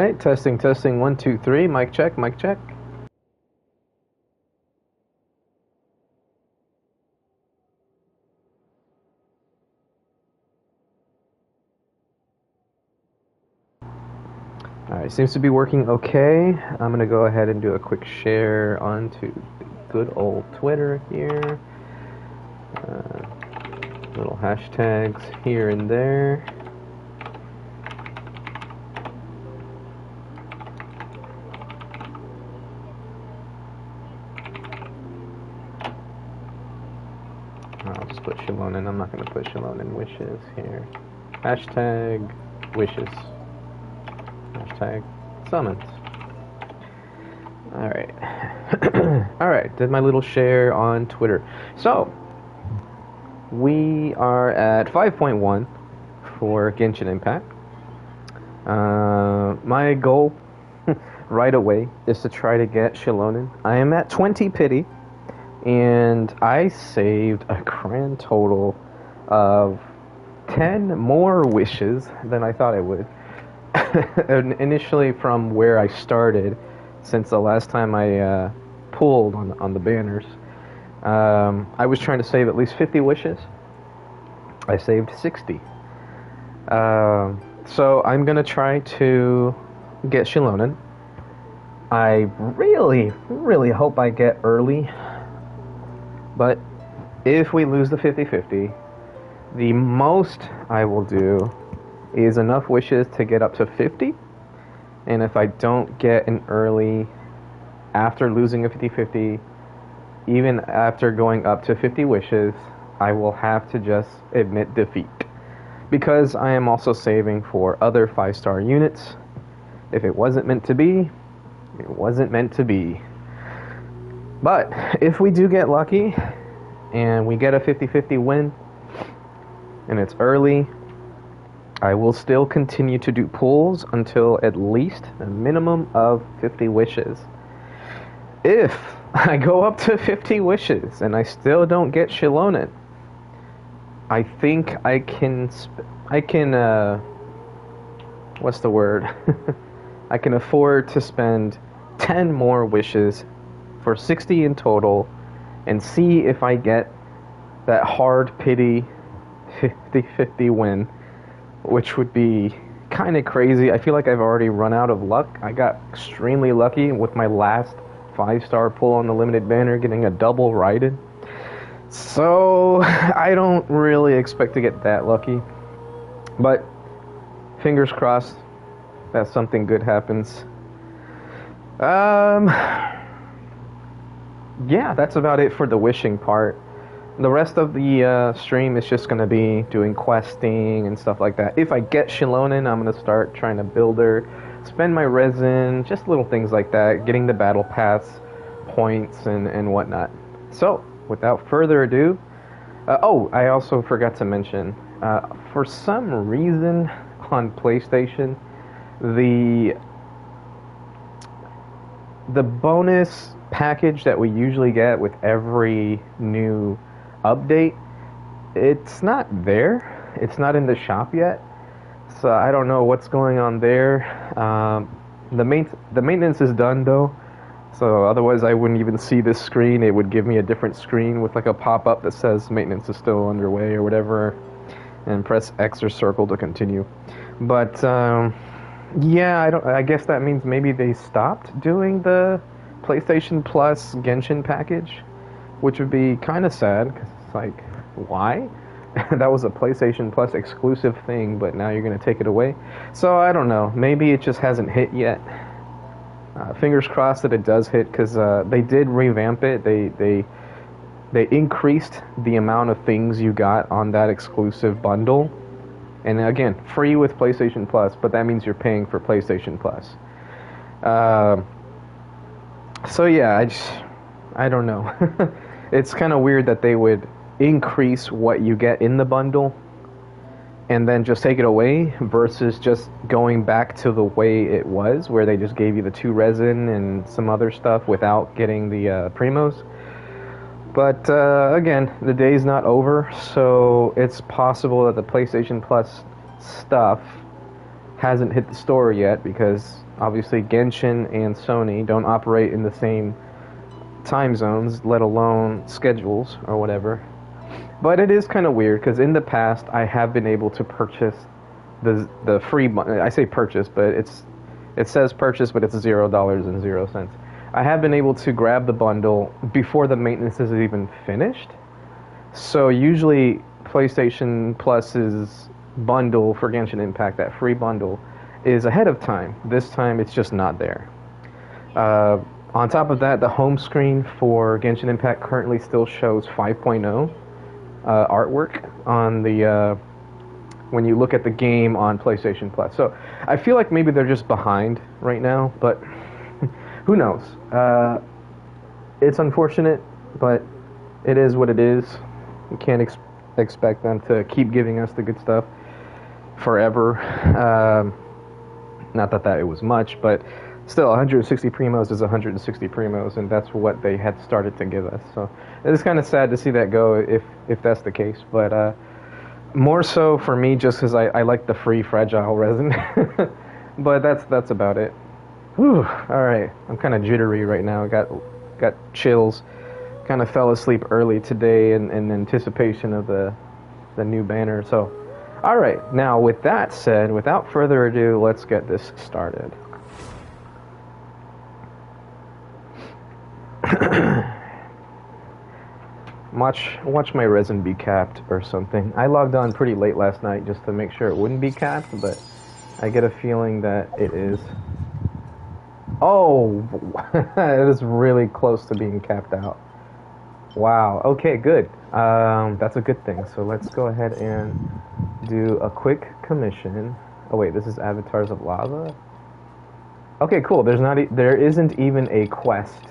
right, testing, testing, 1, 2, 3, mic check, mic check. Alright, seems to be working okay. I'm gonna go ahead and do a quick share onto the good old Twitter here. Little hashtags here and there. I'll just put Xilonen. I'm not going to put Xilonen wishes here. Hashtag wishes. Hashtag summons. Alright. Alright, did my little share on Twitter. So, we are at 5.1 for Genshin Impact. My goal right away is to try to get Xilonen. I am at 20 pity. And I saved a grand total of 10 more wishes than I thought I would. Initially from where I started, since the last time I pulled on the banners, I was trying to save at least 50 wishes. I saved 60. So I'm going to try to get Xilonen. I really, really hope I get early. But if we lose the 50-50, the most I will do is enough wishes to get up to 50. And if I don't get an early after losing a 50-50, even after going up to 50 wishes, I will have to just admit defeat. Because I am also saving for other 5-star units. If it wasn't meant to be, it wasn't meant to be. But if we do get lucky and we get a 50-50 win and it's early, I will still continue to do pulls until at least a minimum of 50 wishes. If I go up to 50 wishes and I still don't get Xilonen, I think I can what's the word? I can afford to spend 10 more wishes for 60 in total and see if I get that hard pity 50-50 win, which would be kind of crazy. I feel like I've already run out of luck. I got extremely lucky with my last 5-star pull on the limited banner, getting a double rated. So I don't really expect to get that lucky, but fingers crossed that something good happens. Yeah, that's about it for the wishing part. The rest of the stream is just going to be doing questing and stuff like that. If I get Xilonen, I'm going to start trying to build her, spend my resin, just little things like that, getting the battle pass points and whatnot. So, without further ado, oh, I also forgot to mention, for some reason on PlayStation, the bonus package that we usually get with every new update, it's not there. It's not in the shop yet. So I don't know what's going on there. The maintenance is done though. So otherwise I wouldn't even see this screen. It would give me a different screen with like a pop-up that says maintenance is still underway or whatever. And press X or circle to continue. But yeah, I guess that means maybe they stopped doing the PlayStation Plus Genshin package, which would be kind of sad, because it's like, why? That was a PlayStation Plus exclusive thing, but now you're going to take it away? So, I don't know. Maybe it just hasn't hit yet. Fingers crossed that it does hit, because they did revamp it. They increased the amount of things you got on that exclusive bundle. And again, free with PlayStation Plus, but that means you're paying for PlayStation Plus. So yeah, I don't know. It's kind of weird that they would increase what you get in the bundle and then just take it away versus just going back to the way it was, where they just gave you the 2 resin and some other stuff without getting the primos. But again, the day's not over, so it's possible that the PlayStation Plus stuff hasn't hit the store yet, because Obviously, Genshin and Sony don't operate in the same time zones, let alone schedules or whatever. But it is kind of weird because in the past I have been able to purchase the free. I say purchase, but it says purchase, but it's $0.00. I have been able to grab the bundle before the maintenance is even finished. So usually PlayStation Plus's bundle for Genshin Impact, that free bundle, is ahead of time. This time it's just not there. On top of that, the home screen for Genshin Impact currently still shows 5.0 artwork on the when you look at the game on PlayStation Plus. So I feel like maybe they're just behind right now, but who knows? It's unfortunate, but it is what it is. You can't expect them to keep giving us the good stuff forever. Not that it was much, but still, 160 primos is 160 primos, and that's what they had started to give us. So it's kind of sad to see that go if that's the case. But more so for me, just because I like the free fragile resin. But that's about it. Whew, all right, I'm kind of jittery right now. Got chills. Kind of fell asleep early today in anticipation of the new banner. So, all right. Now, with that said, without further ado, let's get this started. Watch my resin be capped or something. I logged on pretty late last night just to make sure it wouldn't be capped, but I get a feeling that it is. Oh, it is really close to being capped out. Wow. Okay, good. That's a good thing. So let's go ahead and do a quick commission. Oh wait, this is Avatars of Lava. Okay, cool. There isn't even a quest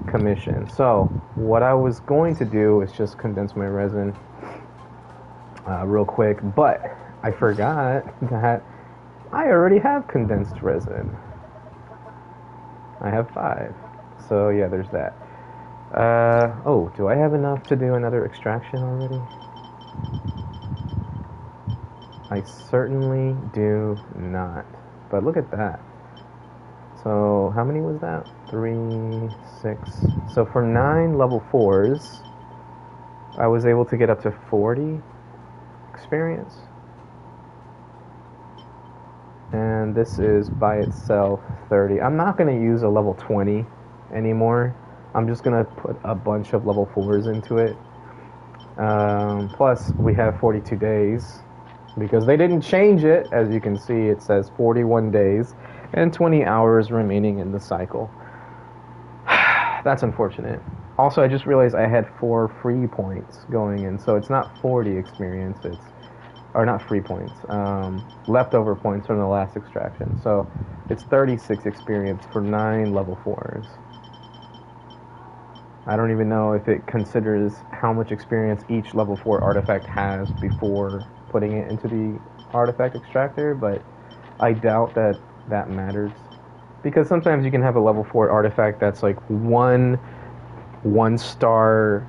commission. So what I was going to do is just condense my resin real quick, but I forgot that I already have condensed resin. I have 5. So yeah, there's that. Oh, do I have enough to do another extraction already? I certainly do not. But look at that. So, how many was that? 3, 6. So for 9 level 4s, I was able to get up to 40 experience. And this is by itself 30. I'm not going to use a level 20 anymore. I'm just going to put a bunch of level 4s into it. Plus, we have 42 days. Because they didn't change it. As you can see, it says 41 days and 20 hours remaining in the cycle. That's unfortunate. Also, I just realized I had 4 free points going in. So it's not 40 experience. Or not free points. Leftover points from the last extraction. So it's 36 experience for 9 level 4s. I don't even know if it considers how much experience each level 4 artifact has before putting it into the artifact extractor, but I doubt that matters. Because sometimes you can have a level 4 artifact that's like one star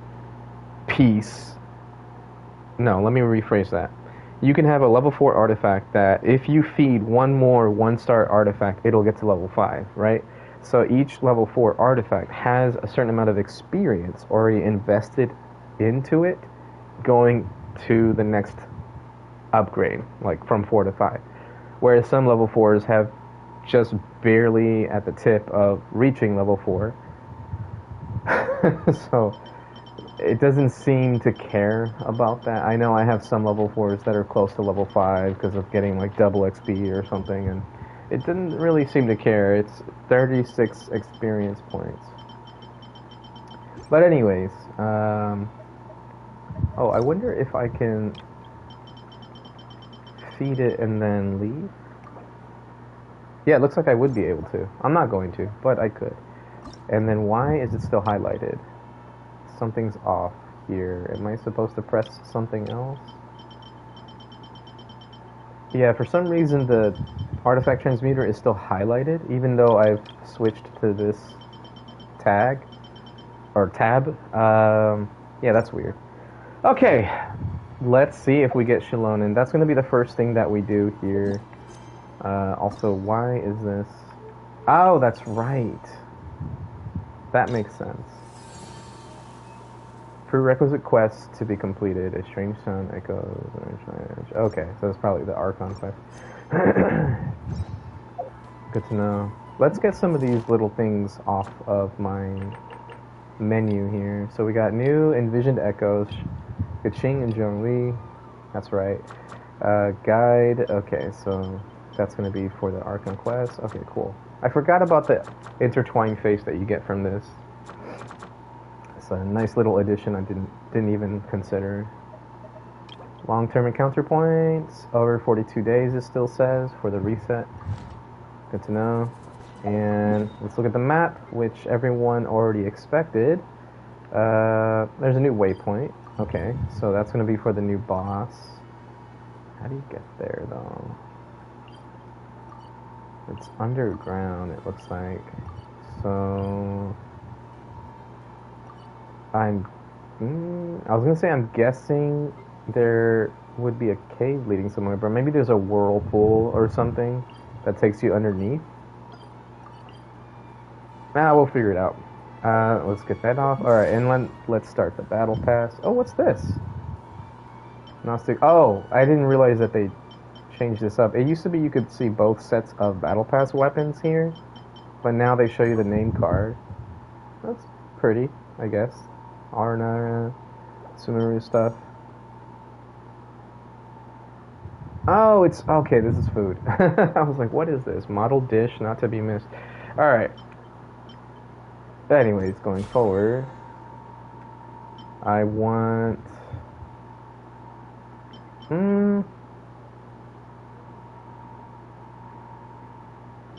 piece. No, let me rephrase that. You can have a level 4 artifact that if you feed one more 1-star artifact, it'll get to level 5, right? So each level 4 artifact has a certain amount of experience already invested into it going to the next upgrade, like from 4 to 5. Whereas some level 4s have just barely at the tip of reaching level 4. So it doesn't seem to care about that. I know I have some level 4s that are close to level 5 because of getting like double XP or something, and it didn't really seem to care. It's 36 experience points. But anyways, oh, I wonder if I can feed it and then leave. Yeah, it looks like I would be able to. I'm not going to, but I could. And then why is it still highlighted? Something's off here. Am I supposed to press something else? Yeah, for some reason the artifact transmuter is still highlighted, even though I've switched to this tag, or tab. Yeah, that's weird. Okay, let's see if we get Xilonen. That's going to be the first thing that we do here. Also, why is this? Oh, that's right. That makes sense. Prerequisite quest to be completed. A strange sound echoes. Okay, so it's probably the Archon quest. Good to know. Let's get some of these little things off of my menu here. So we got new envisioned echoes. Kaching and Zhongli. That's right. Guide. Okay, so that's going to be for the Archon quest. Okay, cool. I forgot about the intertwined face that you get from this. It's a nice little addition I didn't even consider. Long-term encounter points over 42 days. It still says for the reset. Good to know. And let's look at the map, which everyone already expected. There's a new waypoint. Okay, so that's going to be for the new boss. How do you get there, though? It's underground, it looks like. So I was going to say I'm guessing there would be a cave leading somewhere, but maybe there's a whirlpool or something that takes you underneath. We'll figure it out. Let's get that off. Alright, and let's start the battle pass. Oh, what's this? Gnostic. Oh, I didn't realize that they changed this up. It used to be you could see both sets of battle pass weapons here, but now they show you the name card. That's pretty, I guess. Arna, Sumeru stuff. Oh, it's okay. This is food. I was like, what is this? Model dish not to be missed. Alright. Anyways, going forward, I want...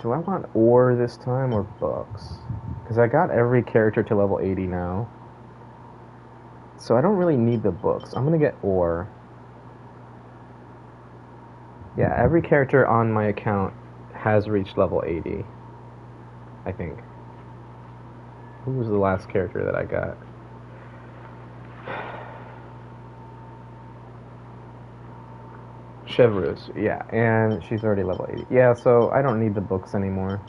Do I want ore this time or books? Because I got every character to level 80 now. So I don't really need the books. I'm going to get ore. Yeah, every character on my account has reached level 80. I think. Who was the last character that I got? Chevreuse, yeah, and she's already level 80. Yeah, so I don't need the books anymore.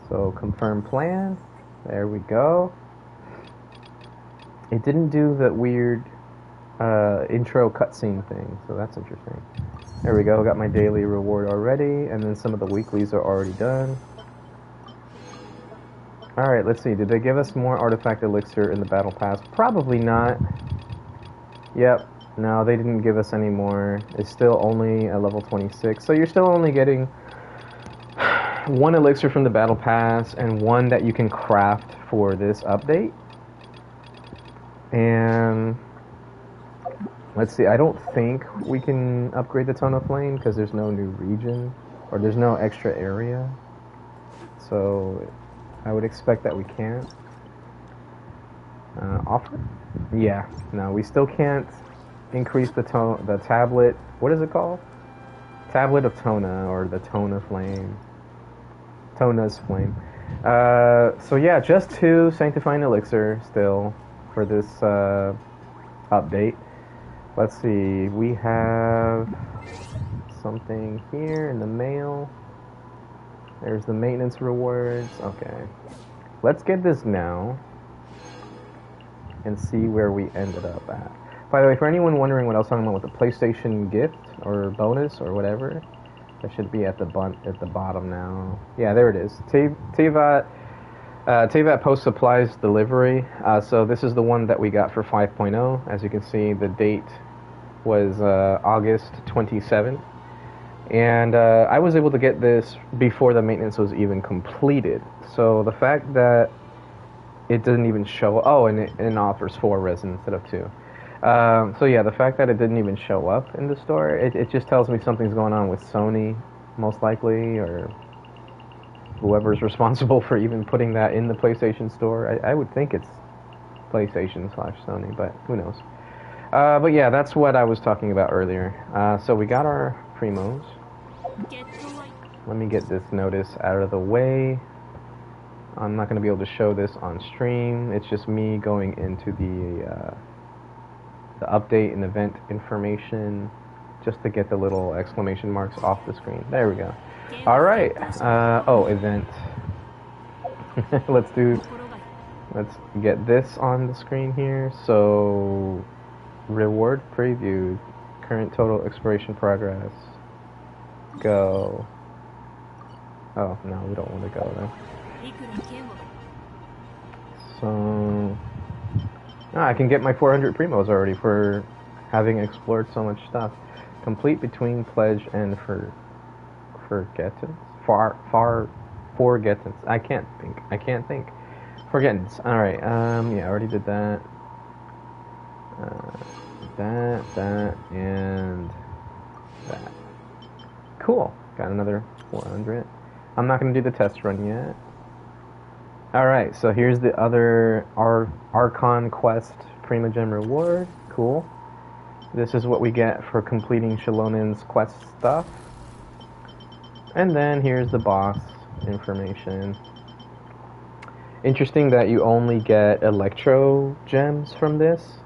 So confirm plan. There we go. It didn't do the weird intro cutscene thing, so that's interesting. There we go, got my daily reward already, and then some of the weeklies are already done. Alright, let's see. Did they give us more artifact elixir in the battle pass? Probably not. Yep. No, they didn't give us any more. It's still only a level 26. So you're still only getting one elixir from the battle pass and one that you can craft for this update. And let's see. I don't think we can upgrade the Tone of Flame because there's no new region or there's no extra area. So I would expect that we can't. Offer? Yeah. No, we still can't increase the tablet. What is it called? Tablet of Tona, or the Tona Flame. Tona's Flame. So yeah, just 2 Sanctifying Elixir still for this update. Let's see. We have something here in the mail. There's the maintenance rewards. Okay. Let's get this now and see where we ended up at. By the way, for anyone wondering what I was talking about with the PlayStation gift or bonus or whatever, that should be at the bottom now. Yeah, there it is. Tevat Post Supplies Delivery. So this is the one that we got for 5.0. As you can see, the date was August 27th. And I was able to get this before the maintenance was even completed. So the fact that it didn't even show... Oh, and it offers 4 resin instead of 2. So yeah, the fact that it didn't even show up in the store, it just tells me something's going on with Sony, most likely, or whoever's responsible for even putting that in the PlayStation store. I would think it's PlayStation/Sony, but who knows. But yeah, that's what I was talking about earlier. So we got our primos. Let me get this notice out of the way. I'm not going to be able to show this on stream. It's just me going into the update and event information. just to get the little exclamation marks off the screen. There we go. All right. Oh, event. Let's get this on the screen here. So, reward preview, current total exploration progress. Go. Oh, no, we don't want to go then. So, I can get my 400 primos already for having explored so much stuff. Complete between pledge and forgettance. Forgettance. I can't think. Forgettance. Alright, yeah, I already did that. That, and that. Cool. Got another 400. I'm not going to do the test run yet. Alright, so here's the other Archon Quest Primogem reward. Cool. This is what we get for completing Xilonen's quest stuff. And then here's the boss information. Interesting that you only get Electro Gems from this.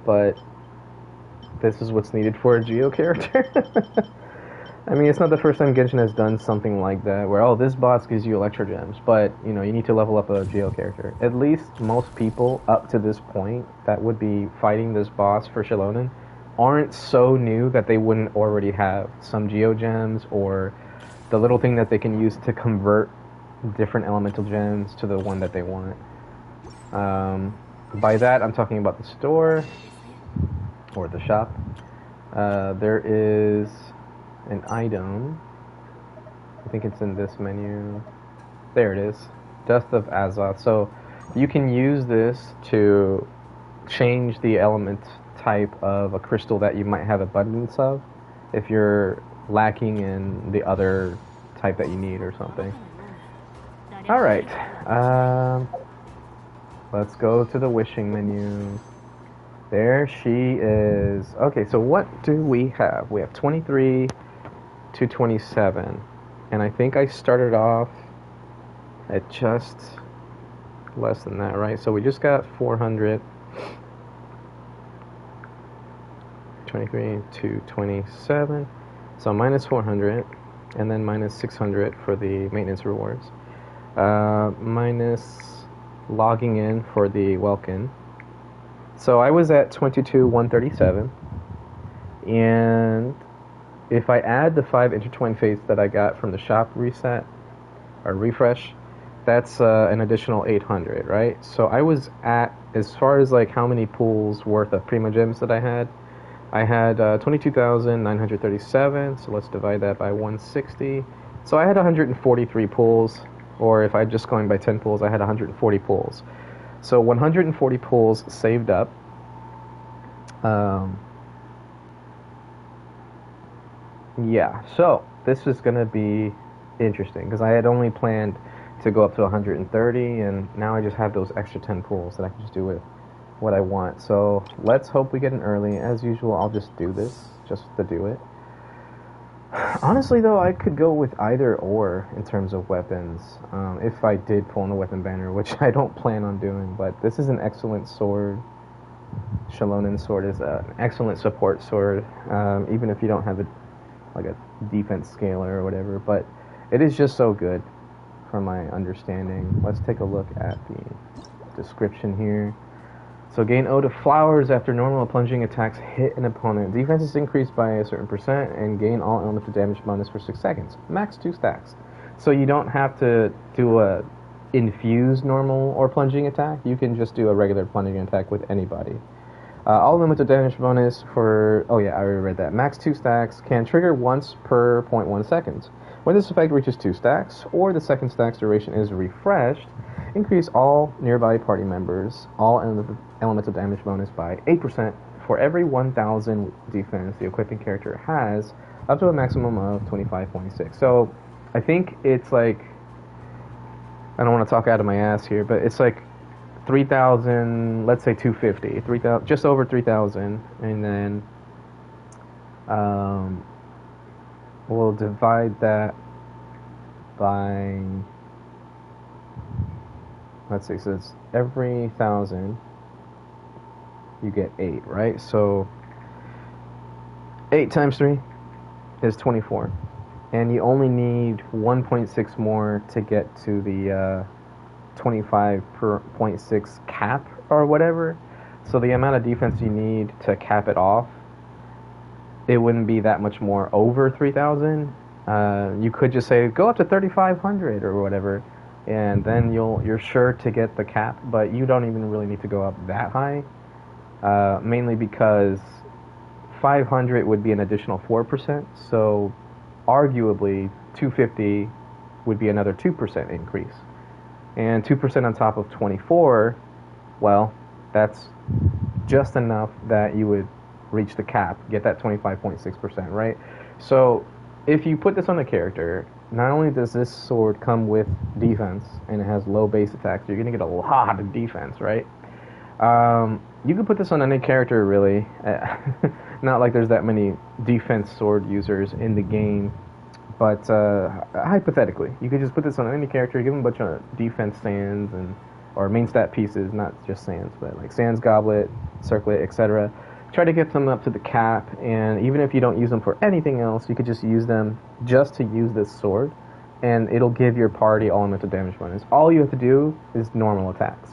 But this is what's needed for a Geo character. I mean, it's not the first time Genshin has done something like that, where, oh, this boss gives you Electro Gems, but, you know, you need to level up a Geo character. At least most people, up to this point, that would be fighting this boss for Xilonen, aren't so new that they wouldn't already have some Geo Gems, or the little thing that they can use to convert different Elemental Gems to the one that they want. By that, I'm talking about the store, or the shop. There is an item. I think it's in this menu. There it is. Dust of Azoth. So you can use this to change the element type of a crystal that you might have abundance of if you're lacking in the other type that you need or something. Alright. Let's go to the wishing menu. There she is. Okay, so what do we have? We have 23 to 27. And I think I started off at just less than that, right? So we just got 400. 23 to 27. So minus 400. And then minus 600 for the maintenance rewards. Minus logging in for the Welkin. So I was at 22,137, and if I add the 5 intertwined fates that I got from the shop reset, or refresh, that's an additional 800, right? So I was at, as far as like how many pools worth of Primogems that I had 22,937, so let's divide that by 160. So I had 143 pools, or if I'm just going by 10 pools, I had 140 pools. So 140 pools saved up. Yeah, so this is going to be interesting because I had only planned to go up to 130, and now I just have those extra 10 pools that I can just do with what I want. So let's hope we get an early. As usual, I'll just do this just to do it. Honestly, though, I could go with either or in terms of weapons, if I did pull in the weapon banner, which I don't plan on doing, but this is an excellent sword. Xilonen's sword is an excellent support sword, even if you don't have a defense scaler or whatever, but it is just so good from my understanding. Let's take a look at the description here. So gain O to flowers after normal plunging attacks hit an opponent. Defense is increased by a certain percent and gain all elemental damage bonus for 6 seconds. Max 2 stacks. So you don't have to do a infused normal or plunging attack. You can just do a regular plunging attack with anybody. All elemental damage bonus for... Oh yeah, I already read that. Max 2 stacks can trigger once per 0.1 seconds. When this effect reaches 2 stacks, or the second stack's duration is refreshed, increase all nearby party members, all elemental damage bonus by 8% for every 1,000 defense the equipping character has, up to a maximum of 25.6. So, I think it's like, I don't want to talk out of my ass here, but it's like 3,000, let's say 250, 3,000, just over 3,000, and then we'll divide that by, let's see, so it's every 1,000 you get 8, right? So 8 times 3 is 24. And you only need 1.6 more to get to the 25.6 cap or whatever. So the amount of defense you need to cap it off, it wouldn't be that much more over 3,000. You could just say go up to 3,500 or whatever, and then you're sure to get the cap. But you don't even really need to go up that high, mainly because 500 would be an additional 4%. So arguably 250 would be another 2% increase, and 2% on top of 24, well, that's just enough that you would reach the cap, get that 25.6%, right? So if you put this on the character, not only does this sword come with defense and it has low base attacks, you're gonna get a lot of defense, right? You can put this on any character, really. Not like there's that many defense sword users in the game, but hypothetically, you could just put this on any character, give them a bunch of defense sands or main stat pieces, not just sands, but like sands, goblet, circlet, etc. Try to get them up to the cap, and even if you don't use them for anything else, you could just use them just to use this sword, and it'll give your party elemental damage bonus. All you have to do is normal attacks.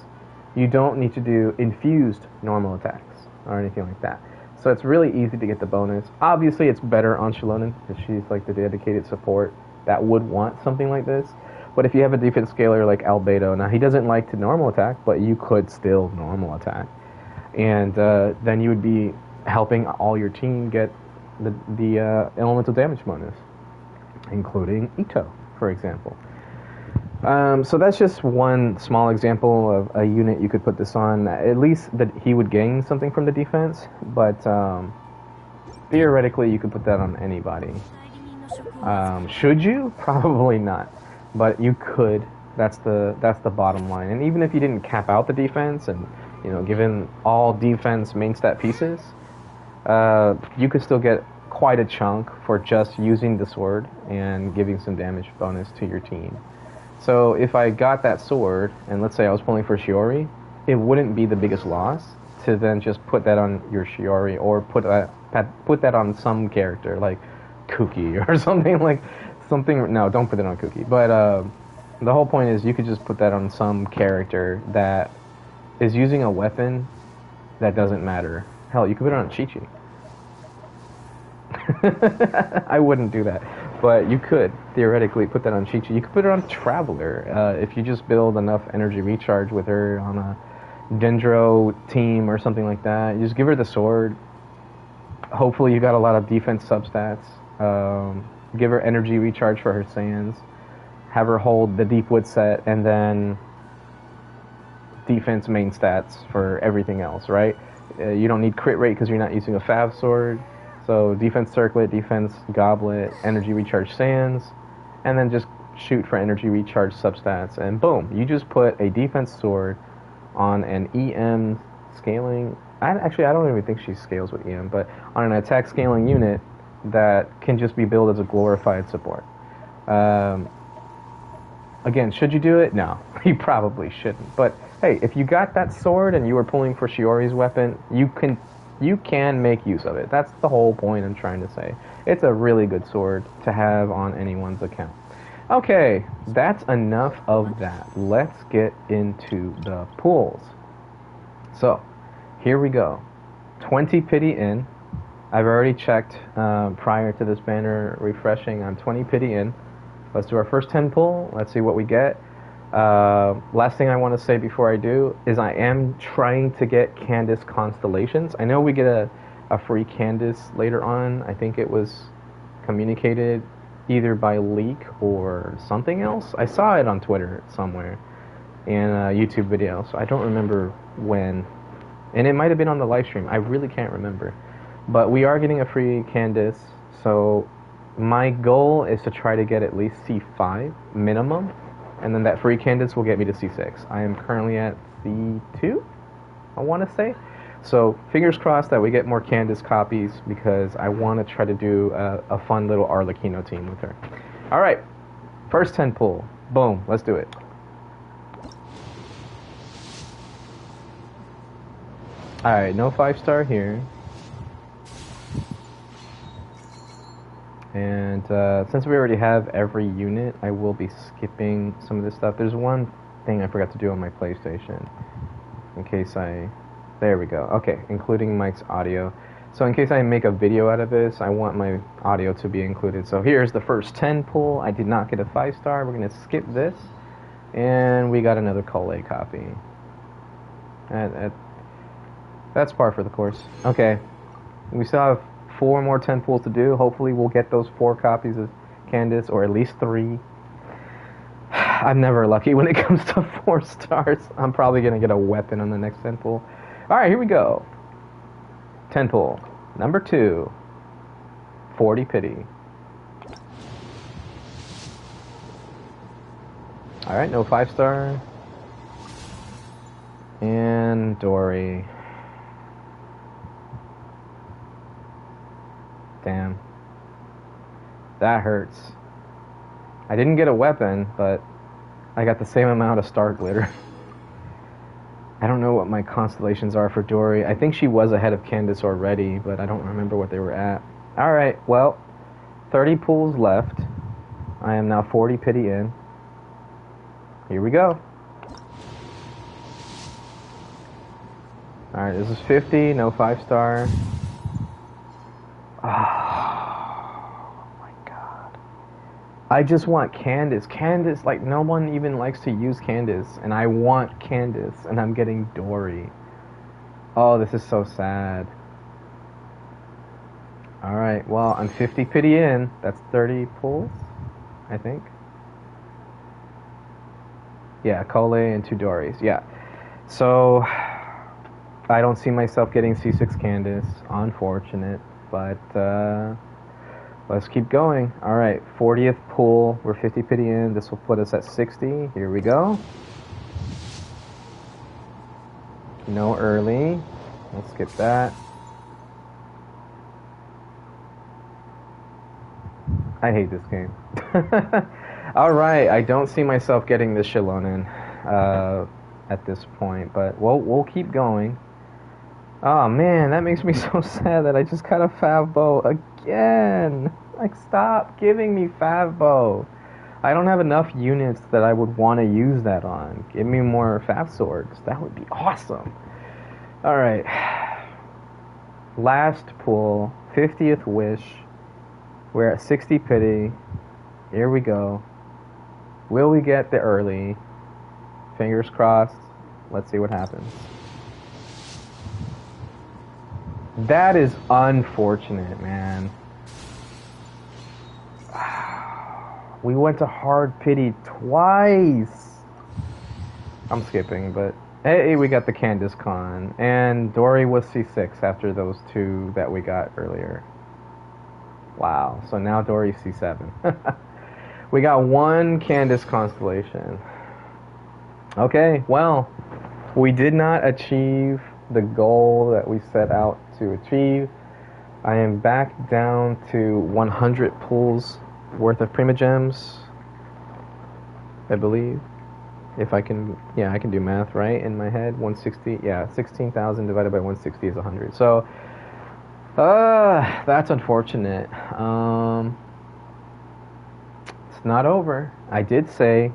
You don't need to do infused normal attacks or anything like that. So it's really easy to get the bonus. Obviously, it's better on Xilonen, because she's like the dedicated support that would want something like this. But if you have a defense scaler like Albedo, now he doesn't like to normal attack, but you could still normal attack. And then you would be helping all your team get the elemental damage bonus, including Ito, for example. So that's just one small example of a unit you could put this on. At least that he would gain something from the defense, but theoretically you could put that on anybody. Should you? Probably not, but you could. That's the bottom line. And even if you didn't cap out the defense and given all defense main stat pieces, you could still get quite a chunk for just using the sword and giving some damage bonus to your team. So if I got that sword, and let's say I was pulling for Shiori, it wouldn't be the biggest loss to then just put that on your Shiori, or put that on some character like Kuki or something no, don't put it on Kuki. But the whole point is you could just put that on some character that is using a weapon that doesn't matter. Hell, you could put it on Chi-Chi. I wouldn't do that, but you could theoretically put that on Chi-Chi. You could put it on Traveler if you just build enough energy recharge with her on a Dendro team or something like that. You just give her the sword. Hopefully you got a lot of defense substats. Give her energy recharge for her sands. Have her hold the Deepwood set, and then defense main stats for everything else, right? You don't need crit rate because you're not using a Fav sword. So defense circlet, defense goblet, energy recharge sands, and then just shoot for energy recharge substats, and boom, you just put a defense sword on an EM scaling. I don't even think she scales with EM, but on an attack scaling unit that can just be billed as a glorified support. Again, should you do it? No, you probably shouldn't. But hey, if you got that sword and you were pulling for Shiori's weapon, you can make use of it. That's the whole point I'm trying to say. It's a really good sword to have on anyone's account. Okay, that's enough of that. Let's get into the pulls. So, here we go. 20 pity in. I've already checked prior to this banner refreshing. I'm 20 pity in. Let's do our first 10 pull. Let's see what we get. Last thing I want to say before I do is I am trying to get Candace constellations. I know we get a free Candace later on. I think it was communicated either by leak or something else. I saw it on Twitter somewhere in a YouTube video, so I don't remember when. And it might have been on the live stream. I really can't remember. But we are getting a free Candace, so my goal is to try to get at least C5 minimum, and then that free Candace will get me to C6. I am currently at C2, I want to say. So fingers crossed that we get more Candace copies, because I want to try to do a fun little Arlecchino team with her. All right, first 10 pull. Boom, let's do it. All right, no 5-star here. And since we already have every unit, I will be skipping some of this stuff. There's one thing I forgot to do on my PlayStation. In case there we go. Okay, including Mike's audio. So in case I make a video out of this, I want my audio to be included. So here's the first 10 pull. I did not get a 5-star. We're going to skip this. And we got another Cole copy. That's par for the course. Okay. We still have 4 more 10 pulls to do. Hopefully we'll get those 4 copies of Candace, or at least 3. I'm never lucky when it comes to 4 stars. I'm probably going to get a weapon on the next 10 pull. Alright, here we go. 10 pull. Number 2. 40 pity. Alright, no 5-star. And Dory. Damn. That hurts. I didn't get a weapon, but I got the same amount of star glitter. I don't know what my constellations are for Dory. I think she was ahead of Candace already, but I don't remember what they were at. Alright, well, 30 pools left. I am now 40 pity in. Here we go. Alright, this is 50, no 5-star. I just want Candace. Candace, like, no one even likes to use Candace, and I want Candace, and I'm getting Dory. Oh, this is so sad. Alright, well, I'm 50 pity in. That's 30 pulls, I think. Yeah, Cole and 2 Dorys. Yeah. So, I don't see myself getting C6 Candace. Unfortunate, but, let's keep going. Alright, 40th pull. We're 50 pity in. This will put us at 60. Here we go. No early. Let's skip that. I hate this game. Alright, I don't see myself getting this Xilonen at this point, but we'll keep going. Oh man, that makes me so sad that I just got a Favbo again. Like, stop giving me Favbo. I don't have enough units that I would want to use that on. Give me more Fav swords. That would be awesome. Alright. Last pull. 50th wish. We're at 60 pity. Here we go. Will we get the early? Fingers crossed. Let's see what happens. That is unfortunate, man. We went to hard pity twice. I'm skipping, but hey, we got the Candace con. And Dory was C6 after those 2 that we got earlier. Wow, so now Dory's C7. We got 1 Candace constellation. Okay, well, we did not achieve the goal that we set out to achieve. I am back down to 100 pulls worth of Primogems, I believe. If I can, yeah, I can do math right in my head. 160, yeah, 16,000 divided by 160 is 100. So, that's unfortunate. It's not over. I did say,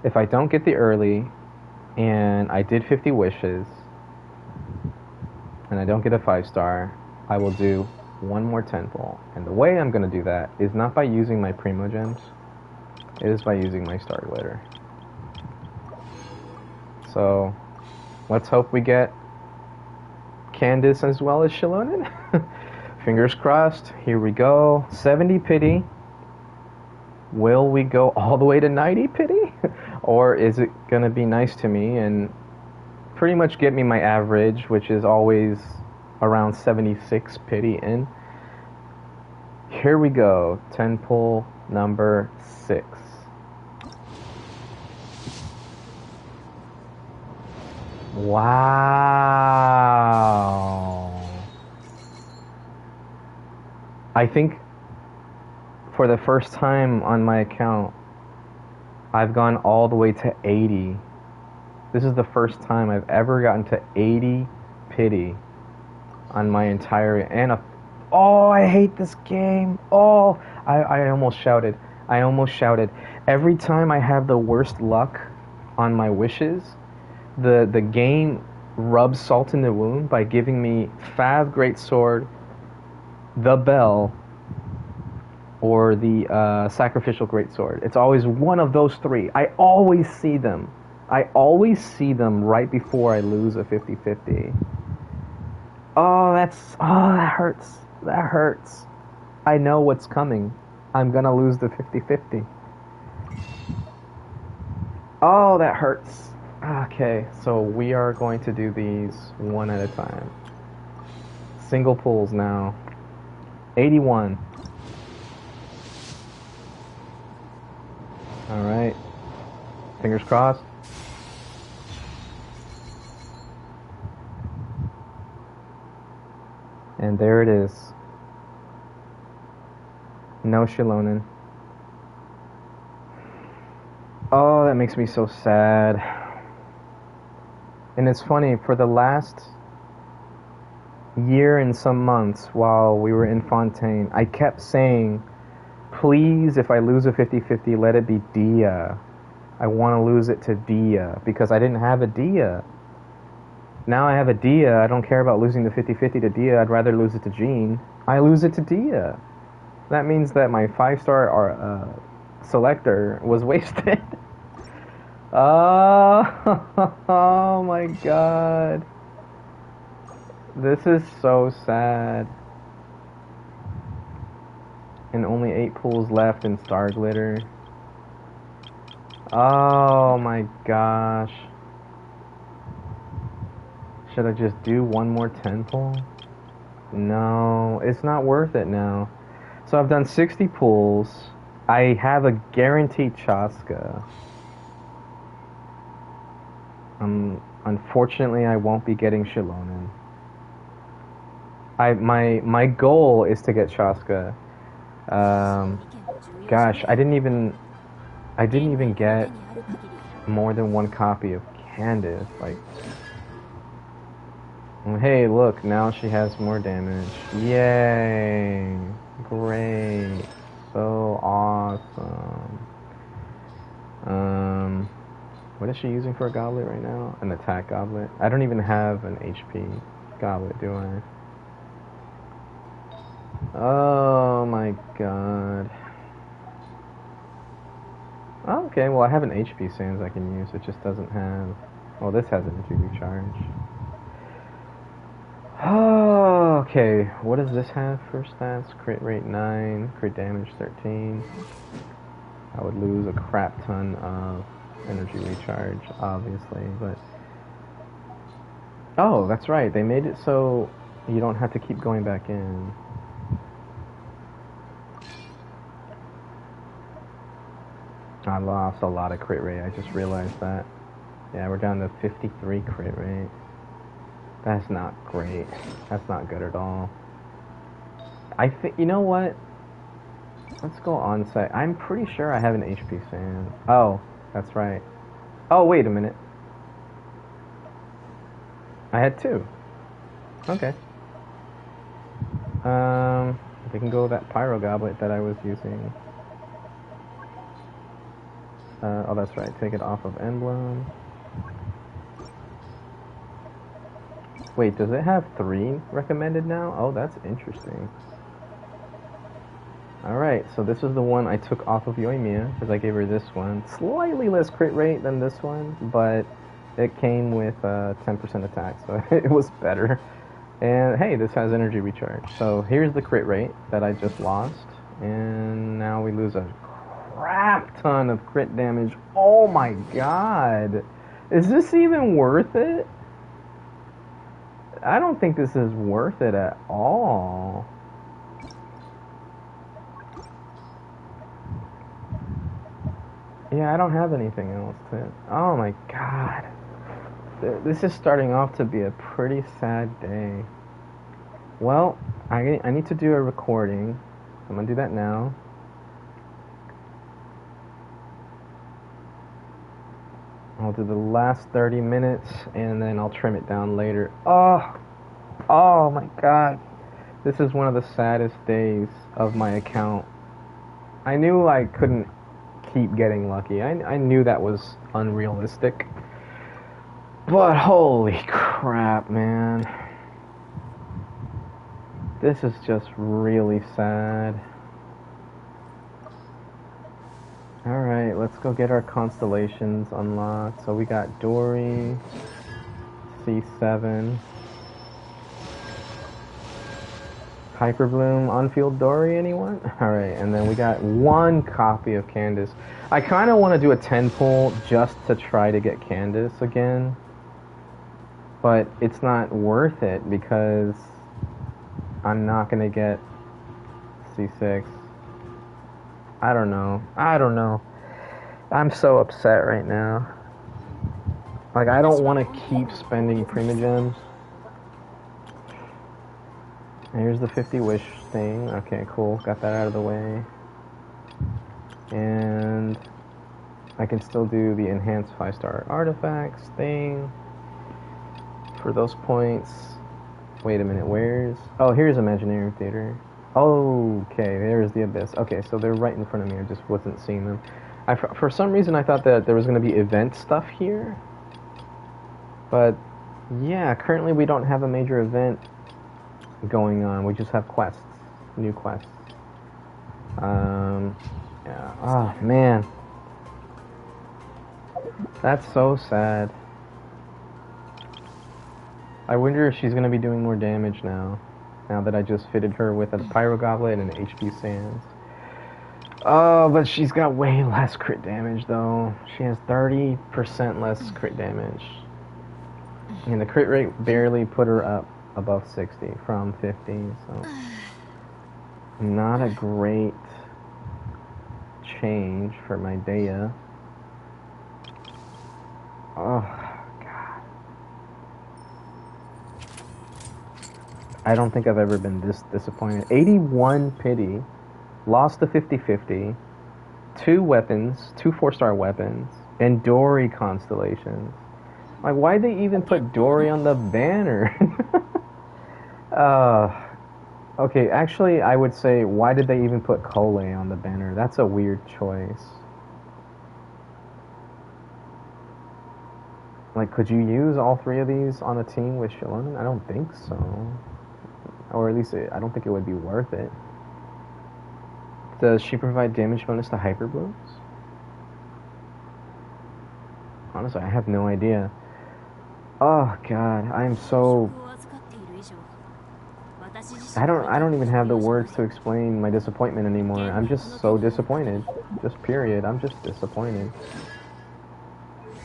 if I don't get the early, and I did 50 wishes, and I don't get a 5-star, I will do 1 more 10 pull. And the way I'm going to do that is not by using my Primogems, it is by using my star glitter. So, let's hope we get Candace as well as Xilonen. Fingers crossed. Here we go. 70 pity. Will we go all the way to 90 pity? Or is it going to be nice to me and pretty much get me my average, which is always around 76 pity in? Here we go. 10 pull number 6. Wow. I think for the first time on my account, I've gone all the way to 80. This is the first time I've ever gotten to 80 pity on my entire, and Oh, I hate this game. Oh, I almost shouted. I almost shouted. Every time I have the worst luck on my wishes, the game rubs salt in the wound by giving me Fav Greatsword, the Bell, or the Sacrificial Greatsword. It's always one of those three. I always see them. I always see them right before I lose a 50-50. Oh, that hurts. That hurts. I know what's coming. I'm gonna lose the 50-50. Oh, that hurts. Okay, so we are going to do these one at a time. Single pulls now. 81. Alright. Fingers crossed. And there it is. No Xilonen. Oh, that makes me so sad. And it's funny, for the last year and some months while we were in Fontaine, I kept saying, please, if I lose a 50-50, let it be Dia. I want to lose it to Dia, because I didn't have a Dia. Now I have a Dia. I don't care about losing the 50-50 to Dia. I'd rather lose it to Jean. I lose it to Dia. That means that my 5-star selector was wasted. Oh my god. This is so sad. And only 8 pools left in Star Glitter. Oh my gosh. Should I just do one more 10 pull? No, it's not worth it now. So I've done 60 pulls. I have a guaranteed Chaska. Unfortunately, I won't be getting Xilonen. My goal is to get Chaska. Gosh, I didn't even get more than one copy of Candace. Like, hey, look, now she has more damage. Yay! Great, so awesome. What is she using for a goblet right now? An attack goblet? I don't even have an HP goblet, do I? Oh my god. Oh, okay, well I have an HP Sands I can use. It just doesn't have... Well, this has energy recharge. Oh, okay. What does this have for stats? Crit rate 9, crit damage 13. I would lose a crap ton of energy recharge, obviously, but... Oh, that's right. They made it so you don't have to keep going back in. I lost a lot of crit rate. I just realized that. Yeah, we're down to 53 crit rate. That's not great. That's not good at all. I think, you know what? Let's go on site. I'm pretty sure I have an HP Sand. Oh, that's right. Oh, wait a minute. I had 2. Okay. We can go with that Pyro Goblet that I was using. Oh, that's right. Take it off of Emblem. Wait, does it have 3 recommended now? Oh, that's interesting. Alright, so this is the one I took off of Yoimiya, because I gave her this one. Slightly less crit rate than this one, but it came with 10% attack, so it was better. And hey, this has energy recharge. So here's the crit rate that I just lost, and now we lose a crap ton of crit damage. Oh my god! Is this even worth it? I don't think this is worth it at all. Yeah, I don't have anything else to... Oh my god. This is starting off to be a pretty sad day. Well, I need to do a recording. I'm gonna do that now. I'll do the last 30 minutes, and then I'll trim it down later. Oh my god. This is one of the saddest days of my account. I knew I couldn't keep getting lucky. I knew that was unrealistic. But holy crap, man. This is just really sad. Alright, let's go get our constellations unlocked. So we got Dory, C7, Hyperbloom, on-field Dory, anyone? Alright, and then we got one copy of Candace. I kind of want to do a 10 pull just to try to get Candace again. But it's not worth it because I'm not going to get C6. I don't know. I'm so upset right now. Like, I don't want to keep spending Primogems. Here's the 50 wish thing. Okay, cool. Got that out of the way. And I can still do the enhanced 5-star artifacts thing for those points. Wait a minute, where's... Oh, here's Imaginary Theater. Okay, there's the Abyss. Okay, so they're right in front of me. I just wasn't seeing them. For some reason, I thought that there was going to be event stuff here. But, yeah, currently we don't have a major event going on. We just have quests. New quests. Yeah. Oh, man. That's so sad. I wonder if she's going to be doing more damage now. Now that I just fitted her with a Pyro Goblet and an HP Sands. Oh, but she's got way less crit damage, though. She has 30% less crit damage. And the crit rate barely put her up above 60 from 50, so... Not a great change for my Dea. Oh. I don't think I've ever been this disappointed. 81 pity, lost the 50-50, 2 weapons, 2 4-star weapons, and Dory constellations. Like, why'd they even put Dory on the banner? Okay, actually, I would say, why did they even put Cole on the banner? That's a weird choice. Like, could you use all 3 of these on a team with Xilonen? I don't think so. Or at least, I don't think it would be worth it. Does she provide damage bonus to Hyperblooms? Honestly, I have no idea. Oh god, I am so... I don't even have the words to explain my disappointment anymore. I'm just so disappointed. Just period. I'm just disappointed.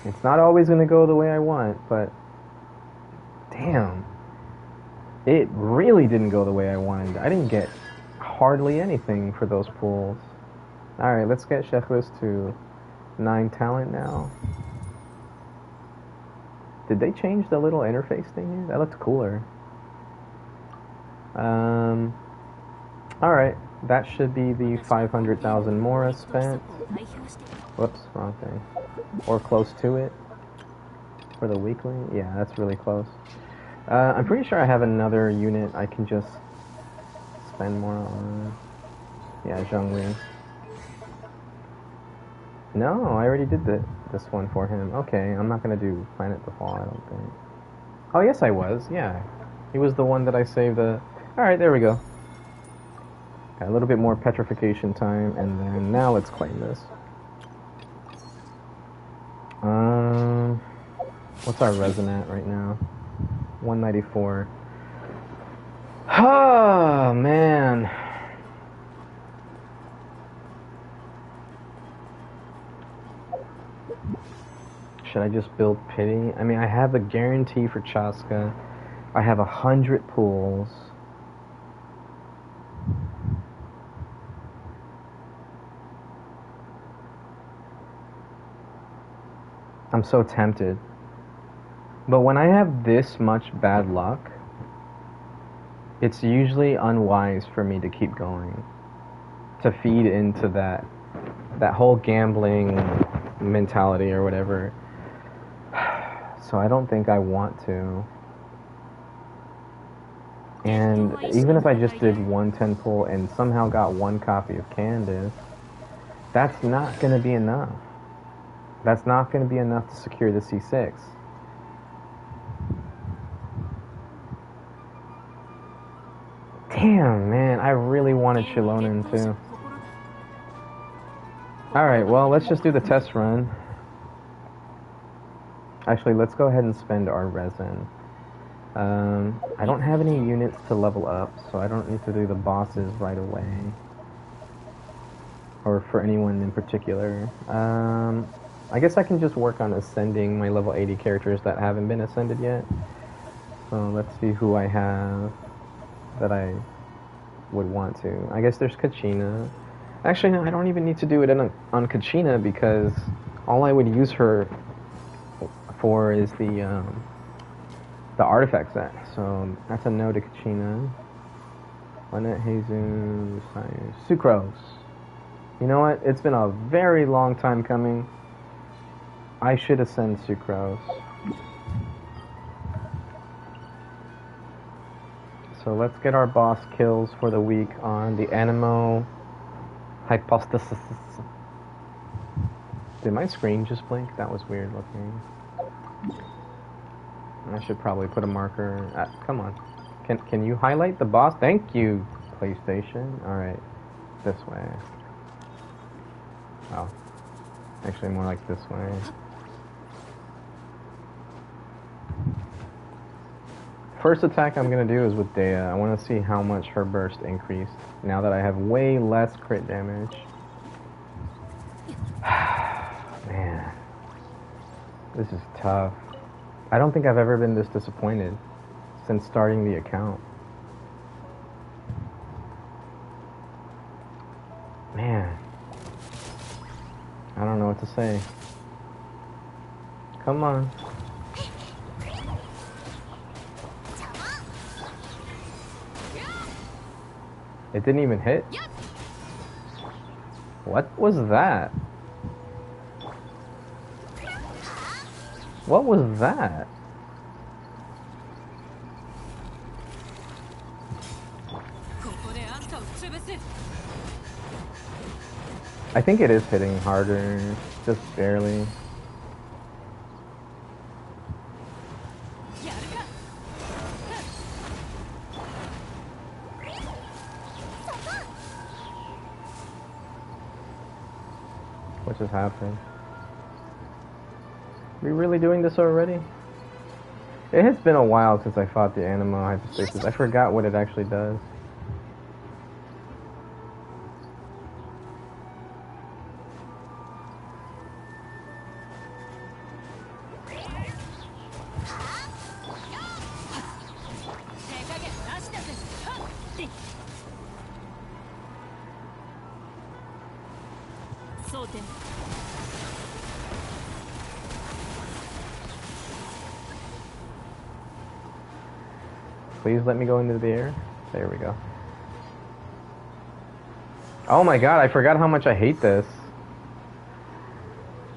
It's not always gonna go the way I want, but... Damn. It really didn't go the way I wanted. I didn't get hardly anything for those pulls. Alright, let's get Shechlis to 9 talent now. Did they change the little interface thing here? That looked cooler. Alright, that should be the 500,000 Mora spent. Whoops, wrong thing. Or close to it. For the weekly? Yeah, that's really close. I'm pretty sure I have another unit I can just spend more on. Yeah, Zhongli. No, I already did this one for him. Okay, I'm not gonna do Planet the Fall, I don't think. Oh, yes I was, yeah. He was the one that I saved the... Alright, there we go. Got a little bit more petrification time, and then now let's claim this. What's our resonant right now? 194. Oh, man. Should I just build pity? I mean, I have a guarantee for Chaska. I have 100 pools. I'm so tempted. But when I have this much bad luck, it's usually unwise for me to keep going. To feed into that whole gambling mentality or whatever. So I don't think I want to. And even if I just did 110 pull and somehow got one copy of Candace, that's not going to be enough. That's not going to be enough to secure the C6. Damn, man, I really wanted Xilonen too. Alright, well, let's just do the test run. Actually, let's go ahead and spend our resin. I don't have any units to level up, so I don't need to do the bosses right away. Or for anyone in particular. I guess I can just work on ascending my level 80 characters that haven't been ascended yet. So let's see who I have that I would want to. I guess there's Kachina. Actually, no, I don't even need to do it on Kachina because all I would use her for is the artifact set. So that's a no to Kachina. Lynette, Jesus, Sucrose. You know what? It's been a very long time coming. I should ascend Sucrose. So let's get our boss kills for the week on the Animo Hypothesis. Did my screen just blink? That was weird looking. I should probably put a marker. Come on. Can you highlight the boss? Thank you, PlayStation. Alright. This way. Oh. Actually, more like this way. First attack I'm going to do is with Dea. I want to see how much her burst increased now that I have way less crit damage. Man. This is tough. I don't think I've ever been this disappointed since starting the account. Man. I don't know what to say. Come on. It didn't even hit? What was that? What was that? I think it is hitting harder, just barely. What just happened? We really doing this already? It has been a while since I fought the Animo Hypostasis. I forgot what it actually does. Please let me go into the air. There we go. Oh my god, I forgot how much I hate this.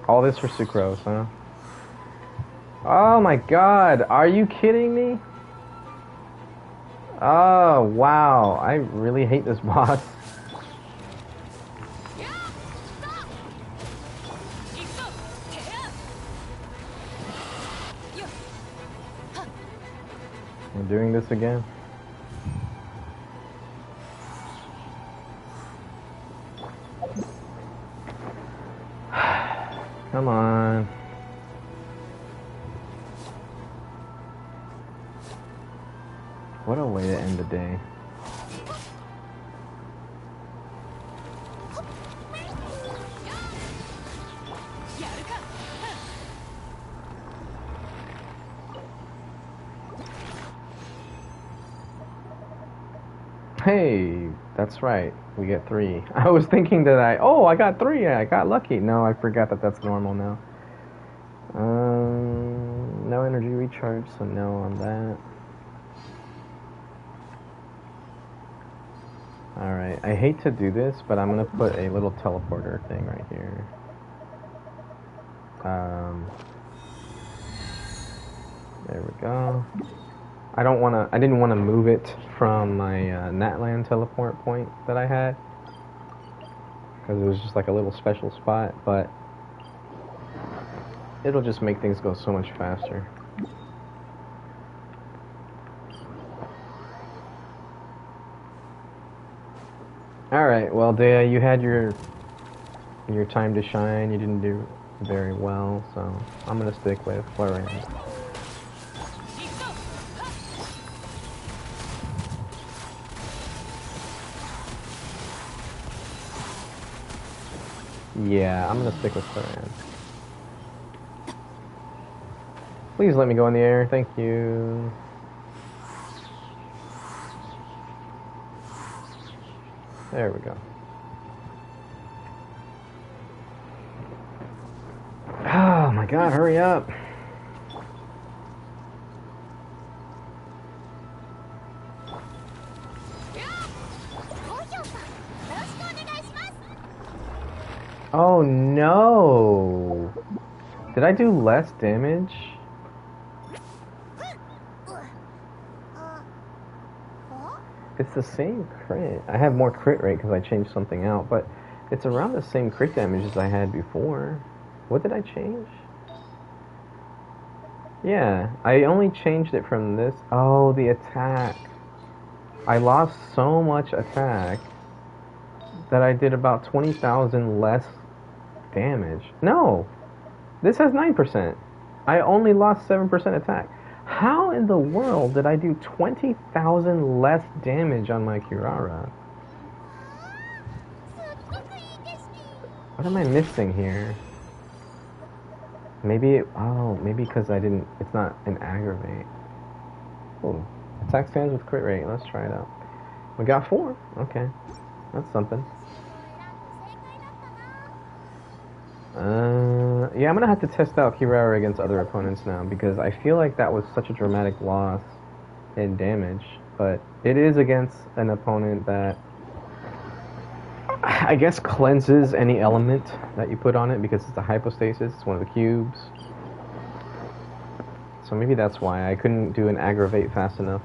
All this for Sucrose, huh? Oh my god, are you kidding me? Oh, wow. I really hate this boss. We're doing this again. Come on. What a way to end the day. Hey, that's right. We get 3. I was thinking that I got 3. I got lucky. No, I forgot that that's normal now. No energy recharge, so no on that. Alright, I hate to do this, but I'm gonna put a little teleporter thing right here. There we go. I didn't wanna move it from my Natlan teleport point that I had, because it was just like a little special spot, but it'll just make things go so much faster. Alright, well, Dea, you had your time to shine. You didn't do very well, so I'm gonna stick with Florian. Yeah, I'm gonna stick with Florian. Please let me go in the air, thank you. There we go. Oh my god, hurry up. Oh no! Did I do less damage? It's the same crit. I have more crit rate because I changed something out, but it's around the same crit damage as I had before. What did I change? Yeah, I only changed it from this. Oh, the attack. I lost so much attack that I did about 20,000 less damage. No! This has 9%. I only lost 7% attack. How in the world did I do 20,000 less damage on my Kirara? What am I missing here? Maybe, maybe because I didn't, it's not an aggravate. Oh, attack stands with crit rate. Let's try it out. We got 4. Okay, that's something. Yeah, I'm gonna have to test out Kirara against other opponents now because I feel like that was such a dramatic loss in damage. But it is against an opponent that I guess cleanses any element that you put on it because it's a hypostasis, it's one of the cubes. So maybe that's why I couldn't do an aggravate fast enough.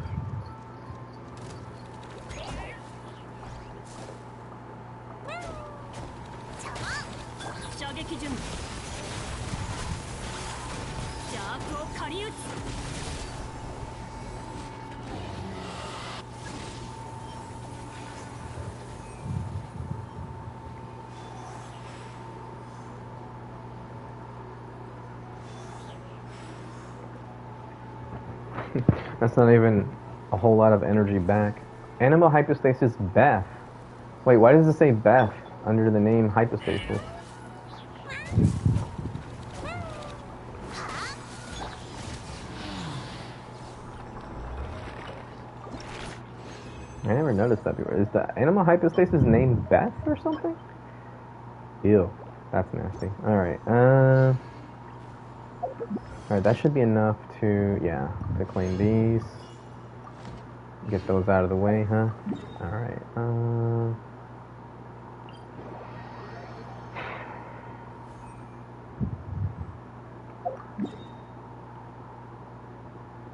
That's not even a whole lot of energy back. Animal hypostasis Beth. Wait, why does it say Beth under the name hypostasis? I never noticed that before. Is the animal hypostasis named Beth or something? Ew, that's nasty. Alright, alright, that should be enough to, yeah, to claim these. Get those out of the way, huh? Alright,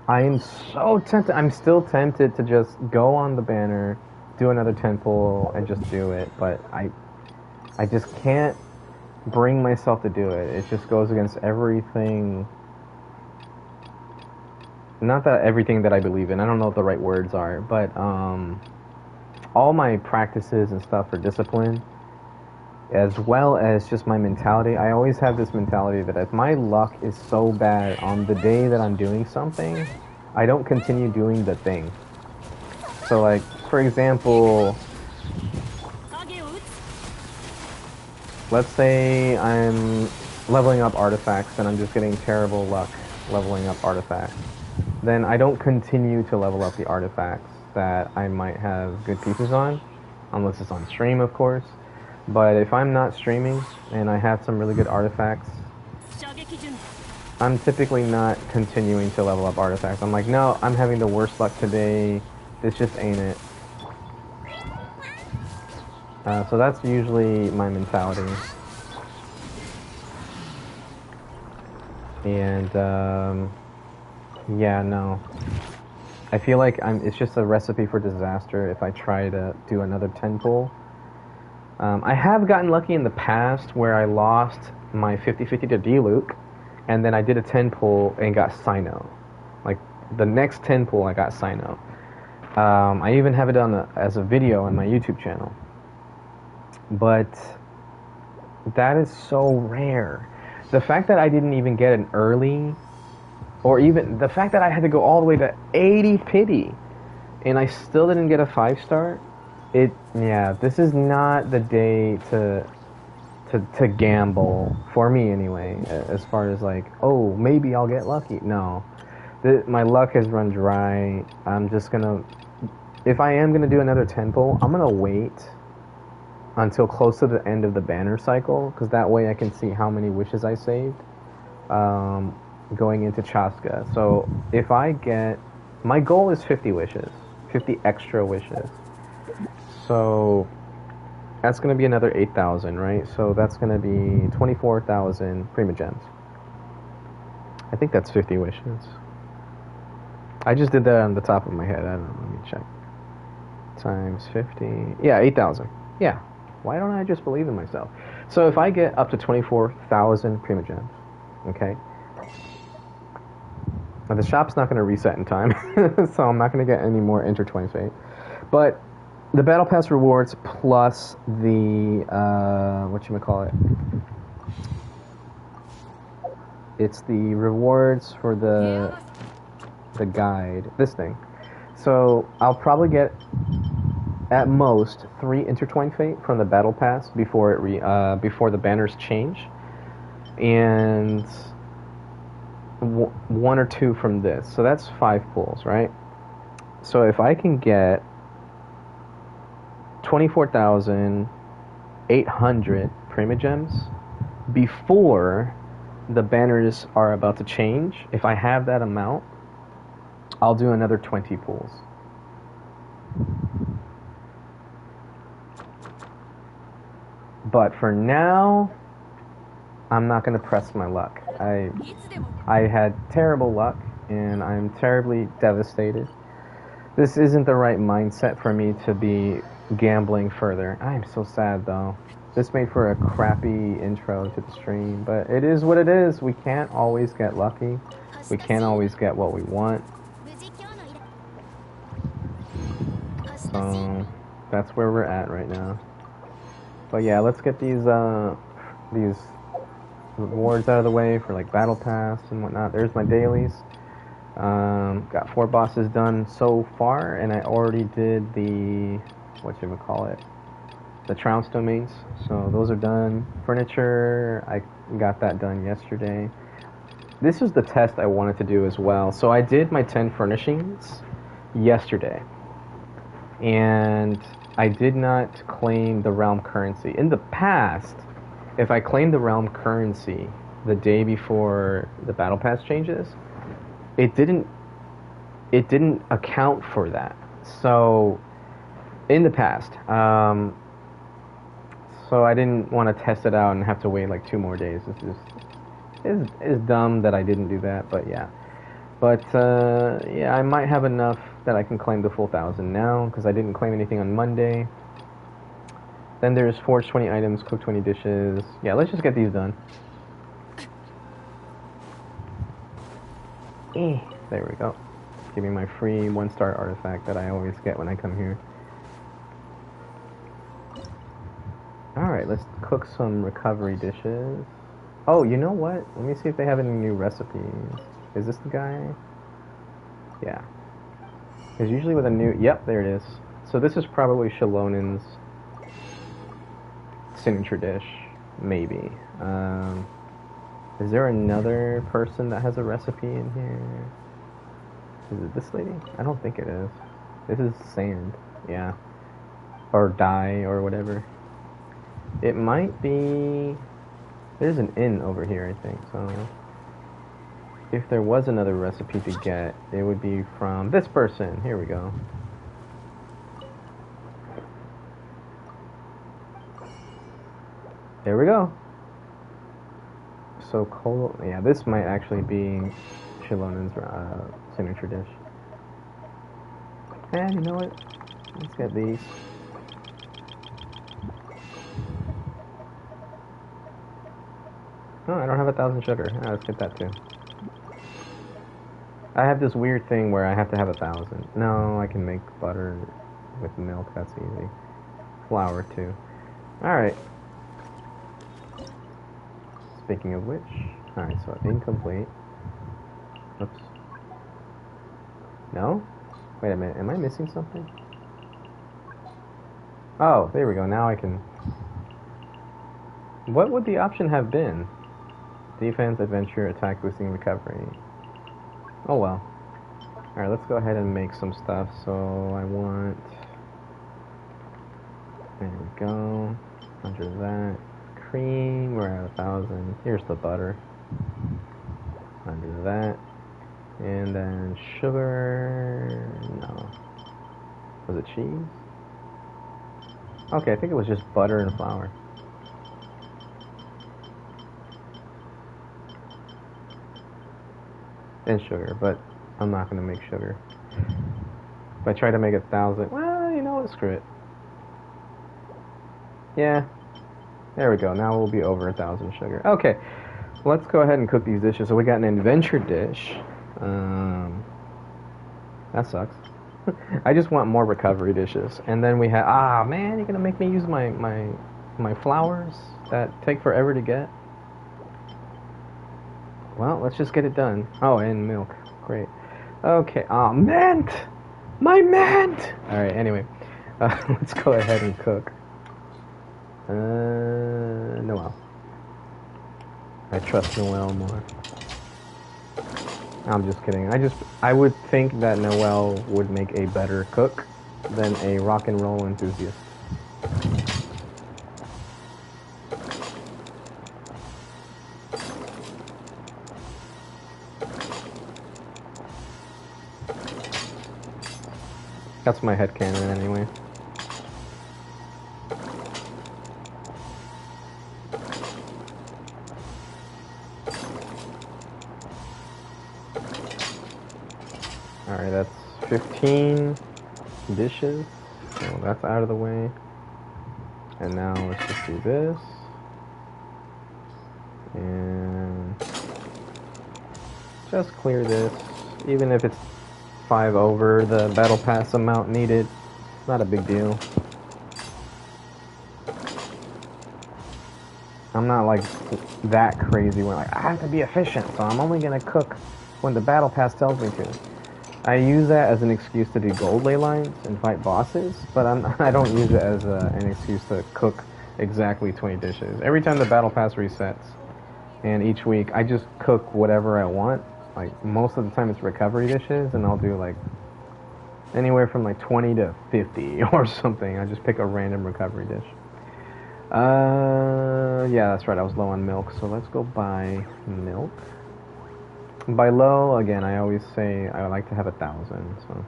I am so tempted. I'm still tempted to just go on the banner, do another temple, and just do it. But I just can't bring myself to do it. It just goes against everything. Not that everything that I believe in. I don't know what the right words are, but all my practices and stuff for discipline, as well as just my mentality. I always have this mentality that if my luck is so bad on the day that I'm doing something, I don't continue doing the thing. So like, for example, let's say I'm leveling up artifacts and I'm just getting terrible luck leveling up artifacts. Then I don't continue to level up the artifacts that I might have good pieces on, unless it's on stream, of course. But if I'm not streaming and I have some really good artifacts, I'm typically not continuing to level up artifacts. I'm like, no, I'm having the worst luck today. This just ain't it. So that's usually my mentality. And, yeah, no. I feel like it's just a recipe for disaster if I try to do another 10 pull. I have gotten lucky in the past where I lost my 50-50 to D-Luke, and then I did a 10 pull and got Sino. Like, the next 10 pull I got Sino. I even have it on as a video on my YouTube channel. But that is so rare. The fact that I didn't even get an early, or even the fact that I had to go all the way to 80 pity, and I still didn't get a 5-star, yeah, this is not the day to gamble, for me anyway, as far as like, oh, maybe I'll get lucky. No. My luck has run dry. I'm just gonna, if I am gonna do another 10 pull, I'm gonna wait until close to the end of the banner cycle, because that way I can see how many wishes I saved going into Chaska. So if I get, my goal is 50 wishes, 50 extra wishes. So that's going to be another 8,000, right? So that's going to be 24,000 Prima Gems. I think that's 50 wishes. I just did that on the top of my head. I don't know. Let me check. Times 50. Yeah, 8,000. Yeah. Why don't I just believe in myself? So if I get up to 24,000 Prima Gems, okay? Now the shop's not going to reset in time, so I'm not going to get any more Intertwine Fate. But the Battle Pass rewards plus the, whatchamacallit? It's the rewards for the guide, this thing. So I'll probably get, at most, 3 Intertwine Fate from the Battle Pass before before the banners change. And 1 or 2 from this. So that's 5 pulls, right? So if I can get 24,800 Prima Gems before the banners are about to change, if I have that amount, I'll do another 20 pulls. But for now, I'm not going to press my luck. I had terrible luck, and I'm terribly devastated. This isn't the right mindset for me to be gambling further. I'm so sad, though. This made for a crappy intro to the stream, but it is what it is. We can't always get lucky. We can't always get what we want. So that's where we're at right now. But yeah, let's get these rewards out of the way for like Battle Pass and whatnot. There's my dailies. Got 4 bosses done so far, and I already did the, whatchamacallit, the Trounce domains. So those are done. Furniture, I got that done yesterday. This was the test I wanted to do as well. So I did my 10 furnishings yesterday, and I did not claim the realm currency. In the past, if I claimed the realm currency the day before the Battle Pass changes, it didn't account for that. So in the past, so I didn't want to test it out and have to wait like 2 more days. It's dumb that I didn't do that, but yeah. But yeah, I might have enough that I can claim the full 1,000 now, because I didn't claim anything on Monday. Then there's forge 20 items, cook 20 dishes. Yeah, let's just get these done. There we go. Give me my free 1-star artifact that I always get when I come here. Alright, let's cook some recovery dishes. Oh, you know what? Let me see if they have any new recipes. Is this the guy? Yeah. Because usually with a new... Yep, there it is. So this is probably Xilonen's signature dish. Maybe. Is there another person that has a recipe in here? Is it this lady? I don't think it is. This is sand. Yeah. Or dye, or whatever. It might be... There's an inn over here, I think, so... If there was another recipe to get, it would be from this person. Here we go. There we go. So cold. Yeah, this might actually be Xilonen's signature dish. And you know what? Let's get these. Oh, I don't have 1,000 sugar. Oh, let's get that too. I have this weird thing where I have to have 1,000. No, I can make butter with milk. That's easy. Flour too. Alright. Speaking of which. Alright, so incomplete. Oops. No? Wait a minute. Am I missing something? Oh, there we go. Now I can... What would the option have been? Defense, adventure, attack, boosting, recovery. Oh well. Alright, let's go ahead and make some stuff. So I want... There we go. Under that. Cream, we're at 1,000. Here's the butter. Under that. And then sugar... No. Was it cheese? Okay, I think it was just butter and flour. And sugar, but I'm not going to make sugar. If I try to make 1,000... Well, you know what? Screw it. Yeah. There we go. Now we'll be over 1,000 sugar. Okay. Let's go ahead and cook these dishes. So we got an adventure dish. That sucks. I just want more recovery dishes. And then we have... Ah, man, you're going to make me use my flours that take forever to get? Well, let's just get it done. Oh, and milk. Great. Okay. Ah, mint! My mint! Alright, anyway. Let's go ahead and cook. Noel. I trust Noel more. I'm just kidding. I would think that Noel would make a better cook than a rock and roll enthusiast. That's my headcanon anyway. Alright, that's 15 dishes. So that's out of the way. And now let's just do this. And just clear this. Even if it's 5 over the battle pass amount needed, not a big deal. I'm not like that crazy where like I have to be efficient, so I'm only gonna cook when the battle pass tells me to. I use that as an excuse to do gold ley lines and fight bosses, but I don't use it as an excuse to cook exactly 20 dishes. Every time the battle pass resets, and each week I just cook whatever I want. Like most of the time it's recovery dishes, and I'll do like anywhere from like 20 to 50 or something. I just pick a random recovery dish. Yeah, that's right. I was low on milk, so let's go buy milk. By low, again, I always say I would like to have 1,000, so...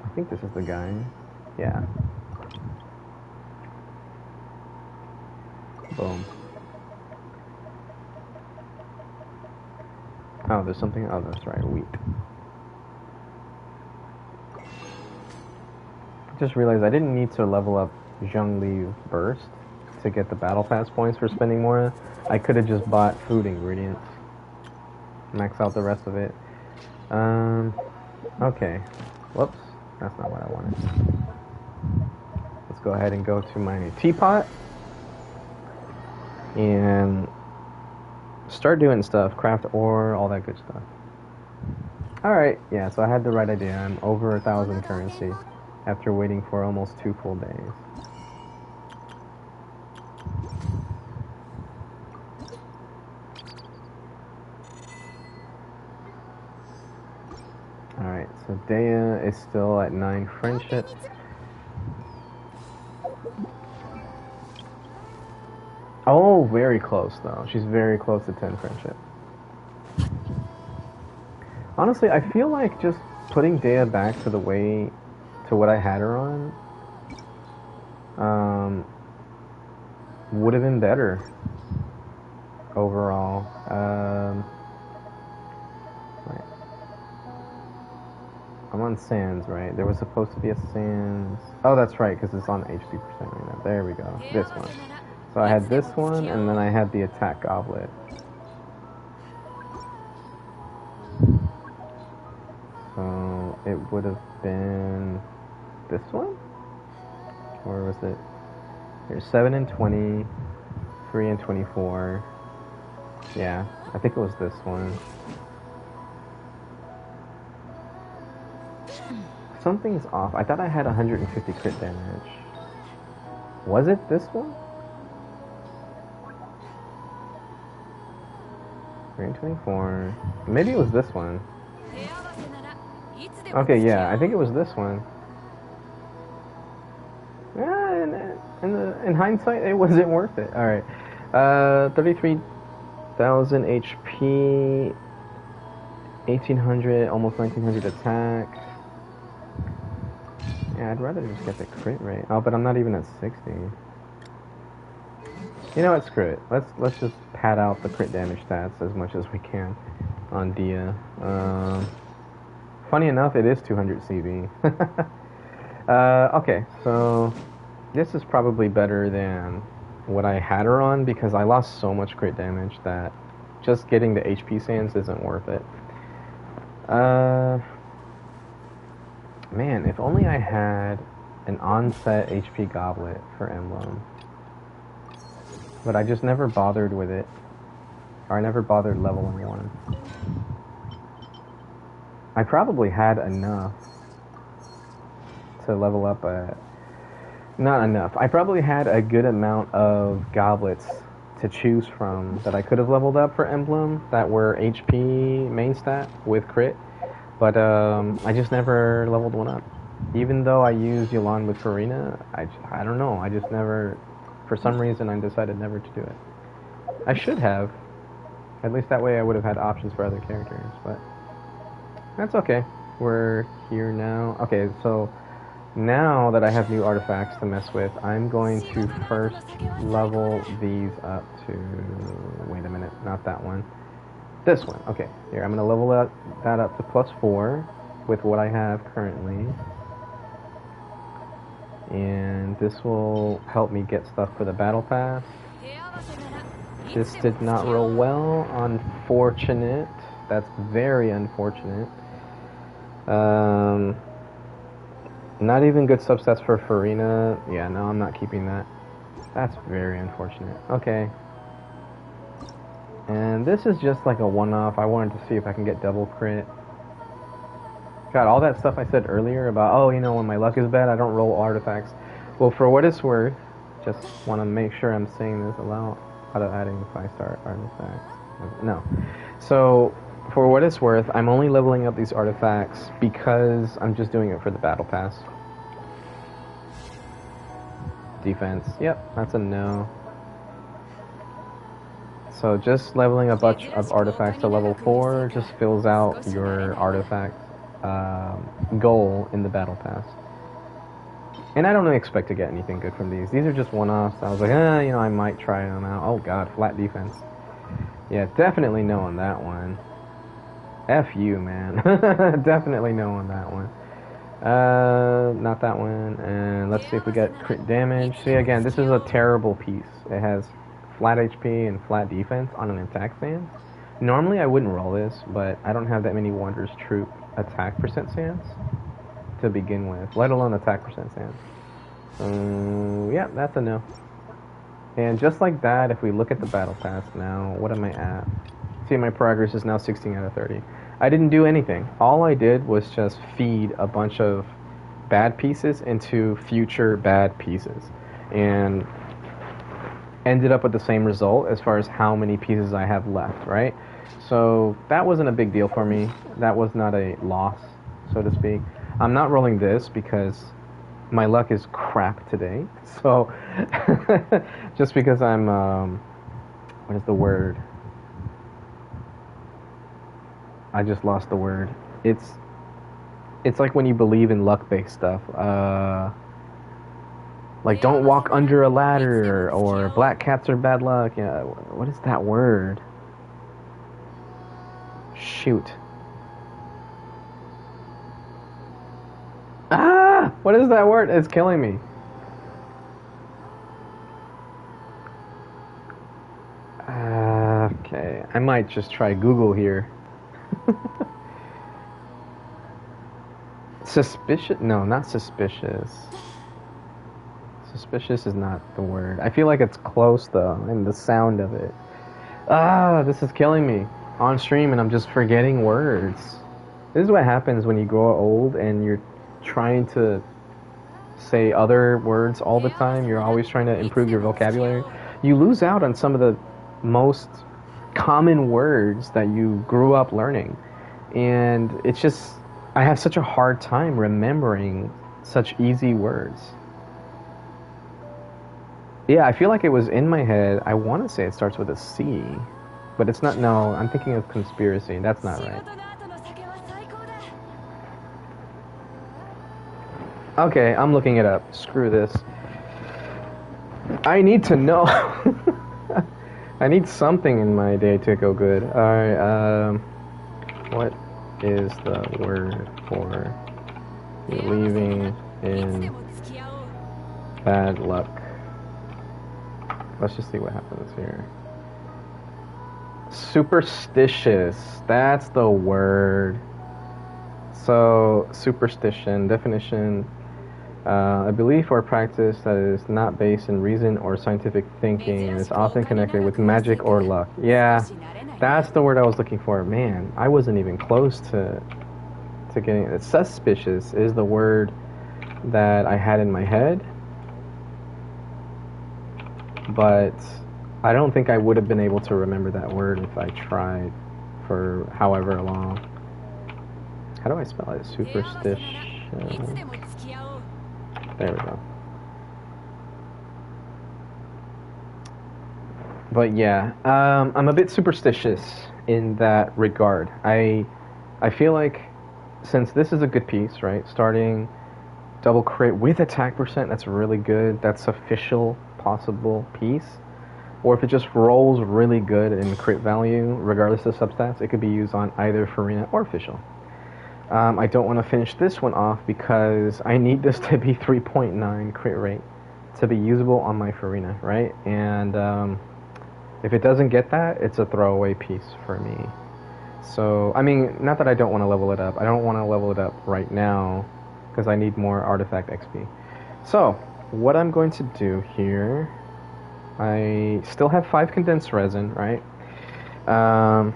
I think this is the guy. Yeah. Boom. Oh, there's something... Oh, that's right, wheat. Just realized I didn't need to level up Zhongli Burst to get the battle pass points for spending more. I could have just bought food ingredients. Max out the rest of it. Okay. Whoops. That's not what I wanted. Let's go ahead and go to my teapot. And start doing stuff. Craft ore, all that good stuff. Alright, yeah, so I had the right idea. I'm over 1,000 currency after waiting for almost 2 full days. Alright, so Dea is still at 9 friendship. Oh, very close though. She's very close to 10 friendship. Honestly, I feel like just putting Dea back to the way, to what I had her on, would have been better overall. I'm on Sands, right? There was supposed to be a Sands. Oh, that's right, because it's on HP percent right now. There we go. This one. So I had this one, and then I had the attack goblet. So it would have been this one? Or was it? Here's 7 and 20, 3 and 24. Yeah, I think it was this one. Something's off. I thought I had 150 crit damage. Was it this one? 3 and 24. Maybe it was this one. Okay, yeah, I think it was this one. Yeah, in hindsight, it wasn't worth it. Alright. 33,000 HP, 1800, almost 1900 attack. Yeah, I'd rather just get the crit rate. Oh, but I'm not even at 60. You know what, screw it. Let's just pad out the crit damage stats as much as we can on Dia. Funny enough, it is 200 CV. Okay, so this is probably better than what I had her on because I lost so much crit damage that just getting the HP sands isn't worth it. Man, if only I had an onset HP goblet for Emblem. But I just never bothered with it. Or I never bothered leveling one. I probably had enough to level up a... Not enough. I probably had a good amount of goblets to choose from that I could have leveled up for Emblem that were HP main stat with crit. But I just never leveled one up. Even though I used Xilonen with Farina, I don't know. I just never... For some reason, I decided never to do it. I should have. At least that way I would have had options for other characters, but... That's okay. We're here now. Okay, so... Now that I have new artifacts to mess with, I'm going to first level these up to... Wait a minute, not that one. This one. Okay, here, I'm going to level that up to +4 with what I have currently. And this will help me get stuff for the battle pass. This did not roll well. Unfortunate. That's very unfortunate. Not even good substats for Farina. Yeah, no, I'm not keeping that. That's very unfortunate. Okay. And this is just like a one-off. I wanted to see if I can get double crit. God, all that stuff I said earlier about, oh, you know, when my luck is bad, I don't roll artifacts. Well, for what it's worth, just want to make sure I'm saying this aloud. Out of adding 5-star artifacts. No. So, for what it's worth, I'm only leveling up these artifacts because I'm just doing it for the battle pass. Defense. Yep, that's a no. So just leveling a bunch of artifacts to level 4 just fills out your artifact goal in the battle pass. And I don't expect to get anything good from these. These are just one-offs. I was like, you know, I might try them out. Oh god, flat defense. Yeah, definitely no on that one. F you, man. Definitely no on that one. Not that one. And let's see if we get crit damage. See, again, this is a terrible piece. It has flat HP and flat defense on an attack stance. Normally I wouldn't roll this, but I don't have that many Wonders Troop attack percent stance to begin with, let alone attack percent stance. Yeah, that's a no. And just like that, if we look at the battle pass now, what am I at? See, my progress is now 16 out of 30. I didn't do anything. All I did was just feed a bunch of bad pieces into future bad pieces. And ended up with the same result as far as how many pieces I have left, right? So that wasn't a big deal for me. That was not a loss, so to speak. I'm not rolling this because my luck is crap today. So just because I'm, what is the word? I just lost the word. It's like when you believe in luck-based stuff. Like don't walk under a ladder, or black cats are bad luck. Yeah, what is that word? Shoot. What is that word? It's killing me. Okay, I might just try Google here. Suspicious? No, not suspicious. Suspicious is not the word. I feel like it's close though, in the sound of it. Ah, this is killing me on stream, and I'm just forgetting words. This is what happens when you grow old and you're trying to say other words all the time. You're always trying to improve your vocabulary. You lose out on some of the most common words that you grew up learning. And it's just, I have such a hard time remembering such easy words. Yeah, I feel like it was in my head. I want to say it starts with a C, but it's not. No, I'm thinking of conspiracy. That's not right. Okay, I'm looking it up. Screw this. I need to know. I need something in my day to go good. Alright, what is the word for believing in bad luck? Let's just see what happens here. Superstitious. That's the word. So, superstition, definition, a belief or practice that is not based in reason or scientific thinking and is often connected with magic or luck. Yeah, that's the word I was looking for. Man, I wasn't even close to getting it. Suspicious is the word that I had in my head, but I don't think I would have been able to remember that word if I tried for however long. How do I spell it? Superstition. There we go. But yeah, I'm a bit superstitious in that regard. I feel like since this is a good piece, right? Starting double crit with attack percent, that's really good. That's official possible piece. Or if it just rolls really good in crit value, regardless of substats, it could be used on either Farina or official. I don't want to finish this one off because I need this to be 3.9 crit rate to be usable on my Farina, right? And if it doesn't get that, it's a throwaway piece for me. So, I mean, not that I don't want to level it up. I don't want to level it up right now because I need more artifact XP. So, what I'm going to do here, I still have 5 condensed resin, right? I'm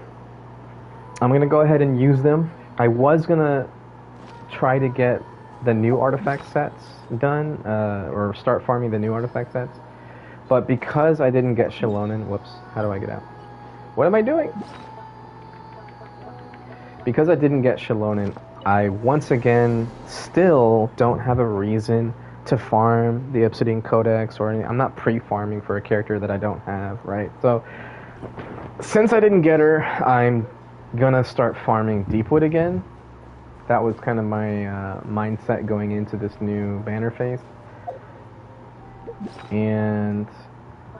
going to go ahead and use them. I was going to try to get the new artifact sets done, or start farming the new artifact sets. But because I didn't get Xilonen, whoops, how do I get out? What am I doing? Because I didn't get Xilonen, I once again still don't have a reason to farm the Obsidian Codex or anything. I'm not pre-farming for a character that I don't have, right? So, since I didn't get her, I'm gonna start farming Deepwood again. That was kind of my mindset going into this new banner phase. And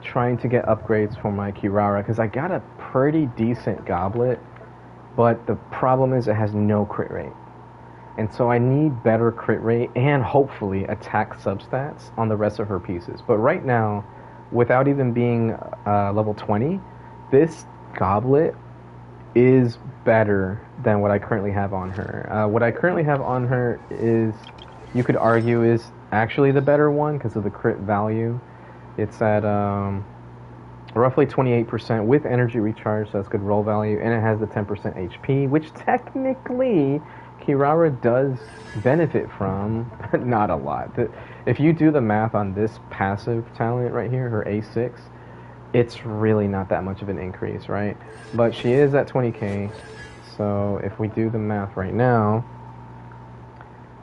trying to get upgrades for my Kirara, because I got a pretty decent goblet, but the problem is it has no crit rate. And so I need better crit rate and hopefully attack substats on the rest of her pieces. But right now, without even being level 20, this goblet is better than what I currently have on her. What I currently have on her is, you could argue, is actually the better one because of the crit value. It's at roughly 28% with energy recharge, so that's good roll value, and it has the 10% HP, which technically Kirara does benefit from, but not a lot. If you do the math on this passive talent right here, her A6, it's really not that much of an increase, right? But she is at 20k, so if we do the math right now,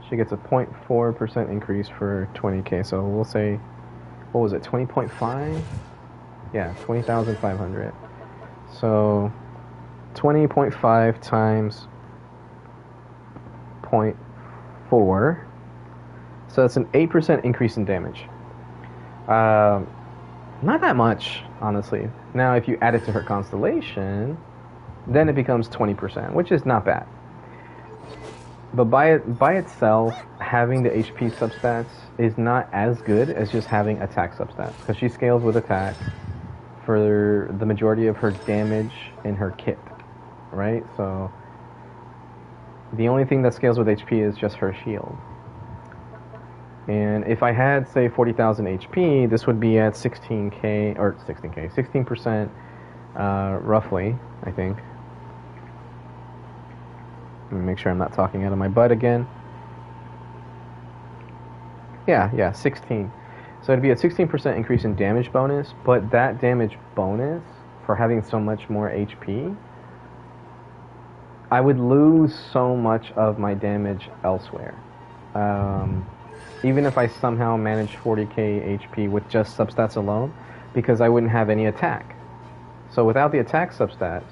she gets a 0.4% increase for 20k, so we'll say, what was it, 20.5? Yeah, 20,500. So 20.5 times 0.4, so that's an 8% increase in damage. Not that much, honestly. Now, if you add it to her constellation, then it becomes 20%, which is not bad. But by itself, having the HP substats is not as good as just having attack substats, because she scales with attack for the majority of her damage in her kit, right? So the only thing that scales with HP is just her shield. And if I had, say, 40,000 HP, this would be at 16k, or 16k, 16%, roughly, I think. Let me make sure I'm not talking out of my butt again. Yeah, 16. So it'd be a 16% increase in damage bonus, but that damage bonus, for having so much more HP, I would lose so much of my damage elsewhere. Even if I somehow managed 40k HP with just substats alone, because I wouldn't have any attack. So without the attack substats,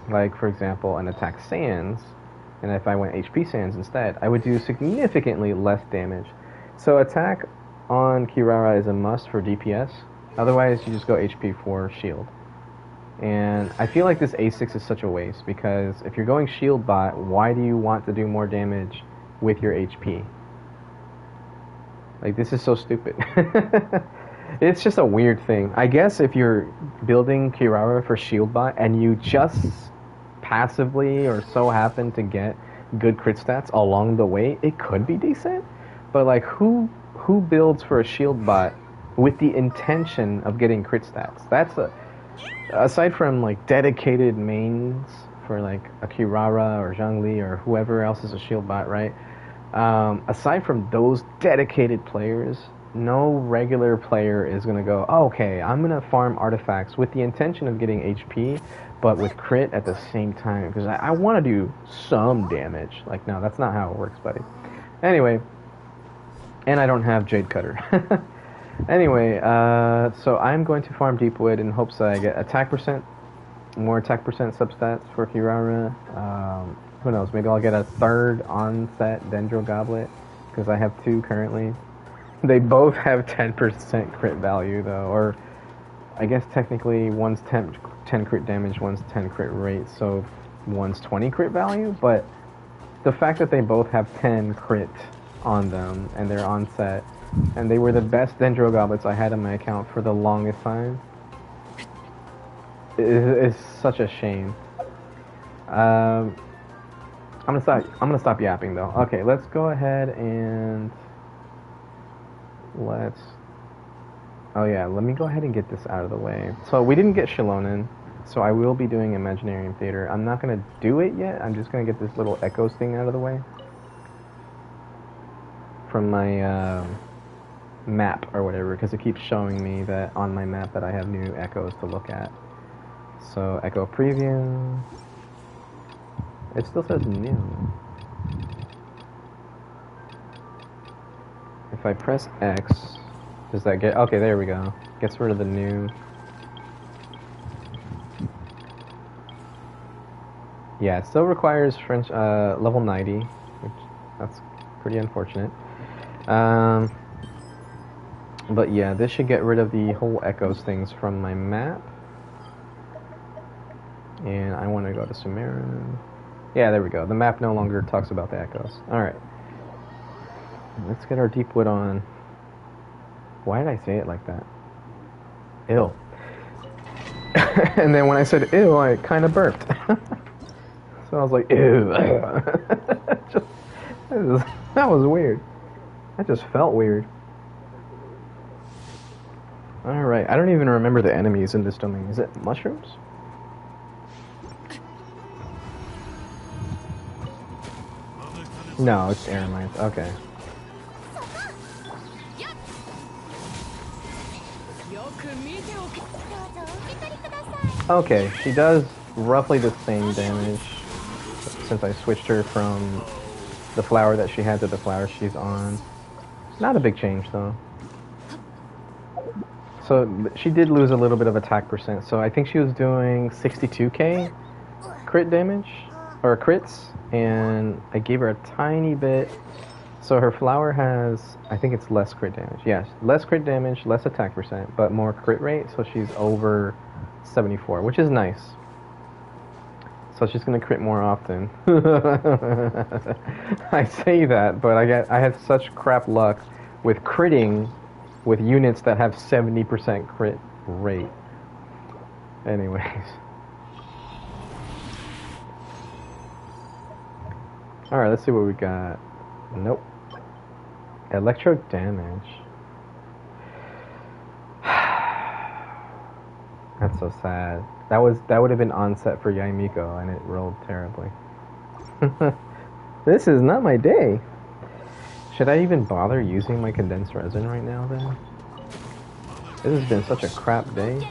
like for example an attack sands, and if I went HP sands instead, I would do significantly less damage. So attack on Kirara is a must for DPS, otherwise you just go HP for shield. And I feel like this A6 is such a waste, because if you're going shield bot, why do you want to do more damage with your HP? Like, this is so stupid. It's just a weird thing. I guess if you're building Kirara for shield bot and you just passively or so happen to get good crit stats along the way, it could be decent. But like, who builds for a shield bot with the intention of getting crit stats? That's aside from like dedicated mains for like a Kirara or Zhongli or whoever else is a shield bot, right? Aside from those dedicated players, no regular player is going to go, oh, okay, I'm going to farm artifacts with the intention of getting HP, but with crit at the same time, because I want to do some damage. Like, no, that's not how it works, buddy. Anyway, and I don't have Jade Cutter. Anyway, so I'm going to farm Deepwood in hopes that I get attack percent, more attack percent substats for Kirara. Who knows, maybe I'll get a third on-set Dendro Goblet, because I have two currently. They both have 10% crit value, though, or I guess technically one's 10 crit damage, one's 10 crit rate, so one's 20 crit value, but the fact that they both have 10 crit on them, and they're on-set, and they were the best Dendro Goblets I had in my account for the longest time, is such a shame. I'm gonna stop yapping though. Okay, let's go ahead and oh yeah, let me go ahead and get this out of the way. So we didn't get Xilonen, so I will be doing Imaginarium Theater. I'm not gonna do it yet. I'm just gonna get this little echoes thing out of the way from my map or whatever, because it keeps showing me that on my map that I have new echoes to look at. So echo preview. It still says new. If I press X, does that get... Okay, there we go. Gets rid of the new. Yeah, it still requires French level 90, which that's pretty unfortunate. But yeah, this should get rid of the whole echoes things from my map. And I want to go to Sumeru. Yeah, there we go. The map no longer talks about the echoes. Alright. Let's get our Deepwood on. Why did I say it like that? Ew. And then when I said ew, I kind of burped. So I was like, ew. That was weird. That just felt weird. Alright, I don't even remember the enemies in this domain. Is it mushrooms? No, it's air mines. Okay. Okay, she does roughly the same damage since I switched her from the flower that she had to the flower she's on. Not a big change though. So she did lose a little bit of attack percent, so I think she was doing 62k crit damage, or crits, and I gave her a tiny bit. So her flower has, I think it's less crit damage. Yes, less crit damage, less attack percent, but more crit rate, so she's over 74, which is nice. So she's gonna crit more often. I say that, but I have such crap luck with critting with units that have 70% crit rate. Anyways. Alright, let's see what we got. Nope. Electro damage. That's so sad. That would have been onset for Yaimiko, and it rolled terribly. This is not my day. Should I even bother using my condensed resin right now then? This has been such a crap day.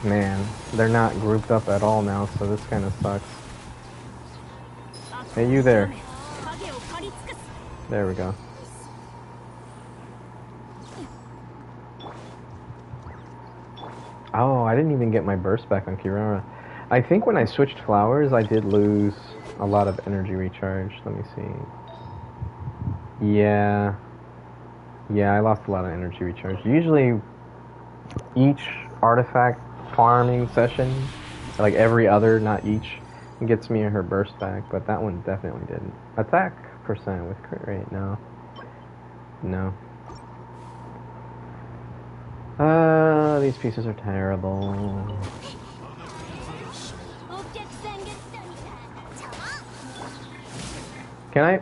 Man, they're not grouped up at all now, so this kind of sucks. Hey, you there. There we go. Oh, I didn't even get my burst back on Kirara. I think when I switched flowers, I did lose a lot of energy recharge. Let me see. Yeah. Yeah, I lost a lot of energy recharge. Usually, each artifact farming session, like every other, not each, gets me her burst back, but that one definitely didn't. Attack percent with crit rate, no. No. These pieces are terrible. Can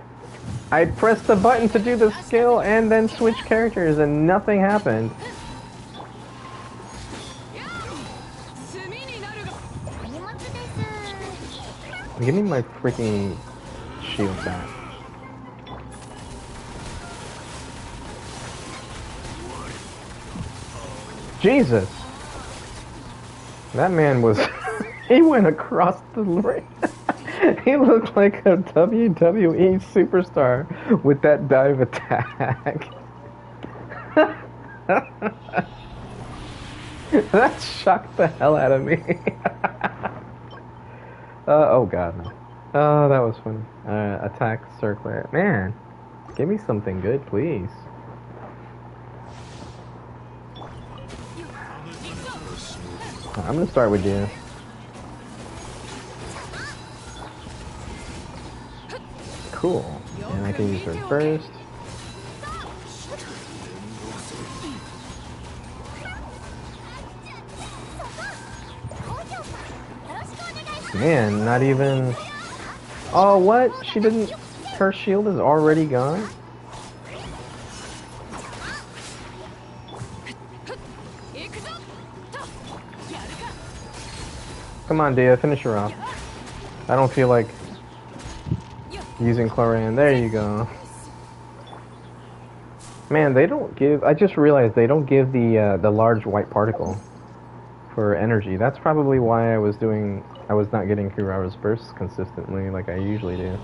I pressed the button to do the skill and then switch characters and nothing happened. Give me my freaking shield back. Jesus! That man was... he went across the ring. He looked like a WWE superstar with that dive attack. That shocked the hell out of me. Oh god, no. Oh, that was funny. Attack circlet. Man, give me something good, please. I'm gonna start with you. Cool. And I can use her burst. Man, not even... Oh, what? She didn't... Her shield is already gone? Come on, Dia, finish her off. I don't feel like using Chlorine. There you go. Man, they don't give... I just realized they don't give the large white particle for energy. That's probably why I was not getting Kirara's bursts consistently like I usually do.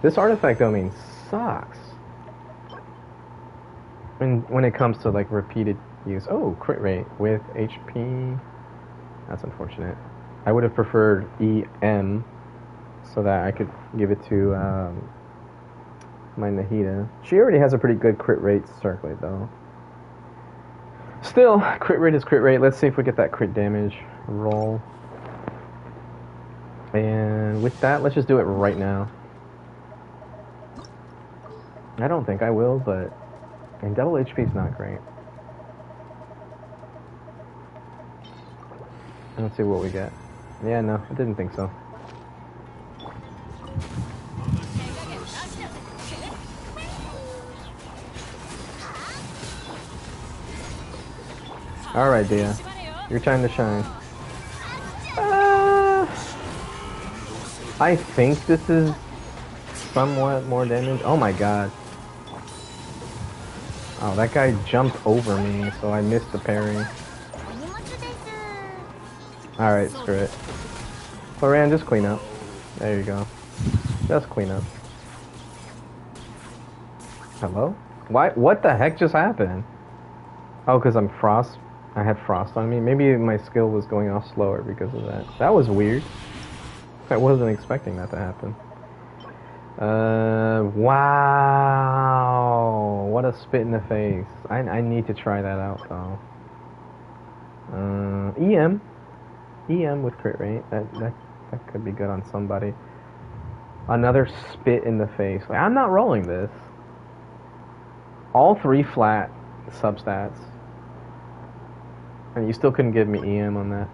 This artifact, I mean, sucks. When it comes to like repeated use. Oh, crit rate with HP. That's unfortunate. I would have preferred EM so that I could give it to my Nahida. She already has a pretty good crit rate circlet though. Still, crit rate is crit rate. Let's see if we get that crit damage roll. And with that, let's just do it right now. I don't think I will, but... And double HP is not great. Let's see what we get. Yeah, no, I didn't think so. Alright, Dia. Your time to shine. I think this is somewhat more damage. Oh my god. Oh, that guy jumped over me, so I missed the parry. Alright, screw it. Chlorine, just clean up. There you go. Just clean up. Hello? Why? What the heck just happened? Oh, because I'm frost. I had frost on me. Maybe my skill was going off slower because of that. That was weird. I wasn't expecting that to happen. Wow. What a spit in the face. I need to try that out, though. EM. EM with crit rate. That could be good on somebody. Another spit in the face. I'm not rolling this. All 3 flat substats. And you still couldn't give me EM on that.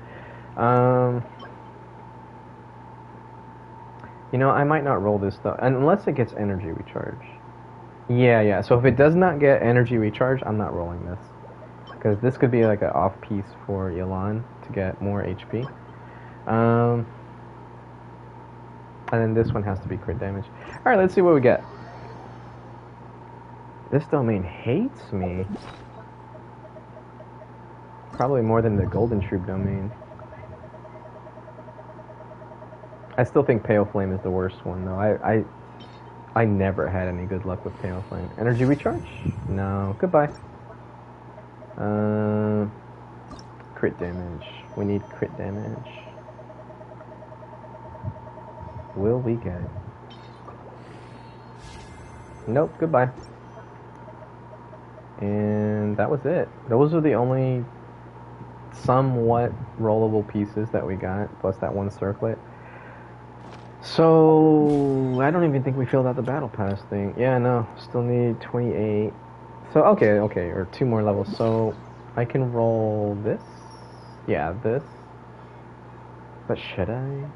You know, I might not roll this though, unless it gets energy recharge. Yeah. So if it does not get energy recharge, I'm not rolling this. Because this could be like an off piece for Xilonen to get more HP. And then this one has to be crit damage. Alright, let's see what we get. This domain hates me. Probably more than the Golden Troop domain. I still think Pale Flame is the worst one, though. I never had any good luck with Pale Flame. Energy recharge? No. Goodbye. Crit damage. We need crit damage. Will we get it? Nope. Goodbye. And that was it. Those are the only somewhat rollable pieces that we got, plus that one circlet. So, I don't even think we filled out the battle pass thing. Yeah, no, still need 28. So, okay, or 2 more levels. So, I can roll this. Yeah, this. But should I?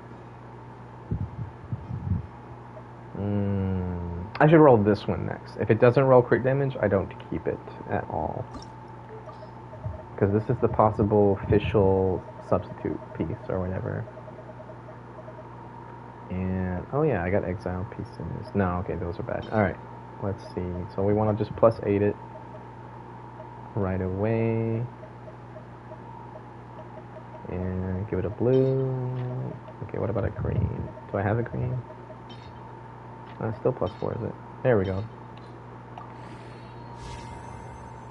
I should roll this one next. If it doesn't roll crit damage, I don't keep it at all. Because this is the possible official substitute piece or whatever. And, oh yeah, I got exile pieces. No, okay, those are bad. Alright, let's see. So we want to just +8 it right away. And give it a blue. Okay, what about a green? Do I have a green? Still +4, is it? There we go.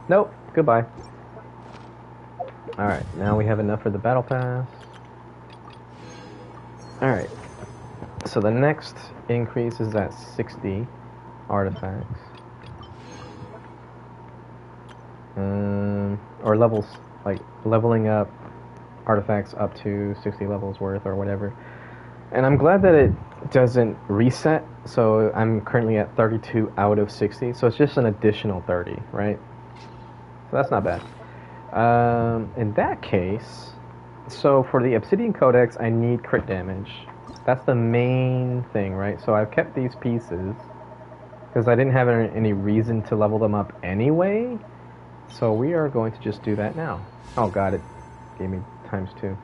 Nope, goodbye. Alright, now we have enough for the battle pass. Alright. So the next increase is at 60 artifacts. Or levels, like leveling up artifacts up to 60 levels worth or whatever. And I'm glad that it doesn't reset, so I'm currently at 32 out of 60, so it's just an additional 30, right? So that's not bad. In that case, so for the Obsidian Codex, I need crit damage. That's the main thing, right? So I've kept these pieces because I didn't have any reason to level them up anyway. So we are going to just do that now. Oh god, it gave me ×2.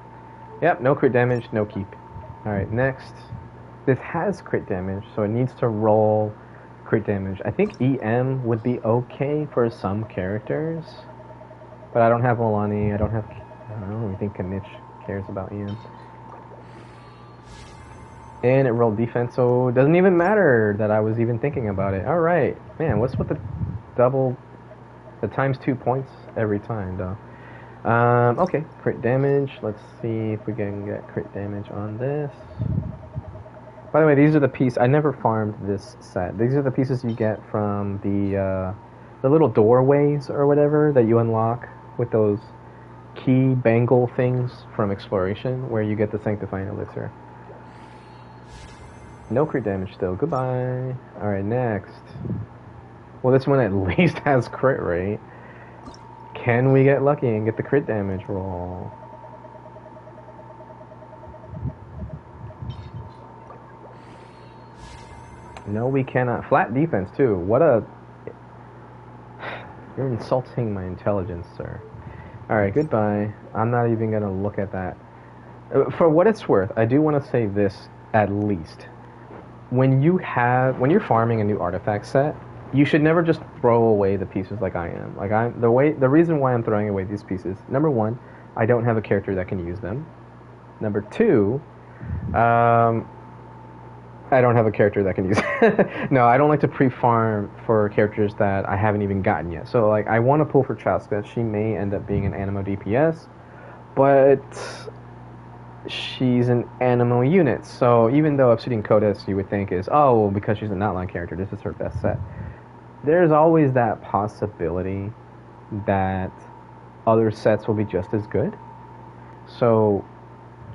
Yep, no crit damage, no keep. Alright, next. This has crit damage, so it needs to roll crit damage. I think EM would be okay for some characters. But I don't have Olani, I don't really think Candace cares about EM. And it rolled defense, so it doesn't even matter that I was even thinking about it. Alright. Man, what's with the ×2 points every time, though? Okay, crit damage. Let's see if we can get crit damage on this. By the way, these are the pieces. I never farmed this set. These are the pieces you get from the little doorways or whatever that you unlock with those key bangle things from exploration, where you get the Sanctifying Elixir. No crit damage still. Goodbye. Alright, next. Well, this one at least has crit rate. Can we get lucky and get the crit damage roll? No, we cannot. Flat defense, too. What a... You're insulting my intelligence, sir. Alright, goodbye. I'm not even going to look at that. For what it's worth, I do want to say this at least. When you're farming a new artifact set, you should never just throw away the pieces like I am. Like the reason why I'm throwing away these pieces, number one, I don't have a character that can use them. Number two, I don't have a character that can use it. No, I don't like to pre-farm for characters that I haven't even gotten yet. So like I want to pull for Chaska. She may end up being an Animo DPS, but she's an animal unit. So even though Obsidian Codex you would think is, oh, well, because she's an outline character, this is her best set. There's always that possibility that other sets will be just as good. So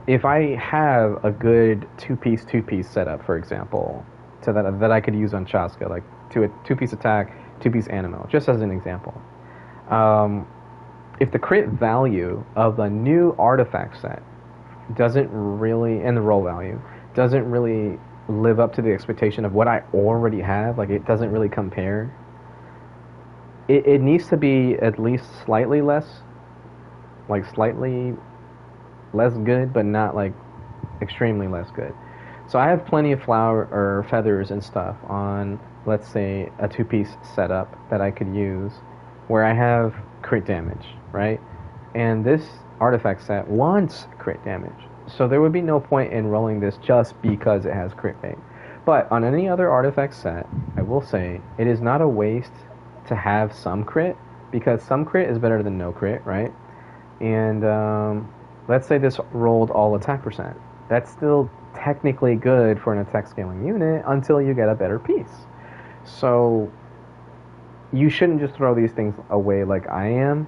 if I have a good two-piece setup, for example, to that I could use on Chaska, like two-piece attack, two-piece animal, just as an example. If the crit value of the new artifact set doesn't really, and the roll value, doesn't really live up to the expectation of what I already have, like it doesn't really compare, it needs to be at least slightly less, like slightly less good, but not like extremely less good. So I have plenty of flower or feathers and stuff on, let's say, a two-piece setup that I could use where I have crit damage, right? And this artifact set wants crit damage. So there would be no point in rolling this just because it has crit rate. But on any other artifact set, I will say, it is not a waste to have some crit, because some crit is better than no crit, right? And let's say this rolled all attack percent. That's still technically good for an attack scaling unit until you get a better piece. So you shouldn't just throw these things away like I am.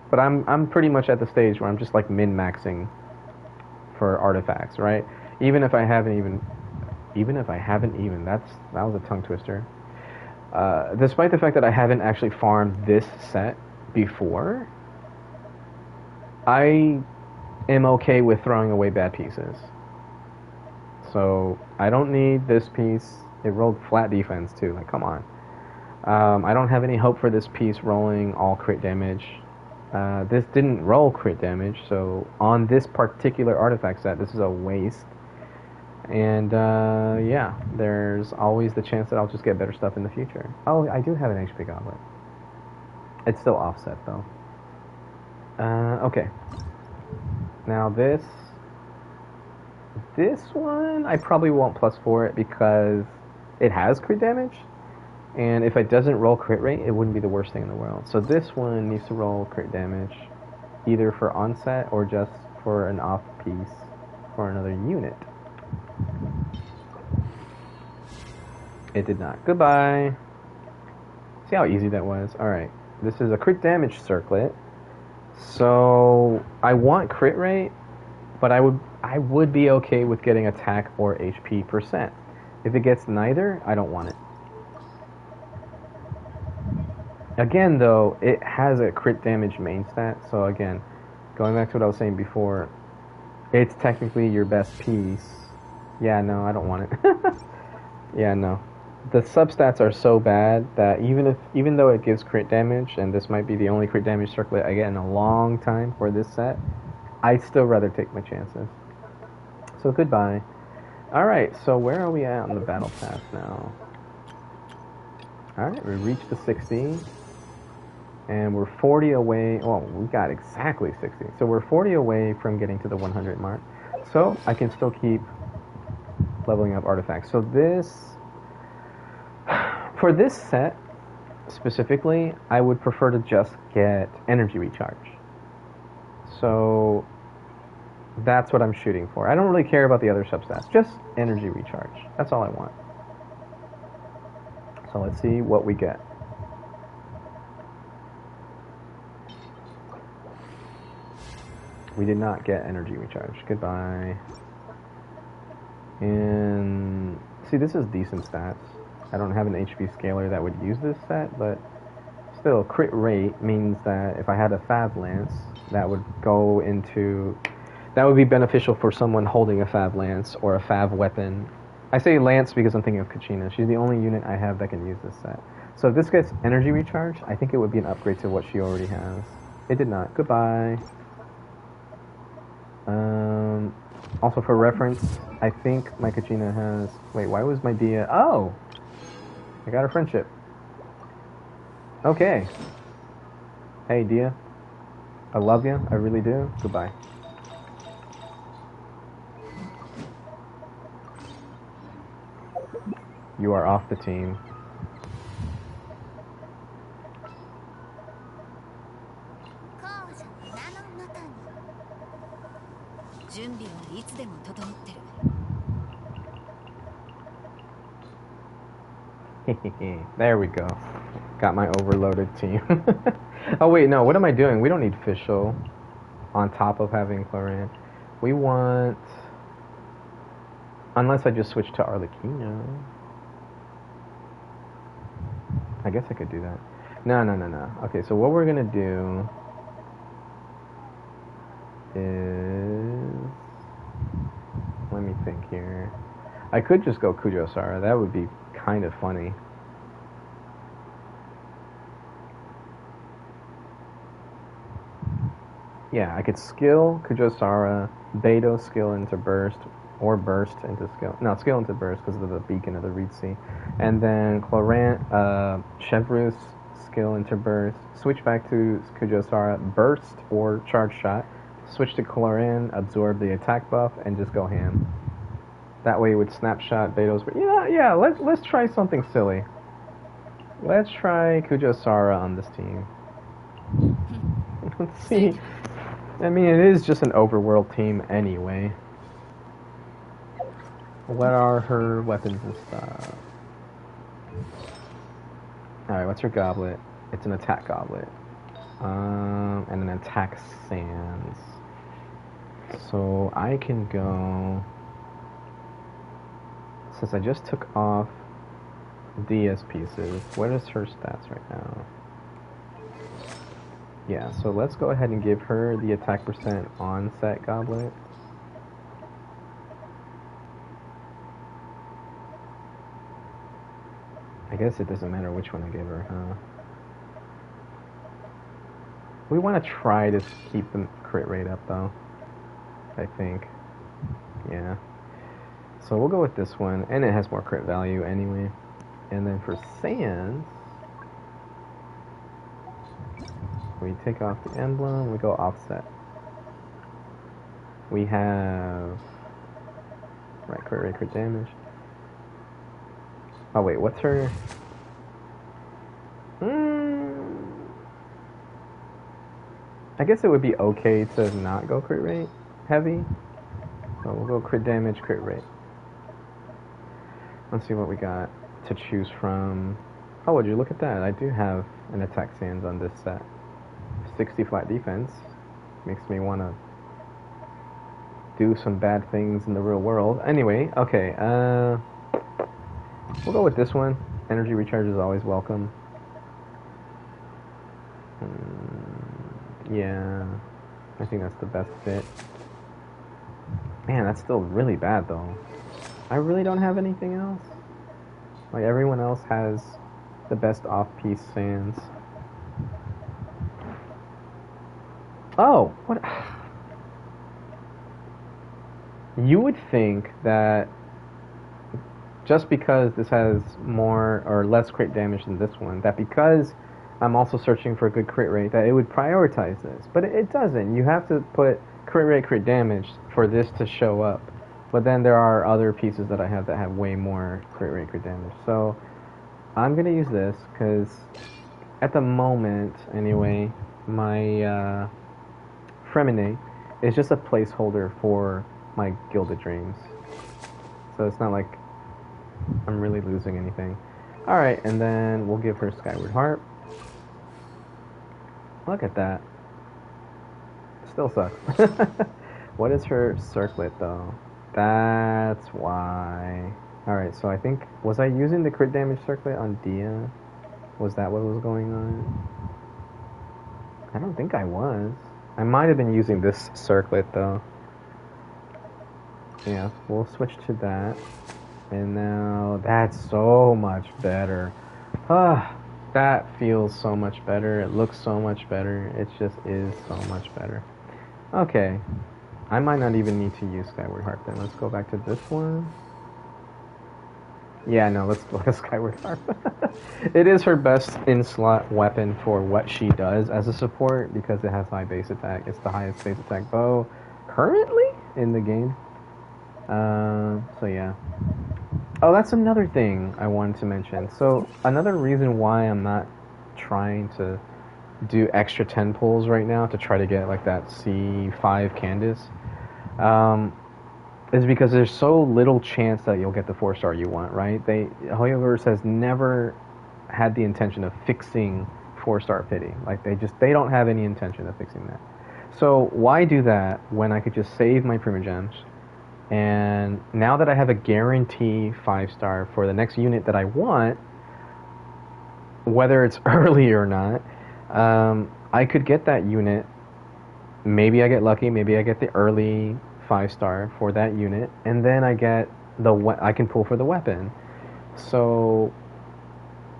But I'm pretty much at the stage where I'm just like min-maxing for artifacts, right? Even if I haven't even, that was a tongue twister. Despite the fact that I haven't actually farmed this set before, I am okay with throwing away bad pieces. So I don't need this piece. It rolled flat defense too, like come on. I don't have any hope for this piece rolling all crit damage. This didn't roll crit damage, so on this particular artifact set, this is a waste. And yeah, there's always the chance that I'll just get better stuff in the future. Oh, I do have an HP goblet. It's still offset though. Okay. Now this one, I probably won't plus 4 it because it has crit damage. And if it doesn't roll crit rate, it wouldn't be the worst thing in the world. So this one needs to roll crit damage, either for onset or just for an off piece for another unit. It did not. Goodbye. See how easy that was? Alright. This is a crit damage circlet. So I want crit rate, but I would be okay with getting attack or HP percent. If it gets neither, I don't want it. Again, though, it has a crit damage main stat, so again, going back to what I was saying before, it's technically your best piece. Yeah, no, I don't want it. Yeah, no. The substats are so bad that even though it gives crit damage, and this might be the only crit damage circlet I get in a long time for this set, I'd still rather take my chances. So goodbye. Alright, so where are we at on the battle pass now? Alright, we reached the 60. And we're 40 away. Well, we got exactly 60. So we're 40 away from getting to the 100 mark. So I can still keep leveling up artifacts. So for this set specifically, I would prefer to just get energy recharge. So that's what I'm shooting for. I don't really care about the other substats. Just energy recharge. That's all I want. So let's see what we get. We did not get energy recharge. Goodbye. And see, this is decent stats. I don't have an HP scaler that would use this set, but still, crit rate means that if I had a Fav Lance, that would go into... That would be beneficial for someone holding a Fav Lance or a Fav weapon. I say Lance because I'm thinking of Kachina. She's the only unit I have that can use this set. So if this gets energy recharge, I think it would be an upgrade to what she already has. It did not. Goodbye. Also for reference, I think my Kachina has... Wait, why was my Dia... Oh! I got a friendship. Okay. Hey, Dia. I love you. I really do. Goodbye. You are off the team. There we go. Got my overloaded team. Oh wait, no, what am I doing? We don't need Fischl on top of having Cloran. We want... Unless I just switch to Arlecchino. I guess I could do that. No. Okay, so what we're gonna do is... Let me think here. I could just go Kujo Sara. That would be kind of funny. Yeah, I could skill Kujo Sara, Beidou skill into burst, or burst into skill. No, skill into burst because of the beacon of the Reed Sea. And then Clorant, Chevrus skill into burst, switch back to Kujo Sara, burst or charge shot, switch to Clorant, absorb the attack buff, and just go ham. That way with snapshot Beidou's... Yeah, let's try something silly. Let's try Kujo Sara on this team. Let's see. I mean, it is just an overworld team anyway. What are her weapons and stuff? Alright, what's her goblet? It's an attack goblet. And an attack sands. So I can go... Since I just took off DS pieces, what is her stats right now? Yeah, so let's go ahead and give her the attack percent onset goblet. I guess it doesn't matter which one I give her, huh? We want to try to keep the crit rate up, though. I think. Yeah. So we'll go with this one, and it has more crit value anyway. And then for Sands, we take off the emblem, we go offset. We have... Right, crit rate, crit damage. Oh wait, what's her... I guess it would be okay to not go crit rate heavy. So we'll go crit damage, crit rate. Let's see what we got to choose from. Oh, would you look at that? I do have an attack sands on this set. 60 flat defense. Makes me want to do some bad things in the real world. Anyway, okay, we'll go with this one. Energy recharge is always welcome. Yeah, I think that's the best fit. Man, that's still really bad though. I really don't have anything else. Like everyone else has the best off-piece sands. Oh, what? You would think that just because this has more or less crit damage than this one, that because I'm also searching for a good crit rate, that it would prioritize this. But it doesn't. You have to put crit rate, crit damage for this to show up. But then there are other pieces that I have that have way more crit rate, crit damage. So I'm going to use this because at the moment, anyway, my Fremine is just a placeholder for my Gilded Dreams. So it's not like I'm really losing anything. Alright, and then we'll give her Skyward Harp. Look at that. Still sucks. What is her circlet though? That's why. Alright, so I think... Was I using the crit damage circlet on Dia? Was that what was going on? I don't think I was. I might have been using this circlet though. Yeah, we'll switch to that. And now... That's so much better. That feels so much better. It looks so much better. It just is so much better. Okay. I might not even need to use Skyward Harp then. Let's go back to this one. Yeah, no, let's go to Skyward Harp. It is her best in-slot weapon for what she does as a support because it has high base attack. It's the highest base attack bow currently in the game. So yeah. Oh, that's another thing I wanted to mention. So another reason why I'm not trying to do extra 10 pulls right now to try to get like that C5 Candace. is because there's so little chance that you'll get the 4-star you want, right? Hoyoverse has never had the intention of fixing 4-star pity. Like they don't have any intention of fixing that. So why do that when I could just save my Primogems? And now that I have a guarantee 5-star for the next unit that I want, whether it's early or not, I could get that unit. Maybe I get lucky. Maybe I get the early 5-star for that unit, and then I get I can pull for the weapon. So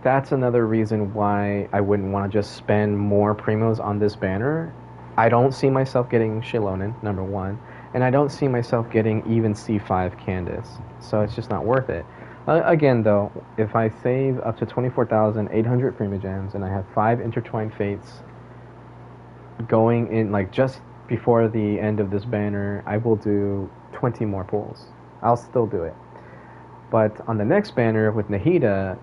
that's another reason why I wouldn't want to just spend more primos on this banner. I don't see myself getting Xilonen, number one, and I don't see myself getting even C5 Candace. So it's just not worth it. Again, though, if I save up to 24,800 Primogems and I have 5 Intertwined Fates going in, like, just before the end of this banner, I will do 20 more pulls. I'll still do it. But on the next banner with Nahida,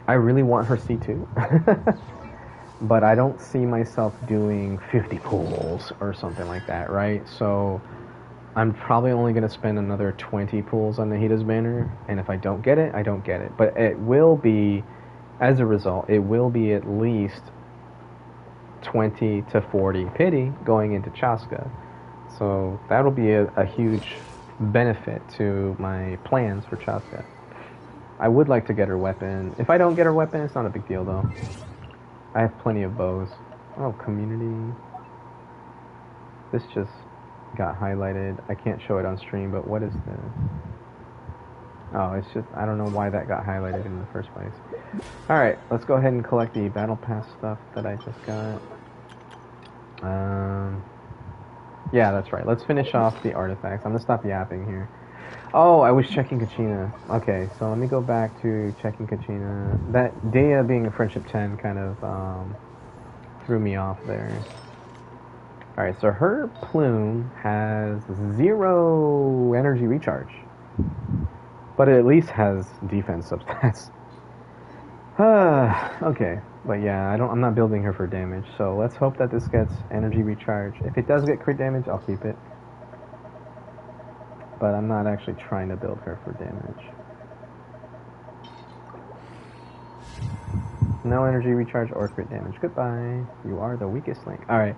I really want her C2. But I don't see myself doing 50 pulls or something like that, right? So I'm probably only going to spend another 20 pulls on Nahida's banner, and if I don't get it, I don't get it. But it will be, as a result, it will be at least 20 to 40 pity going into Chaska. So that'll be a huge benefit to my plans for Chaska. I would like to get her weapon. If I don't get her weapon, it's not a big deal, though. I have plenty of bows. Oh, community. This just got highlighted. I can't show it on stream, but what is this? Oh, it's just, I don't know why that got highlighted in the first place. Alright, let's go ahead and collect the battle pass stuff that I just got. Yeah, that's right. Let's finish off the artifacts. I'm gonna stop yapping here. Oh, I was checking Kachina. Okay, so let me go back to checking Kachina. That Dea being a friendship 10 kind of threw me off there. Alright, so her plume has 0 energy recharge. But it at least has defense substats. Okay, but yeah, I'm not building her for damage, so let's hope that this gets energy recharge. If it does get crit damage, I'll keep it. But I'm not actually trying to build her for damage. No energy recharge or crit damage. Goodbye. You are the weakest link. Alright.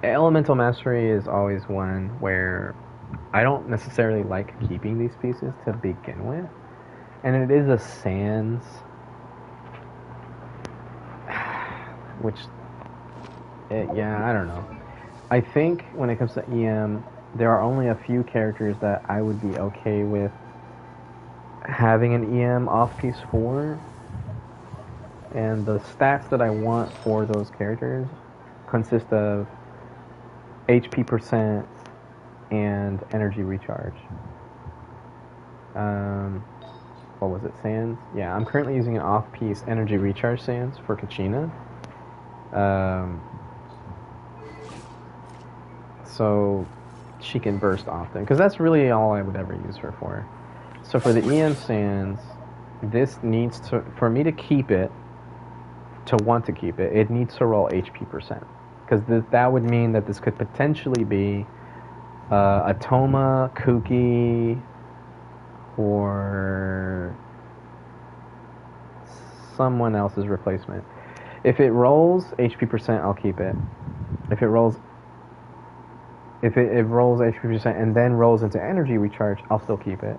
Elemental Mastery is always one where I don't necessarily like keeping these pieces to begin with. And it is a Sans, which, yeah, I don't know. I think when it comes to EM, there are only a few characters that I would be okay with having an EM off piece for. And the stats that I want for those characters consist of HP percent and energy recharge. What was it, Sans? Yeah, I'm currently using an off-piece energy recharge Sans for Kachina. So she can burst often, because that's really all I would ever use her for. So for the EM Sans, this needs to, for me to keep it, to want to keep it, it needs to roll HP percent. Because that would mean that this could potentially be a Toma, Kuki, or someone else's replacement. If it rolls HP percent, I'll keep it. If it rolls HP percent and then rolls into energy recharge, I'll still keep it.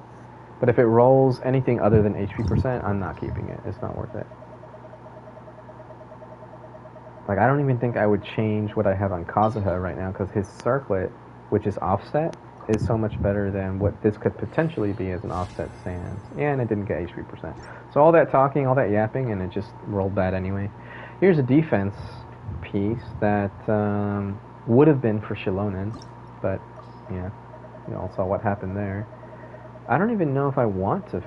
But if it rolls anything other than HP percent, I'm not keeping it. It's not worth it. Like, I don't even think I would change what I have on Kazuha right now, because his circlet, which is offset, is so much better than what this could potentially be as an offset Sans. And it didn't get HP percent. So all that talking, all that yapping, and it just rolled bad anyway. Here's a defense piece that would have been for Xilonen, but yeah, you all saw what happened there. I don't even know if I want to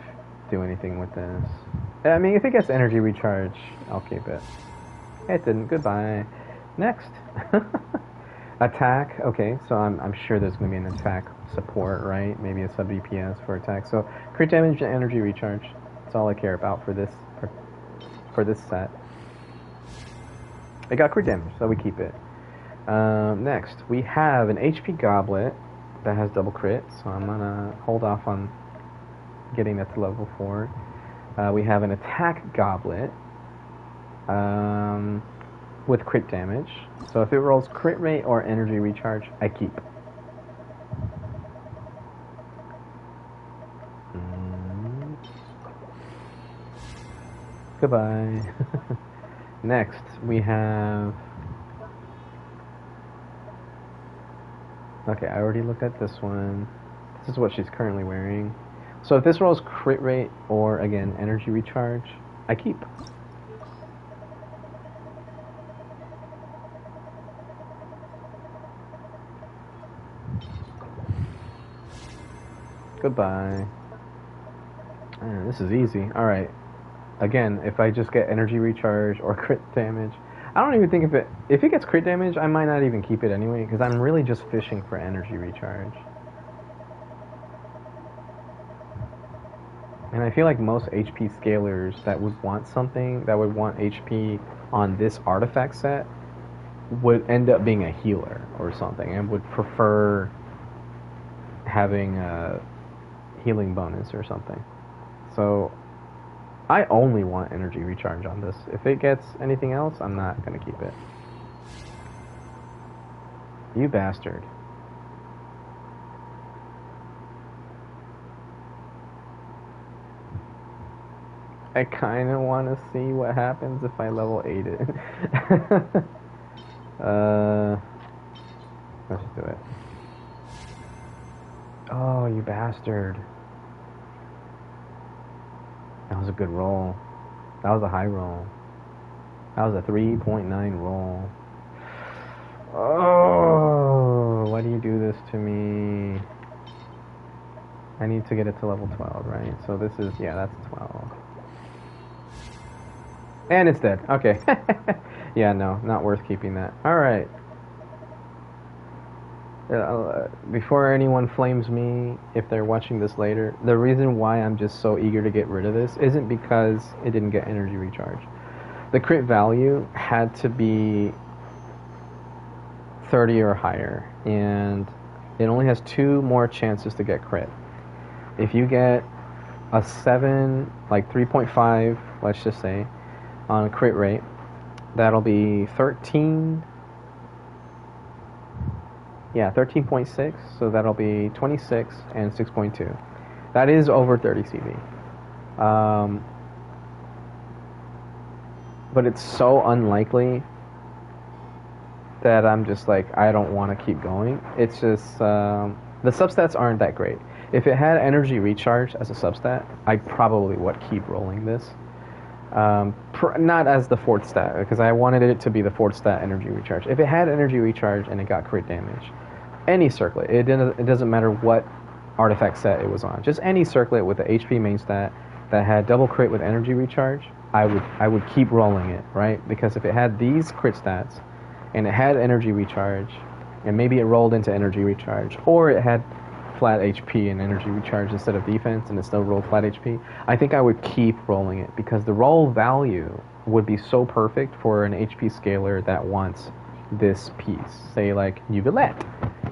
do anything with this. I mean, if it gets energy recharge, I'll keep it. It didn't. Goodbye. Next. Attack. Okay, so I'm sure there's going to be an attack support, right? Maybe a sub DPS for attack. So crit damage and energy recharge. That's all I care about for this set. It got crit damage, so we keep it. Next, we have an HP Goblet that has double crit, so I'm gonna hold off on getting that to level 4. We have an Attack Goblet with crit damage. So if it rolls crit rate or energy recharge, I keep. Goodbye. Next, we have... Okay, I already looked at this one. This is what she's currently wearing. So if this rolls crit rate or, again, energy recharge, I keep. Goodbye. This is easy. Alright. Again, if I just get energy recharge or crit damage, I don't even think if it gets crit damage, I might not even keep it anyway, because I'm really just fishing for energy recharge. And I feel like most HP scalers that would want something, that would want HP on this artifact set, would end up being a healer or something, and would prefer having a healing bonus or something. So I only want energy recharge on this. If it gets anything else, I'm not gonna keep it. You bastard. I kinda wanna see what happens if I level 8 it. Let's do it. Oh, you bastard. That was a good roll. That was a high roll. That was a 3.9 roll. Oh, why do you do this to me? I need to get it to level 12, right? So this is, yeah, that's 12. And it's dead. Okay. Yeah, no, not worth keeping that. Alright. Before anyone flames me, if they're watching this later, the reason why I'm just so eager to get rid of this isn't because it didn't get energy recharge. The crit value had to be 30 or higher, and it only has 2 more chances to get crit. If you get a 7, like 3.5, let's just say, on a crit rate, that'll be 13... Yeah, 13.6, so that'll be 26 and 6.2. That is over 30 CV. But it's so unlikely that I'm just like, I don't want to keep going. It's just, the substats aren't that great. If it had energy recharge as a substat, I probably would keep rolling this. Not as the 4th stat, because I wanted it to be the 4th stat energy recharge. If it had energy recharge and it got crit damage, any circlet, it doesn't matter what artifact set it was on, just any circlet with the HP main stat that had double crit with energy recharge, I would keep rolling it, right? Because if it had these crit stats and it had energy recharge, and maybe it rolled into energy recharge, or it had flat HP and energy recharge instead of defense and it still rolled flat HP, I think I would keep rolling it, because the roll value would be so perfect for an HP scaler that wants this piece. Say like Uvillette,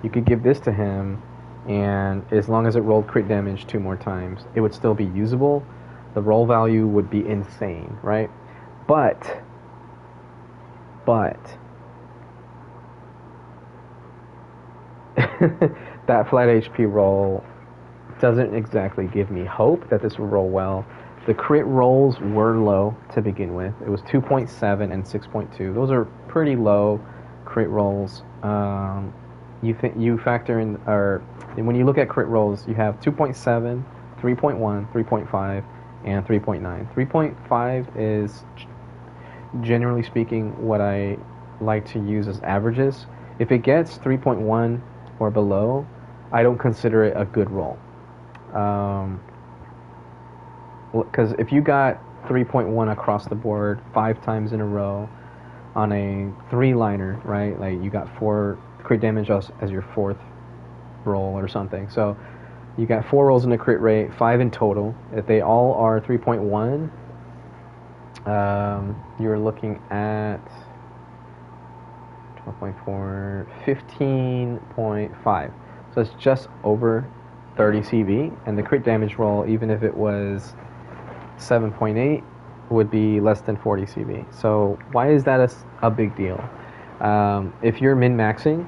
you could give this to him, and as long as it rolled crit damage 2 more times, it would still be usable. The roll value would be insane, right? But that flat HP roll doesn't exactly give me hope that this will roll well. The crit rolls were low to begin with. It was 2.7 and 6.2. Those are pretty low crit rolls. You factor in, or when you look at crit rolls, you have 2.7, 3.1, 3.5, and 3.9. 3.5 is, generally speaking, what I like to use as averages. If it gets 3.1 or below, I don't consider it a good roll. Because if you got 3.1 across the board 5 times in a row on a 3-liner, right? Like you got 4 crit damage as your 4th roll or something. So you got 4 rolls in a crit rate, 5 in total. If they all are 3.1, you're looking at 1.4, 15.5. So it's just over 30 CV, and the crit damage roll, even if it was 7.8, would be less than 40 CV. So why is that a big deal? If you're min-maxing,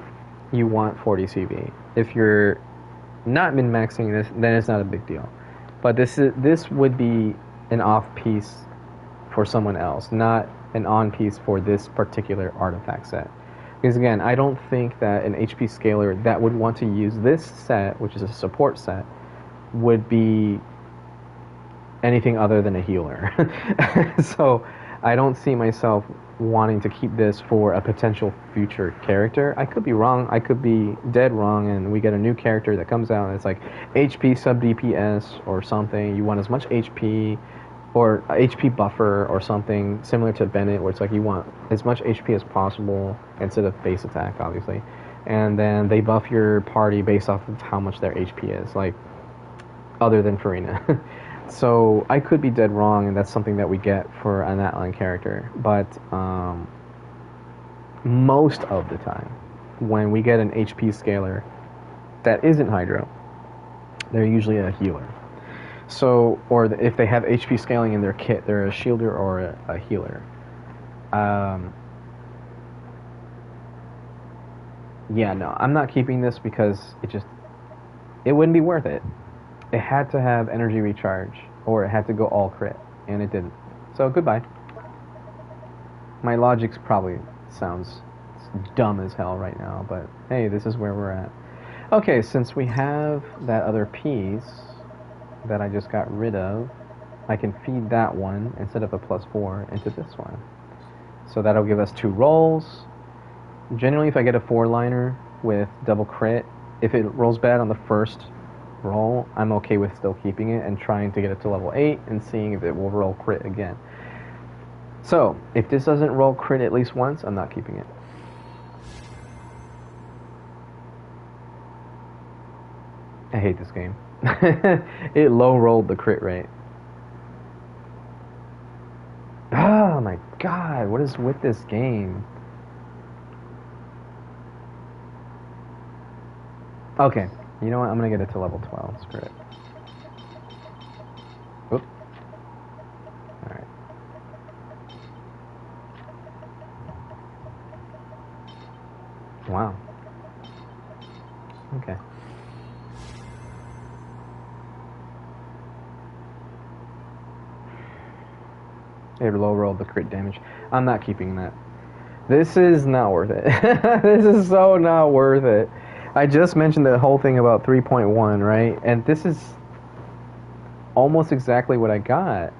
you want 40 CV. If you're not min-maxing this, then it's not a big deal. But this would be an off piece for someone else, not an on piece for this particular artifact set. Because again, I don't think that an HP scaler that would want to use this set, which is a support set, would be anything other than a healer. So I don't see myself wanting to keep this for a potential future character. I could be wrong. I could be dead wrong, and we get a new character that comes out and it's like HP sub DPS or something. You want as much HP or HP buffer or something similar to Bennett, where it's like you want as much HP as possible instead of base attack, obviously. And then they buff your party based off of how much their HP is, like other than Farina. So I could be dead wrong, and that's something that we get for an Atlan character. But most of the time, when we get an HP scaler that isn't Hydro, they're usually a healer. So, or if they have HP scaling in their kit, they're a shielder or a healer. Yeah, no, I'm not keeping this because it wouldn't be worth it. It had to have energy recharge, or it had to go all crit, and it didn't. So goodbye. My logic probably sounds dumb as hell right now, but hey, this is where we're at. Okay, since we have that other piece that I just got rid of, I can feed that one instead of a +4 into this one. So that'll give us 2 rolls. Generally, if I get a 4-liner with double crit, if it rolls bad on the first roll, I'm okay with still keeping it and trying to get it to level 8 and seeing if it will roll crit again. So, if this doesn't roll crit at least once, I'm not keeping it. I hate this game. It low-rolled the crit rate. Oh my god, what is with this game? Okay, you know what? I'm gonna get it to level 12. Screw it. Oop. Alright. Wow. Okay. It low rolled the crit damage. I'm not keeping that. This is not worth it. This is so not worth it. I just mentioned the whole thing about 3.1, right? And this is almost exactly what I got.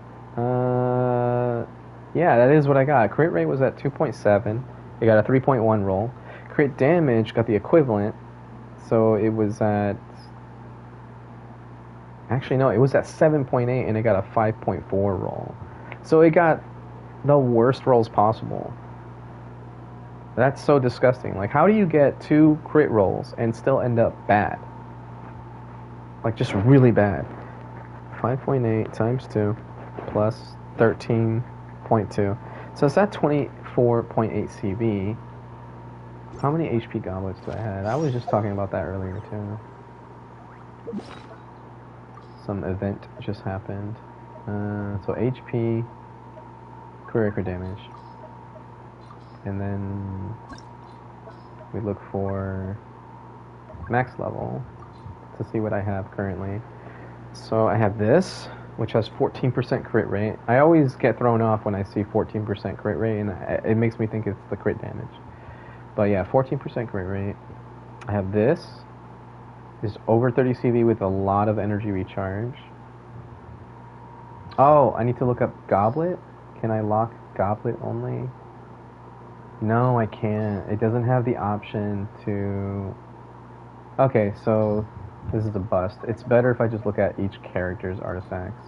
Yeah, that is what I got. Crit rate was at 2.7. I got a 3.1 roll. Crit damage got the equivalent. So it was at... Actually, no, it was at 7.8 and it got a 5.4 roll. So it got the worst rolls possible. That's so disgusting. Like, how do you get 2 crit rolls and still end up bad? Like, just really bad. 5.8 times 2 plus 13.2. So it's at 24.8 CV. How many HP goblets do I have? I was just talking about that earlier, too. Some event just happened. So HP, crit damage. And then we look for max level to see what I have currently. So I have this, which has 14% crit rate. I always get thrown off when I see 14% crit rate, and it makes me think it's the crit damage. But yeah, 14% crit rate. I have this. It's over 30 CV with a lot of energy recharge. Oh, I need to look up Goblet. Can I lock Goblet only? No, I can't. It doesn't have the option to... Okay, so this is a bust. It's better if I just look at each character's artifacts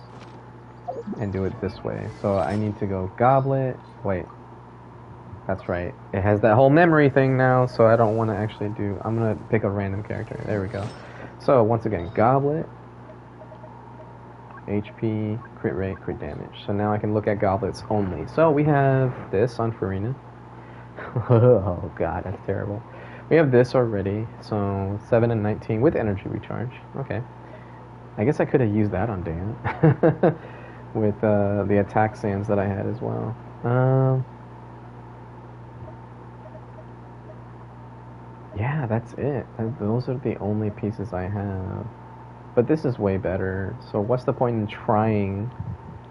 and do it this way. So I need to go Goblet. Wait. That's right. It has that whole memory thing now, so I don't want to actually do... I'm going to pick a random character. There we go. So, once again, Goblet, HP, crit rate, crit damage. So now I can look at Goblets only. So we have this on Farina. Oh god, that's terrible. We have this already, so 7 and 19 with energy recharge. Okay. I guess I could have used that on Dan. With the attack sands that I had as well. Yeah, that's it. Those are the only pieces I have. But this is way better, so what's the point in trying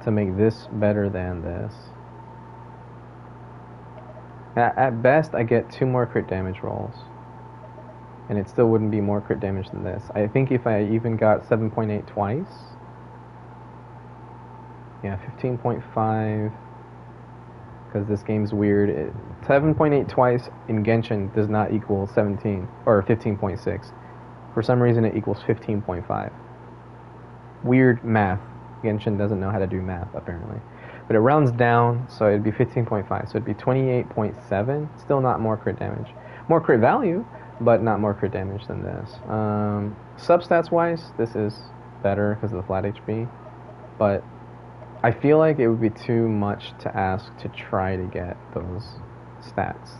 to make this better than this? At best, I get 2 more crit damage rolls. And it still wouldn't be more crit damage than this. I think if I even got 7.8 twice... Yeah, 15.5... Because this game's weird. 7.8 twice in Genshin does not equal 17, or 15.6. For some reason it equals 15.5. Weird math. Genshin doesn't know how to do math, apparently. But it rounds down, so it'd be 15.5. So it'd be 28.7. Still not more crit damage. More crit value, but not more crit damage than this. Substats-wise, this is better because of the flat HP. But I feel like it would be too much to ask to try to get those stats.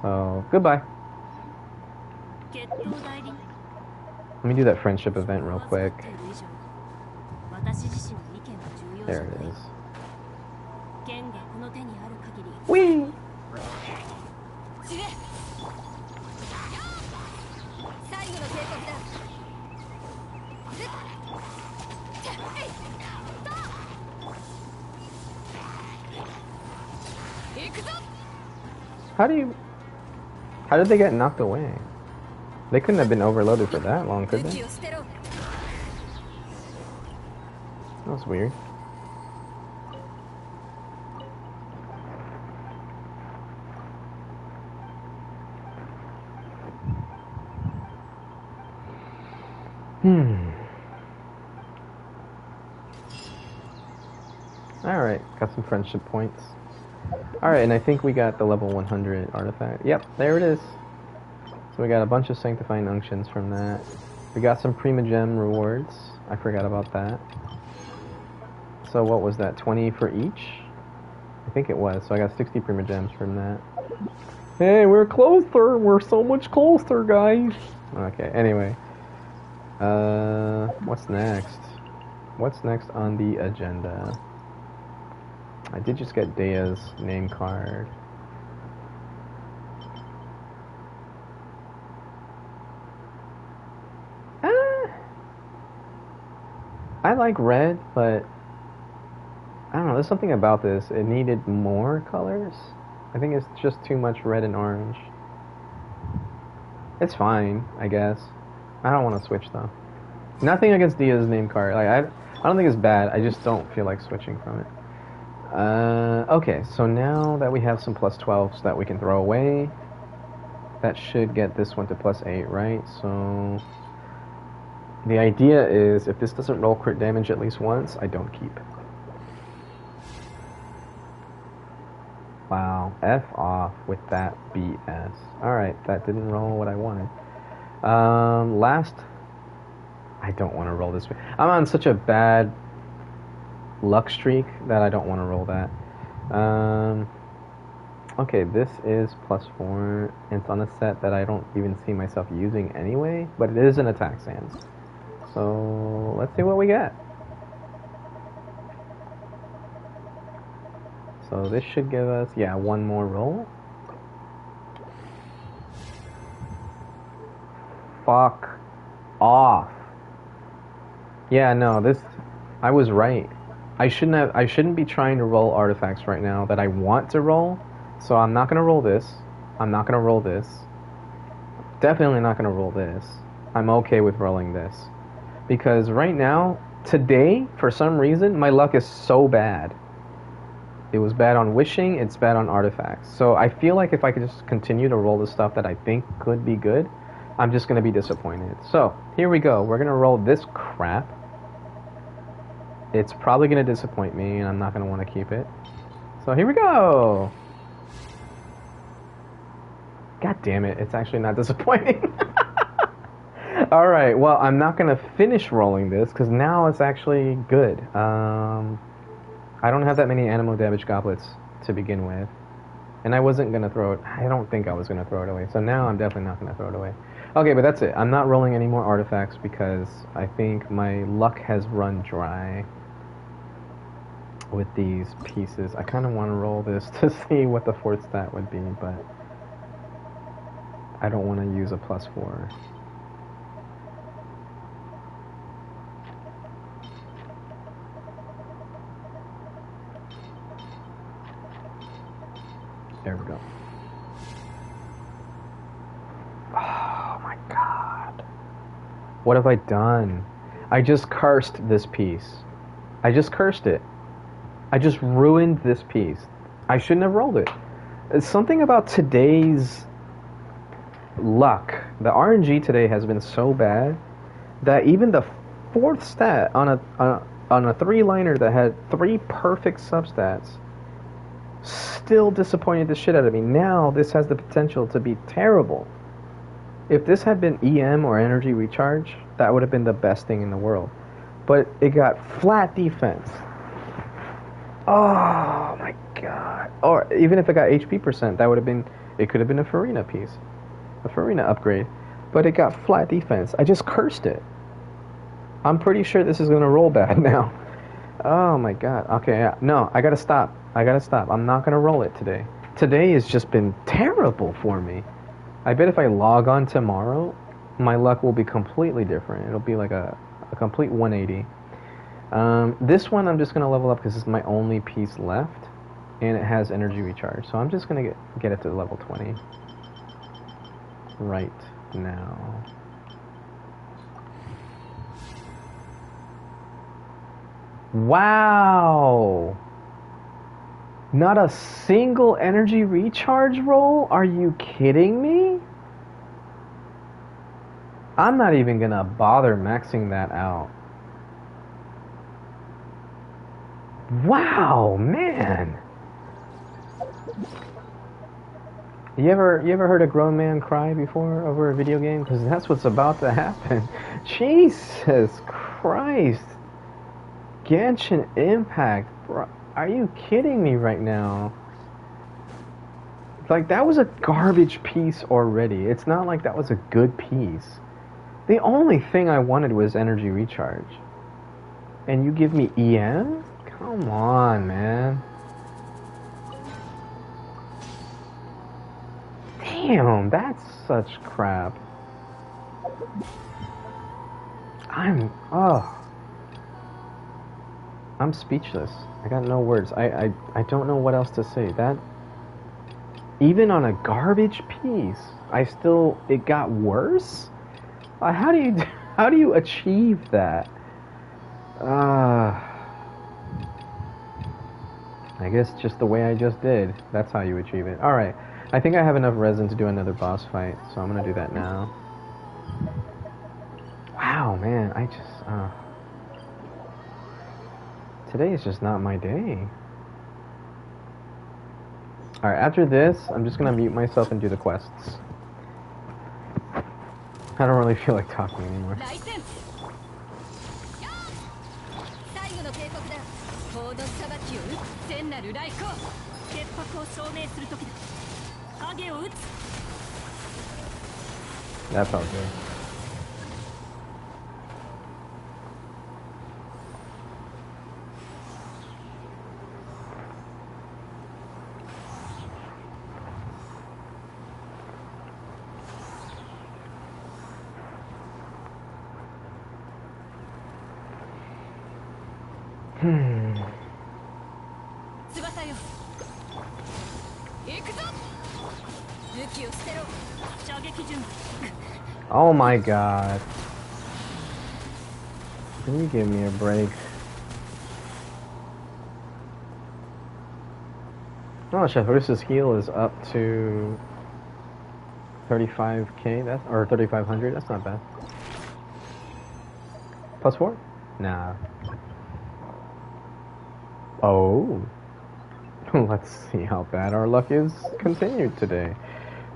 So, goodbye. Let me do that friendship event real quick. There it is. Whee! How did they get knocked away? They couldn't have been overloaded for that long, could they? That was weird. Alright, got some friendship points. Alright, and I think we got the level 100 artifact. Yep, there it is. So we got a bunch of sanctifying unctions from that. We got some Prima Gem rewards. I forgot about that. So what was that, 20 for each? I think it was, so I got 60 Prima Gems from that. Hey, we're closer! We're so much closer, guys! Okay, anyway. What's next? What's next on the agenda? I did just get Dea's name card. I like red, but I don't know, there's something about this. It needed more colors. I think it's just too much red and orange. It's fine, I guess. I don't want to switch though. Nothing against Dea's name card. Like I don't think it's bad. I just don't feel like switching from it. Okay, so now that we have some plus 12s that we can throw away, that should get this one to plus 8, right? So the idea is if this doesn't roll crit damage at least once, I don't keep. Wow, F off with that BS. Alright, that didn't roll what I wanted. Last, I don't want to roll this. I'm on such a bad luck streak that I don't want to roll that. Okay, this is plus 4. It's on a set that I don't even see myself using anyway, but it is an attack sands. So let's see what we get. So this should give us, yeah, one more roll. Fuck off. Yeah, no, this, I was right. I shouldn't be trying to roll artifacts right now that I want to roll. So I'm not gonna roll this. I'm not gonna roll this. Definitely not gonna roll this. I'm okay with rolling this. Because right now, today, for some reason, my luck is so bad. It was bad on wishing, it's bad on artifacts. So I feel like if I could just continue to roll the stuff that I think could be good, I'm just gonna be disappointed. So, here we go. We're gonna roll this crap. It's probably going to disappoint me, and I'm not going to want to keep it. So here we go! God damn it, it's actually not disappointing. Alright, well, I'm not going to finish rolling this, because now it's actually good. I don't have that many animal damage goblets to begin with. And I wasn't going to throw it. I don't think I was going to throw it away. So now I'm definitely not going to throw it away. Okay, but that's it. I'm not rolling any more artifacts because I think my luck has run dry with these pieces. I kind of want to roll this to see what the fourth stat would be, but I don't want to use a +4. There we go. Oh my god. What have I done? I just cursed this piece. I just cursed it. I just ruined this piece. I shouldn't have rolled it. It's something about today's luck. The RNG today has been so bad that even the fourth stat on a three-liner that had 3 perfect substats still disappointed the shit out of me. Now this has the potential to be terrible. If this had been EM or energy recharge, that would have been the best thing in the world. But it got flat defense. Oh my god. Or even if it got HP percent, that would have been, it could have been a Farina piece. A Farina upgrade. But it got flat defense. I just cursed it. I'm pretty sure this is going to roll bad now. Oh my god. Okay, yeah. No, I gotta stop. I'm not gonna roll it today. Today has just been terrible for me. I bet if I log on tomorrow, my luck will be completely different. It'll be like a complete 180. This one I'm just gonna level up because it's my only piece left, and it has energy recharge. So I'm just gonna get it to level 20 right now. Wow! Not a single energy recharge roll? Are you kidding me? I'm not even gonna bother maxing that out. Wow, man! You ever heard a grown man cry before over a video game? Because that's what's about to happen. Jesus Christ! Genshin Impact, bro. Are you kidding me right now? Like, that was a garbage piece already. It's not like that was a good piece. The only thing I wanted was energy recharge. And you give me EM? Come on, man. Damn, that's such crap. I'm speechless. I got no words. I don't know what else to say. That, even on a garbage piece, it got worse? How do you achieve that? I guess just the way I just did. That's how you achieve it. Alright. I think I have enough resin to do another boss fight, so I'm gonna do that now. Wow, man. Today is just not my day. Alright, after this, I'm just gonna mute myself and do the quests. I don't really feel like talking anymore. That felt good. Oh my god. Can you give me a break? Oh, Chef heal is up to 35k, or 3500, that's not bad. +4? Nah. Oh. Let's see how bad our luck is continued today.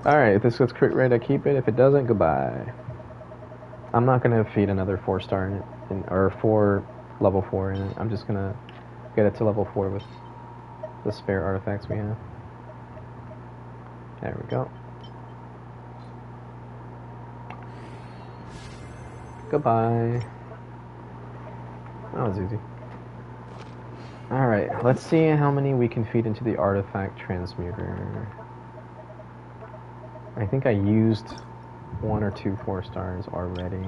Alright, if this gets crit rate, I keep it. If it doesn't, goodbye. I'm not gonna feed another 4-star in it, or 4 level 4 in it. I'm just gonna get it to level 4 with the spare artifacts we have. There we go. Goodbye. That was easy. Alright, let's see how many we can feed into the artifact transmuter. I think I used 1 or 2 4-stars already.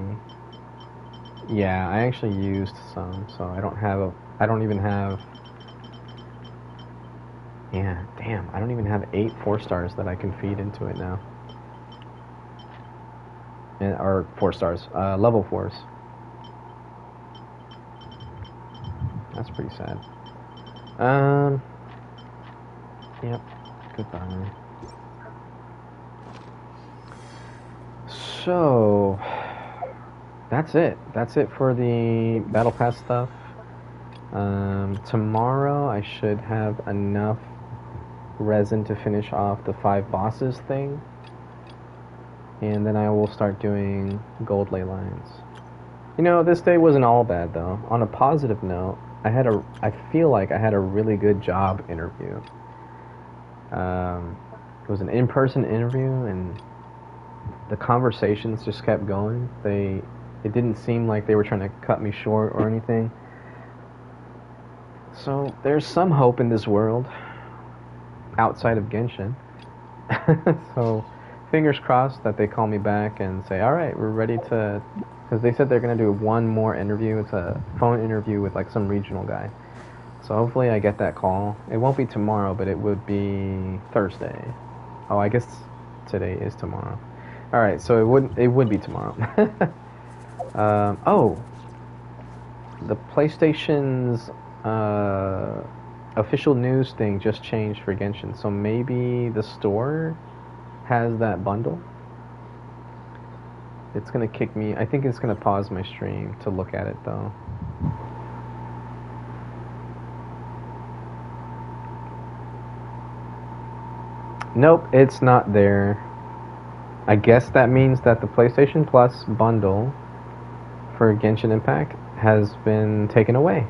Yeah, I actually used some, so I don't even have... Yeah, damn, I don't even have 8 4-stars that I can feed into it now. Or 4-stars, level 4s. That's pretty sad. Yep, goodbye. So, that's it. That's it for the Battle Pass stuff. Tomorrow I should have enough resin to finish off the 5 bosses thing. And then I will start doing gold ley lines. You know, this day wasn't all bad though. On a positive note, I feel like I had a really good job interview. It was an in-person interview and the conversations just kept going. It didn't seem like they were trying to cut me short or anything. So there's some hope in this world outside of Genshin. So fingers crossed that they call me back and say, all right, we're ready to... Because they said they're going to do one more interview. It's a phone interview with like some regional guy. So hopefully I get that call. It won't be tomorrow, but it would be Thursday. Oh, I guess today is tomorrow. All right, so it would be tomorrow. Oh, the PlayStation's official news thing just changed for Genshin. So maybe the store has that bundle. It's gonna kick me. I think it's gonna pause my stream to look at it though. Nope, it's not there. I guess that means that the PlayStation Plus bundle for Genshin Impact has been taken away.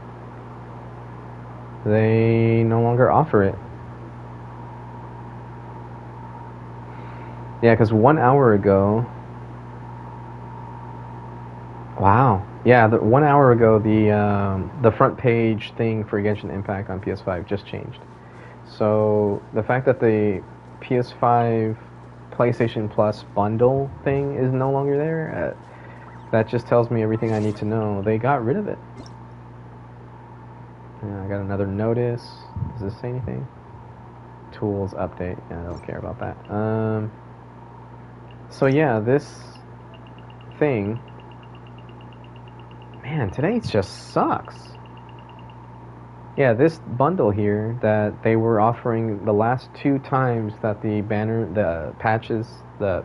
They no longer offer it. Yeah, because 1 hour ago... Wow. Yeah, 1 hour ago, the front page thing for Genshin Impact on PS5 just changed. So the fact that the PS5 PlayStation Plus bundle thing is no longer there, that just tells me everything I need to know. They got rid of it. Yeah, I got another notice. Does this say anything? Tools update. Yeah, I don't care about that. So yeah, this thing... Man, today it just sucks. Yeah, this bundle here that they were offering the last 2 times that the patches, the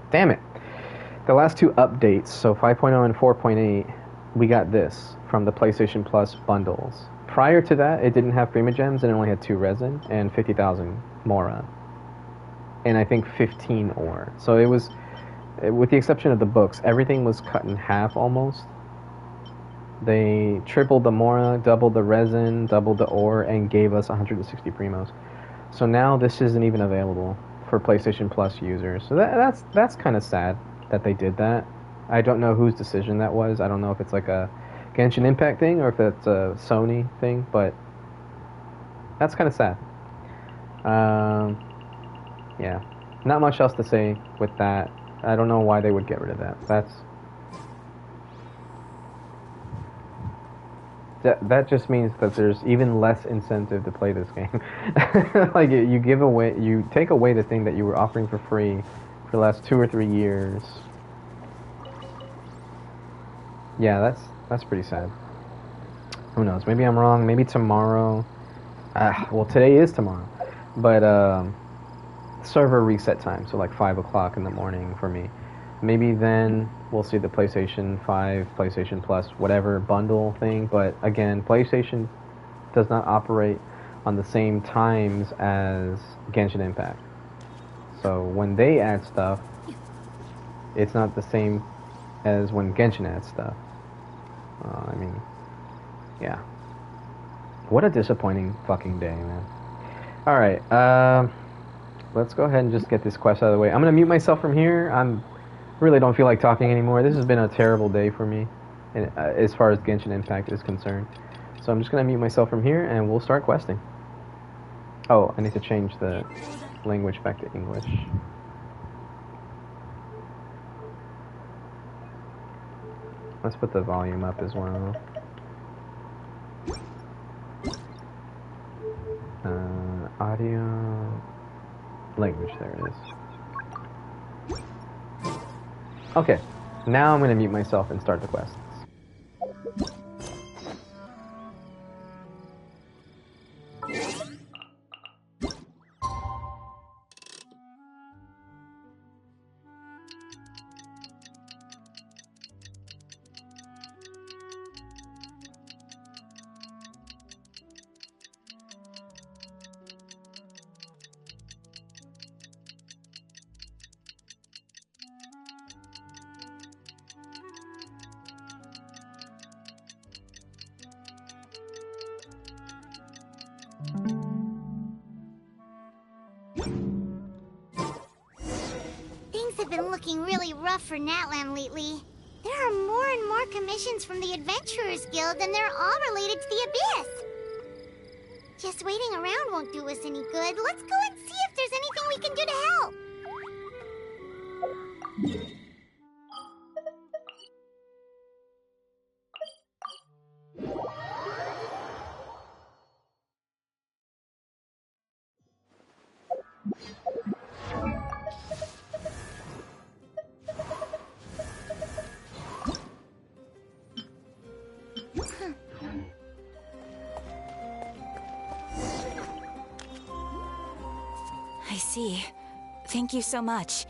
last 2 updates, so 5.0 and 4.8, we got this from the PlayStation Plus bundles. Prior to that, it didn't have Primogems and it only had 2 resin and 50,000 Mora. And I think 15 ore. So it was, with the exception of the books, everything was cut in half almost. They tripled the Mora, doubled the resin, doubled the ore, and gave us 160 Primos. So now this isn't even available for PlayStation Plus users. So that's kind of sad that they did that. I don't know whose decision that was. I don't know if it's like a Genshin Impact thing or if it's a Sony thing, but that's kind of sad. Yeah, not much else to say with that. I don't know why they would get rid of that. That just means that there's even less incentive to play this game. Like you take away the thing that you were offering for free for the last 2 or 3 years. Yeah, that's pretty sad. Who knows? Maybe I'm wrong. Maybe tomorrow. Well, today is tomorrow, but server reset time, so like 5 o'clock in the morning for me. Maybe then we'll see the PlayStation 5, PlayStation Plus, whatever bundle thing. But again, PlayStation does not operate on the same times as Genshin Impact. So when they add stuff, it's not the same as when Genshin adds stuff. I mean, yeah. What a disappointing fucking day, man. Alright, let's go ahead and just get this quest out of the way. I'm gonna mute myself from here. Really don't feel like talking anymore. This has been a terrible day for me, and as far as Genshin Impact is concerned. So I'm just gonna mute myself from here, and we'll start questing. Oh, I need to change the language back to English. Let's put the volume up as well. Audio, language, there it is. Okay, now I'm going to mute myself and start the quest. For Natlan lately. There are more and more commissions from the Adventurers Guild, and they're all related to the Abyss. Just waiting around won't do us any good. Let's go and see if there's anything we can do to help. Thank you so much.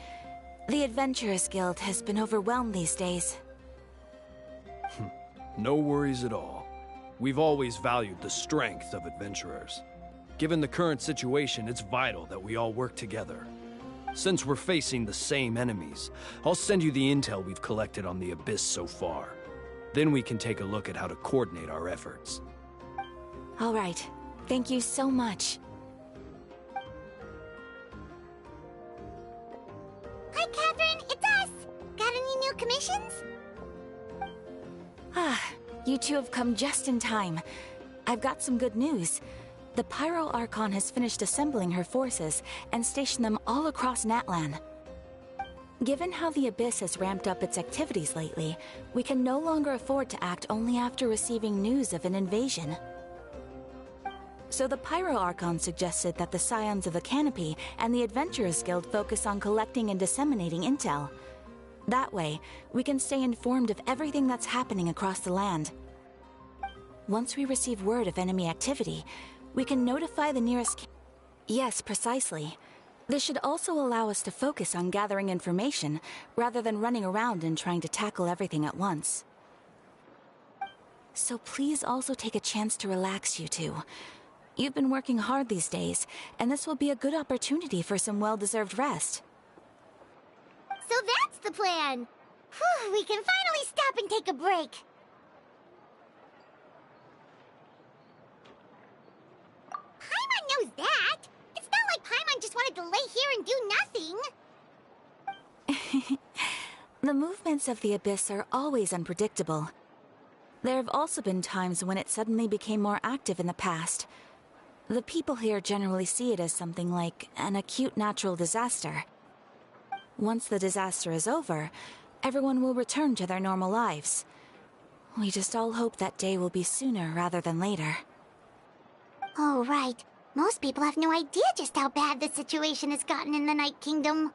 The Adventurers Guild has been overwhelmed these days. No worries at all. We've always valued the strength of adventurers. Given the current situation, it's vital that we all work together. Since we're facing the same enemies, I'll send you the intel we've collected on the Abyss so far. Then we can take a look at how to coordinate our efforts. All right. Thank you so much. Hi, Catherine. It's us. Got any new commissions? You two have come just in time. I've got some good news. The Pyro Archon has finished assembling her forces and stationed them all across Natlan. Given how the Abyss has ramped up its activities lately, we can no longer afford to act only after receiving news of an invasion. So the Pyro Archon suggested that the Scions of the Canopy and the Adventurers Guild focus on collecting and disseminating intel. That way, we can stay informed of everything that's happening across the land. Once we receive word of enemy activity, we can notify the nearest... Yes, precisely. This should also allow us to focus on gathering information, rather than running around and trying to tackle everything at once. So please also take a chance to relax, you two. You've been working hard these days, and this will be a good opportunity for some well-deserved rest. So that's the plan! Whew, we can finally stop and take a break! Paimon knows that! It's not like Paimon just wanted to lay here and do nothing! The movements of the Abyss are always unpredictable. There have also been times when it suddenly became more active in the past. The people here generally see it as something like an acute natural disaster. Once the disaster is over, everyone will return to their normal lives. We just all hope that day will be sooner rather than later. Oh, right. Most people have no idea just how bad the situation has gotten in the Night Kingdom.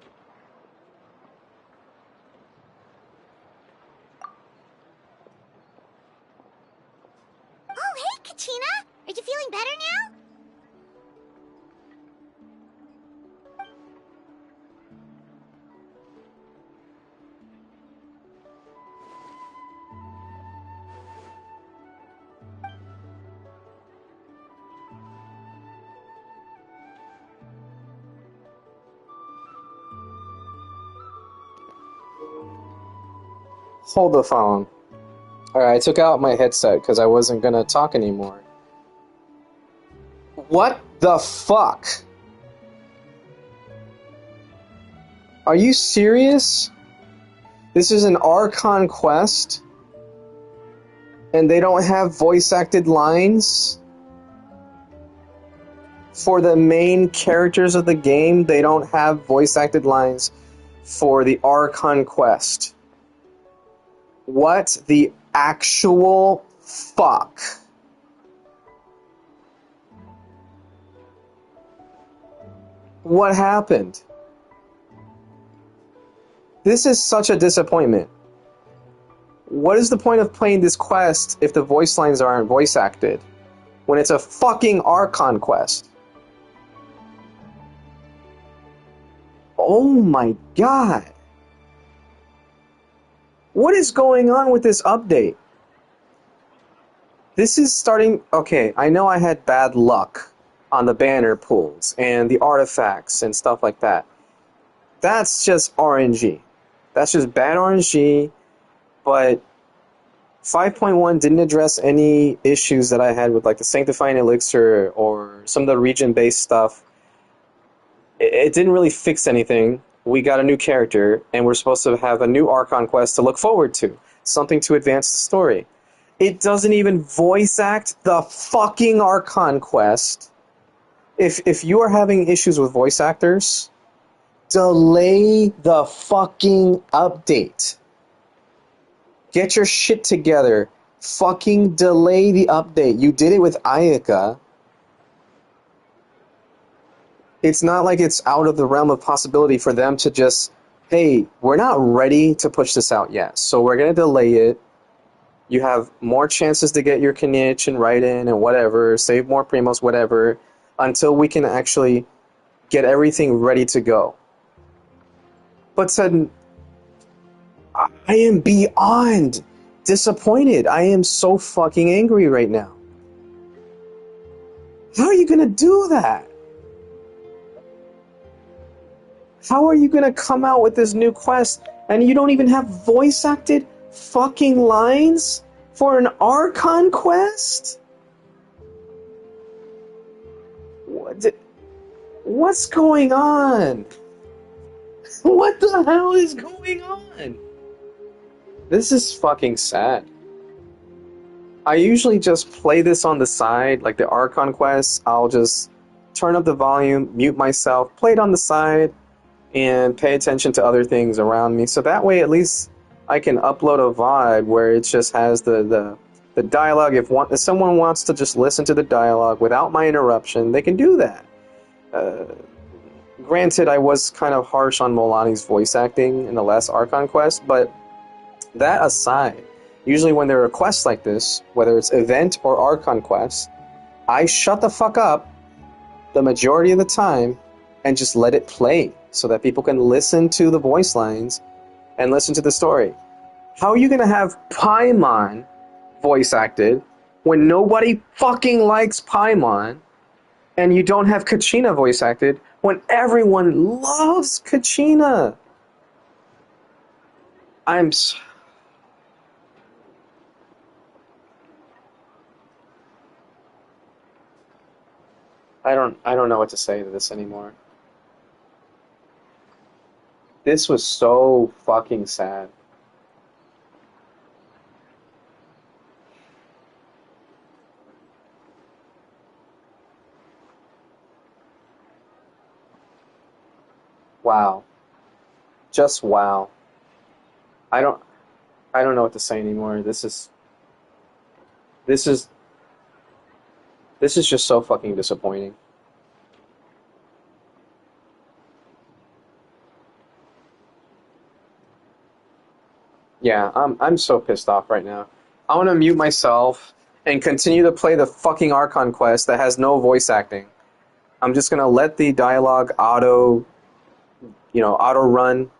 Oh, hey, Kachina! Are you feeling better now? Hold the phone. Alright, I took out my headset because I wasn't gonna talk anymore. What the fuck? Are you serious? This is an Archon quest? And they don't have voice-acted lines? For the main characters of the game, they don't have voice-acted lines for the Archon quest. What the actual fuck? What happened? This is such a disappointment. What is the point of playing this quest if the voice lines aren't voice acted? When it's a fucking Archon quest. Oh my god. What is going on with this update? This is starting... Okay, I know I had bad luck on the banner pools and the artifacts and stuff like that. That's just RNG. That's just bad RNG, but 5.1 didn't address any issues that I had with like the Sanctifying Elixir or some of the region-based stuff. It didn't really fix anything. We got a new character, and we're supposed to have a new Archon quest to look forward to. Something to advance the story. It doesn't even voice act the fucking Archon quest. If you are having issues with voice actors, delay the fucking update. Get your shit together. Fucking delay the update. You did it with Ayaka. It's not like it's out of the realm of possibility for them to just, hey, we're not ready to push this out yet, so we're going to delay it. You have more chances to get your Kinich and Raiden and whatever, save more Primos, whatever, until we can actually get everything ready to go. But sudden, I am beyond disappointed. I am so fucking angry right now. How are you going to do that? How are you going to come out with this new quest and you don't even have voice acted fucking lines for an Archon quest? What's going on? What the hell is going on? This is fucking sad. I usually just play this on the side, like the Archon quests. I'll just turn up the volume, mute myself, play it on the side, and pay attention to other things around me. So that way at least I can upload a VOD where it just has the dialogue. If someone wants to just listen to the dialogue without my interruption, they can do that. Granted, I was kind of harsh on Molani's voice acting in the last Archon quest, but that aside, usually when there are quests like this, whether it's event or Archon quests, I shut the fuck up the majority of the time and just let it play so that people can listen to the voice lines and listen to the story. How are you going to have Paimon voice acted when nobody fucking likes Paimon, and you don't have Kachina voice acted when everyone loves Kachina? I don't know what to say to this anymore. This was so fucking sad. Wow. Just wow. I don't know what to say anymore. This is just so fucking disappointing. Yeah, I'm so pissed off right now. I want to mute myself and continue to play the fucking Archon quest that has no voice acting. I'm just gonna let the dialogue auto run,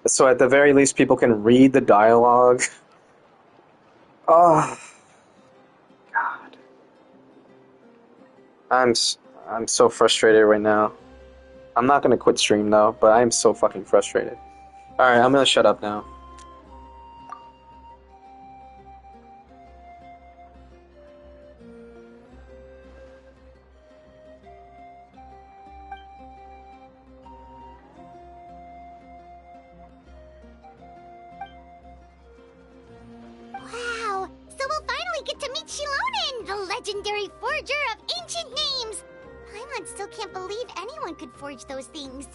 so at the very least people can read the dialogue. Oh, God. I'm so frustrated right now. I'm not gonna quit stream though, but I'm so fucking frustrated. Alright, I'm gonna shut up now. forger of ancient names! Paimon still can't believe anyone could forge those things.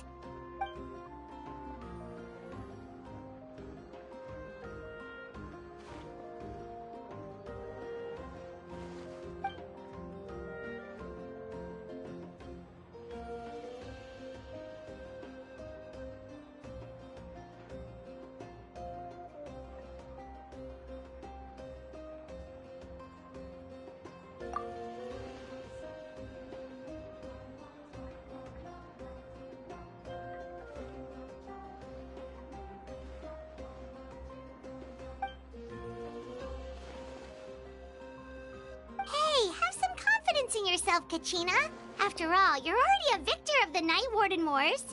Yourself, Kachina. After all, you're already a victor of the Night Warden Wars.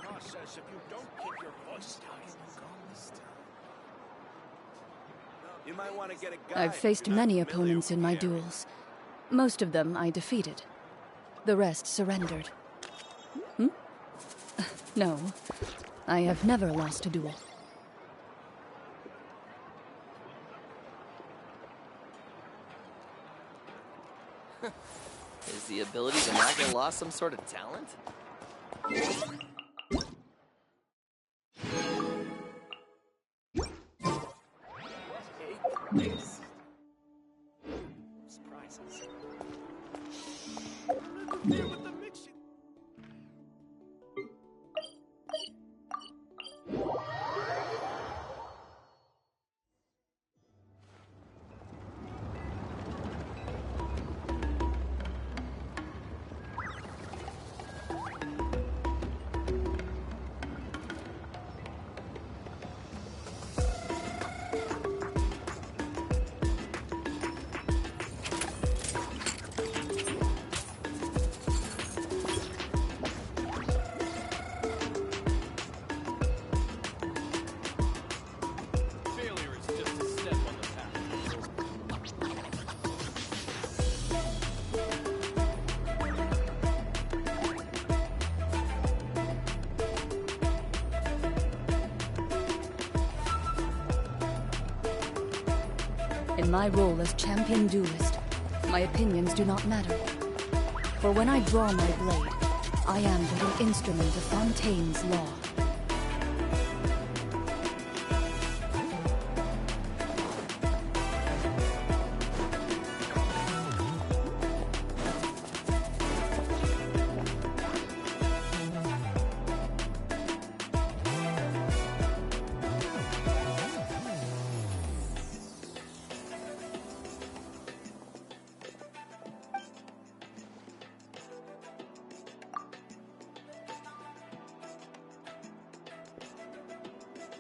Process if you don't keep your voice down. You might want to get a guide. I've faced many opponents in my duels. Most of them I defeated. The rest surrendered. No, I have never lost a duel. Is the ability to not get lost some sort of talent? Surprises. In my role as champion duelist, my opinions do not matter. For when I draw my blade, I am but an instrument of Fontaine's law.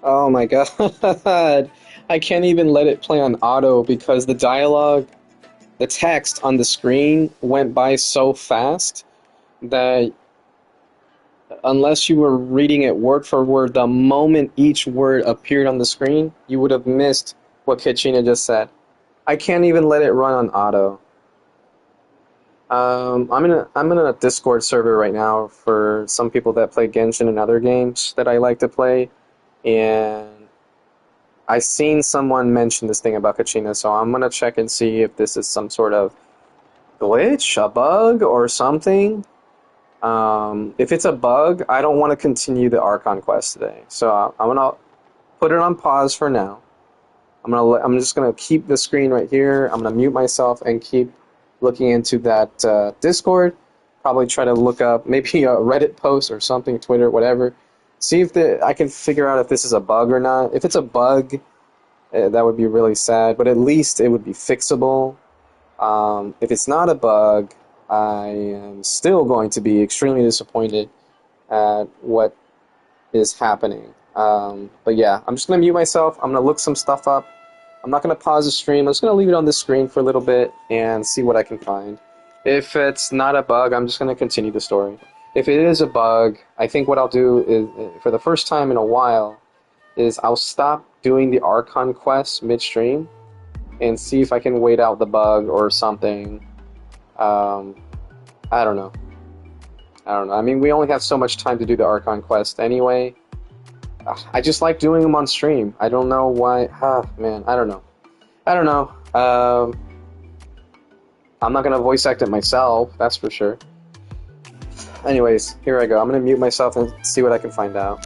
Oh my god. I can't even let it play on auto because the dialogue, the text on the screen went by so fast that unless you were reading it word for word, the moment each word appeared on the screen, you would have missed what Kachina just said. I can't even let it run on auto. I'm in a Discord server right now for some people that play Genshin and other games that I like to play. And I seen someone mention this thing about Kachina, so I'm gonna check and see if this is some sort of glitch, a bug, or something. If it's a bug, I don't want to continue the Archon quest today, so I'm gonna put it on pause for now. I'm just gonna keep the screen right here. I'm gonna mute myself and keep looking into that Discord. Probably try to look up maybe a Reddit post or something, Twitter, whatever. See if I can figure out if this is a bug or not. If it's a bug, that would be really sad, but at least it would be fixable. If it's not a bug, I am still going to be extremely disappointed at what is happening. But yeah, I'm just gonna mute myself. I'm gonna look some stuff up. I'm not gonna pause the stream. I'm just gonna leave it on this screen for a little bit and see what I can find. If it's not a bug, I'm just gonna continue the story. If it is a bug, I think what I'll do is, for the first time in a while, is I'll stop doing the Archon quest midstream and see if I can wait out the bug or something. I don't know. I mean, we only have so much time to do the Archon quest anyway. I just like doing them on stream. I don't know why. Man, I don't know. I'm not gonna voice act it myself, that's for sure. Anyways, here I go. I'm gonna mute myself and see what I can find out.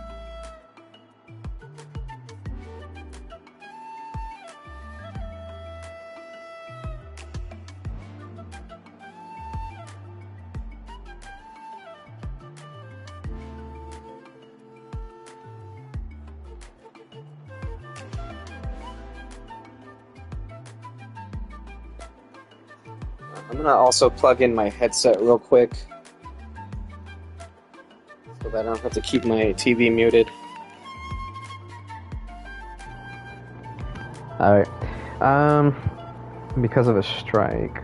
I'm gonna also plug in my headset real quick so that I don't have to keep my TV muted. Alright. Because of a strike.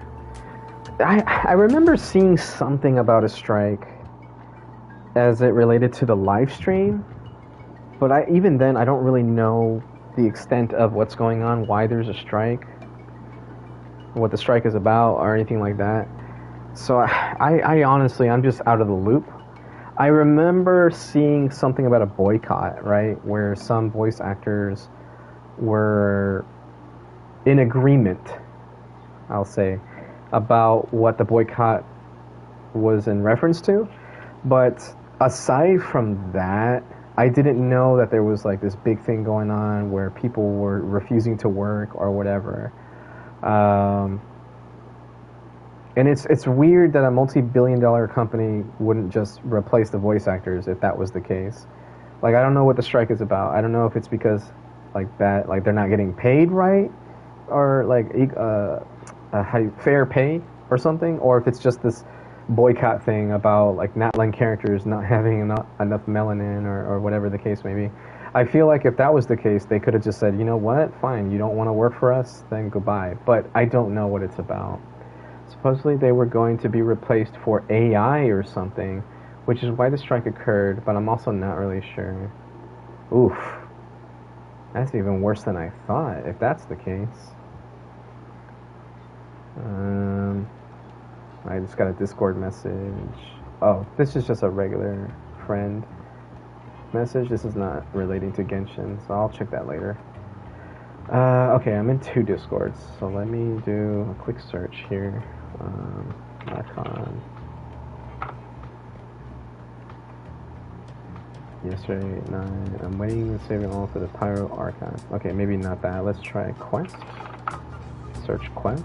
I remember seeing something about a strike as it related to the live stream, but even then I don't really know the extent of what's going on, why there's a strike, what the strike is about, or anything like that. So I honestly, I'm just out of the loop. I remember seeing something about a boycott, right, where some voice actors were in agreement, I'll say, about what the boycott was in reference to. But aside from that, I didn't know that there was like this big thing going on where people were refusing to work or whatever. And it's weird that a multi-billion-dollar company wouldn't just replace the voice actors if that was the case. Like, I don't know what the strike is about. I don't know if it's because like they're not getting paid right, or like fair pay or something, or if it's just this boycott thing about like Natlan characters not having enough melanin or whatever the case may be. I feel like if that was the case, they could have just said, you know what, fine, you don't want to work for us, then goodbye. But I don't know what it's about. Supposedly they were going to be replaced for AI or something, which is why the strike occurred, but I'm also not really sure. Oof. That's even worse than I thought, if that's the case. I just got a Discord message. Oh, this is just a regular friend message. This is not relating to Genshin, so I'll check that later. Okay, I'm in 2 Discords, so let me do a quick search here. Archon. Yesterday 9. I'm waiting to save it all for the Pyro Archon. Okay, maybe not that. Let's try quest. Search quest.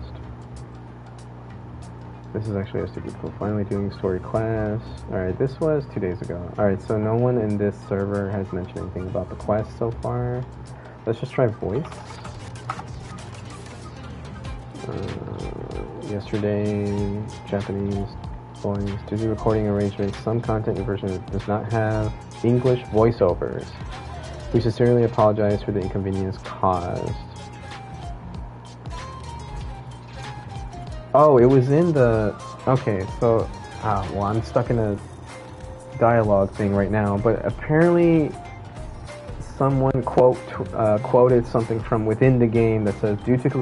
This is actually yesterday. Cool. Finally doing story quest. Alright, this was 2 days ago. Alright, so no one in this server has mentioned anything about the quest so far. Let's just try voice. Yesterday, Japanese voice. Due to recording arrangements, some content in version does not have English voiceovers. We sincerely apologize for the inconvenience caused. Oh, it was in the... Okay, so... well, I'm stuck in a dialogue thing right now, but apparently someone quoted something from within the game that says, due to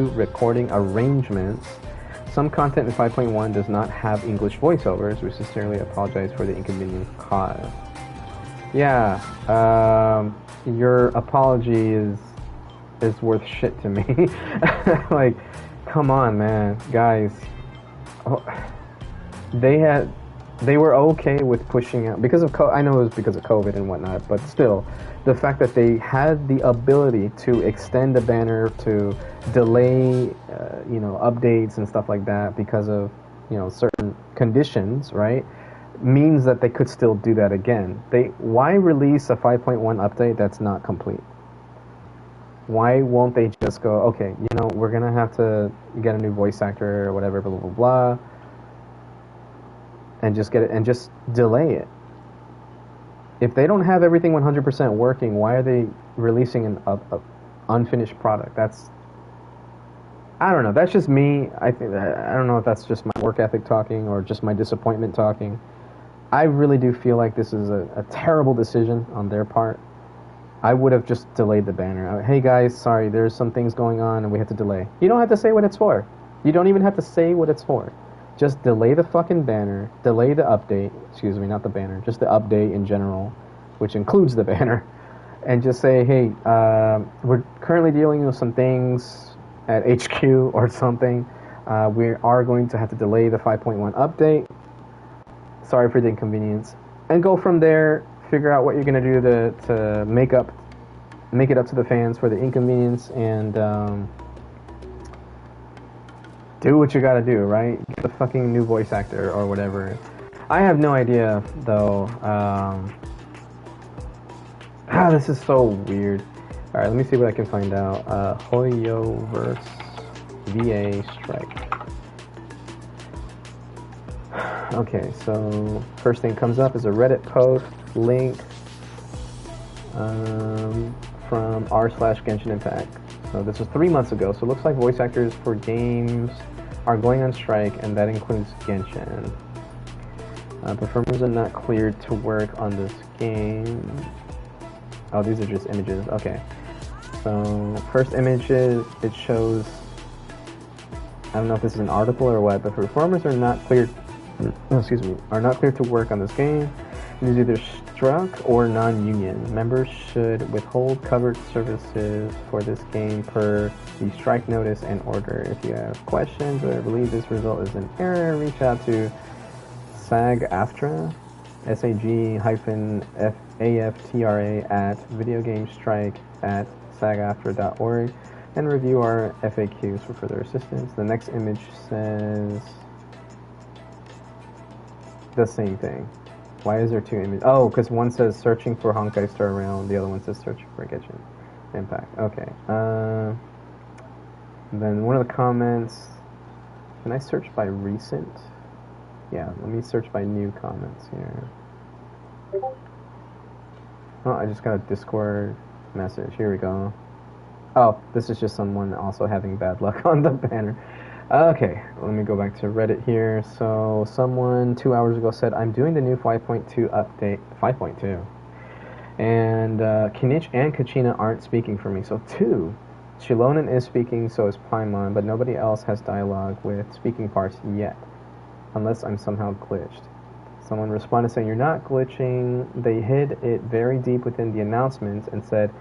recording arrangements, some content in 5.1 does not have English voiceovers. We sincerely apologize for the inconvenience caused. Yeah, your apology is worth shit to me. Like, come on, man, guys. Oh, they were okay with pushing out because of I know it was because of COVID and whatnot, but still, the fact that they had the ability to extend the banner, to delay, updates and stuff like that because of, certain conditions, right, means that they could still do that again. Why release a 5.1 update that's not complete? Why won't they just go, okay, we're gonna have to get a new voice actor or whatever, blah blah blah, and just get it and just delay it? If they don't have everything 100% working, why are they releasing an unfinished product? I don't know. That's just me. I don't know if that's just my work ethic talking or just my disappointment talking. I really do feel like this is a terrible decision on their part. I would have just delayed the banner. Hey guys, sorry, there's some things going on and we have to delay. You don't have to say what it's for. You don't even have to say what it's for. Just delay the fucking banner, delay the update, excuse me, not the banner, just the update in general, which includes the banner, and just say, hey, we're currently dealing with some things at HQ or something. We are going to have to delay the 5.1 update. Sorry for the inconvenience. And go from there. Figure out what you're going to do to make it up to the fans for the inconvenience, and do what you got to do, right? Get the fucking new voice actor or whatever. I have no idea, though. This is so weird. Alright, let me see what I can find out. Hoyoverse VA strike. Okay, so first thing comes up is a Reddit post link from r/Genshin Impact. So this was 3 months ago, so it looks like voice actors for games are going on strike, and that includes Genshin. Performers are not cleared to work on this game. Oh, these are just images. Okay. So first images, it shows, I don't know if this is an article or what, but performers are not cleared, are not cleared to work on this game. It is either struck or non-union. Members should withhold covered services for this game per the strike notice and order. If you have questions or believe this result is an error, reach out to SAG-AFTRA, SAG-AFTRA at videogamestrike@sagaftra.org, and review our FAQs for further assistance. The next image says the same thing. Why is there two images? Oh, because one says searching for Honkai Star Rail, the other one says searching for Genshin Impact. Okay. Then one of the comments, can I search by recent? Yeah, let me search by new comments here. Oh, I just got a Discord message. Here we go. Oh, this is just someone also having bad luck on the banner. Okay, let me go back to Reddit here. So, someone 2 hours ago said, I'm doing the new 5.2 update. 5.2. And Kinich and Kachina aren't speaking for me. So, 2. Xilonen is speaking, so is Paimon, but nobody else has dialogue with speaking parts yet. Unless I'm somehow glitched. Someone responded saying, you're not glitching. They hid it very deep within the announcements and said,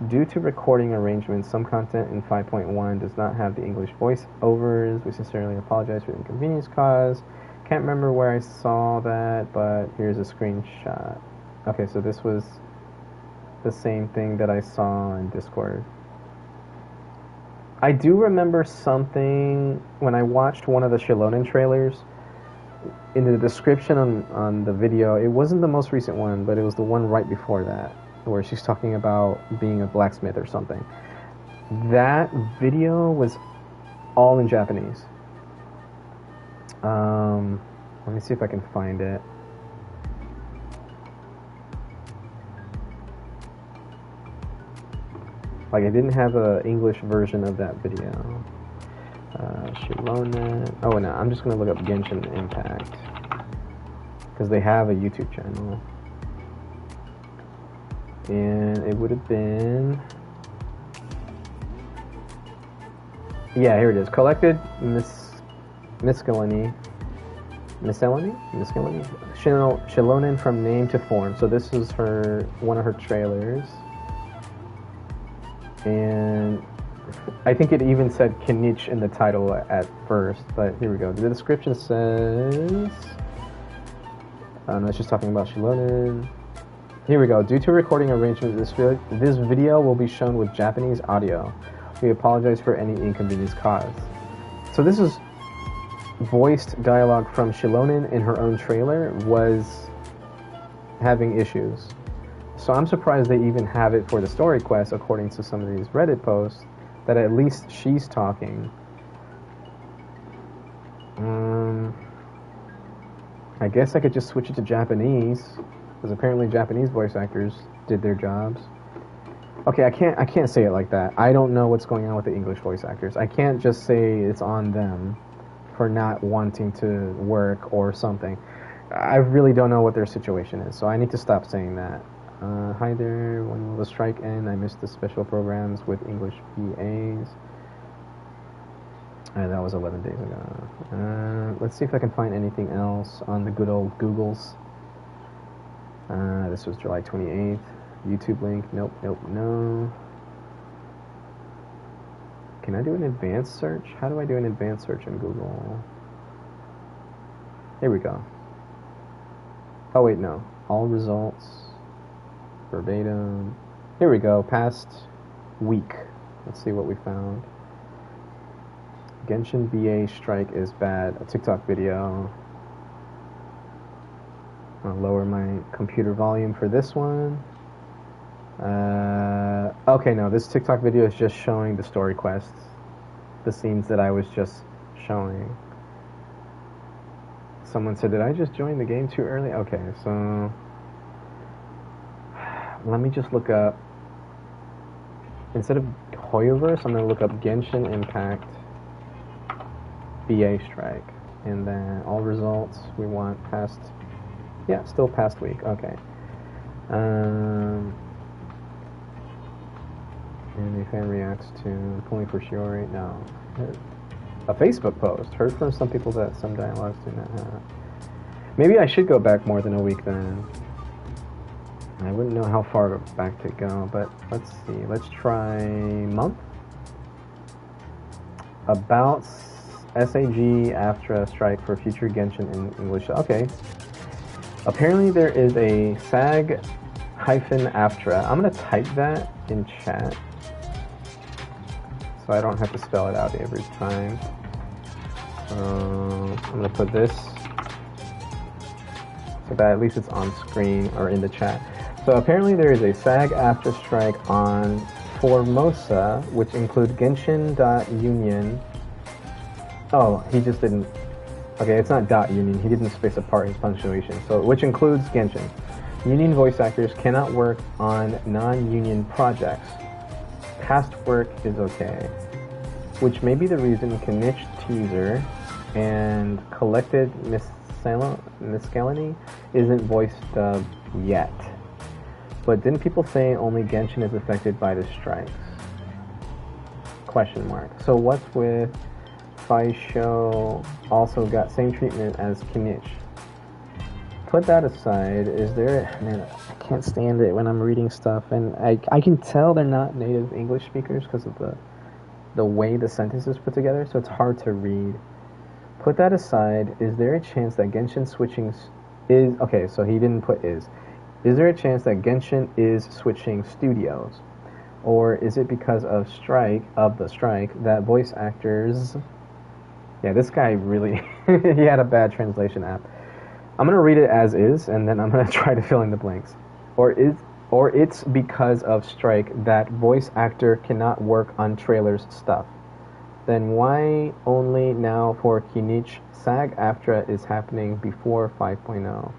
due to recording arrangements, some content in 5.1 does not have the English voiceovers. We sincerely apologize for the inconvenience caused. Can't remember where I saw that, but here's a screenshot. Okay, so this was the same thing that I saw in Discord. I do remember something when I watched one of the Xilonen trailers. In the description on the video, it wasn't the most recent one, but it was the one right before that, where she's talking about being a blacksmith or something. That video was all in Japanese. Let me see if I can find it. Like, I didn't have an English version of that video. Xilonen. Oh, no, I'm just going to look up Genshin Impact. Because they have a YouTube channel. And it would have been... Yeah, here it is. Collected Miscellany. Xilonen from name to form. So this is one of her trailers. And I think it even said Kinich in the title at first, but here we go. The description says... no, it's just talking about Xilonen. Here we go. Due to recording arrangements, this video will be shown with Japanese audio. We apologize for any inconvenience caused. So this is voiced dialogue from Xilonen in her own trailer was having issues. So I'm surprised they even have it for the story quest, according to some of these Reddit posts, that at least she's talking. I guess I could just switch it to Japanese. because apparently Japanese voice actors did their jobs. Okay, I can't say it like that. I don't know what's going on with the English voice actors. I can't just say it's on them for not wanting to work or something. I really don't know what their situation is, so I need to stop saying that. Hi there, when will the strike end? I missed the special programs with English VAs. That was 11 days ago. Let's see if I can find anything else on the good old Googles. This was July 28th. YouTube link. Nope, no. Can I do an advanced search? How do I do an advanced search in Google? Here we go. Oh, wait, no. All results. Verbatim. Here we go. Past week. Let's see what we found. Genshin VA strike is bad. A TikTok video. I'll lower my computer volume for this one. Okay, no, this TikTok video is just showing the story quests. The scenes that I was just showing. Someone said, did I just join the game too early? Okay, so let me just look up, instead of Hoyoverse, I'm going to look up Genshin Impact BA Strike. And then all results, we want past, yeah, still past week, okay. And a fan reacts to pulling for Shiori, no. A Facebook post, heard from some people that some dialogues do not have. Maybe I should go back more than a week then. I wouldn't know how far back to go, but let's see. Let's try month. About SAF-AFTRA strike for future Genshin in English. Okay. Apparently there is a SAG-AFTRA. I'm going to type that in chat so I don't have to spell it out every time. I'm going to put this so that at least it's on screen or in the chat. So apparently there is a SAG-AFTRA strike on Formosa, which include Genshin.Union. Oh, he just didn't. Okay, it's not .union. He didn't space apart his punctuation. So, which includes Genshin. Union voice actors cannot work on non-union projects. Past work is okay. Which may be the reason Knish teaser and collected Miscellany isn't voice dubbed yet. But didn't people say only Genshin is affected by the strikes? Question mark. So what's with Show also got same treatment as Knish? Put that aside, is there... Man, I can't stand it when I'm reading stuff, and I can tell they're not native English speakers because of the way the sentence is put together, so it's hard to read. Put that aside, is there a chance that Genshin switching is... Okay, so he didn't put is. Is there a chance that Genshin is switching studios? Or is it because of the strike that voice actors... Yeah, this guy really... he had a bad translation app. I'm going to read it as is, and then I'm going to try to fill in the blanks. Or it's because of strike that voice actor cannot work on trailers stuff. Then why only now for Knish SAG-AFTRA is happening before 5.0?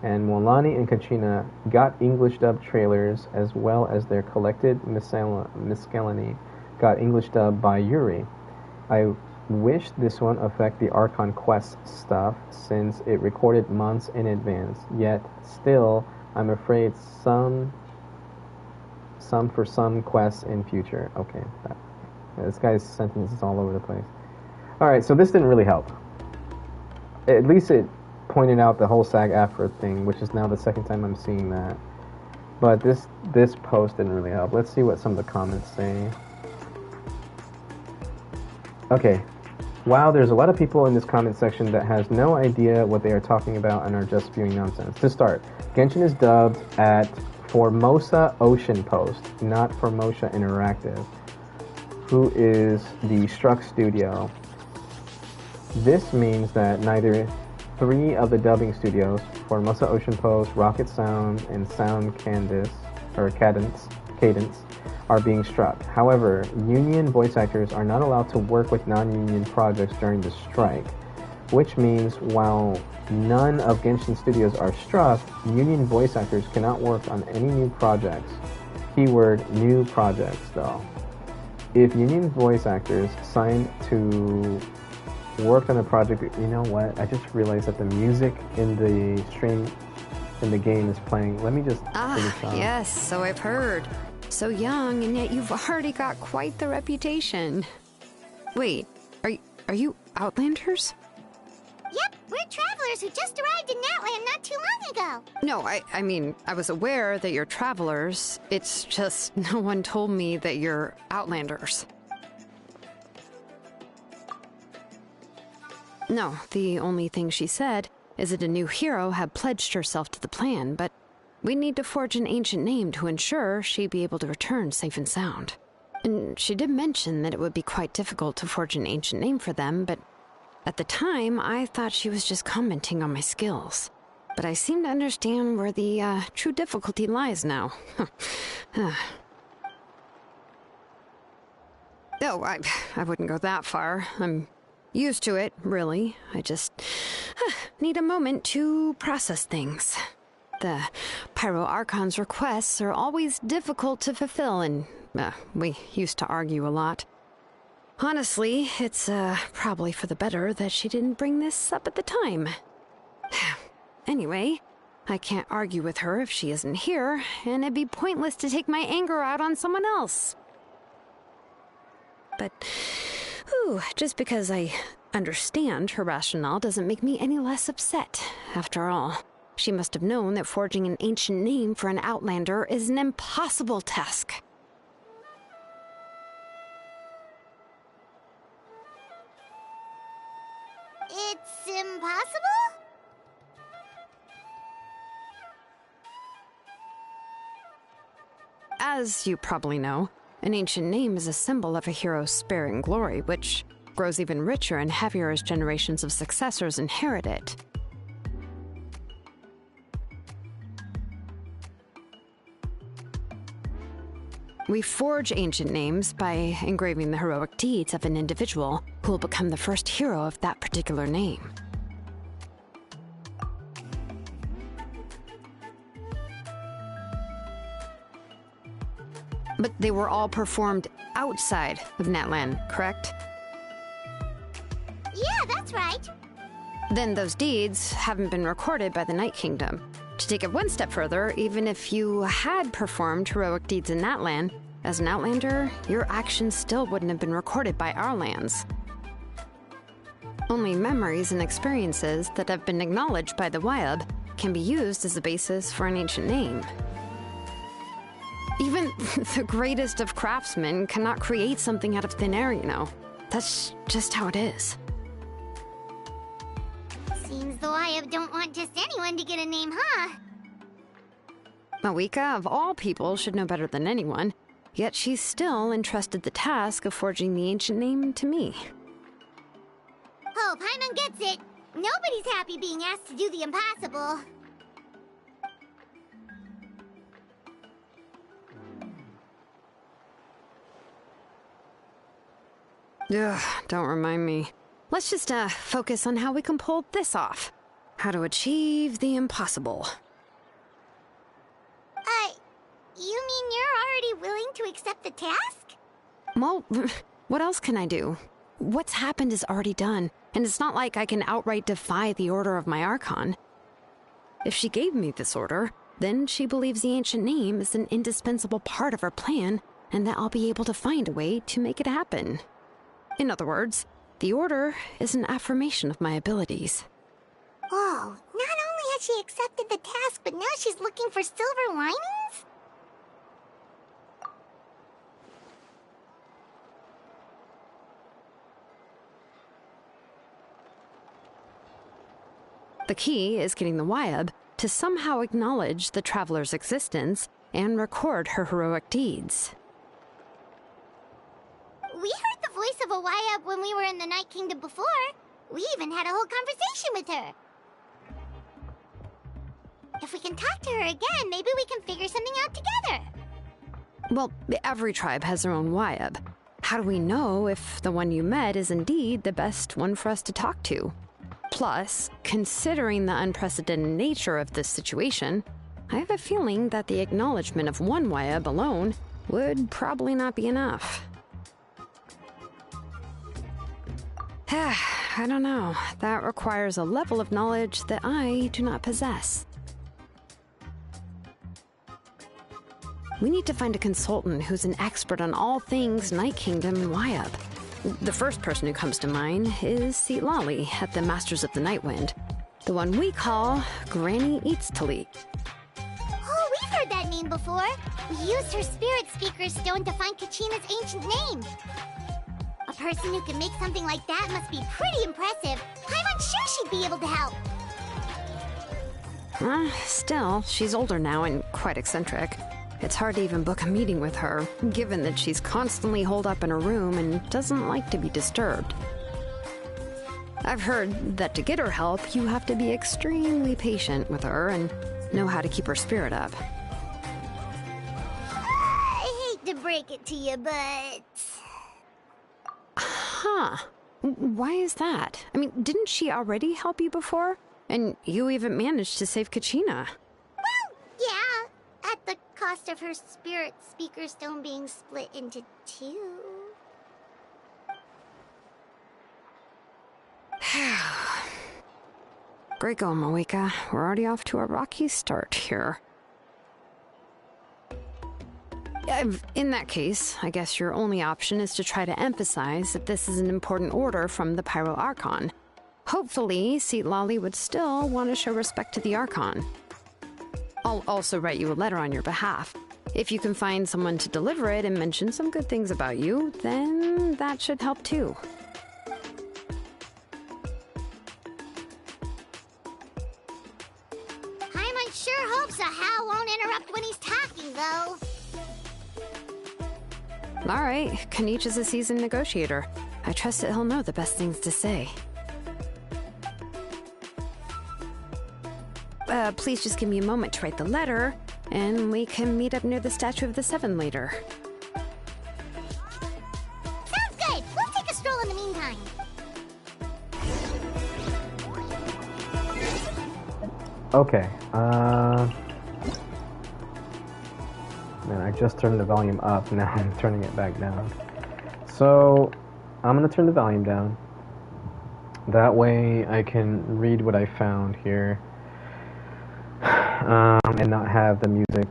And Molani and Kachina got English dub trailers as well as their collected Miscellany got English dub by Yuri. I wish this won't affect the Archon Quest stuff since it recorded months in advance, yet still I'm afraid some for some quests in future. Okay, this guy's sentence is all over the place. Alright, so this didn't really help. At least it pointed out the whole SAG-AFTRA thing, which is now the second time I'm seeing that. But this post didn't really help. Let's see what some of the comments say. Okay. Wow, there's a lot of people in this comment section that has no idea what they are talking about and are just spewing nonsense. To start, Genshin is dubbed at Formosa Ocean Post, not Formosa Interactive, who is the Struck studio. This means that neither 3 of the dubbing studios, Formosa Ocean Post, Rocket Sound, and Sound Cadence, are being struck. However, union voice actors are not allowed to work with non-union projects during the strike. which means while none of Genshin Studios are struck, union voice actors cannot work on any new projects. Keyword, new projects, though. If union voice actors signed to work on a project, you know what? I just realized that the music in the stream, in the game is playing. Let me just finish off. Yes, so I've heard. So young, and yet you've already got quite the reputation. Wait, are you Outlanders? Yep, we're travelers who just arrived in Natland not too long ago. No, I mean, I was aware that you're travelers. It's just no one told me that you're Outlanders. No, the only thing she said is that a new hero had pledged herself to the plan, but we need to forge an ancient name to ensure she'd be able to return safe and sound. And she did mention that it would be quite difficult to forge an ancient name for them, but at the time, I thought she was just commenting on my skills. But I seem to understand where the true difficulty lies now. Oh, I wouldn't go that far. I'm used to it, really. I just need a moment to process things. The Pyro Archon's requests are always difficult to fulfill, and we used to argue a lot. Honestly, it's probably for the better that she didn't bring this up at the time. Anyway, I can't argue with her if she isn't here, and it'd be pointless to take my anger out on someone else. But, just because I understand her rationale doesn't make me any less upset. After all, she must have known that forging an ancient name for an Outlander is an impossible task. It's impossible? As you probably know, an ancient name is a symbol of a hero's sparing glory, which grows even richer and heavier as generations of successors inherit it. We forge ancient names by engraving the heroic deeds of an individual who will become the first hero of that particular name. But they were all performed outside of Natlan, correct? Yeah, that's right. Then those deeds haven't been recorded by the Night Kingdom. To take it one step further, even if you had performed heroic deeds in Natlan, as an Outlander, your actions still wouldn't have been recorded by our lands. Only memories and experiences that have been acknowledged by the Wyab can be used as a basis for an ancient name. Even the greatest of craftsmen cannot create something out of thin air, you know. That's just how it is. Seems the Wyab don't want just anyone to get a name, huh? Mawika, of all people, should know better than anyone, yet she's still entrusted the task of forging the ancient name to me. Oh, Paimon gets it. Nobody's happy being asked to do the impossible. Ugh, don't remind me. Let's just focus on how we can pull this off. How to achieve the impossible. You mean you're already willing to accept the task? Well, what else can I do? What's happened is already done, and it's not like I can outright defy the order of my Archon. If she gave me this order, then she believes the ancient name is an indispensable part of her plan, and that I'll be able to find a way to make it happen. In other words, the order is an affirmation of my abilities. Whoa, not only has she accepted the task, but now she's looking for silver linings? The key is getting the Wyab to somehow acknowledge the traveler's existence and record her heroic deeds. We heard the voice of a Wyab when we were in the Night Kingdom before. We even had a whole conversation with her. If we can talk to her again, maybe we can figure something out together. Well, every tribe has their own Wyab. How do we know if the one you met is indeed the best one for us to talk to? Plus, considering the unprecedented nature of this situation, I have a feeling that the acknowledgement of one Wayab alone would probably not be enough. I don't know. That requires a level of knowledge that I do not possess. We need to find a consultant who's an expert on all things Night Kingdom and Wayab. The first person who comes to mind is Xilonen at the Masters of the Nightwind, the one we call Granny Eats Talit. Oh, we've heard that name before. We used her Spirit Speaker Stone to find Kachina's ancient name. A person who can make something like that must be pretty impressive. I'm unsure she'd be able to help. Still, she's older now and quite eccentric. It's hard to even book a meeting with her, given that she's constantly holed up in her room and doesn't like to be disturbed. I've heard that to get her help, you have to be extremely patient with her and know how to keep her spirit up. I hate to break it to you, but... Huh. Why is that? I mean, didn't she already help you before? And you even managed to save Kachina. Well, yeah. At the cost of her Spirit Speaker Stone being split into two. Great going, Moeka. We're already off to a rocky start here. In that case, I guess your only option is to try to emphasize that this is an important order from the Pyro Archon. Hopefully, Xilonen would still want to show respect to the Archon. I'll also write you a letter on your behalf. If you can find someone to deliver it and mention some good things about you, then that should help too. Paimon sure hopes a Hal won't interrupt when he's talking, though. Alright, Kanich is a seasoned negotiator. I trust that he'll know the best things to say. Please just give me a moment to write the letter, and we can meet up near the Statue of the Seven later. Sounds good! We'll take a stroll in the meantime. Okay, man, I just turned the volume up, now I'm turning it back down. So, I'm gonna turn the volume down. That way I can read what I found here. And not have the music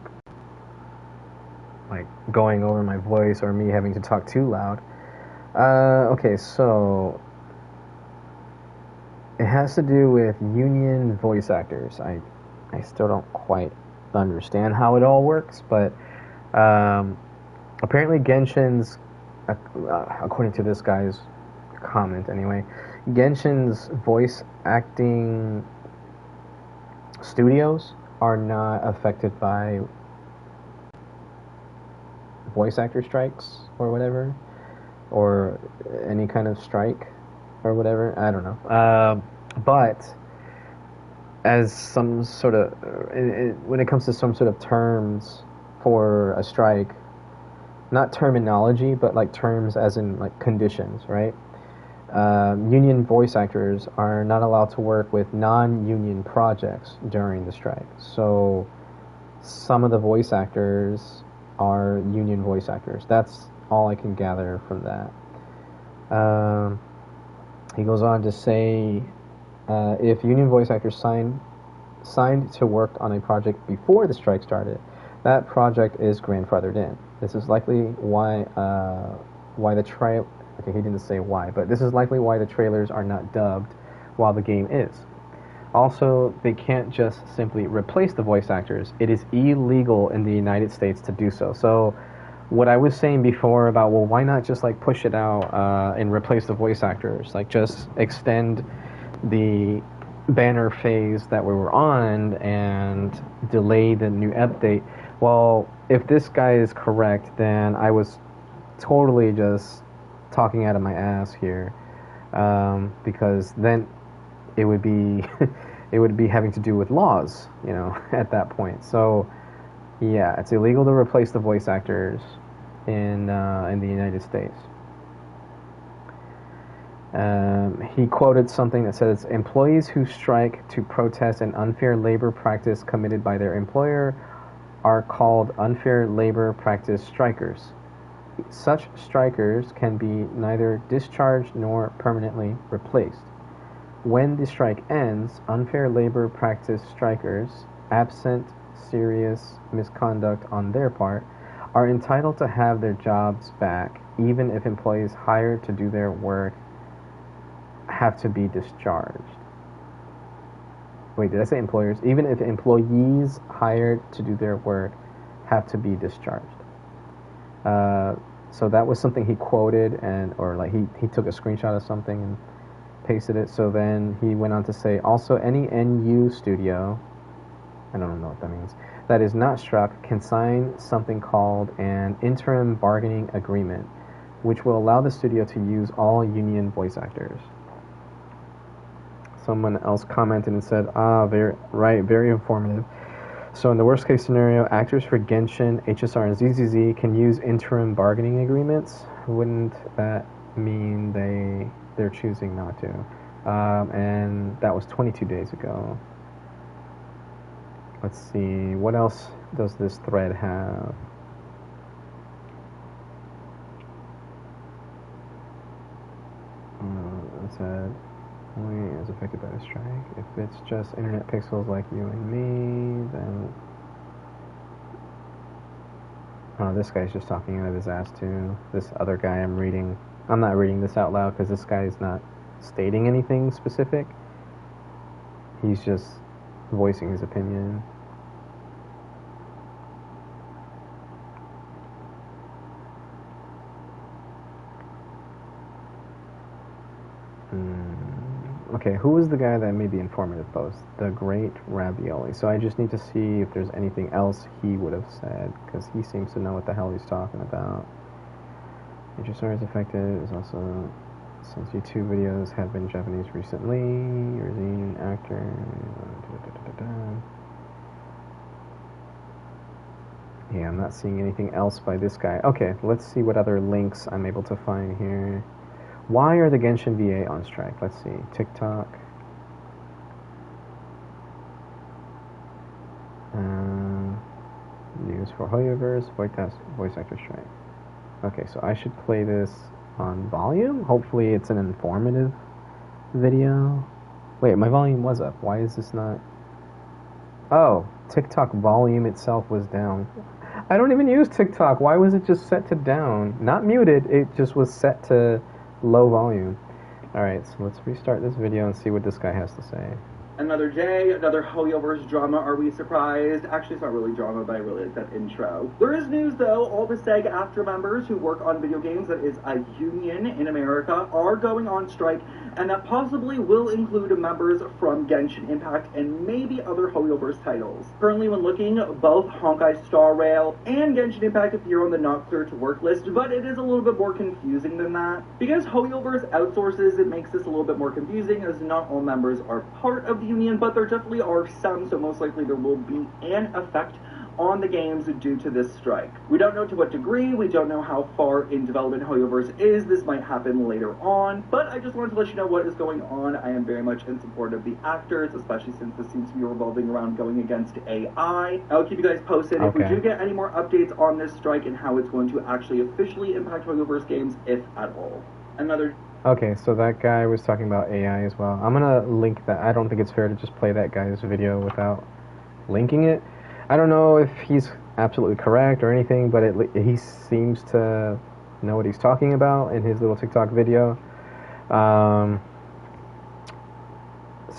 like going over my voice or me having to talk too loud. Okay, so it has to do with union voice actors. I still don't quite understand how it all works, but apparently Genshin's, according to this guy's comment anyway, Genshin's voice acting studios are not affected by voice actor strikes or whatever, or any kind of strike or whatever. I don't know. But as some sort of, when it comes to some sort of terms for a strike, not terminology, but like terms as in like conditions, right? Union voice actors are not allowed to work with non-union projects during the strike. So some of the voice actors are union voice actors. That's all I can gather from that. He goes on to say, if union voice actors signed to work on a project before the strike started, that project is grandfathered in. This is likely why the trial. Okay, he didn't say why, but this is likely why the trailers are not dubbed while the game is. Also, they can't just simply replace the voice actors. It is illegal in the United States to do so. So, what I was saying before about, well, why not just like push it out and replace the voice actors? Like just extend the banner phase that we were on and delay the new update. Well, if this guy is correct, then I was totally just talking out of my ass here, because then it would be it would be having to do with laws, you know, at that point. So yeah, it's illegal to replace the voice actors in the United States. He quoted something that says, "Employees who strike to protest an unfair labor practice committed by their employer are called unfair labor practice strikers. Such strikers can be neither discharged nor permanently replaced. When the strike ends, unfair labor practice strikers, absent serious misconduct on their part, are entitled to have their jobs back, even if employees hired to do their work have to be discharged." Wait, did I say employers? Even if employees hired to do their work have to be discharged. So that was something he quoted, or like he took a screenshot of something and pasted it. So then he went on to say, also any NU studio, I don't know what that means, that is not struck can sign something called an interim bargaining agreement, which will allow the studio to use all union voice actors. Someone else commented and said, very informative. So in the worst case scenario, actors for Genshin, HSR, and ZZZ can use interim bargaining agreements. Wouldn't that mean they're choosing not to? And that was 22 days ago. Let's see, what else does this thread have? It said, only is affected by the strike. If it's just internet pixels like you and me, then... Oh, this guy's just talking out of his ass too. This other guy I'm not reading this out loud because this guy is not stating anything specific. He's just voicing his opinion. Okay, who was the guy that made the informative post? The Great Ravioli. So I just need to see if there's anything else he would have said, because he seems to know what the hell he's talking about. HSR is affected is also, since YouTube videos have been Japanese recently, Regine, actor, Yeah, I'm not seeing anything else by this guy. Okay, let's see what other links I'm able to find here. Why are the Genshin VA on strike? Let's see. TikTok. News for Hoyoverse. Voice actor strike. Okay, so I should play this on volume? Hopefully it's an informative video. Wait, my volume was up. Why is this not... Oh, TikTok volume itself was down. I don't even use TikTok. Why was it just set to down? Not muted, it just was set to low volume. Alright, so let's restart this video and see what this guy has to say. Another day, another Hoyoverse drama. Are we surprised? Actually, it's not really drama, but I really like that intro. There is news, though. All the SAG-AFTRA members who work on video games, that is a union in America, are going on strike, and that possibly will include members from Genshin Impact and maybe other Hoyoverse titles. Currently, when looking, both Honkai Star Rail and Genshin Impact appear on the not clear to work list, but it is a little bit more confusing than that. Because Hoyoverse outsources, it makes this a little bit more confusing, as not all members are part of the union, but there definitely are some, so most likely there will be an effect on the games due to this strike. We don't know to what degree, we don't know how far in development Hoyoverse is, this might happen later on, but I just wanted to let you know what is going on. I am very much in support of the actors, especially since this seems to be revolving around going against AI. I'll keep you guys posted if we do get any more updates on this strike and how it's going to actually officially impact Hoyoverse games, if at all. Okay, so that guy was talking about AI as well. I'm gonna link that. I don't think it's fair to just play that guy's video without linking it. I don't know if he's absolutely correct or anything, but he seems to know what he's talking about in his little TikTok video.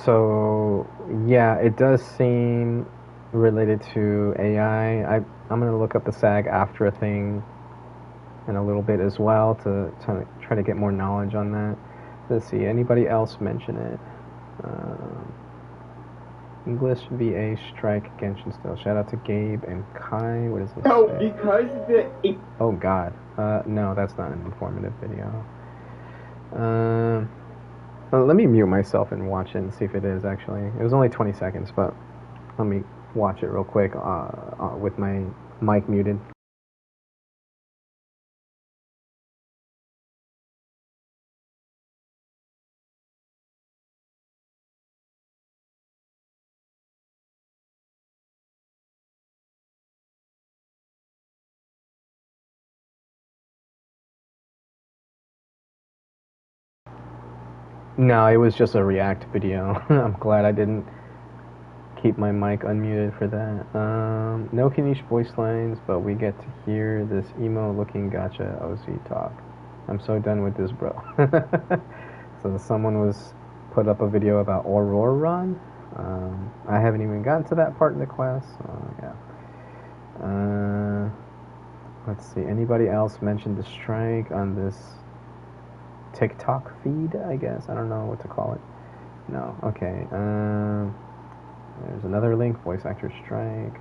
So, yeah, it does seem related to AI. I'm going to look up the SAG-AFTRA thing in a little bit as well to try to get more knowledge on that. Let's see, anybody else mention it? English VA strike Genshin still. Shout out to Gabe and Kai. What is this? Oh, because the... Oh god. No, that's not an informative video. Let me mute myself and watch it and see if it is actually. It was only 20 seconds, but let me watch it real quick with my mic muted. No, it was just a react video. I'm glad I didn't keep my mic unmuted for that. No Kanish voice lines, but we get to hear this emo-looking gacha OC talk. I'm so done with this, bro. So someone was put up a video about Aurora. I haven't even gotten to that part in the quest. So yeah. Let's see. Anybody else mentioned the strike on this TikTok feed? I guess I don't know what to call it. No. Okay. There's another link. Voice actor strike.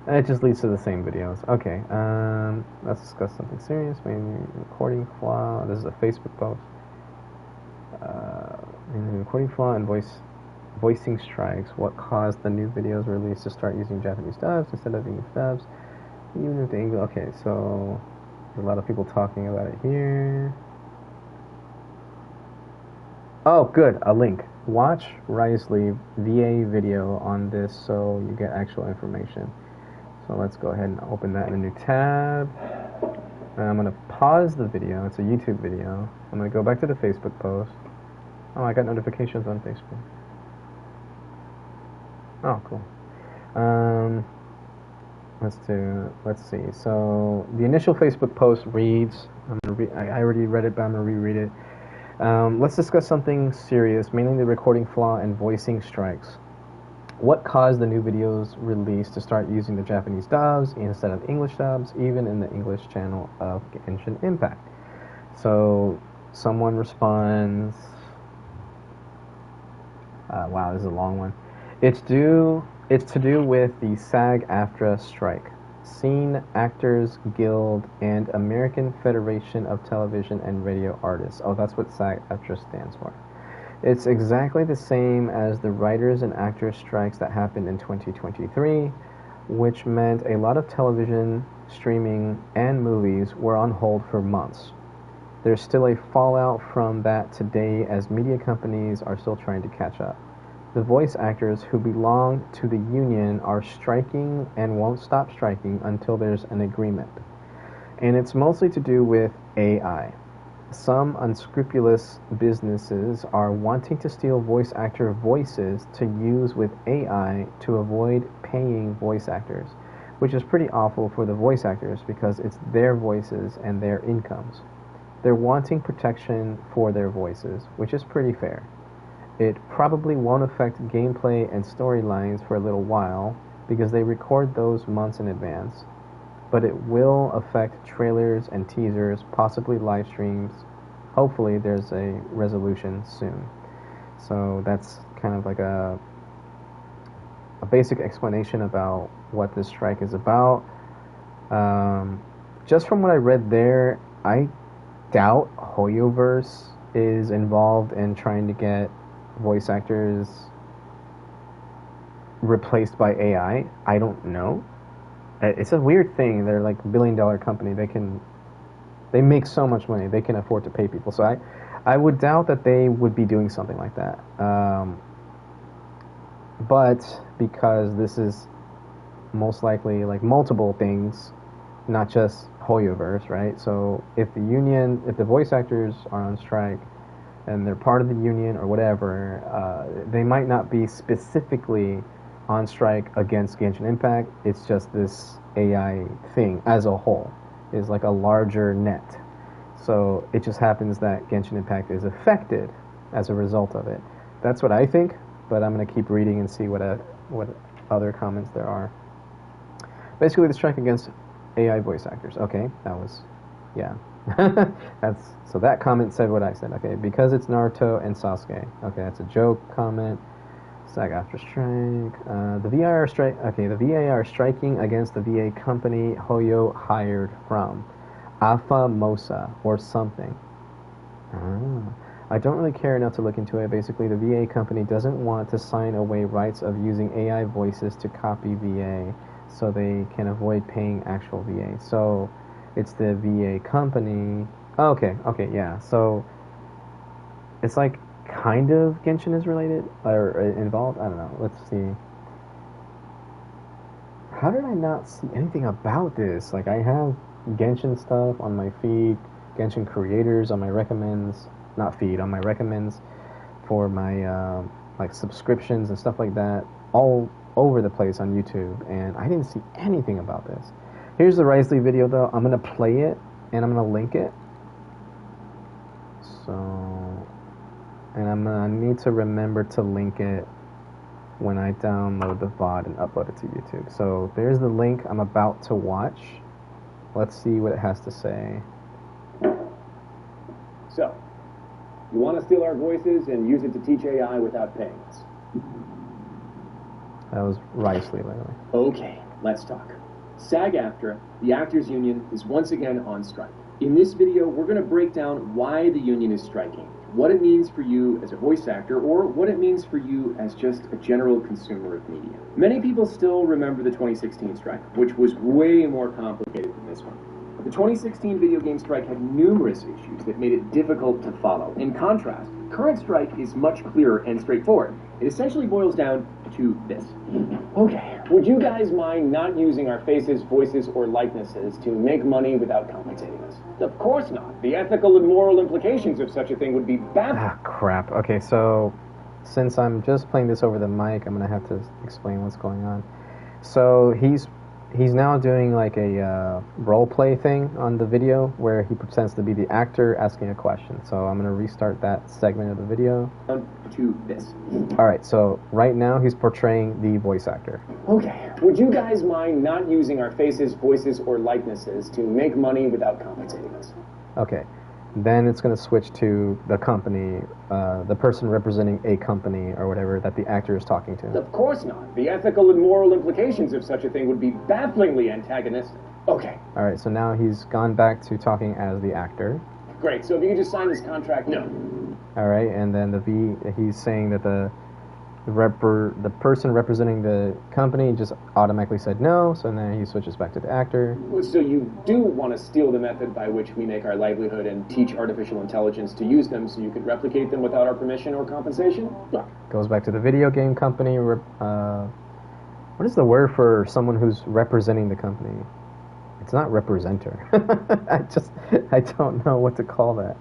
It just leads to the same videos. Okay. Let's discuss something serious. Maybe recording flaw. This is a Facebook post. Recording flaw and voicing strikes. What caused the new videos released to start using Japanese dubs instead of English dubs? Even if the English. Okay, so there's a lot of people talking about it here. Oh, good. A link. Watch Risley VA video on this so you get actual information. So let's go ahead and open that in a new tab. And I'm going to pause the video. It's a YouTube video. I'm going to go back to the Facebook post. Oh, I got notifications on Facebook. Oh, cool. Let's see. So the initial Facebook post reads, I already read it, but I'm going to reread it. Let's discuss something serious, mainly the recording flaw and voicing strikes. What caused the new videos released to start using the Japanese dubs instead of English dubs, even in the English channel of Genshin Impact? So someone responds, wow, this is a long one. It's to do with the SAG-AFTRA strike. Scene Actors Guild and American Federation of Television and Radio Artists. Oh, that's what SAG-AFTRA stands for. It's exactly the same as the writers and actors strikes that happened in 2023, which meant a lot of television, streaming, and movies were on hold for months. There's still a fallout from that today as media companies are still trying to catch up. The voice actors who belong to the union are striking and won't stop striking until there's an agreement. And it's mostly to do with AI. Some unscrupulous businesses are wanting to steal voice actor voices to use with AI to avoid paying voice actors, which is pretty awful for the voice actors because it's their voices and their incomes. They're wanting protection for their voices, which is pretty fair. It probably won't affect gameplay and storylines for a little while because they record those months in advance, but it will affect trailers and teasers, possibly live streams. Hopefully there's a resolution soon. So that's kind of like a basic explanation about what this strike is about. Just from what I read there, I doubt Hoyoverse is involved in trying to get voice actors replaced by AI. I don't know. It's a weird thing. They're like a billion-dollar company. They make so much money. They can afford to pay people. So I would doubt that they would be doing something like that. But because this is most likely like multiple things, not just Hoyoverse, right? So if the voice actors are on strike and they're part of the union or whatever, they might not be specifically on strike against Genshin Impact. It's just this AI thing as a whole is like a larger net. So it just happens that Genshin Impact is affected as a result of it. That's what I think, but I'm going to keep reading and see what other comments there are. Basically, the strike against AI voice actors. Okay, that was, yeah. So that comment said what I said. Okay, because it's Naruto and Sasuke. Okay, that's a joke comment. SAG-AFTRA strike. The VA are strike. Okay, the VA are striking against the VA company Hoyo hired from, Afamosa or something. I don't really care enough to look into it. Basically, the VA company doesn't want to sign away rights of using AI voices to copy VA, so they can avoid paying actual VA. So it's the VA company. Okay, yeah. So it's like kind of Genshin is related or involved. I don't know. Let's see. How did I not see anything about this? Like I have Genshin stuff on my feed, Genshin creators on my recommends. not feed, on my recommends for my like subscriptions and stuff like that, all over the place on YouTube, and I didn't see anything about this. Here's the Risley video though. I'm gonna play it and I'm gonna link it. So, and I'm gonna need to remember to link it when I download the VOD and upload it to YouTube. So there's the link I'm about to watch. Let's see what it has to say. So, you want to steal our voices and use it to teach AI without paying us? That was Risley, by the way. Okay, let's talk. SAG-AFTRA, the actors union, is once again on strike. In this video, we're going to break down why the union is striking, what it means for you as a voice actor, or what it means for you as just a general consumer of media. Many people still remember the 2016 strike, which was way more complicated than this one. The 2016 video game strike had numerous issues that made it difficult to follow. In contrast, the current strike is much clearer and straightforward. It essentially boils down to this. Okay, would you guys mind not using our faces, voices, or likenesses to make money without compensating us? Of course not. The ethical and moral implications of such a thing would be bad. Ah, crap. Okay, so since I'm just playing this over the mic, I'm gonna have to explain what's going on. So he's now doing like a role play thing on the video where he pretends to be the actor asking a question. So I'm gonna restart that segment of the video. To this. Alright, so right now he's portraying the voice actor. Okay, would you guys mind not using our faces, voices, or likenesses to make money without compensating us? Okay, then it's gonna switch to the company, the person representing a company or whatever that the actor is talking to. Of course not. The ethical and moral implications of such a thing would be bafflingly antagonistic. Okay. Alright, so now he's gone back to talking as the actor. Great, so if you could just sign this contract, no. Alright, and then he's saying that the person representing the company just automatically said no, so then he switches back to the actor. So you do want to steal the method by which we make our livelihood and teach artificial intelligence to use them so you could replicate them without our permission or compensation? Goes back to the video game company. What is the word for someone who's representing the company? It's not representer. I don't know what to call that.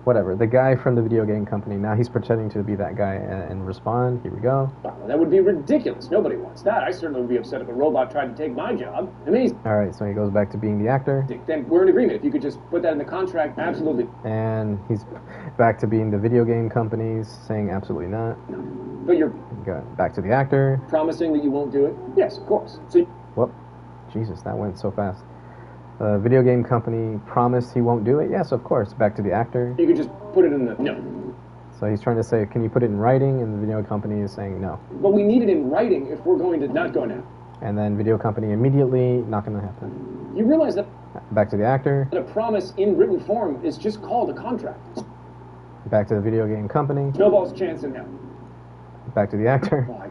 Whatever. The guy from the video game company. Now he's pretending to be that guy and respond. Here we go. Wow, that would be ridiculous. Nobody wants that. I certainly would be upset if a robot tried to take my job. Amazing. Alright, so he goes back to being the actor. Then we're in agreement. If you could just put that in the contract, absolutely. And he's back to being the video game companies, saying absolutely not. No. But you're... Back to the actor. Promising that you won't do it? Yes, of course. So... Whoop. Jesus, that went so fast. Video game company promised he won't do it? Yes, of course. Back to the actor. You could just put it in the... No. So he's trying to say, can you put it in writing? And the video company is saying no. But we need it in writing if we're going to not go now. And then video company immediately, not going to happen. You realize that... Back to the actor. A promise in written form is just called a contract. Back to the video game company. Snowball's chance in hell. Back to the actor. Well, I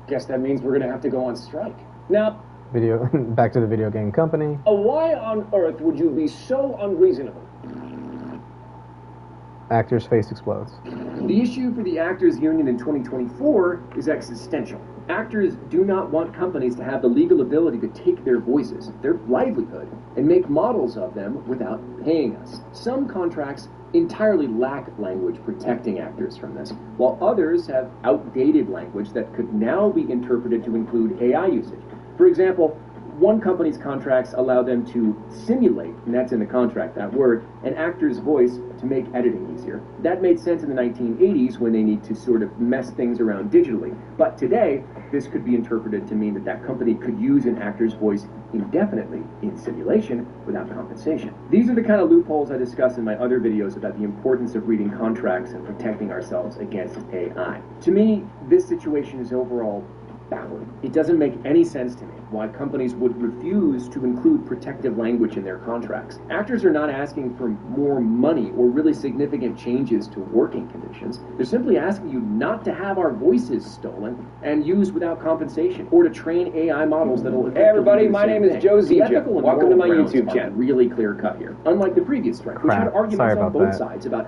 guess that means we're going to have to go on strike. Now... Back to the video game company. Why on earth would you be so unreasonable? Actor's face explodes. The issue for the actors union in 2024 is existential. Actors do not want companies to have the legal ability to take their voices, their livelihood, and make models of them without paying us. Some contracts entirely lack language protecting actors from this, while others have outdated language that could now be interpreted to include AI usage. For example, one company's contracts allow them to simulate, and that's in the contract, that word, an actor's voice to make editing easier. That made sense in the 1980s when they need to sort of mess things around digitally. But today, this could be interpreted to mean that that company could use an actor's voice indefinitely in simulation without compensation. These are the kind of loopholes I discuss in my other videos about the importance of reading contracts and protecting ourselves against AI. To me, this situation is overall baffling. It doesn't make any sense to me why companies would refuse to include protective language in their contracts. Actors are not asking for more money or really significant changes to working conditions. They're simply asking you not to have our voices stolen and used without compensation, or to train AI models that'll... Hey everybody, my name is Joe Zija. Welcome to my YouTube channel. Really clear cut here. Unlike the previous strike, which had arguments on both sides about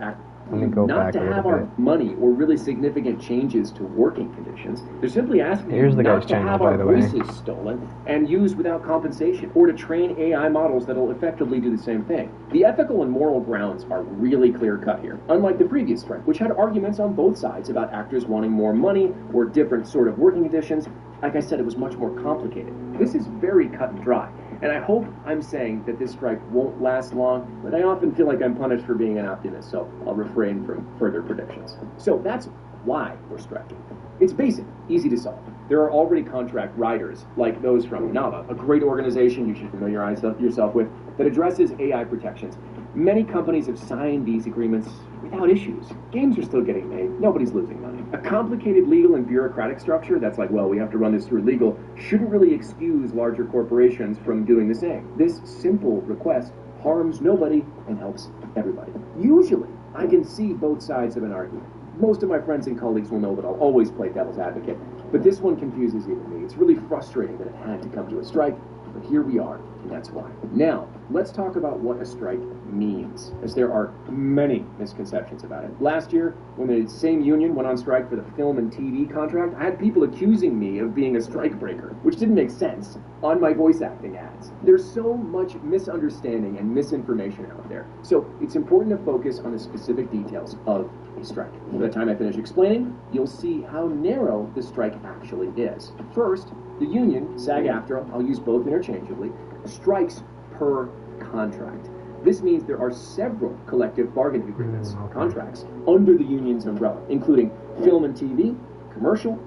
Let me go not back to a little have our bit. money or really significant changes to working conditions. They're simply asking Here's the not guy's to channel, have by our the way. voices stolen and used without compensation, or to train AI models that'll effectively do the same thing. The ethical and moral grounds are really clear-cut here, unlike the previous strike, which had arguments on both sides about actors wanting more money or different sort of working conditions. Like I said, it was much more complicated. This is very cut and dry. And I hope I'm saying that this strike won't last long, but I often feel like I'm punished for being an optimist, so I'll refrain from further predictions. So that's why we're striking. It's basic, easy to solve. There are already contract riders, like those from NAVA, a great organization you should familiarize yourself with, that addresses AI protections. Many companies have signed these agreements without issues. Games are still getting made. Nobody's losing money. A complicated legal and bureaucratic structure that's like, well, we have to run this through legal, shouldn't really excuse larger corporations from doing the same. This simple request harms nobody and helps everybody. Usually, I can see both sides of an argument. Most of my friends and colleagues will know that I'll always play devil's advocate, but this one confuses even me. It's really frustrating that it had to come to a strike, but here we are, and that's why. Now, let's talk about what a strike means, as there are many misconceptions about it. Last year, when the same union went on strike for the film and TV contract, I had people accusing me of being a strike breaker, which didn't make sense, on my voice acting ads. There's so much misunderstanding and misinformation out there, so it's important to focus on the specific details of a strike. By the time I finish explaining, you'll see how narrow the strike actually is. First, the union, SAG-AFTRA, I'll use both interchangeably, strikes per contract. This means there are several collective bargaining agreements, contracts, under the union's umbrella, including film and TV, commercial,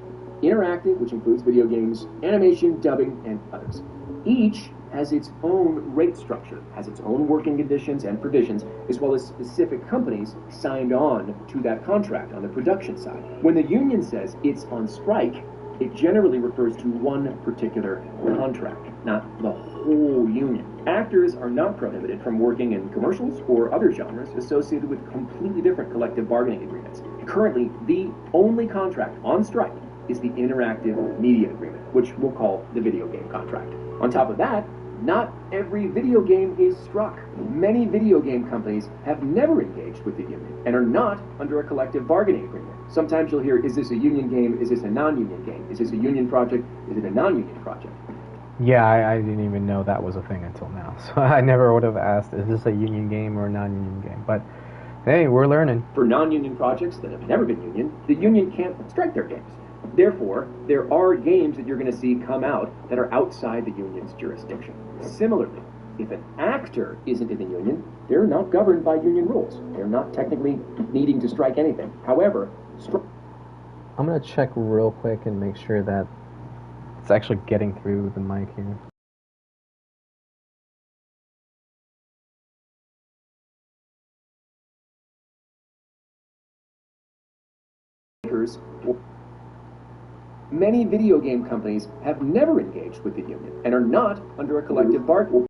interactive, which includes video games, animation, dubbing, and others. Each has its own rate structure, has its own working conditions and provisions, as well as specific companies signed on to that contract on the production side. When the union says it's on strike, it generally refers to one particular contract, not the whole union. Actors are not prohibited from working in commercials or other genres associated with completely different collective bargaining agreements. Currently, the only contract on strike is the interactive media agreement, which we'll call the video game contract. On top of that, not every video game is struck. Many video game companies have never engaged with the union and are not under a collective bargaining agreement. Sometimes you'll hear, is this a union game? Is this a non-union game? Is this a union project? Is it a non-union project? Yeah, I didn't even know that was a thing until now. So I never would have asked, is this a union game or a non-union game? But hey, we're learning. For non-union projects that have never been union, the union can't strike their games. Therefore, there are games that you're going to see come out that are outside the union's jurisdiction. Similarly, if an actor isn't in the union, they're not governed by union rules. They're not technically needing to strike anything. However, I'm going to check real quick and make sure that it's actually getting through the mic here. Many video game companies have never engaged with the union and are not under a collective bargaining.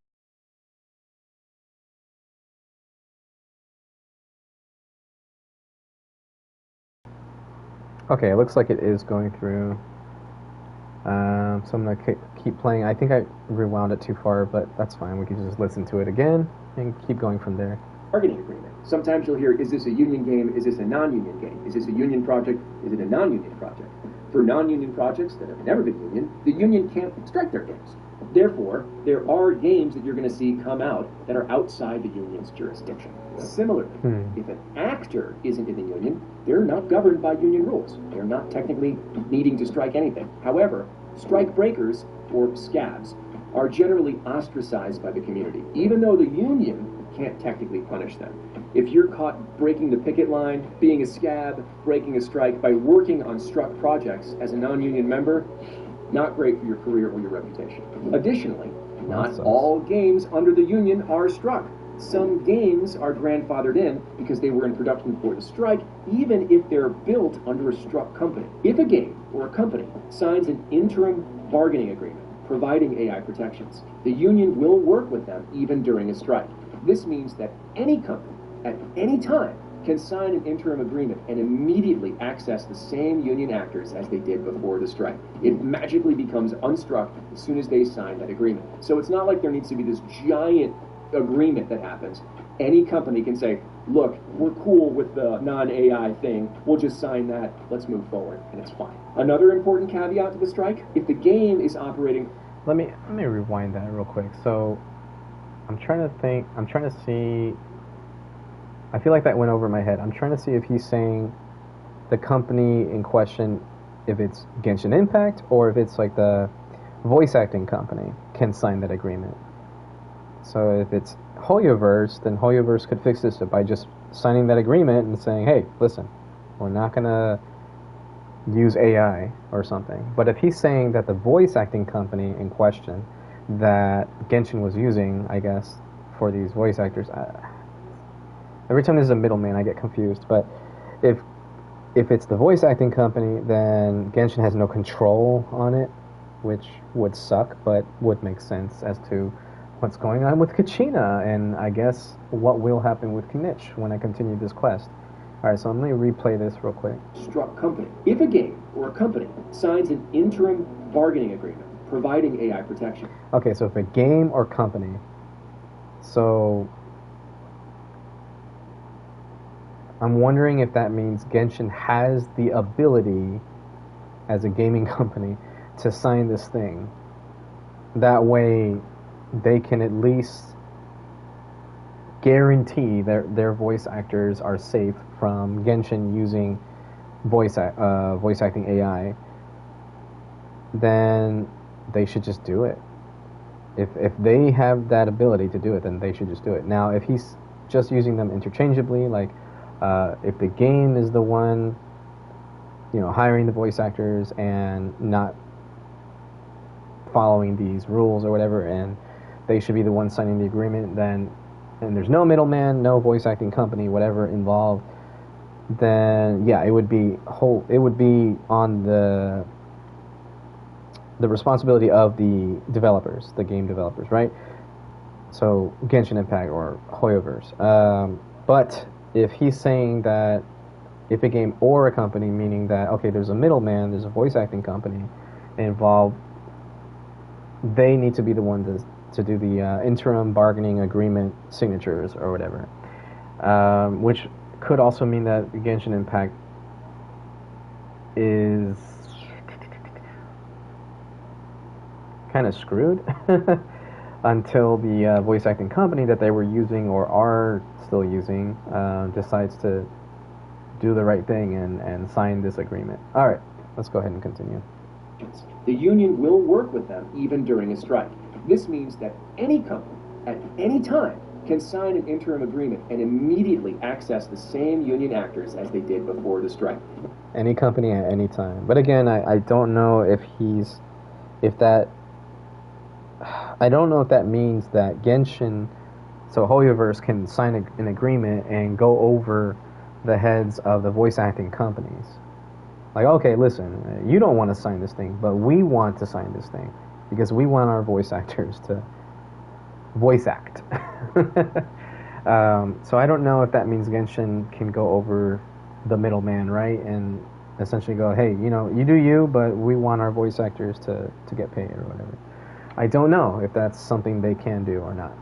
Okay, it looks like it is going through. So I'm going to keep playing. I think I rewound it too far, but that's fine. We can just listen to it again and keep going from there. Bargaining agreement. Sometimes you'll hear, is this a union game? Is this a non-union game? Is this a union project? Is it a non-union project? For non-union projects that have never been union, the union can't strike their games. Therefore, there are games that you're going to see come out that are outside the union's jurisdiction. Similarly, if an actor isn't in the union, they're not governed by union rules. They're not technically needing to strike anything. However, strike breakers, or scabs, are generally ostracized by the community, even though the union can't technically punish them. If you're caught breaking the picket line, being a scab, breaking a strike by working on struck projects as a non-union member, not great for your career or your reputation. Additionally, not all games under the union are struck. Some games are grandfathered in because they were in production before the strike, even if they're built under a struck company. If a game or a company signs an interim bargaining agreement providing AI protections, the union will work with them even during a strike. This means that any company, at any time, can sign an interim agreement and immediately access the same union actors as they did before the strike. It magically becomes unstruck as soon as they sign that agreement. So it's not like there needs to be this giant agreement that happens. Any company can say, look, we're cool with the non-AI thing, we'll just sign that, let's move forward, and it's fine. Another important caveat to the strike, if the game is operating... Let me rewind that real quick. So, I'm trying to see... I feel like that went over my head. I'm trying to see if he's saying the company in question, if it's Genshin Impact, or if it's like the voice acting company can sign that agreement. So if it's Hoyoverse, then Hoyoverse could fix this by just signing that agreement and saying, hey, listen, we're not going to use AI or something. But if he's saying that the voice acting company in question that Genshin was using, I guess, for these voice actors, every time there's a middleman, I get confused. But if it's the voice acting company, then Genshin has no control on it, which would suck, but would make sense as to what's going on with Kachina, and I guess what will happen with Knitch when I continue this quest. Alright, so I'm going to replay this real quick. Struck company. If a game or a company signs an interim bargaining agreement providing AI protection. Okay, so if a game or company, so I'm wondering if that means Genshin has the ability as a gaming company to sign this thing. That way they can at least guarantee their voice actors are safe from Genshin using voice acting AI. Then they should just do it. If they have that ability to do it, then they should just do it. Now, if he's just using them interchangeably, like if the game is the one, hiring the voice actors and not following these rules or whatever, and they should be the ones signing the agreement, then, and there's no middleman, no voice acting company, whatever involved, then yeah, it would be on the responsibility of the developers, the game developers, right? So Genshin Impact or Hoyoverse. But if he's saying that if a game or a company, meaning that, okay, there's a middleman, there's a voice acting company involved, they need to be the one to do the interim bargaining agreement signatures or whatever. Which could also mean that Genshin Impact is kind of screwed until the voice acting company that they were using or are still using decides to do the right thing and sign this agreement. Alright, let's go ahead and continue. The union will work with them even during a strike. This means that any company, at any time, can sign an interim agreement and immediately access the same union actors as they did before the strike. Any company at any time. But again, I don't know if that means that Genshin, so Hoyoverse can sign an agreement and go over the heads of the voice acting companies. Like, okay, listen, you don't want to sign this thing, but we want to sign this thing because we want our voice actors to voice act. So I don't know if that means Genshin can go over the middleman, right? And essentially go, hey, you do you, but we want our voice actors to get paid or whatever. I don't know if that's something they can do or not.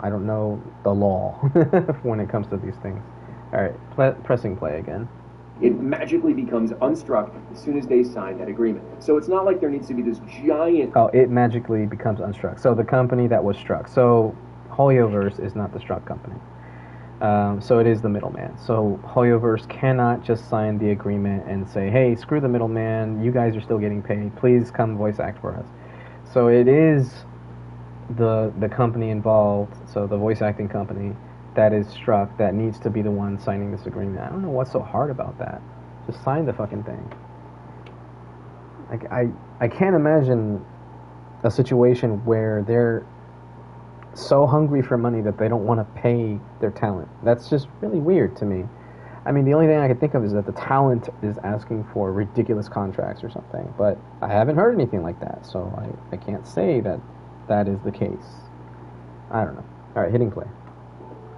I don't know the law when it comes to these things. Alright, pressing play again. It magically becomes unstruck as soon as they sign that agreement. So it's not like there needs to be this giant... Oh, it magically becomes unstruck. So the company that was struck. So Hoyoverse is not the struck company. So it is the middleman. So Hoyoverse cannot just sign the agreement and say, hey, screw the middleman, you guys are still getting paid, please come voice act for us. So it is the company involved, so the voice acting company, that is struck, that needs to be the one signing this agreement. I don't know what's so hard about that. Just sign the fucking thing. Like, I can't imagine a situation where they're so hungry for money that they don't want to pay their talent. That's just really weird to me. I mean, the only thing I can think of is that the talent is asking for ridiculous contracts or something, but I haven't heard anything like that, so I can't say that is the case. I don't know. Alright, hitting play.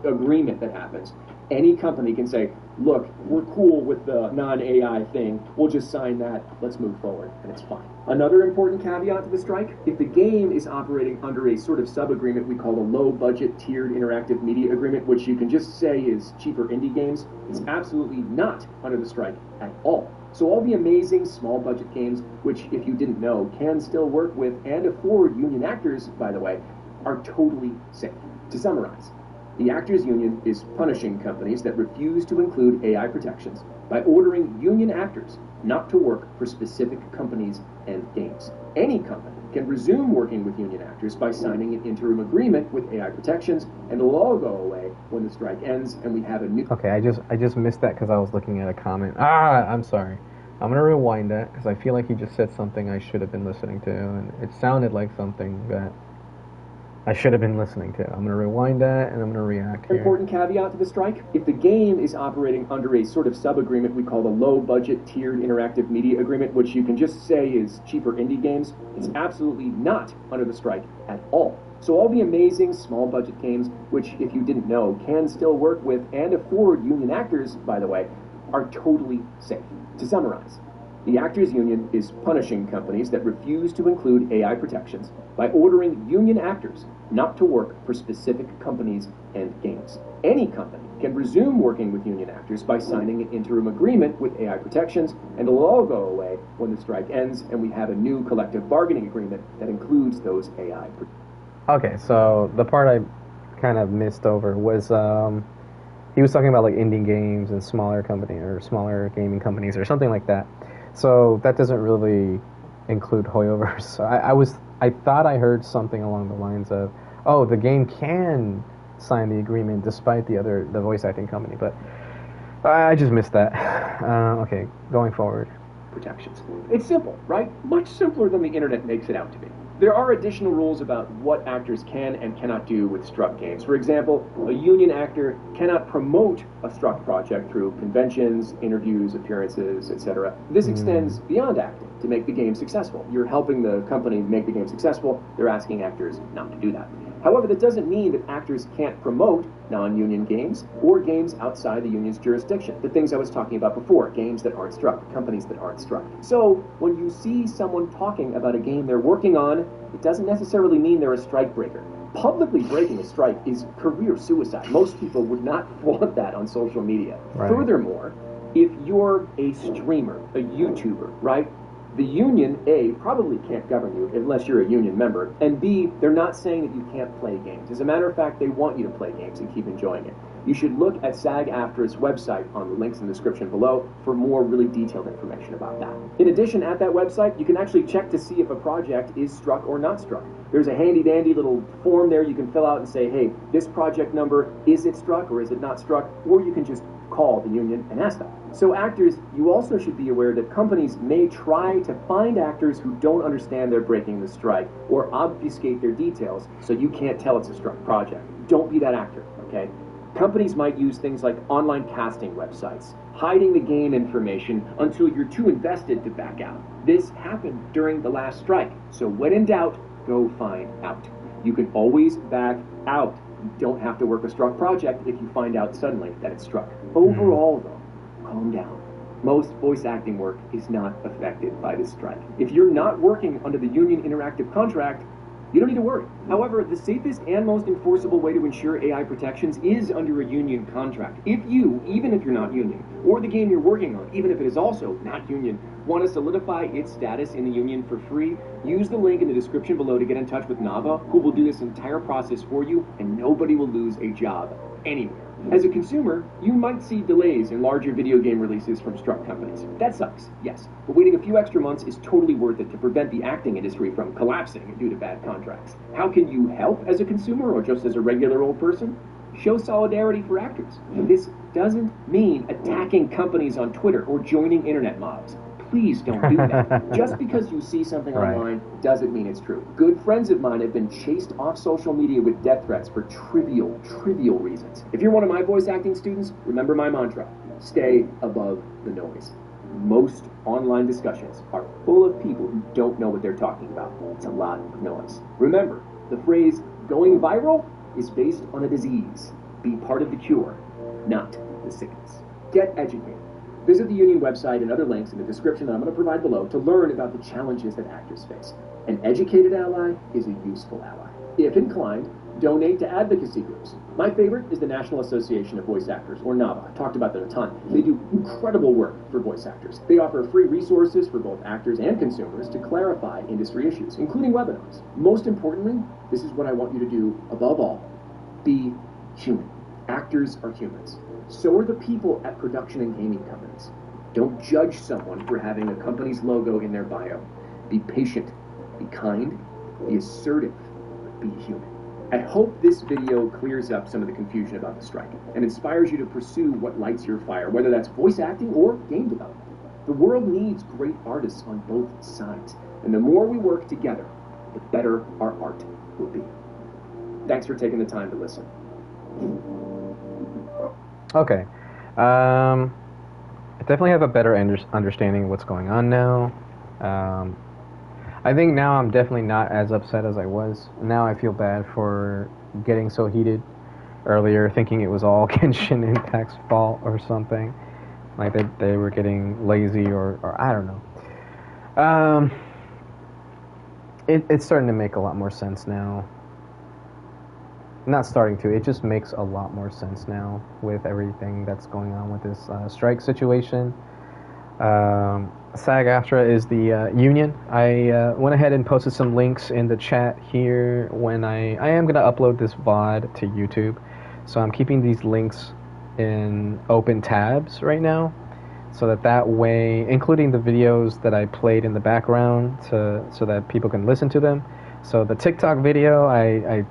Agreement that happens, Any company can say, look, we're cool with the non-AI thing, we'll just sign that, let's move forward, and it's fine. Another important caveat to the strike, if the game is operating under a sort of sub-agreement we call a low-budget tiered interactive media agreement, which you can just say is cheaper indie games, it's absolutely not under the strike at all. So all the amazing small-budget games, which, if you didn't know, can still work with and afford union actors, by the way, are totally safe. To summarize, the Actors Union is punishing companies that refuse to include AI protections by ordering union actors not to work for specific companies and games. Any company can resume working with union actors by signing an interim agreement with AI protections, and it'll all go away when the strike ends and we have a new... Okay, I just missed that because I was looking at a comment. I'm sorry. I'm going to rewind that because I feel like he just said something I should have been listening to, and it sounded like something that I should have been listening to. I'm going to rewind that, and I'm going to react here. Important caveat to the strike, if the game is operating under a sort of sub-agreement we call the low-budget tiered interactive media agreement, which you can just say is cheaper indie games, it's absolutely not under the strike at all. So all the amazing small-budget games, which, if you didn't know, can still work with and afford union actors, by the way, are totally safe. To summarize, the Actors Union is punishing companies that refuse to include AI protections by ordering union actors not to work for specific companies and games. Any company can resume working with union actors by signing an interim agreement with AI protections, and it'll all go away when the strike ends and we have a new collective bargaining agreement that includes those AI protections. Okay, so the part I kind of missed over was he was talking about like indie games and smaller company or smaller gaming companies or something like that. So that doesn't really include Hoyoverse. I thought I heard something along the lines of, oh, the game can sign the agreement despite the voice acting company, but I just missed that. Okay, going forward. Protections. It's simple, right? Much simpler than the internet makes it out to be. There are additional rules about what actors can and cannot do with struck games. For example, a union actor cannot promote a struck project through conventions, interviews, appearances, etc. This extends beyond acting to make the game successful. You're helping the company make the game successful. They're asking actors not to do that. However, that doesn't mean that actors can't promote non-union games or games outside the union's jurisdiction. The things I was talking about before, games that aren't struck, companies that aren't struck. So, when you see someone talking about a game they're working on, it doesn't necessarily mean they're a strike breaker. Publicly breaking a strike is career suicide. Most people would not want that on social media. Right. Furthermore, if you're a streamer, a YouTuber, right? The union, A, probably can't govern you unless you're a union member, and B, they're not saying that you can't play games. As a matter of fact, they want you to play games and keep enjoying it. You should look at SAG-AFTRA's website on the links in the description below for more really detailed information about that. In addition, at that website, you can actually check to see if a project is struck or not struck. There's a handy-dandy little form there you can fill out and say, hey, this project number, is it struck or is it not struck? Or you can just call the union and ask them. So actors, you also should be aware that companies may try to find actors who don't understand they're breaking the strike or obfuscate their details so you can't tell it's a struck project. Don't be that actor, okay? Companies might use things like online casting websites, hiding the game information until you're too invested to back out. This happened during the last strike, so when in doubt, go find out. You can always back out. You don't have to work a struck project if you find out suddenly that it's struck. Overall, though, calm down. Most voice acting work is not affected by this strike. If you're not working under the union interactive contract, you don't need to worry. However, the safest and most enforceable way to ensure AI protections is under a union contract. If you, even if you're not union, or the game you're working on, even if it is also not union, want to solidify its status in the union for free, use the link in the description below to get in touch with Nava, who will do this entire process for you, and nobody will lose a job anywhere. As a consumer, you might see delays in larger video game releases from struck companies. That sucks, yes, but waiting a few extra months is totally worth it to prevent the acting industry from collapsing due to bad contracts. How can you help as a consumer or just as a regular old person? Show solidarity for actors. This doesn't mean attacking companies on Twitter or joining internet mobs. Please don't do that. Just because you see something online doesn't mean it's true. Good friends of mine have been chased off social media with death threats for trivial reasons. If you're one of my voice acting students, remember my mantra: stay above the noise. Most online discussions are full of people who don't know what they're talking about. It's a lot of noise. Remember, the phrase going viral is based on a disease. Be part of the cure. not the sickness. Get educated. Visit the union website and other links in the description that I'm going to provide below to learn about the challenges that actors face. An educated ally is a useful ally. If inclined, donate to advocacy groups. My favorite is the National Association of Voice Actors, or NAVA. I've talked about that a ton. They do incredible work for voice actors. They offer free resources for both actors and consumers to clarify industry issues, including webinars. Most importantly, this is what I want you to do above all. Be human. Actors are humans. So are the people at production and gaming companies. Don't judge someone for having a company's logo in their bio. Be patient, be kind, be assertive, but be human. I hope this video clears up some of the confusion about the strike and inspires you to pursue what lights your fire, whether that's voice acting or game development. The world needs great artists on both sides, and the more we work together, the better our art will be. Thanks for taking the time to listen. Okay. I definitely have a better understanding of what's going on now. I think now I'm definitely not as upset as I was. Now I feel bad for getting so heated earlier, thinking it was all Genshin Impact's fault or something. Like they were getting lazy or I don't know. It's starting to make a lot more sense now. Not starting to, it just makes a lot more sense now with everything that's going on with this strike situation. SAG-AFTRA is the union. I went ahead and posted some links in the chat here when I am going to upload this VOD to YouTube. So I'm keeping these links in open tabs right now, so that way, including the videos that I played in the background so that people can listen to them. So the TikTok video, I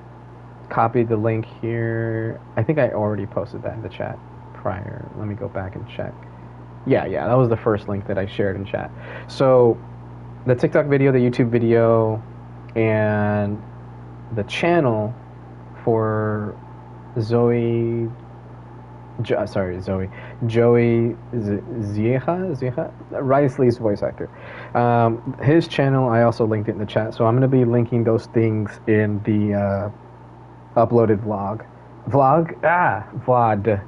copied the link here. I think I already posted that in the chat prior. Let me go back and check. Yeah, that was the first link that I shared in chat. So the TikTok video, the YouTube video, and the channel for Joey Ziecha, Risley's voice actor. His channel, I also linked it in the chat. So I'm going to be linking those things in the uploaded VOD.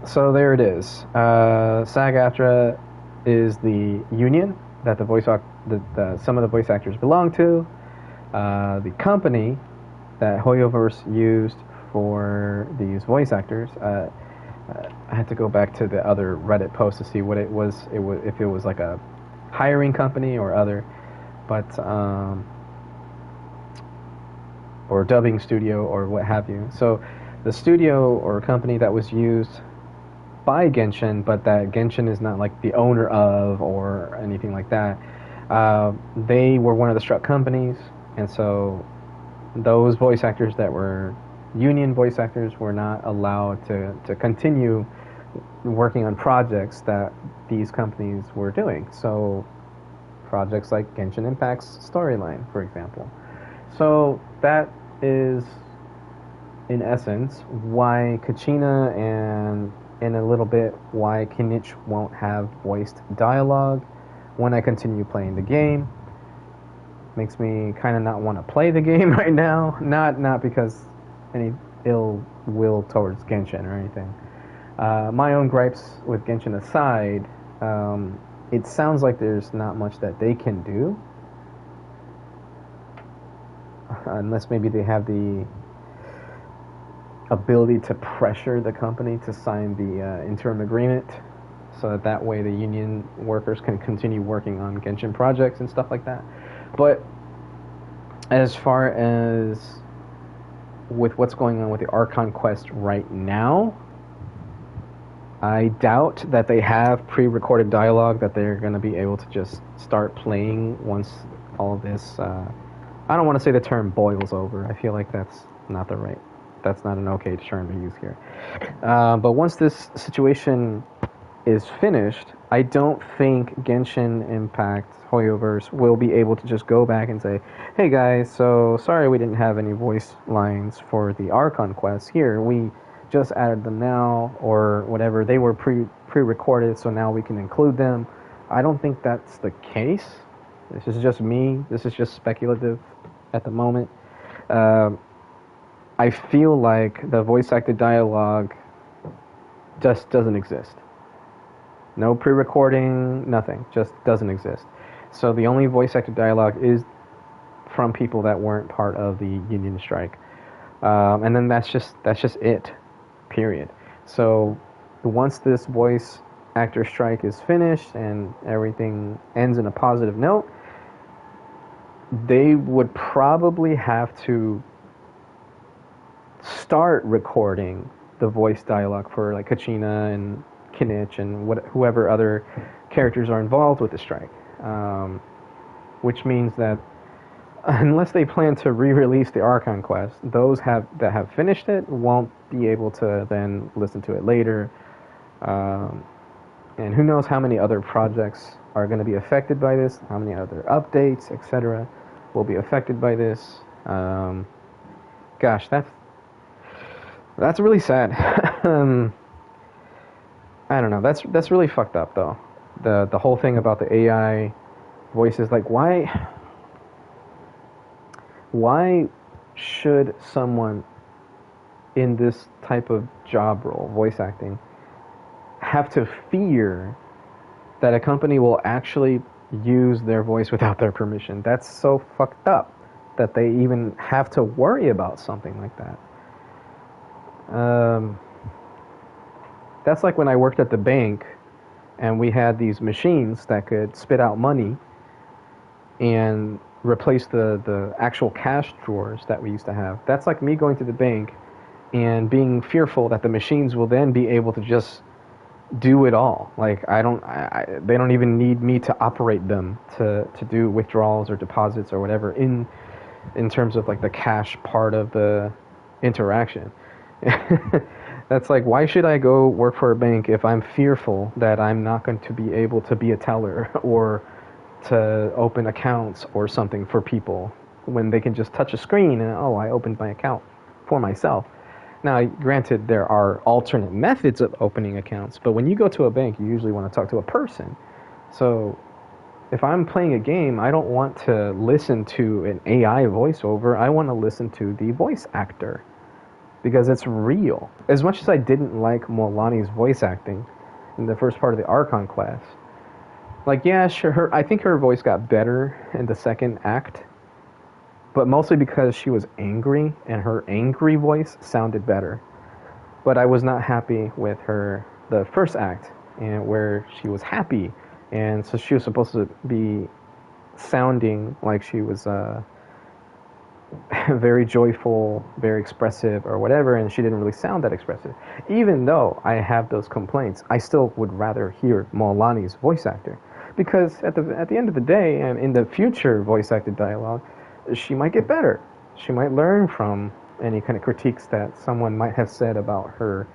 So there it is. SAG-AFTRA is the union that some of the voice actors belong to. The company that Hoyoverse used for these voice actors. I had to go back to the other Reddit post to see what it was. If it was like a hiring company or other, but or dubbing studio or what have you. So the studio or company that was used by Genshin, but that Genshin is not like the owner of or anything like that. They were one of the struck companies, and so those voice actors that were union voice actors were not allowed to continue working on projects that these companies were doing. So projects like Genshin Impact's storyline, for example. So that is, in essence, why Kachina and in a little bit why Kinich won't have voiced dialogue when I continue playing the game. Makes me kind of not want to play the game right now. Not because any ill will towards Genshin or anything. My own gripes with Genshin aside, it sounds like there's not much that they can do. Unless maybe they have the ability to pressure the company to sign the interim agreement, so that way the union workers can continue working on Genshin projects and stuff like that. But as far as with what's going on with the Archon quest right now, I doubt that they have pre-recorded dialogue that they're going to be able to just start playing once all of this, I don't want to say the term boils over. I feel like that's not an okay term to use here. But once this situation is finished, I don't think Genshin Impact Hoyoverse will be able to just go back and say, hey guys, so sorry we didn't have any voice lines for the Archon quest. Here, we just added them now, or whatever. They were pre-recorded, so now we can include them. I don't think that's the case. This is just me. This is just speculative at the moment. I feel like the voice acted dialogue just doesn't exist. No pre-recording, nothing. Just doesn't exist. So the only voice acted dialogue is from people that weren't part of the union strike. And then that's just it. Period. So once this voice actor strike is finished and everything ends in a positive note, they would probably have to start recording the voice dialogue for like Kachina and Kinich and whoever other characters are involved with the strike. Which means that unless they plan to re-release the Archon Quest, those that have finished it won't be able to then listen to it later. And who knows how many other projects are going to be affected by this, how many other updates, etc. will be affected by this. Gosh, that's really sad. I don't know. That's really fucked up though. The whole thing about the AI voices, like why should someone in this type of job role, voice acting, have to fear that a company will actually use their voice without their permission? That's so fucked up that they even have to worry about something like that. That's like when I worked at the bank and we had these machines that could spit out money and replace the actual cash drawers that we used to have. That's like me going to the bank and being fearful that the machines will then be able to just do it all. Like they don't even need me to operate them to do withdrawals or deposits or whatever in terms of like the cash part of the interaction. That's like, why should I go work for a bank if I'm fearful that I'm not going to be able to be a teller or to open accounts or something for people when they can just touch a screen and, oh, I opened my account for myself. Now, granted, there are alternate methods of opening accounts, but when you go to a bank, you usually want to talk to a person. So if I'm playing a game, I don't want to listen to an AI voiceover. I want to listen to the voice actor because it's real. As much as I didn't like Molani's voice acting in the first part of the Archon class, like, yeah, sure, I think her voice got better in the second act, but mostly because she was angry, and her angry voice sounded better. But I was not happy with the first act, and where she was happy, and so she was supposed to be sounding like she was very joyful, very expressive, or whatever, and she didn't really sound that expressive. Even though I have those complaints, I still would rather hear Molani's voice actor. Because at the end of the day, and in the future voice-acted dialogue, she might get better. She might learn from any kind of critiques that someone might have said about her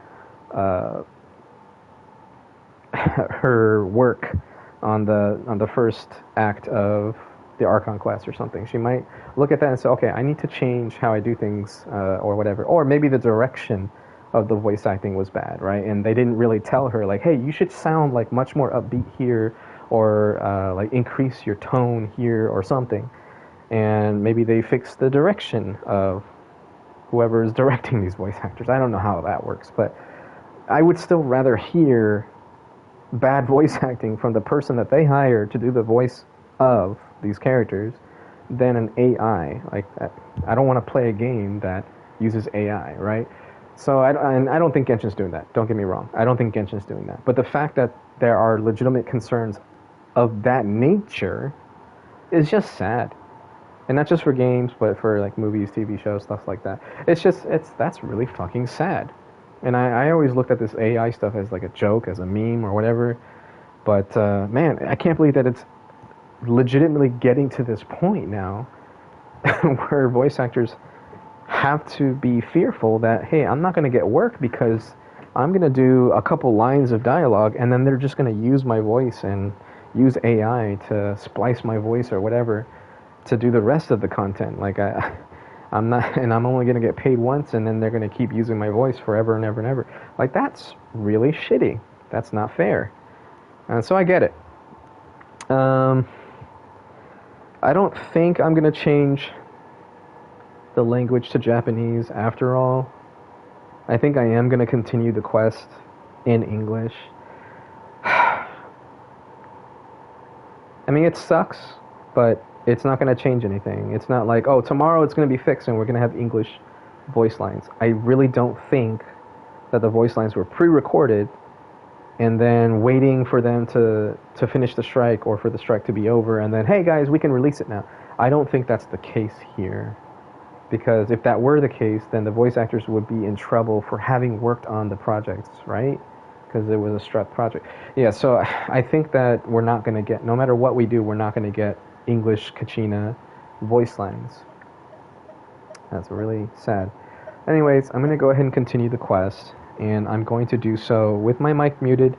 her work on the first act of the Archon class or something. She might look at that and say, okay, I need to change how I do things or whatever. Or maybe the direction of the voice acting was bad, right? And they didn't really tell her, like, hey, you should sound like much more upbeat here, or like increase your tone here or something. And maybe they fix the direction of whoever is directing these voice actors. I don't know how that works, but I would still rather hear bad voice acting from the person that they hired to do the voice of these characters than an AI. Like, I don't want to play a game that uses AI, right? So I don't think Genshin's doing that. Don't get me wrong. I don't think Genshin's doing that. But the fact that there are legitimate concerns of that nature is just sad. And not just for games, but for like movies, TV shows, stuff like that. That's really fucking sad. And I always looked at this AI stuff as like a joke, as a meme or whatever. But man, I can't believe that it's legitimately getting to this point now where voice actors have to be fearful that, hey, I'm not going to get work because I'm going to do a couple lines of dialogue and then they're just going to use my voice and use AI to splice my voice or whatever to do the rest of the content. Like, I'm not, and I'm only going to get paid once, and then they're going to keep using my voice forever and ever and ever. Like, that's really shitty. That's not fair. So I get it. I don't think I'm going to change the language to Japanese after all. I think I am going to continue the quest in English. I mean, it sucks, but it's not going to change anything. It's not like, oh, tomorrow it's going to be fixed and we're going to have English voice lines. I really don't think that the voice lines were pre-recorded and then waiting for them to finish the strike or for the strike to be over and then, hey guys, we can release it now. I don't think that's the case here. Because if that were the case, then the voice actors would be in trouble for having worked on the projects, right? Because it was a Strut project. Yeah, so I think that we're not going to get, no matter what we do, we're not going to get English Kachina voice lines. That's really sad. Anyways, I'm going to go ahead and continue the quest, and I'm going to do so with my mic muted,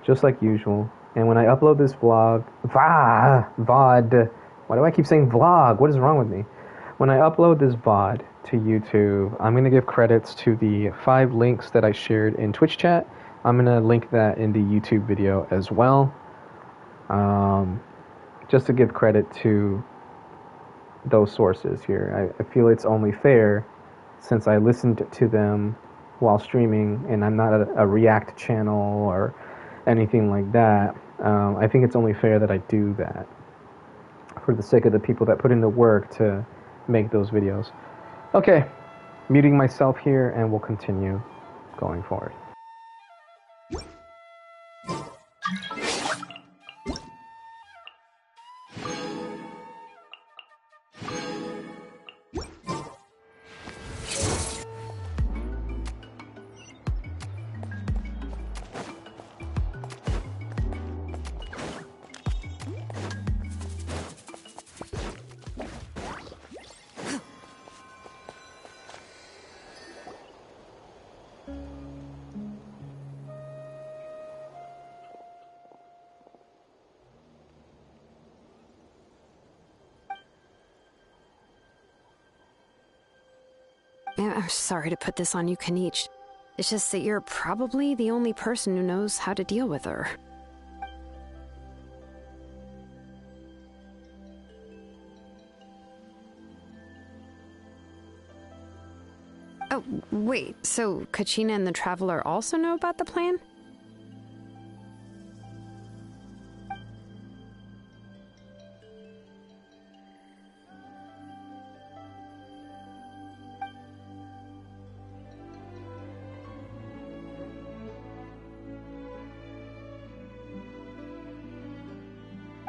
just like usual. And when I upload this VOD, why do I keep saying vlog? What is wrong with me? When I upload this VOD to YouTube, I'm going to give credits to the 5 links that I shared in Twitch chat. I'm going to link that in the YouTube video as well. Just to give credit to those sources here. I feel it's only fair since I listened to them while streaming and I'm not a React channel or anything like that. I think it's only fair that I do that for the sake of the people that put in the work to make those videos. Okay, muting myself here and we'll continue going forward. I'm sorry to put this on you, Kanichi. It's just that you're probably the only person who knows how to deal with her. Oh, wait, so Kachina and the Traveler also know about the plan?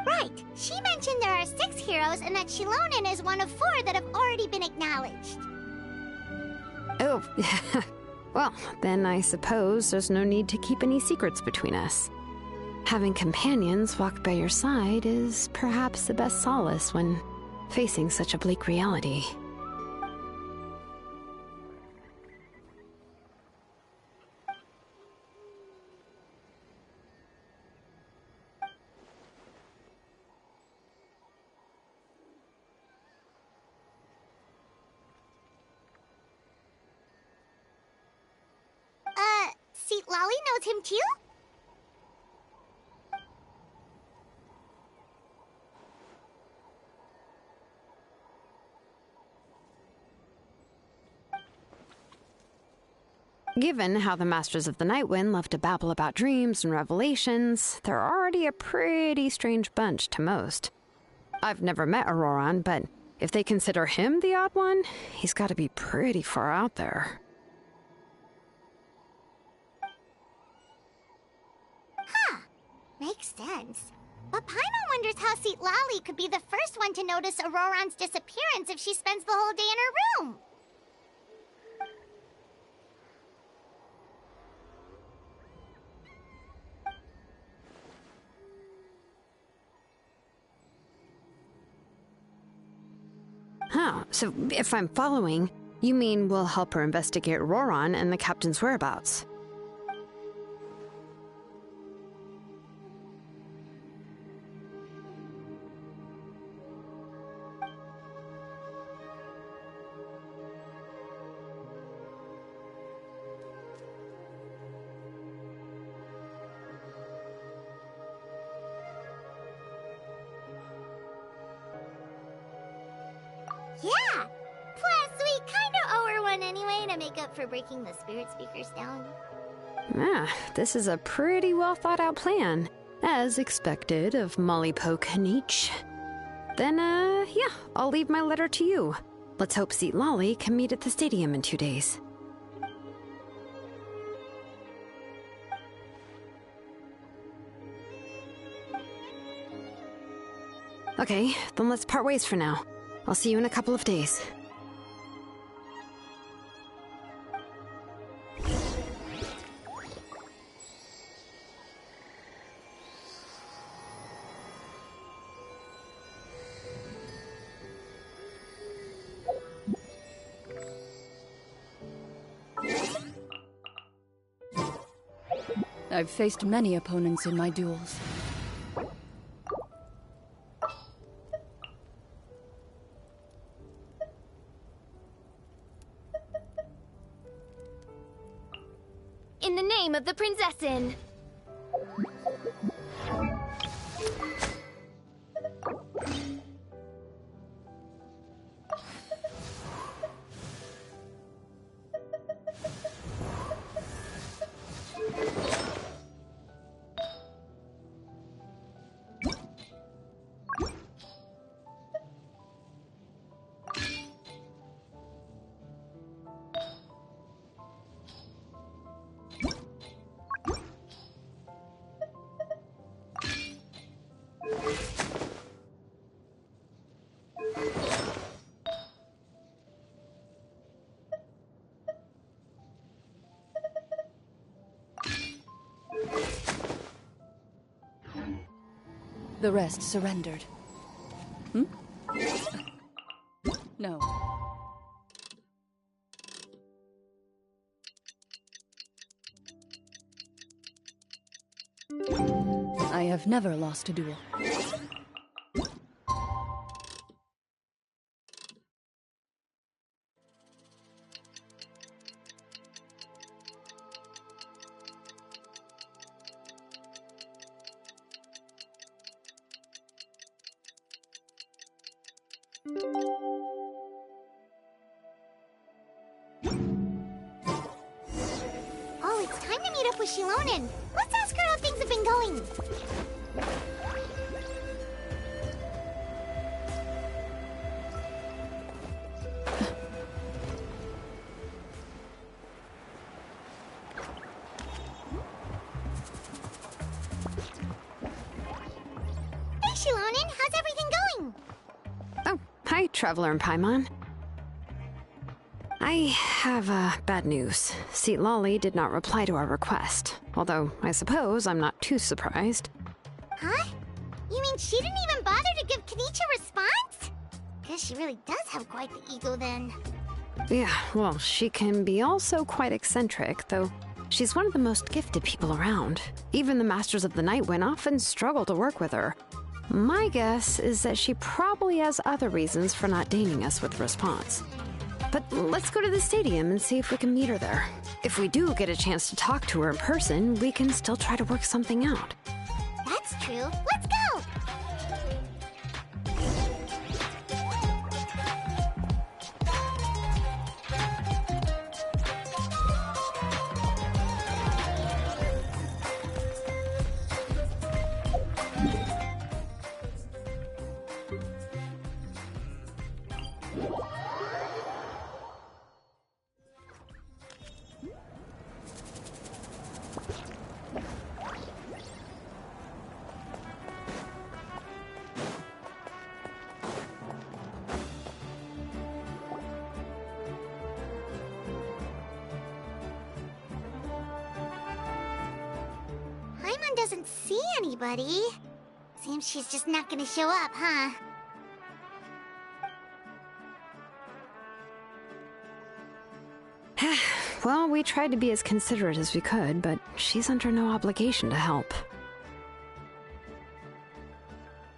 Right. She mentioned there are 6 heroes and that Xilonen is one of 4 that have already been acknowledged. Oh, well, then I suppose there's no need to keep any secrets between us. Having companions walk by your side is perhaps the best solace when facing such a bleak reality. Seat Lolly knows him too? Given how the Masters of the Nightwind love to babble about dreams and revelations, they're already a pretty strange bunch to most. I've never met Auroran, but if they consider him the odd one, he's got to be pretty far out there. Huh. Makes sense. But Paimon wonders how Seat Lolly could be the first one to notice Auroran's disappearance if she spends the whole day in her room. Huh, so if I'm following, you mean we'll help her investigate Auroran and the captain's whereabouts? Yeah! Plus, we to make up for breaking the spirit speakers down. This is a pretty well thought out plan, as expected of Molly Poke Nietzsche. Then, yeah, I'll leave my letter to you. Let's hope Seat Lolly can meet at the stadium in 2 days. Okay, then let's part ways for now. I'll see you in a couple of days. I've faced many opponents in my duels. In the name of the Prinzessin! The rest surrendered. Hmm? No. I have never lost a duel. Oh, it's time to meet up with Xilonen. Let's ask her how things have been going. Hey, Xilonen, how's everything going? Oh, hi, Traveler and Paimon. I have bad news. Seat Lolly did not reply to our request, although I suppose I'm not too surprised. Huh? You mean she didn't even bother to give Kenichi a response? Guess she really does have quite the ego then. Yeah, well, she can be also quite eccentric, though she's one of the most gifted people around. Even the Masters of the Nightwind often struggle to work with her. My guess is that she probably has other reasons for not deigning us with a response. But let's go to the stadium and see if we can meet her there. If we do get a chance to talk to her in person, we can still try to work something out. That's true. Let's go! Paimon doesn't see anybody. Seems she's just not gonna show up, huh? Well, we tried to be as considerate as we could, but she's under no obligation to help.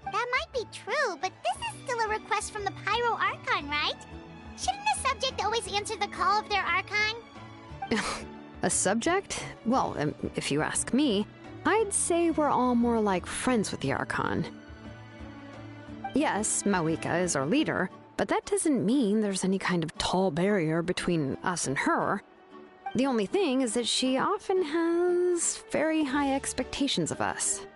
That might be true, but this is still a request from the Pyro Archon, right? Shouldn't a subject always answer the call of their Archon? A subject? Well, if you ask me, I'd say we're all more like friends with the Archon. Yes, Mawika is our leader, But that doesn't mean there's any kind of tall barrier between us and her. The only thing is that she often has very high expectations of us.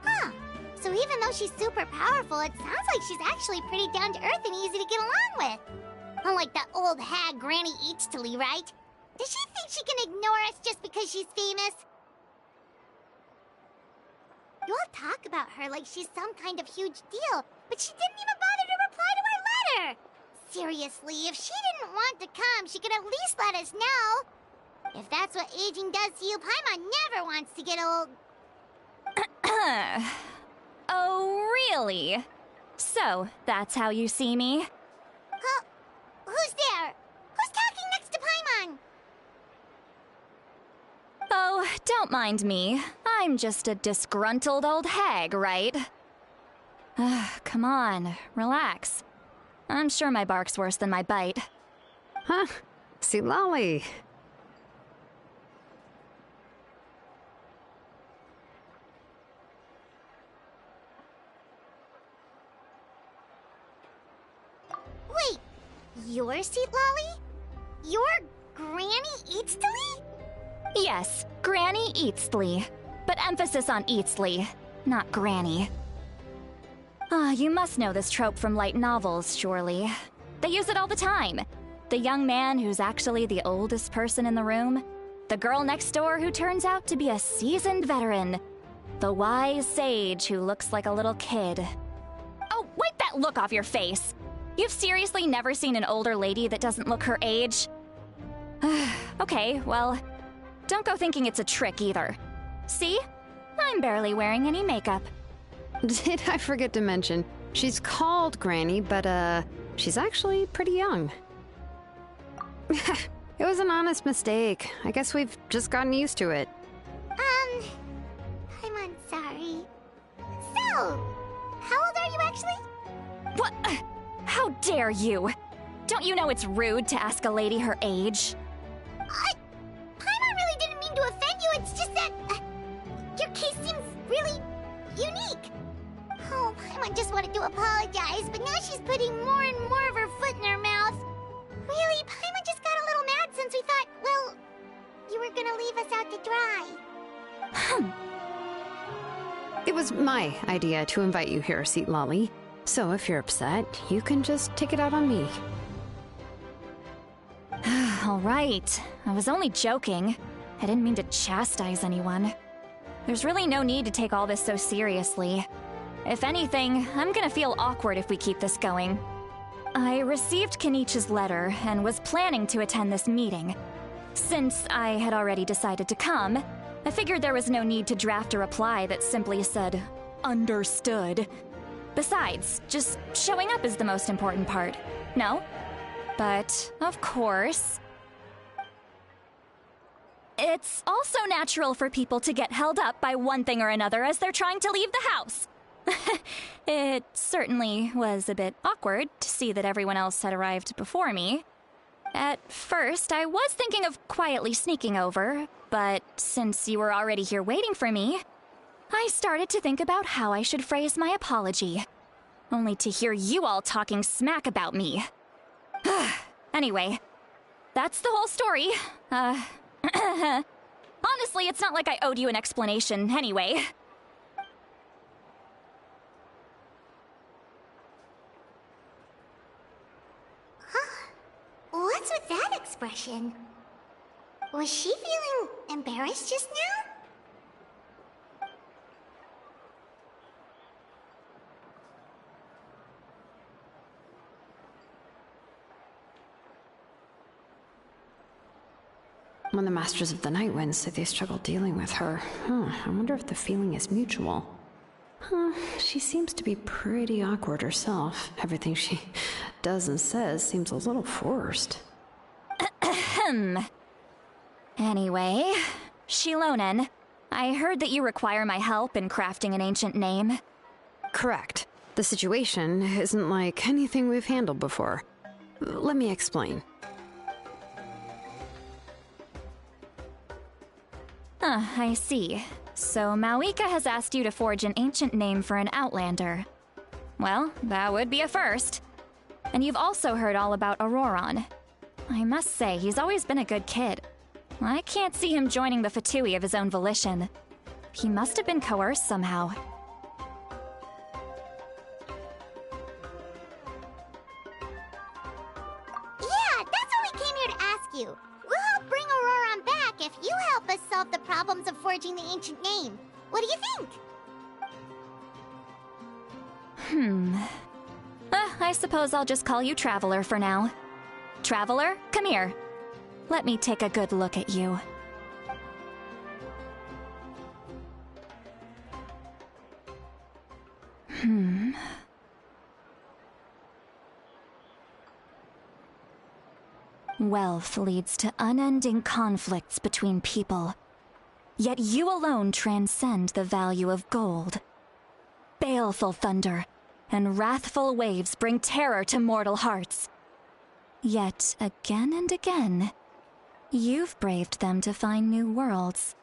Huh. So even though she's super powerful, it sounds like she's actually pretty down to earth and easy to get along with. Unlike that old hag Granny Eatstily, right? Does she think she can ignore us just because she's famous? You all talk about her like she's some kind of huge deal, but she didn't even bother to reply to our letter! Seriously, if she didn't want to come, she could at least let us know. If that's what aging does to you, Paimon never wants to get old. Oh, really? So, that's how you see me? Huh? Who's there? Who's talking next to Paimon? Oh, don't mind me. I'm just a disgruntled old hag, right? Come on, relax. I'm sure my bark's worse than my bite. Huh? Xilonen. Wait, you're Xilonen? You're Granny Eatstily? Yes, Granny Eatstly. But emphasis on Eatstly, not Granny. You must know this trope from light novels, surely. They use it all the time. The young man who's actually the oldest person in the room. The girl next door who turns out to be a seasoned veteran. The wise sage who looks like a little kid. Oh, wipe that look off your face! You've seriously never seen an older lady that doesn't look her age? Okay, well, don't go thinking it's a trick either. See? I'm barely wearing any makeup. Did I forget to mention, she's called Granny, but she's actually pretty young. It was an honest mistake. I guess we've just gotten used to it. I'm sorry. So, how old are you actually? What? How dare you? Don't you know it's rude to ask a lady her age? Paimon really didn't mean to offend you, it's just that your case seems really unique. Oh, Paimon just wanted to apologize, but now she's putting more and more of her foot in her mouth. Really, Paimon just got a little mad since we thought, well, you were gonna leave us out to dry. It was my idea to invite you here, Xilonen. So if you're upset, you can just take it out on me. All right. I was only joking. I didn't mean to chastise anyone. There's really no need to take all this so seriously. If anything, I'm gonna feel awkward if we keep this going. I received Kenichi's letter and was planning to attend this meeting. Since I had already decided to come, I figured there was no need to draft a reply that simply said, "Understood." Besides, just showing up is the most important part, no? But, of course... It's also natural for people to get held up by one thing or another as they're trying to leave the house. It certainly was a bit awkward to see that everyone else had arrived before me. At first, I was thinking of quietly sneaking over, but since you were already here waiting for me, I started to think about how I should phrase my apology. Only to hear you all talking smack about me. Anyway, that's the whole story. Honestly, it's not like I owed you an explanation anyway. What's with that expression? Was she feeling embarrassed just now? When the Masters of the Night Winds say they struggle dealing with her, I wonder if the feeling is mutual. She seems to be pretty awkward herself. Everything she does and says seems a little forced. Anyway, Xilonen, I heard that you require my help in crafting an ancient name. Correct. The situation isn't like anything we've handled before. Let me explain. I see. So Mawika has asked you to forge an ancient name for an outlander. Well, that would be a first. And you've also heard all about Auroron. I must say, he's always been a good kid. I can't see him joining the Fatui of his own volition. He must have been coerced somehow. Yeah, that's what we came here to ask you. We'll help bring Auroron back if you help us solve the problems of forging the ancient name. What do you think? I suppose I'll just call you Traveler for now. Traveler, come here. Let me take a good look at you. Wealth leads to unending conflicts between people. Yet you alone transcend the value of gold. Baleful thunder and wrathful waves bring terror to mortal hearts. Yet, again and again, you've braved them to find new worlds.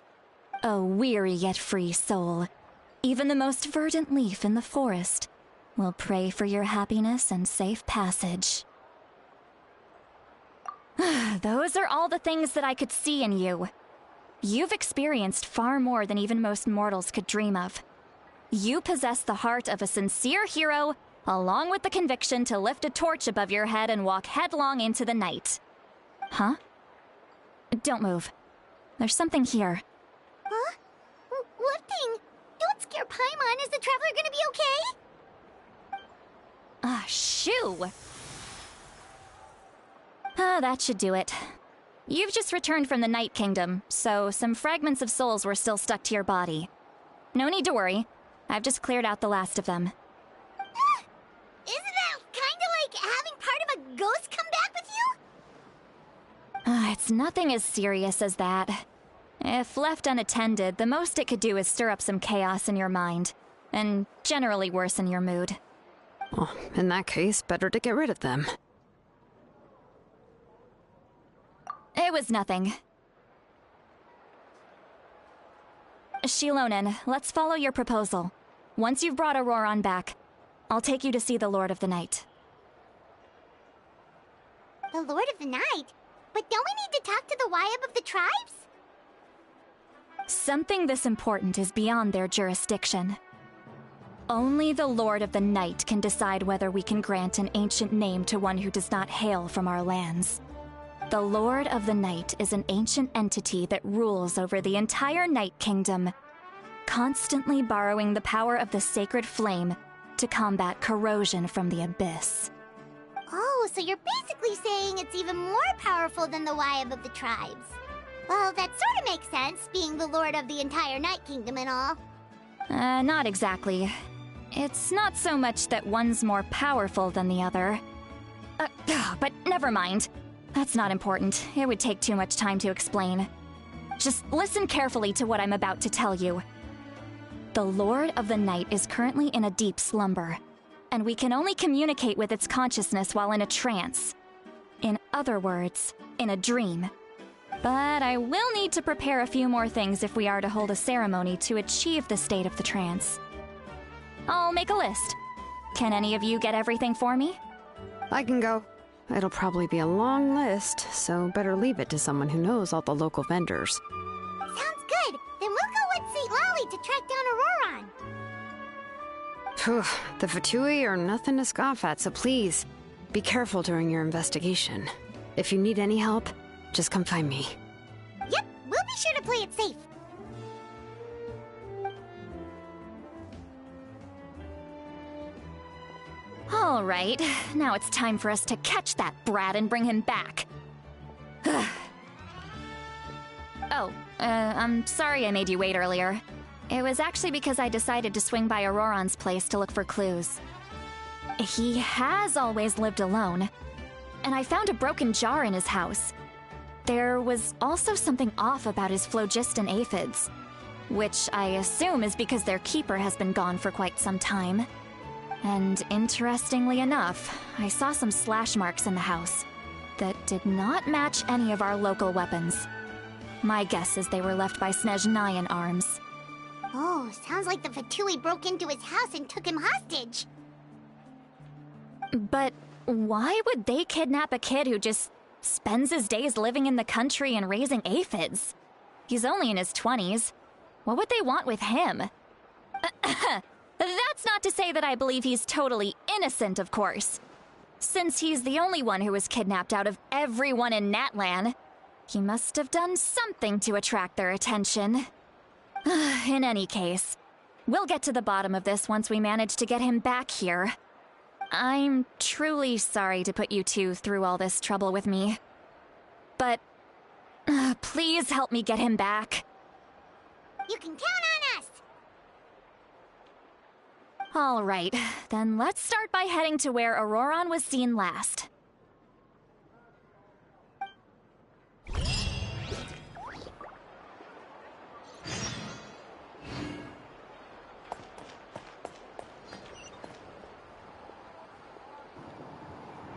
O weary yet free soul, even the most verdant leaf in the forest will pray for your happiness and safe passage. Those are all the things that I could see in you. You've experienced far more than even most mortals could dream of. You possess the heart of a sincere hero, along with the conviction to lift a torch above your head and walk headlong into the night. Huh? Don't move. There's something here. Huh? What thing? Don't scare Paimon. Is the Traveler gonna be okay? Ah, shoo! That should do it. You've just returned from the Night Kingdom, so some fragments of souls were still stuck to your body. No need to worry. I've just cleared out the last of them. Isn't that kinda like having part of a ghost come back with you? It's nothing as serious as that. If left unattended, the most it could do is stir up some chaos in your mind, and generally worsen your mood. Well, in that case, better to get rid of them. It was nothing. Xilonen, let's follow your proposal. Once you've brought Auroron back, I'll take you to see the Lord of the Night. The Lord of the Night? But don't we need to talk to the Wyab of the tribes? Something this important is beyond their jurisdiction. Only the Lord of the Night can decide whether we can grant an ancient name to one who does not hail from our lands. The Lord of the Night is an ancient entity that rules over the entire Night Kingdom, constantly borrowing the power of the sacred flame to combat corrosion from the abyss. Oh, so you're basically saying it's even more powerful than the Wyab of the tribes. Well, that sort of makes sense, being the Lord of the entire Night Kingdom and all. Not exactly. It's not so much that one's more powerful than the other. But never mind. That's not important. It would take too much time to explain. Just listen carefully to what I'm about to tell you. The Lord of the Night is currently in a deep slumber, and we can only communicate with its consciousness while in a trance. In other words, in a dream. But I will need to prepare a few more things if we are to hold a ceremony to achieve the state of the trance. I'll make a list. Can any of you get everything for me? I can go. It'll probably be a long list, so better leave it to someone who knows all the local vendors. Sounds good. Then we'll go with St. Lolly to track down Auroron. Phew, the Fatui are nothing to scoff at, so please, be careful during your investigation. If you need any help, just come find me. Yep, we'll be sure to play it safe. All right, now it's time for us to catch that brat and bring him back. I'm sorry I made you wait earlier. It was actually because I decided to swing by Auroron's place to look for clues. He has always lived alone, and I found a broken jar in his house. There was also something off about his phlogiston aphids, which I assume is because their keeper has been gone for quite some time. And interestingly enough, I saw some slash marks in the house that did not match any of our local weapons. My guess is they were left by Snezhnayan arms. Oh, sounds like the Fatui broke into his house and took him hostage. But why would they kidnap a kid who just spends his days living in the country and raising aphids? He's only in his 20s. What would they want with him? That's not to say that I believe he's totally innocent, of course. Since he's the only one who was kidnapped out of everyone in Natlan, he must have done something to attract their attention. In any case, we'll get to the bottom of this once we manage to get him back here. I'm truly sorry to put you two through all this trouble with me. But please help me get him back. You can count on us! All right, then let's start by heading to where Auroron was seen last.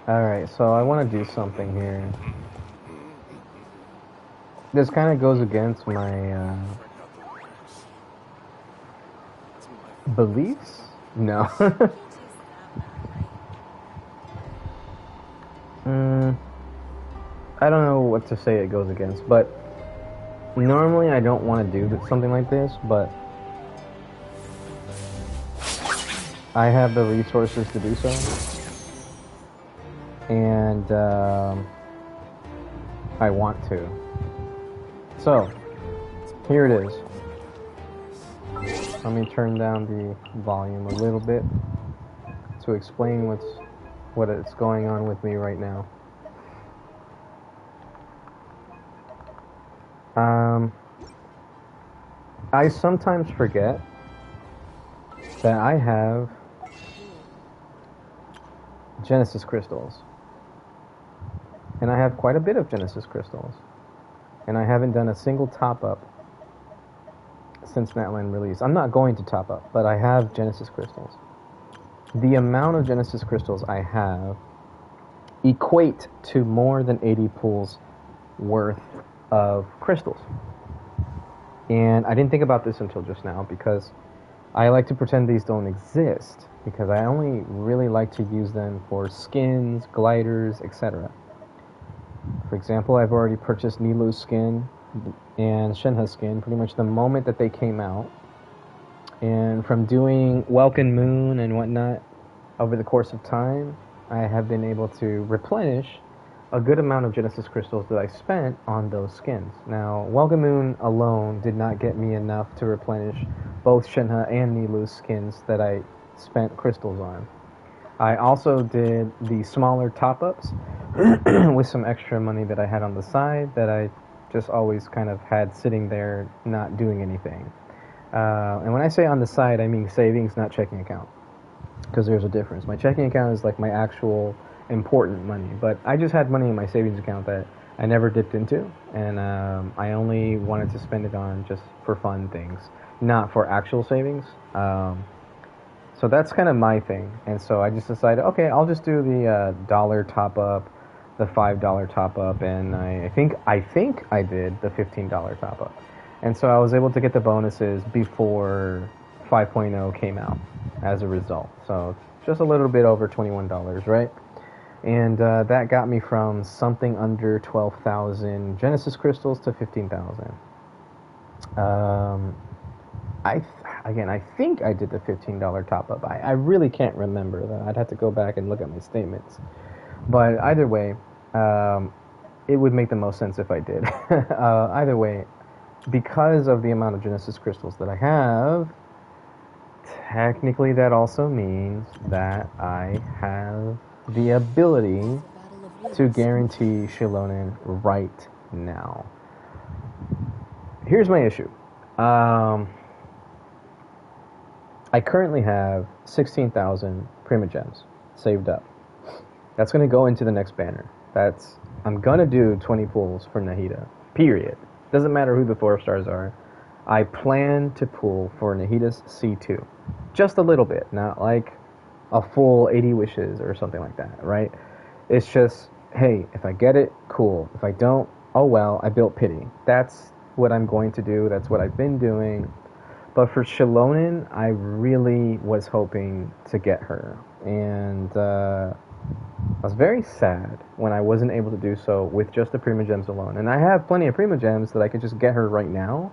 Alright, so I want to do something here. This kind of goes against my beliefs? No. I don't know what to say it goes against, but normally I don't want to do something like this, but I have the resources to do so. And I want to. So, here it is. Let me turn down the volume a little bit to explain what is going on with me right now. I sometimes forget that I have Genesis crystals. And I have quite a bit of Genesis crystals. And I haven't done a single top-up since Natlan release. I'm not going to top up, but I have Genesis crystals. The amount of Genesis crystals I have equate to more than 80 pools worth of crystals. And I didn't think about this until just now because I like to pretend these don't exist because I only really like to use them for skins, gliders, etc. For example, I've already purchased Nilou's skin and Shenhe's skin pretty much the moment that they came out. And from doing Welkin Moon and whatnot over the course of time, I have been able to replenish a good amount of Genesis crystals that I spent on those skins. Now, Welkin Moon alone did not get me enough to replenish both Shenhe and Nilou's skins that I spent crystals on. I also did the smaller top-ups with some extra money that I had on the side that I just always kind of had sitting there not doing anything. And when I say on the side, I mean savings, not checking account. Because there's a difference. My checking account is like my actual important money. But I just had money in my savings account that I never dipped into. And I only wanted to spend it on just for fun things, not for actual savings. So that's kind of my thing. And so I just decided, okay, I'll just do the dollar top-up, the $5 top-up, and I think I did the $15 top-up. And so I was able to get the bonuses before 5.0 came out as a result. So just a little bit over $21, right? And that got me from something under 12,000 Genesis crystals to 15,000. I think I did the $15 top-up. I really can't remember that. I'd have to go back and look at my statements. But either way, it would make the most sense if I did. Either way, because of the amount of Genesis crystals that I have, technically that also means that I have the ability to guarantee Xilonen right now. Here's my issue. I currently have 16,000 Prima Gems saved up. That's going to go into the next banner. I'm going to do 20 pulls for Nahida, period. Doesn't matter who the 4 stars are. I plan to pull for Nahida's C2. Just a little bit, not like a full 80 wishes or something like that, right? It's just, hey, if I get it, cool. If I don't, oh well, I built pity. That's what I'm going to do. That's what I've been doing. But for Xilonen, I really was hoping to get her. and I was very sad when I wasn't able to do so with just the Prima Gems alone. And I have plenty of Prima Gems that I could just get her right now,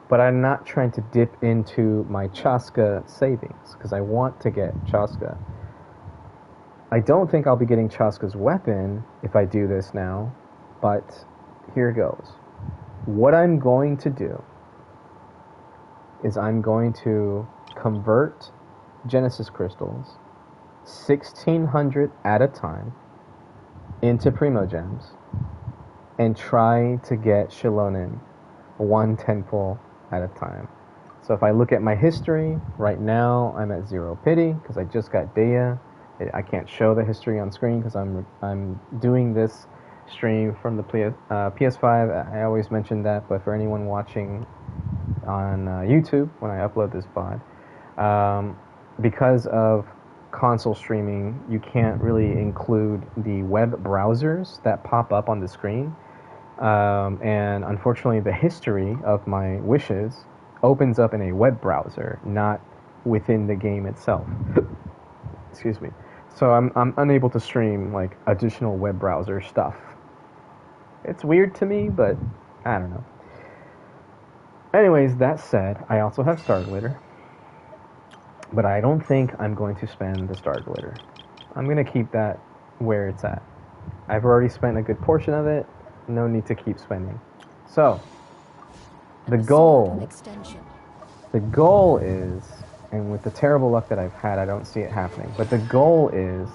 but I'm not trying to dip into my Chaska savings, because I want to get Chaska. I don't think I'll be getting Chaska's weapon if I do this now, but here goes. What I'm going to do is I'm going to convert Genesis Crystals 1,600 at a time into Primo Gems and try to get Xilonen 1 tenpole at a time. So if I look at my history, right now I'm at 0 pity because I just got Dea. I can't show the history on screen because I'm doing this stream from the PS5. I always mention that, but for anyone watching on YouTube when I upload this VOD, because of console streaming, you can't really include the web browsers that pop up on the screen, and unfortunately the history of my wishes opens up in a web browser, not within the game itself. Excuse me. So I'm unable to stream like additional web browser stuff. It's weird to me, but I don't know. Anyways, that said, I also have Star Glitter, but I don't think I'm going to spend the Star Glitter. I'm going to keep that where it's at. I've already spent a good portion of it. No need to keep spending. So, the goal is, and with the terrible luck that I've had, I don't see it happening, but the goal is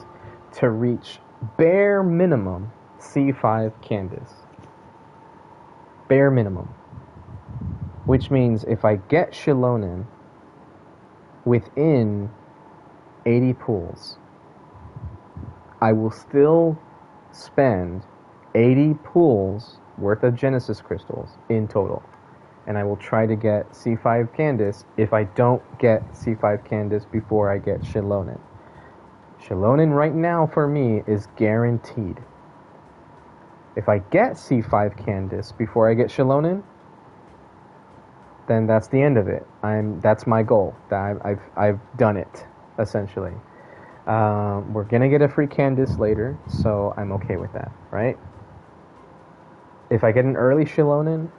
to reach bare minimum C5 Candace. Bare minimum. Which means if I get Xilonen within 80 pools, I will still spend 80 pools worth of Genesis Crystals in total. And I will try to get C5 Candace if I don't get C5 Candace before I get Xilonen. Xilonen right now for me is guaranteed. If I get C5 Candace before I get Xilonen, then that's the end of it. That's my goal. I've done it, essentially. We're gonna get a free Candace later, so I'm okay with that, right? If I get an early Xilonen,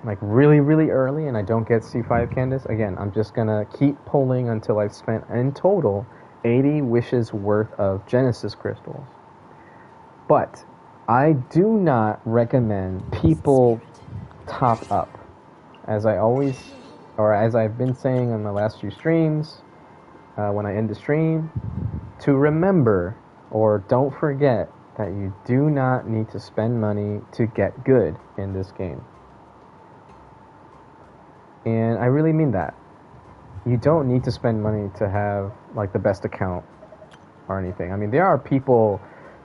like really, really early, and I don't get C5 Candace, again, I'm just gonna keep pulling until I've spent, in total, 80 wishes worth of Genesis Crystals. But I do not recommend people top up. As I've been saying on the last few streams, when I end the stream, to remember, or don't forget, that you do not need to spend money to get good in this game. And I really mean that. You don't need to spend money to have like the best account or anything. I mean, there are people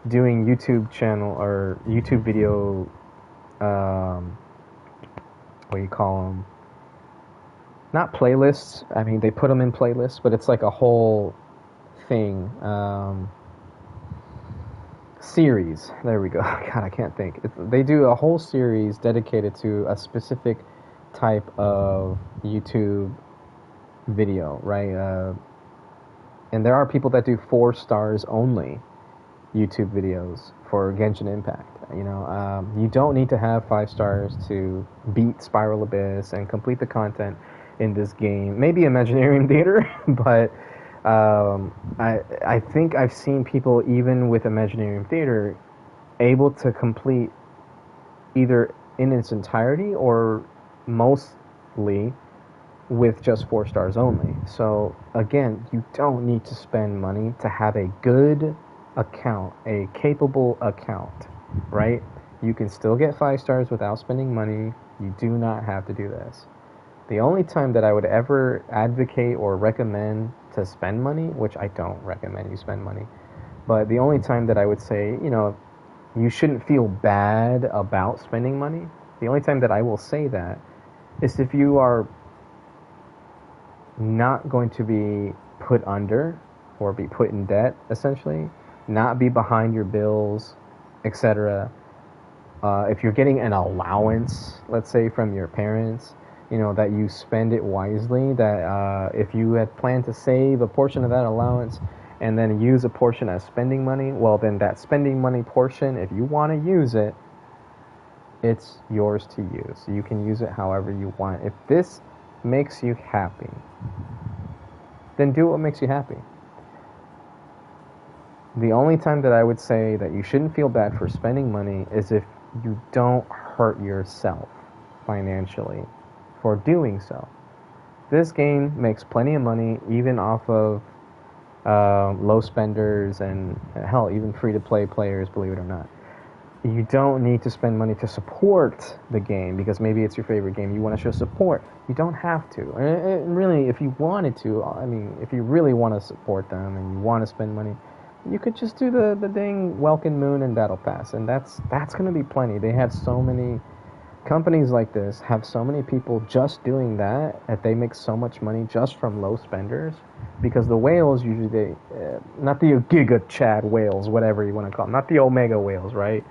doing YouTube channel or YouTube video, what do you call them? Not playlists. I mean, they put them in playlists, but it's like a whole thing. Series. There we go. God, I can't think. They do a whole series dedicated to a specific type of YouTube video, right? And there are people that do 4 stars only YouTube videos for Genshin Impact. You know, you don't need to have 5 stars to beat Spiral Abyss and complete the content in this game. Maybe Imaginarium Theater, but I think I've seen people even with Imaginarium Theater able to complete either in its entirety or mostly with just 4 stars only. So again, you don't need to spend money to have a good account, a capable account, right? You can still get 5 stars without spending money. You do not have to do this. The only time that I would ever advocate or recommend to spend money, which I don't recommend you spend money, but the only time that I would say, you know, you shouldn't feel bad about spending money, the only time that I will say that is if you are not going to be put under or be put in debt, essentially, not be behind your bills, etc. If you're getting an allowance, let's say, from your parents, you know, that you spend it wisely, that if you had planned to save a portion of that allowance and then use a portion as spending money, well then that spending money portion, if you want to use it, it's yours to use. You can use it however you want. If this makes you happy, then do what makes you happy. The only time that I would say that you shouldn't feel bad for spending money is if you don't hurt yourself financially for doing so. This game makes plenty of money even off of low spenders and hell, even free-to-play players, believe it or not. You don't need to spend money to support the game because maybe it's your favorite game. You want to show support. You don't have to. And really, if you wanted to, I mean, if you really want to support them and you want to spend money, you could just do the dang Welkin Moon and that'll pass. And that's going to be plenty. They have so many companies like this, have so many people just doing that they make so much money just from low spenders. Because the whales usually, not the Giga Chad whales, whatever you want to call them, not the Omega whales, right?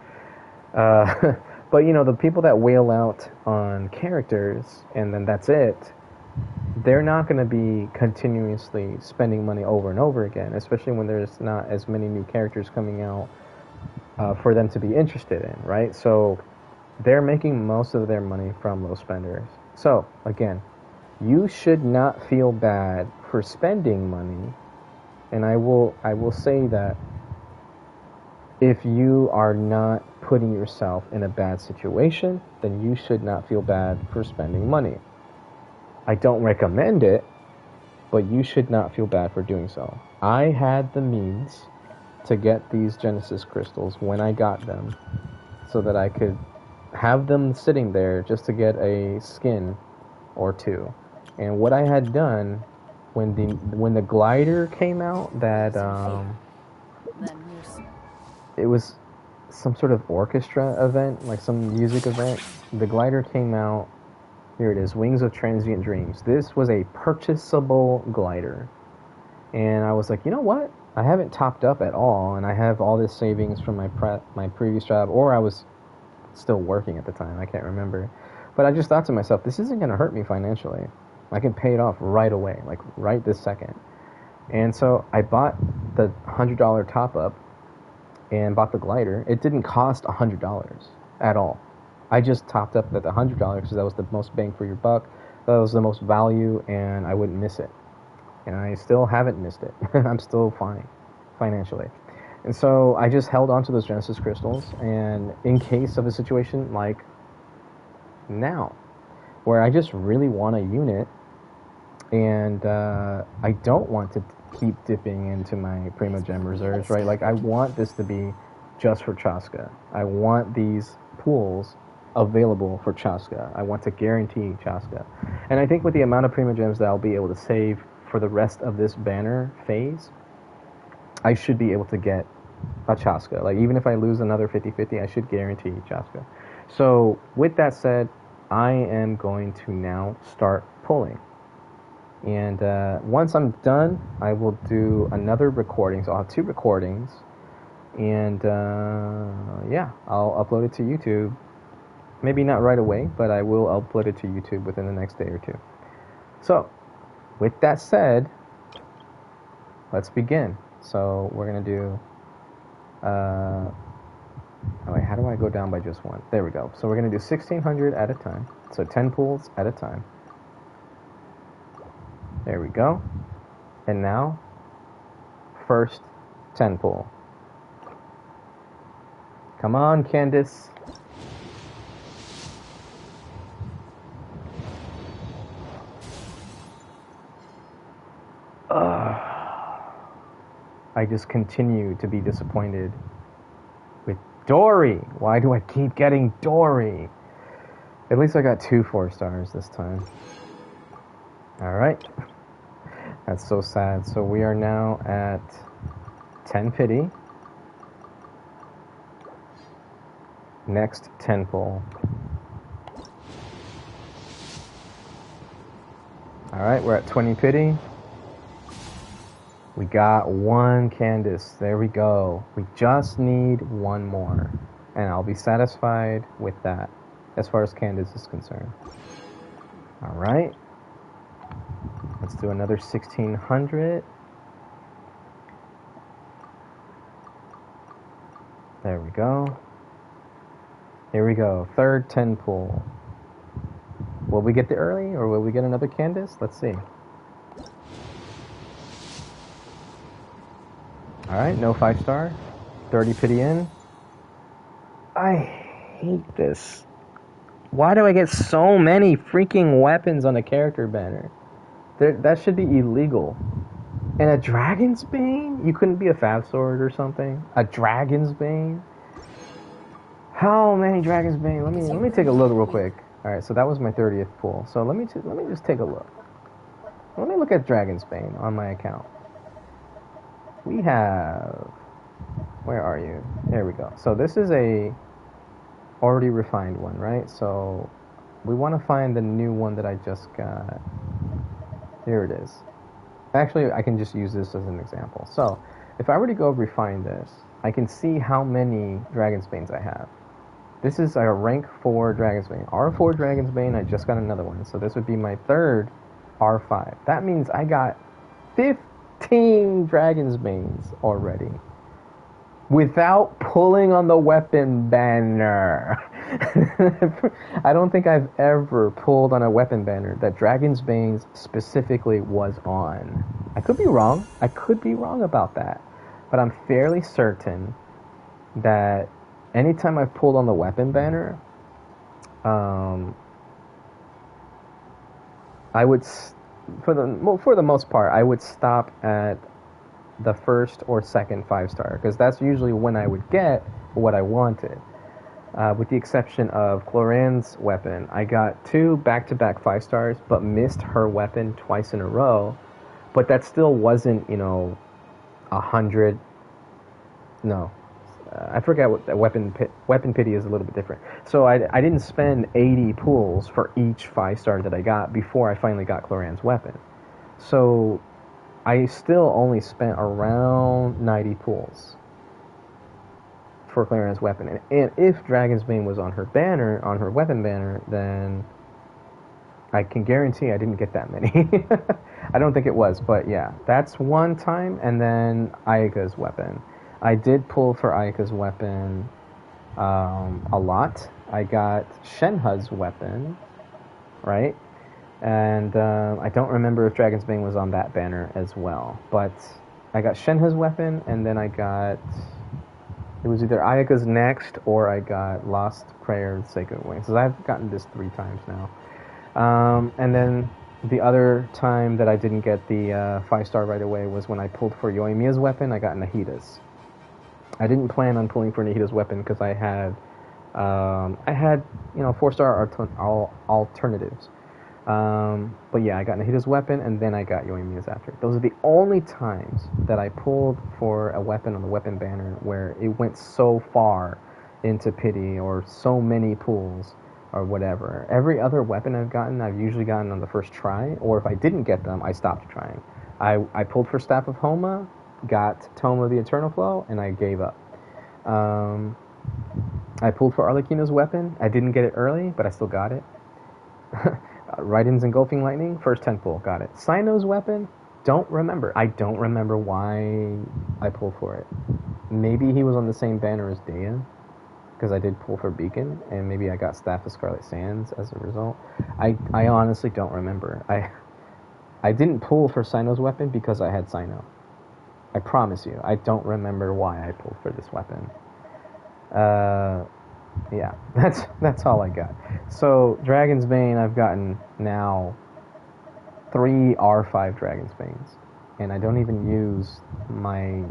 But you know, the people that whale out on characters and then that's it, they're not going to be continuously spending money over and over again, especially when there's not as many new characters coming out for them to be interested in, right? So they're making most of their money from low spenders. So again, you should not feel bad for spending money, and I will say that if you are not putting yourself in a bad situation, then you should not feel bad for spending money. I don't recommend it, but you should not feel bad for doing so. I had the means to get these Genesis crystals when I got them so that I could have them sitting there just to get a skin or two. And what I had done when the glider came out, that it was some sort of orchestra event, like some music event. The glider came out. Here it is, Wings of Transient Dreams. This was a purchasable glider. And I was like, you know what? I haven't topped up at all, and I have all this savings from my previous job, or I was still working at the time, I can't remember. But I just thought to myself, this isn't going to hurt me financially. I can pay it off right away, like right this second. And so I bought the $100 top-up and bought the glider. It didn't cost $100 at all. I just topped up at the $100 because that was the most bang for your buck. That was the most value, and I wouldn't miss it. And I still haven't missed it. I'm still fine financially. And so I just held on to those Genesis crystals, and in case of a situation like now, where I just really want a unit, and I don't want to keep dipping into my Primo Gem reserves, right? Like, I want this to be just for Chaska. I want these pools available for Chaska. I want to guarantee Chaska. And I think with the amount of Primo Gems that I'll be able to save for the rest of this banner phase, I should be able to get a Chaska. Like, even if I lose another 50-50, I should guarantee Chaska. So, with that said, I am going to now start pulling. And once I'm done, I will do another recording. So I'll have 2 recordings. And yeah, I'll upload it to YouTube. Maybe not right away, but I will upload it to YouTube within the next day or 2. So, with that said, let's begin. So we're going to do... oh wait, how do I go down by just one? There we go. So we're going to do 1,600 at a time. So 10 pools at a time. There we go. And now, first 10 pool. Come on, Candace. I just continue to be disappointed with Dory. Why do I keep getting Dory? At least I got 2 4-stars this time. Alright. That's so sad. So we are now at 10 pity. Next 10 pull. Alright, we're at 20 pity. We got 1 Candace. There we go. We just need 1 more. And I'll be satisfied with that, as far as Candace is concerned. Alright. Let's do another 1,600. There we go. Here we go. Third 10 pull. Will we get the early, or will we get another Candace? Let's see. Alright, no 5-star. 30 pity in. I hate this. Why do I get so many freaking weapons on a character banner? That should be illegal. And a Dragon's Bane? You couldn't be a Fab Sword or something? A Dragon's Bane? How many Dragon's Bane? Let me take a look real quick. Alright, so that was my 30th pull. So let me just take a look. Let me look at Dragon's Bane on my account. We have... Where are you? There we go. So this is a already refined one, right? So we want to find the new one that I just got. Here it is. Actually, I can just use this as an example. So if I were to go refine this, I can see how many Dragon's Banes I have. This is a rank 4 Dragon's Bane. R4 Dragon's Bane, I just got another one. So this would be my third R5. That means I got 15 Dragon's Banes already. Without pulling on the weapon banner. I don't think I've ever pulled on a weapon banner that Dragon's Banes specifically was on. I could be wrong. I could be wrong about that. But I'm fairly certain that anytime I've pulled on the weapon banner, I would, for the most part, I would stop at the first or second 5-star, because that's usually when I would get what I wanted. With the exception of Cloran's weapon, I got 2 back-to-back 5-stars, but missed her weapon twice in a row. But that still wasn't, 100. No, I forget what the weapon pity is a little bit different. So I didn't spend 80 pulls for each 5-star that I got before I finally got Cloran's weapon. So I still only spent around 90 pulls for Cloran's weapon. And if Dragon's Bane was on her banner, on her weapon banner, then I can guarantee I didn't get that many. I don't think it was, but yeah, that's one time. And then Ayaka's weapon. I did pull for Ayaka's weapon a lot. I got Shenhe's weapon, right? And I don't remember if Dragon's Bane was on that banner as well. But I got Shenhe's weapon, and then I got... It was either Ayaka's next, or I got Lost Prayer, Sacred Wings. So I've gotten this 3 times now. And then the other time that I didn't get the 5-star right away was when I pulled for Yoimiya's weapon. I got Nahida's. I didn't plan on pulling for Nahida's weapon because I had 4-star alternatives. But yeah, I got Nahida's weapon, and then I got Yoimiya's after. Those are the only times that I pulled for a weapon on the weapon banner where it went so far into pity or so many pulls or whatever. Every other weapon I've usually gotten on the first try, or if I didn't get them, I stopped trying. I pulled for Staff of Homa, got Tome of the Eternal Flow, and I gave up. I pulled for Arlecchino's weapon. I didn't get it early, but I still got it. Raiden's Engulfing Lightning, first 10 pull, got it. Sino's weapon, don't remember. I don't remember why I pulled for it. Maybe he was on the same banner as Dayan, because I did pull for Beacon, and maybe I got Staff of Scarlet Sands as a result. I honestly don't remember. I didn't pull for Sino's weapon because I had Sino. I promise you, I don't remember why I pulled for this weapon. Yeah, that's all I got. So, Dragon's Bane, I've gotten now 3 R5 Dragon's Banes. And I don't even use my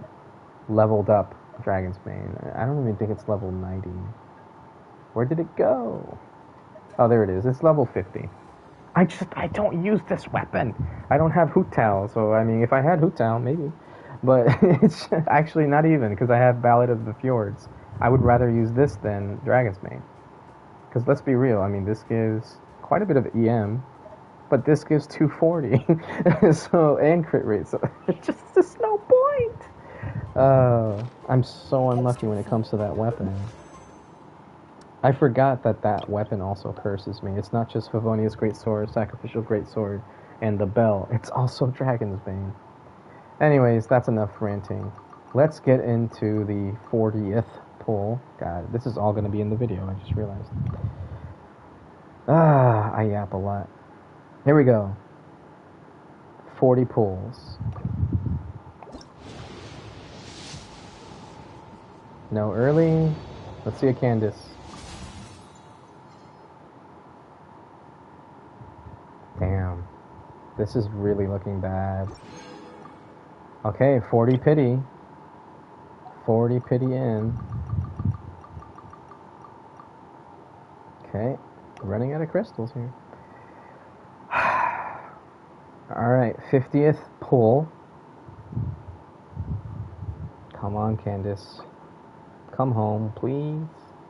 leveled up Dragon's Bane. I don't even think it's level 90. Where did it go? Oh, there it is. It's level 50. I don't use this weapon. I don't have Hu Tao, so I mean, if I had Hu Tao, maybe. But it's actually not even, because I have Ballad of the Fjords. I would rather use this than Dragon's Bane. Because let's be real, I mean, this gives quite a bit of EM, but this gives 240. And crit rate, so it's just no point. I'm so unlucky when it comes to that weapon. I forgot that weapon also curses me. It's not just Favonia's Greatsword, Sacrificial Greatsword, and the Bell. It's also Dragon's Bane. Anyways, that's enough ranting. Let's get into the 40th pull. God, this is all going to be in the video, I just realized. Ah, I yap a lot. Here we go. 40 pulls. No early. Let's see a Candace. Damn. This is really looking bad. Okay, 40 pity. 40 pity in. Okay, running out of crystals here. Alright, 50th pull. Come on, Candace. Come home, please.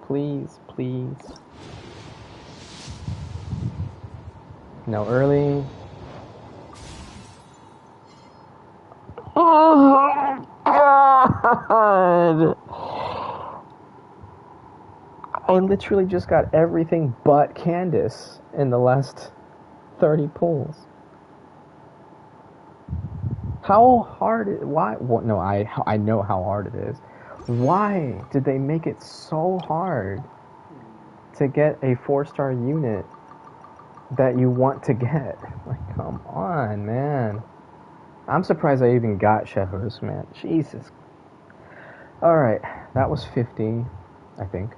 Please, please. No early. Oh, God! I literally just got everything but Candace in the last 30 pulls. How hard it... Why? Well, no, I know how hard it is. Why did they make it so hard to get a 4-star unit that you want to get? Like, come on, man. I'm surprised I even got Chefos, man. Jesus. Alright, that was 50, I think.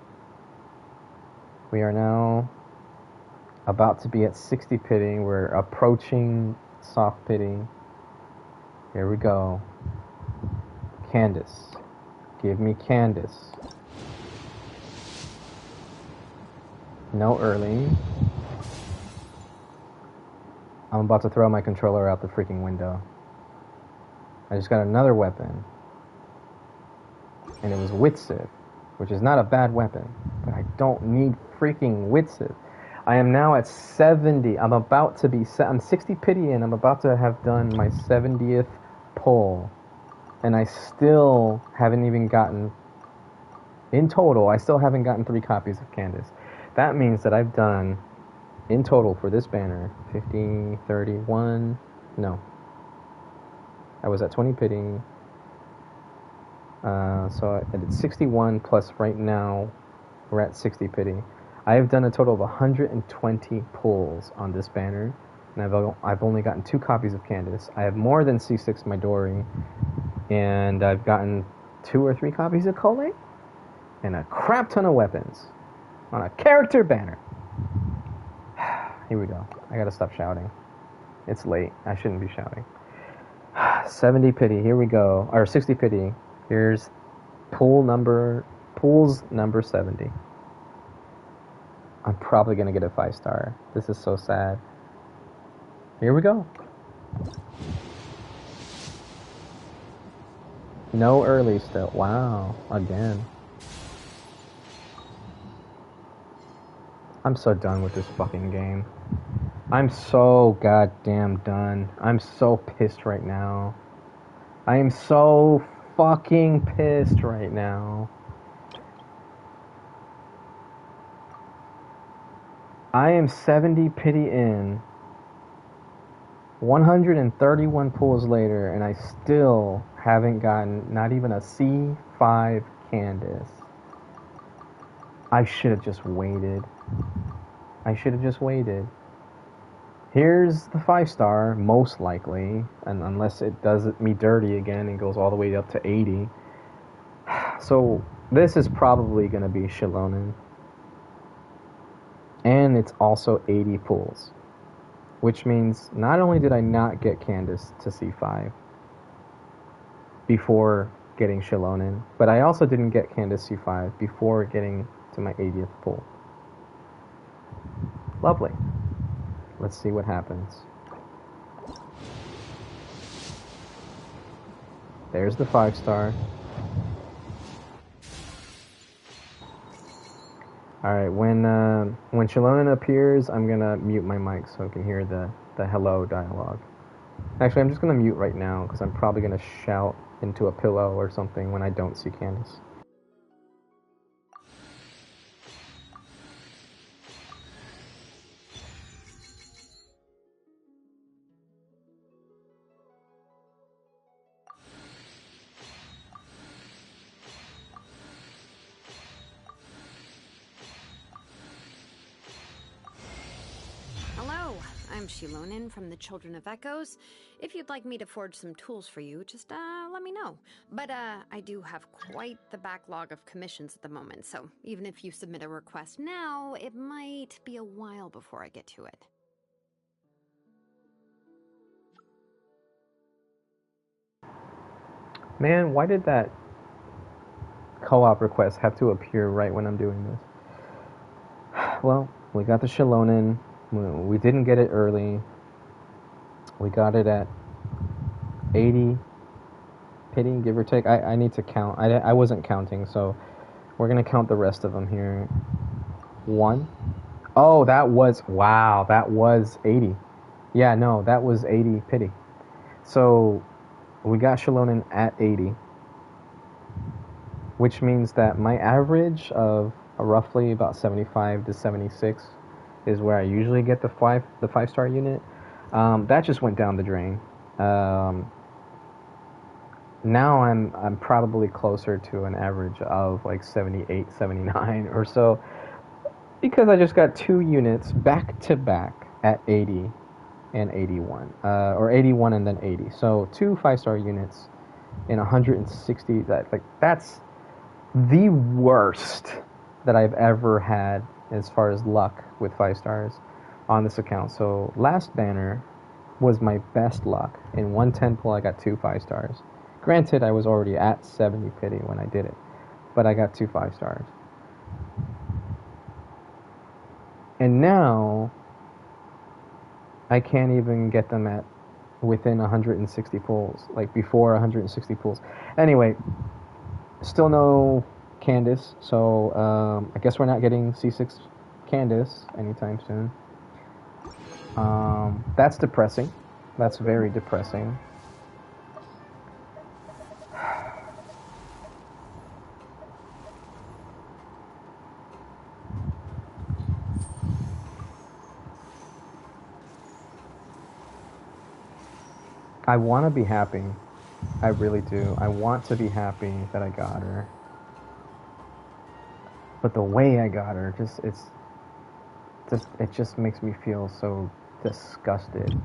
We are now about to be at 60 pity. We're approaching soft pity. Here we go. Candace. Give me Candace. No early. I'm about to throw my controller out the freaking window. I just got another weapon. And it was Witsid, which is not a bad weapon. But I don't need freaking Witsid. I am now at 70. I'm about to be... I'm 60 pity and I'm about to have done my 70th pull. And I still haven't even gotten... In total, I still haven't gotten 3 copies of Candace. That means that I've done, in total for this banner, 50, 31... No. I was at 20 pity. So I did 61 plus right now we're at 60 pity. I have done a total of 120 pulls on this banner, and I've only gotten 2 copies of Candace. I have more than C6 Midori, and I've gotten 2 or 3 copies of Cole, and a crap ton of weapons on a character banner. Here we go. I gotta stop shouting. It's late. I shouldn't be shouting. 70 pity. Here we go. Or 60 pity. Here's pools number 70. I'm probably gonna get a 5-star. This is so sad. Here we go. No early still. Wow. Again. I'm so done with this fucking game. I'm so goddamn done. I'm so pissed right now. I am so fucking pissed right now. I am 70 pity in, 131 pulls later, and I still haven't gotten not even a C5 Candace. I should have just waited. I should have just waited. Here's the 5-star, most likely, and unless it does me dirty again and goes all the way up to 80. So this is probably going to be Xilonen. And it's also 80 pulls. Which means not only did I not get Candace to C5 before getting Xilonen, but I also didn't get Candace C5 before getting to my 80th pull. Lovely. Let's see what happens. There's the 5-star. Alright, when Xilonen appears, I'm gonna mute my mic so I can hear the hello dialogue. Actually, I'm just gonna mute right now, because I'm probably gonna shout into a pillow or something when I don't see Candace. I'm Xilonen from the Children of Echoes. If you'd like me to forge some tools for you, just let me know. But I do have quite the backlog of commissions at the moment, so even if you submit a request now, it might be a while before I get to it. Man, why did that co-op request have to appear right when I'm doing this? Well, we got the Xilonen. We didn't get it early. We got it at 80 pity, give or take. I need to count. I wasn't counting, so we're going to count the rest of them here. 1. Oh, that was... Wow, that was 80. Yeah, no, that was 80 pity. So we got Xilonen at 80, which means that my average of roughly about 75 to 76 is where I usually get the 5-star unit. That just went down the drain. Now I'm probably closer to an average of like 78, 79 or so, because I just got 2 units back to back at 80 and 81, or 81 and then 80. So 2 5-star units in 160. That's the worst that I've ever had as far as luck with 5 stars on this account. So last banner was my best luck. In 110 pull, I got 2 5 stars. Granted, I was already at 70 pity when I did it, but I got 2 5 stars. And now I can't even get them at within 160 pulls, like before 160 pulls. Anyway, still no Candace, so I guess we're not getting C6 Candace anytime soon. That's depressing. That's very depressing. I want to be happy. I really do. I want to be happy that I got her. But the way I got her, it just makes me feel so disgusted.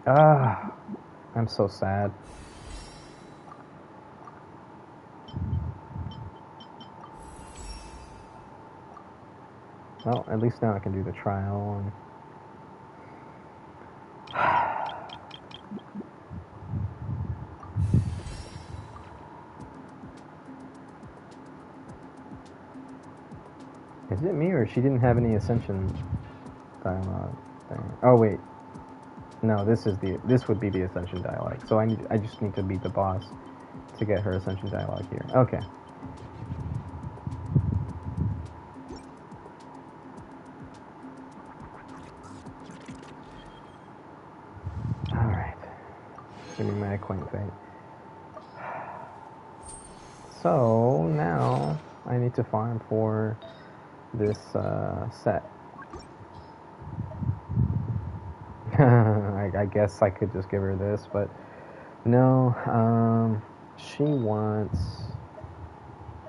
I'm so sad. Well, at least now I can do the trial. Is it me, or she didn't have any Ascension dialogue thing? Oh wait, no. This would be the Ascension dialogue. So I just need to beat the boss to get her Ascension dialogue here. Okay. All right. Give me my acquaint fate. So now I need to farm for this set. I guess I could just give her this, but no. She wants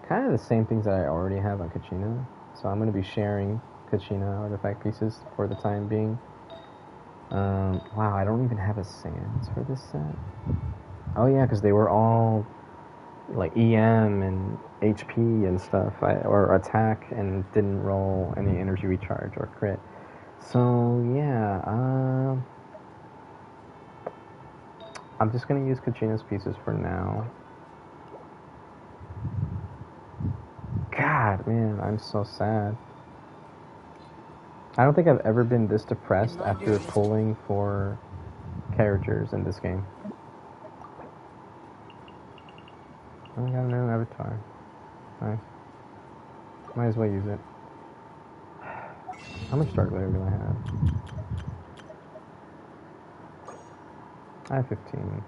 kind of the same things that I already have on Kachina, so I'm going to be sharing Kachina artifact pieces for the time being. Wow, I don't even have a Sans for this set. Oh yeah, because they were all like EM and HP and stuff, or attack, and didn't roll any energy recharge or crit. So yeah, I'm just gonna use Kachina's pieces for now. God, man, I'm so sad. I don't think I've ever been this depressed after pulling for characters in this game. I got a new avatar. Nice. Might as well use it. How much dark layer do I have? I have 15.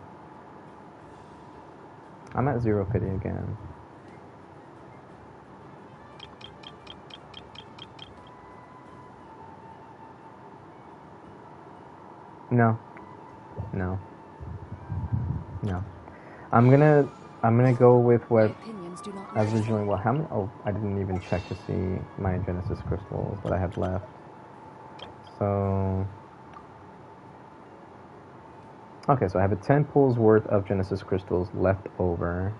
I'm at 0 pity again. No. I'm gonna go with what originally. Well, how many? Oh, I didn't even check to see my Genesis crystals that I had left. So... Okay, so I have a 10 pulls worth of Genesis crystals left over.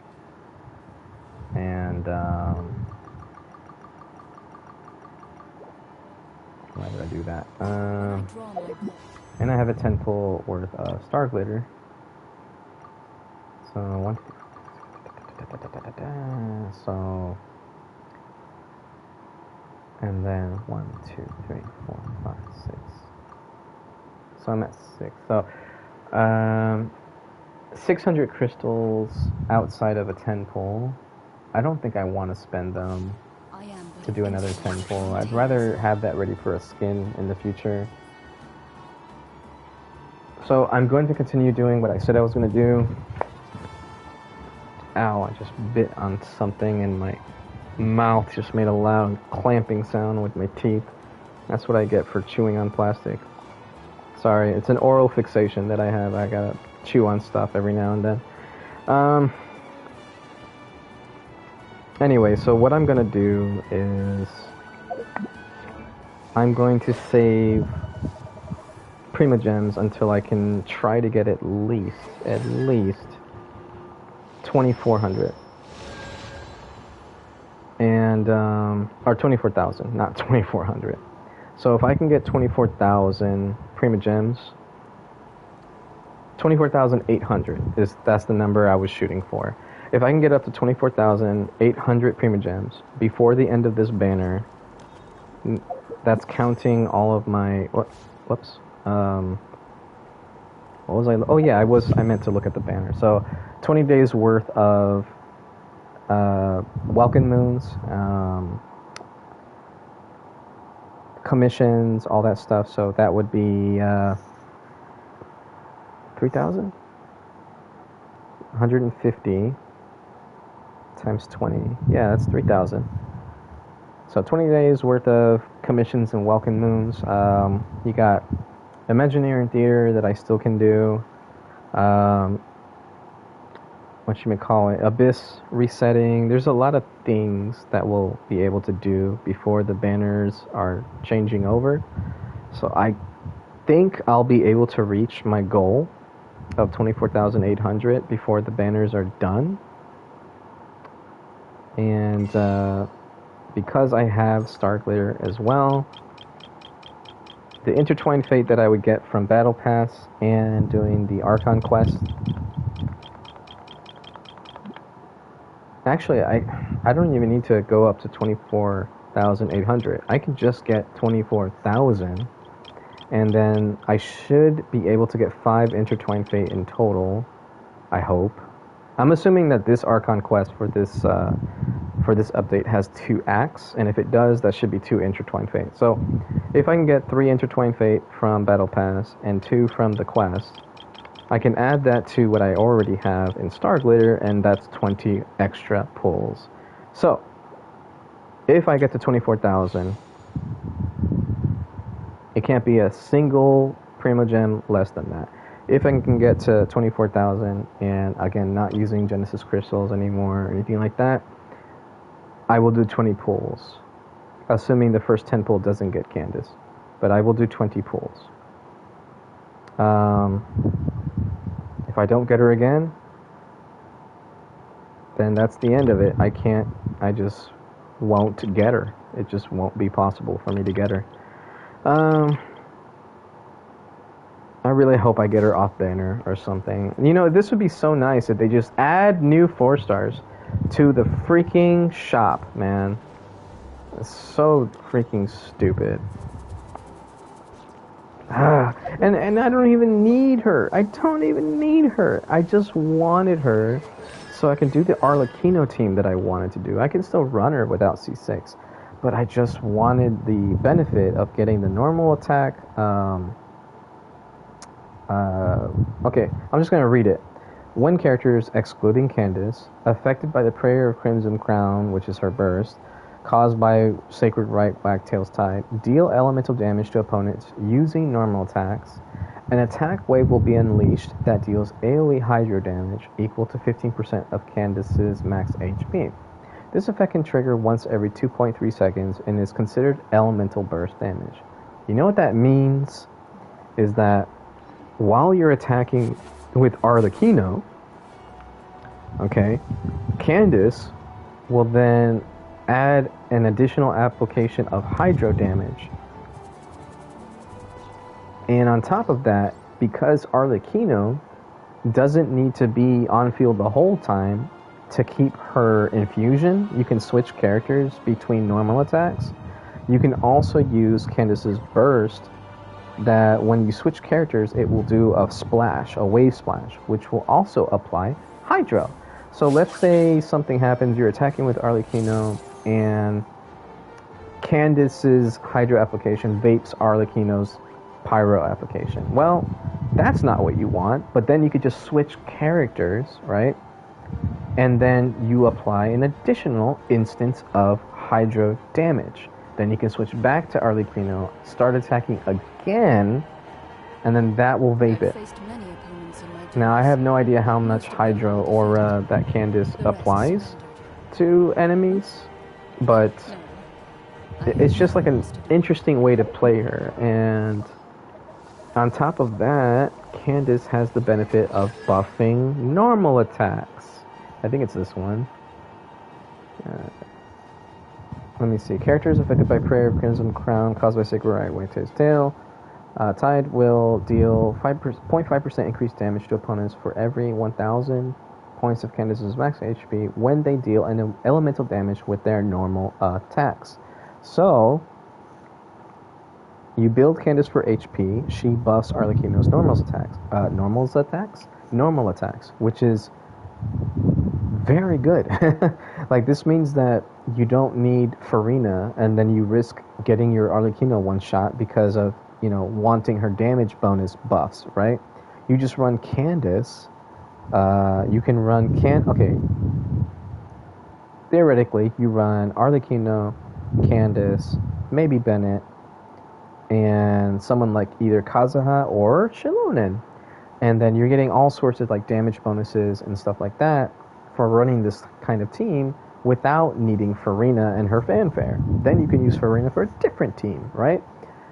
And, why did I do that? And I have a 10 pull worth of Star Glitter. So, so... And then 1, 2, 3, 4, 5, 6. So I'm at 6. So, 600 crystals outside of a 10 pull. I don't think I want to spend them to do another 10 pull. I'd rather have that ready for a skin in the future. So I'm going to continue doing what I said I was going to do. Ow, I just bit on something and my mouth just made a loud clamping sound with my teeth. That's what I get for chewing on plastic. Sorry, it's an oral fixation that I have. I gotta chew on stuff every now and then. Anyway, so what I'm gonna do is I'm going to save Prima Gems until I can try to get at least 2,400. And, or 24,000, not 2,400. So if I can get 24,000 Prima Gems, 24,800 that's the number I was shooting for. If I can get up to 24,800 Prima Gems before the end of this banner, that's counting all of my, whoops, what was I, oh yeah, I meant to look at the banner. So 20 days worth of welcome moons, commissions, all that stuff. So that would be 3,000, 150 times 20. Yeah, that's 3,000. So 20 days worth of commissions and welcome moons. You got Imagineering Theater that I still can do. What you may call it, Abyss resetting. There's a lot of things that we'll be able to do before the banners are changing over. So I think I'll be able to reach my goal of 24,800 before the banners are done. And because I have Star Glitter as well, the Intertwined Fate that I would get from Battle Pass and doing the Archon quest. Actually, I don't even need to go up to 24,800. I can just get 24,000, and then I should be able to get 5 Intertwined Fate in total, I hope. I'm assuming that this Archon quest for this update has 2 acts, and if it does, that should be 2 Intertwined Fate. So, if I can get 3 Intertwined Fate from Battle Pass and 2 from the quest, I can add that to what I already have in Star Glitter, and that's 20 extra pulls. So, if I get to 24,000, it can't be a single Prima Gem less than that. If I can get to 24,000, and again, not using Genesis Crystals anymore or anything like that, I will do 20 pulls, assuming the first 10 pull doesn't get Candace. But I will do 20 pulls. If I don't get her again, then that's the end of it. I just won't get her. It just won't be possible for me to get her. I really hope I get her off banner or something. You know, this would be so nice if they just add new 4-stars to the freaking shop, man. It's so freaking stupid. And I don't even need her. I don't even need her. I just wanted her so I can do the Arlecchino team that I wanted to do. I can still run her without C6, but I just wanted the benefit of getting the normal attack. Okay, I'm just going to read it. When characters, excluding Candace, affected by the Prayer of Crimson Crown, which is her burst, caused by Sacred Rite Wagtail's Tide, deal elemental damage to opponents using normal attacks, an attack wave will be unleashed that deals AoE Hydro damage equal to 15% of Candace's max HP. This effect can trigger once every 2.3 seconds and is considered elemental burst damage. You know what that means? Is that while you're attacking with Arlecchino, okay, Candace will then add an additional application of hydro damage. And on top of that, because Arlecchino doesn't need to be on field the whole time to keep her infusion, you can switch characters between normal attacks. You can also use Candace's burst, that when you switch characters, it will do a splash, a wave splash, which will also apply hydro. So let's say something happens, you're attacking with Arlecchino, and Candace's hydro application vapes Arlecchino's pyro application. Well, that's not what you want, but then you could just switch characters, right? And then you apply an additional instance of hydro damage. Then you can switch back to Arlecchino, start attacking again, and then that will vape it. Now, I have no idea how much hydro aura that Candace applies to enemies, but it's just like an interesting way to play her. And on top of that, Candace has the benefit of buffing normal attacks. I think it's this one. Let me see. Characters affected by Prayer of Crimson Crown caused by Sacred Right Way to his tail. Tide will deal 0.5% increased damage to opponents for every 1,000 points of Candace's max HP when they deal an elemental damage with their normal attacks. So, you build Candace for HP, she buffs Arlecchino's normal attacks, which is very good. Like, this means that you don't need Farina, and then you risk getting your Arlecchino one shot because of, wanting her damage bonus buffs, right? You just run Candace. You can run okay. Theoretically, you run Arlecchino, Candace, maybe Bennett, and someone like either Kazuha or Xilonen. And then you're getting all sorts of like damage bonuses and stuff like that for running this kind of team without needing Farina and her fanfare. Then you can use Farina for a different team, right?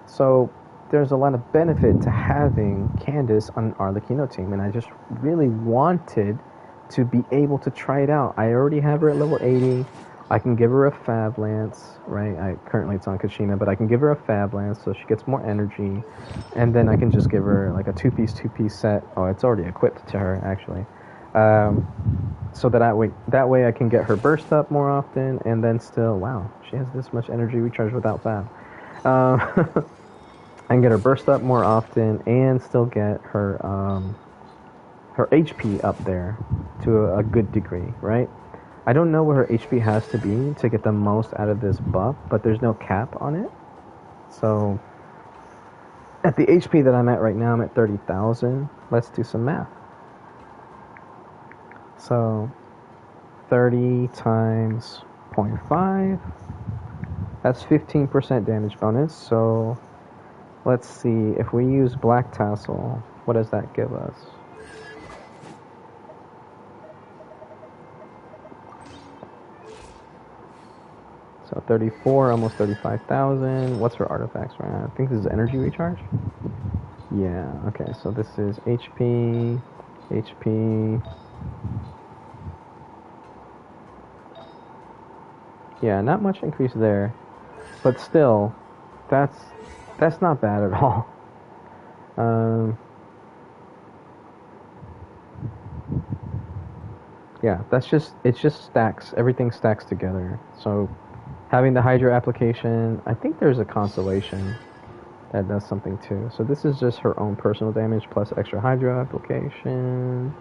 So there's a lot of benefit to having Candace on an Arlecchino team, and I just really wanted to be able to try it out. I already have her at level 80. I can give her a Fab Lance, right? Currently it's on Kachina, but I can give her a Fab Lance so she gets more energy, and then I can just give her like a two-piece set. Oh, it's already equipped to her, actually. So that way I can get her burst up more often, and then still, wow, she has this much energy recharge without Fab. I can get her burst up more often and still get her her HP up there to a good degree, right? I don't know what her HP has to be to get the most out of this buff, but there's no cap on it. So at the HP that I'm at right now, I'm at 30,000. Let's do some math. So 30 times 0.5, that's 15% damage bonus. So let's see, if we use Black Tassel, what does that give us? So 34, almost 35,000. What's her artifacts right now? I think this is energy recharge? Yeah, okay, so this is HP. Yeah, not much increase there. But still, that's not bad at all. Yeah, it just stacks. Everything stacks together. So having the Hydro application, I think there's a constellation that does something too. So this is just her own personal damage plus extra Hydro application.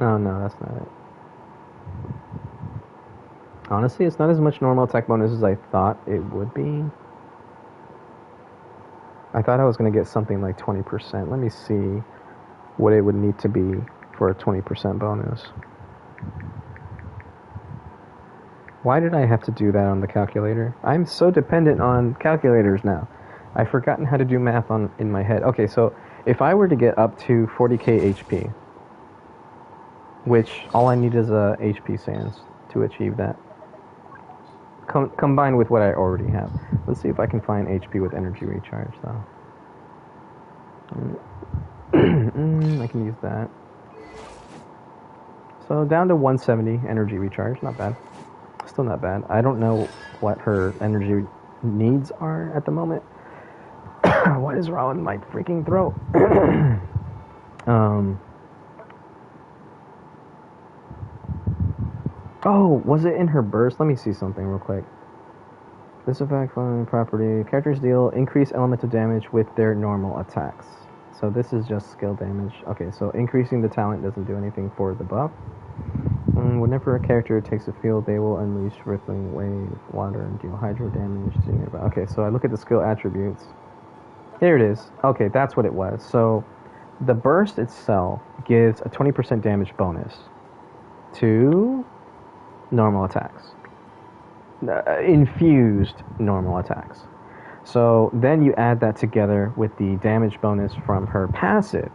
Oh no, that's not it. Honestly, it's not as much normal attack bonus as I thought it would be. I thought I was going to get something like 20%. Let me see what it would need to be for a 20% bonus. Why did I have to do that on the calculator? I'm so dependent on calculators now. I've forgotten how to do math in my head. Okay, so if I were to get up to 40k HP, which all I need is a HP Sands to achieve that. Combined with what I already have. Let's see if I can find HP with energy recharge, though. I can use that. So down to 170 energy recharge, not bad. Still not bad. I don't know what her energy needs are at the moment. What is wrong with my freaking throat? Oh, was it in her burst? Let me see something real quick. This effect following property. Characters deal increased elemental damage with their normal attacks. So this is just skill damage. Okay, so increasing the talent doesn't do anything for the buff. Whenever a character takes a field, they will unleash rippling wave, water, and deal hydro damage to nearby. Okay, so I look at the skill attributes. There it is. Okay, that's what it was. So the burst itself gives a 20% damage bonus to normal attacks. Infused normal attacks. So then you add that together with the damage bonus from her passive,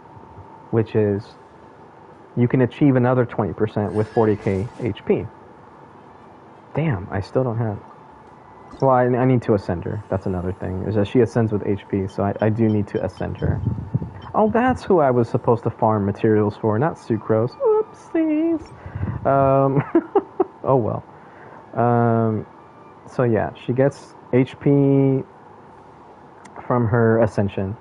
which is you can achieve another 20% with 40k HP. Damn, I still don't have... Well, I need to ascend her. That's another thing. Is that she ascends with HP, so I do need to ascend her. Oh, that's who I was supposed to farm materials for, not Sucrose. Oopsies. Oh well. So yeah, she gets HP from her ascension.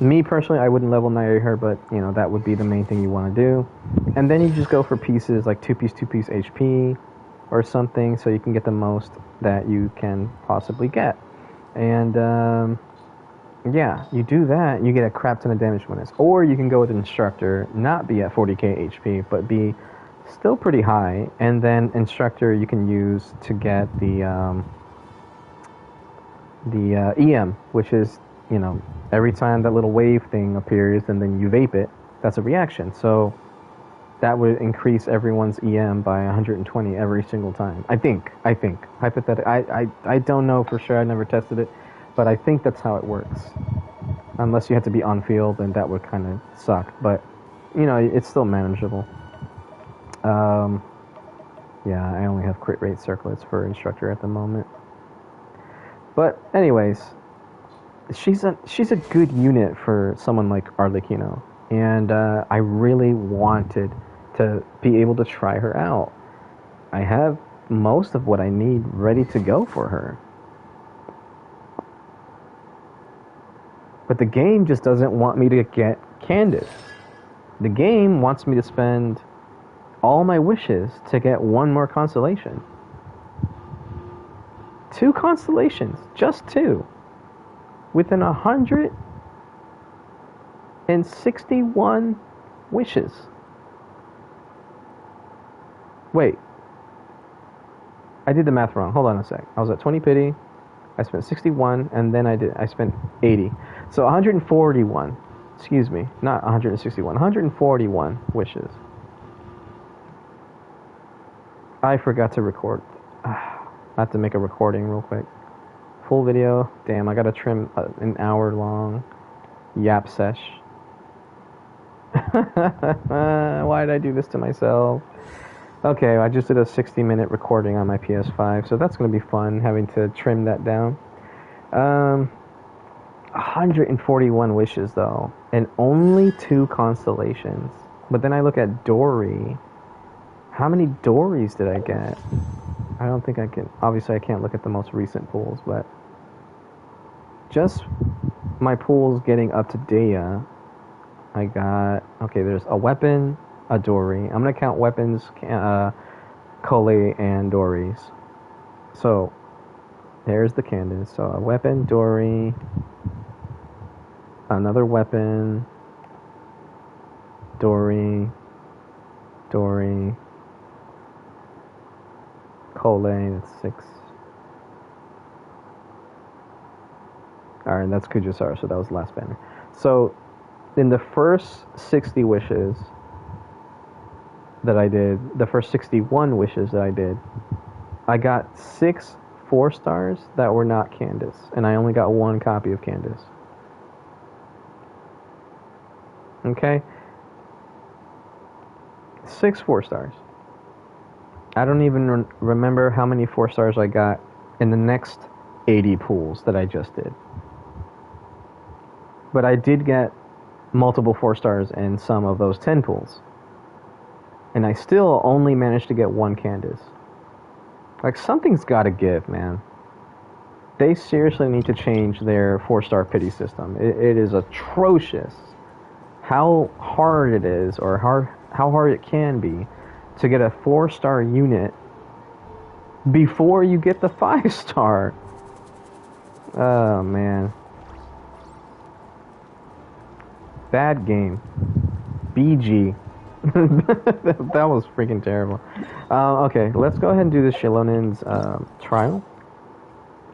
Me personally, I wouldn't level 90 her, but you know that would be the main thing you want to do. And then you just go for pieces like 2-piece HP or something, so you can get the most that you can possibly get. And yeah, you do that, you get a crap ton of damage bonus. Or you can go with an instructor, not be at 40k HP, but be still pretty high, and then instructor you can use to get the EM, which is, you know, every time that little wave thing appears and then you vape it, that's a reaction. So that would increase everyone's EM by 120 every single time. I think. Hypothetically, I don't know for sure, I never tested it, but I think that's how it works. Unless you have to be on field, then that would kind of suck, but, you know, it's still manageable. Yeah, I only have crit rate circlets for instructor at the moment. But anyways, she's a good unit for someone like Arlecchino, and I really wanted to be able to try her out. I have most of what I need ready to go for her. But the game just doesn't want me to get Candace. The game wants me to spend all my wishes to get one more constellation. 2 constellations, just 2, within 161 wishes. Wait, I did the math wrong. Hold on a sec. I was at 20 pity, I spent 61, and then I spent 80. So 141, excuse me, not 161, 141 wishes. I forgot to record. I have to make a recording real quick. Full video. Damn, I gotta trim an hour long yap sesh. Why did I do this to myself? Okay, I just did a 60-minute recording on my PS5, so that's gonna be fun, having to trim that down. 141 wishes, though, and only 2 constellations. But then I look at Dory. How many Dories did I get? I don't think I can... Obviously, I can't look at the most recent pools, but... Just my pools getting up to Dea, I got... Okay, there's a weapon, a Dory. I'm going to count weapons, Cole, and Dories. So, there's the Candace. So, a weapon, Dory... Another weapon... Dory... Cole, that's 6. Alright, that's Kujisar, so that was the last banner. So, in the first 60 wishes that I did, the first 61 wishes that I did, I got 6 4-stars that were not Candace, and I only got 1 copy of Candace. Okay? 6 4-stars. I don't even remember how many 4-stars I got in the next 80 pools that I just did. But I did get multiple 4-stars in some of those 10 pools. And I still only managed to get 1 Candace. Like, something's gotta give, man. They seriously need to change their 4-star pity system. It is atrocious how hard it is, or how hard it can be, to get a 4-star unit before you get the 5-star. Oh, man. Bad game. BG. That was freaking terrible. Okay, let's go ahead and do this Xilonen's trial.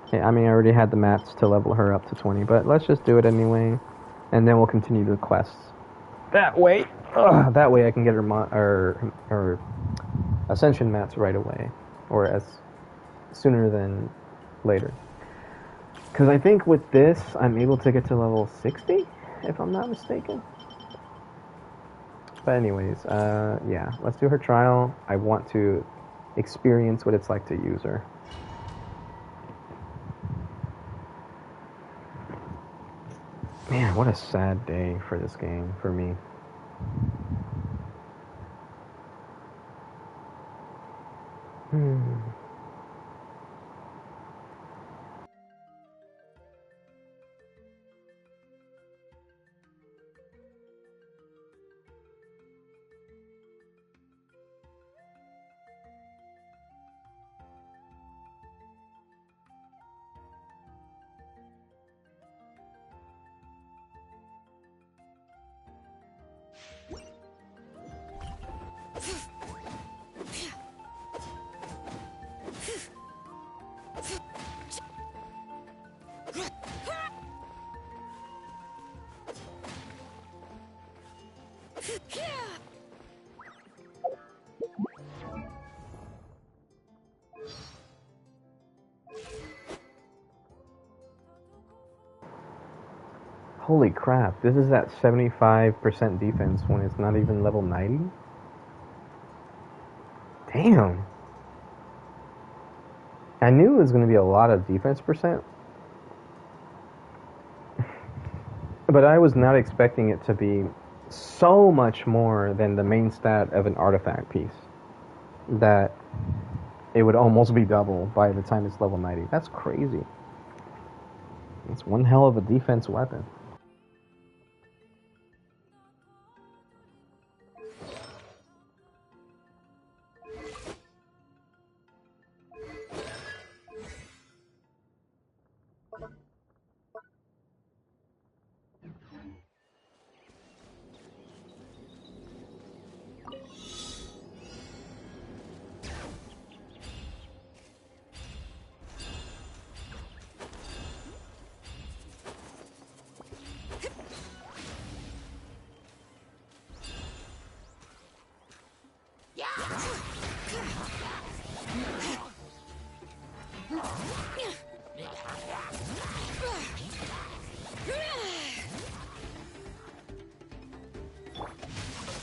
Okay, I mean, I already had the mats to level her up to 20, but let's just do it anyway, and then we'll continue the quests. That way I can get her ascension mats right away, or as sooner than later. Because I think with this, I'm able to get to level 60, if I'm not mistaken. But anyways, yeah, let's do her trial. I want to experience what it's like to use her. Man, what a sad day for this game, for me. Holy crap, this is at 75% defense when it's not even level 90? Damn. I knew it was going to be a lot of defense percent. But I was not expecting it to be so much more than the main stat of an artifact piece. That it would almost be double by the time it's level 90. That's crazy. It's one hell of a defense weapon.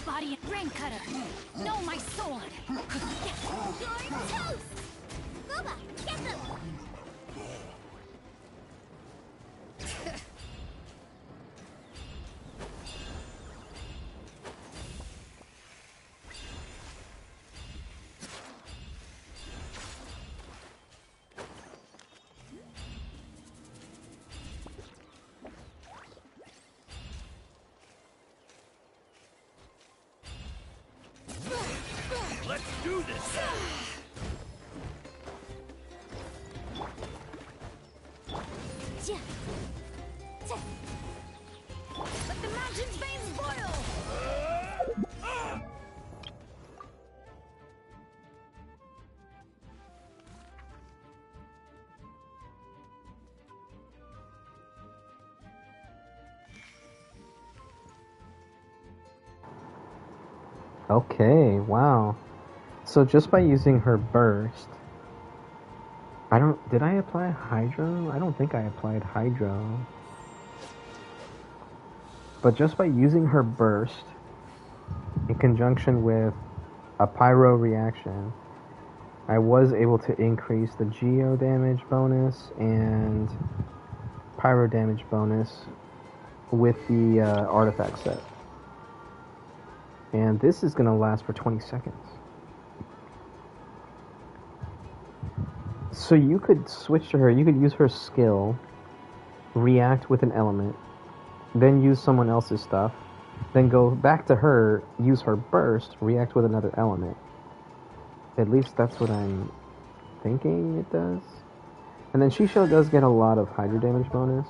Body brain cutter. No, my sword. You're toast! Boba, get them! Let's do this! Let the mountain's veins boil! Okay, wow. So just by using her burst, did I apply Hydro? I don't think I applied Hydro. But just by using her burst, in conjunction with a pyro reaction, I was able to increase the geo damage bonus and pyro damage bonus with the artifact set. And this is going to last for 20 seconds. So you could switch to her, you could use her skill, react with an element, then use someone else's stuff, then go back to her, use her burst, react with another element. At least that's what I'm thinking it does. And then Shisho does get a lot of Hydro damage bonus.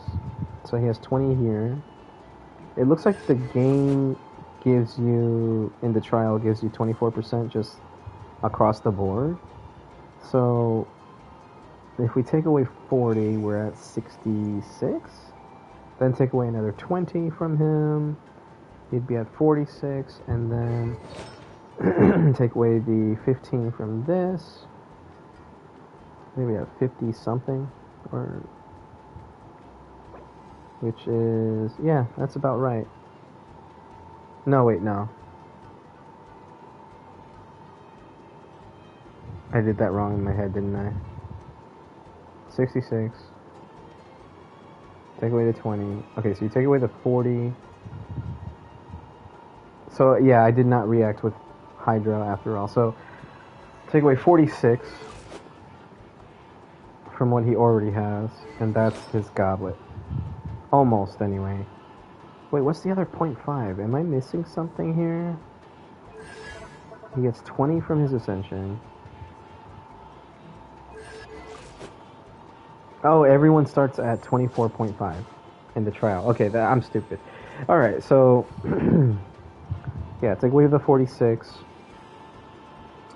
So he has 20 here. It looks like the game gives you, in the trial, gives you 24% just across the board. So if we take away 40, we're at 66. Then take away another 20 from him, he'd be at 46, and then take away the 15 from this, maybe at 50 something, or which is, yeah, that's about right. No, wait, no. I did that wrong in my head, didn't I? 66. Take away the 20. Okay, so you take away the 40. So, yeah, I did not react with Hydro after all. So, take away 46 from what he already has, and that's his goblet. Almost, anyway. Wait, what's the other 0.5? Am I missing something here? He gets 20 from his Ascension. Oh, everyone starts at 24.5 in the trial. Okay, I'm stupid. Alright, so... yeah, take away the 46.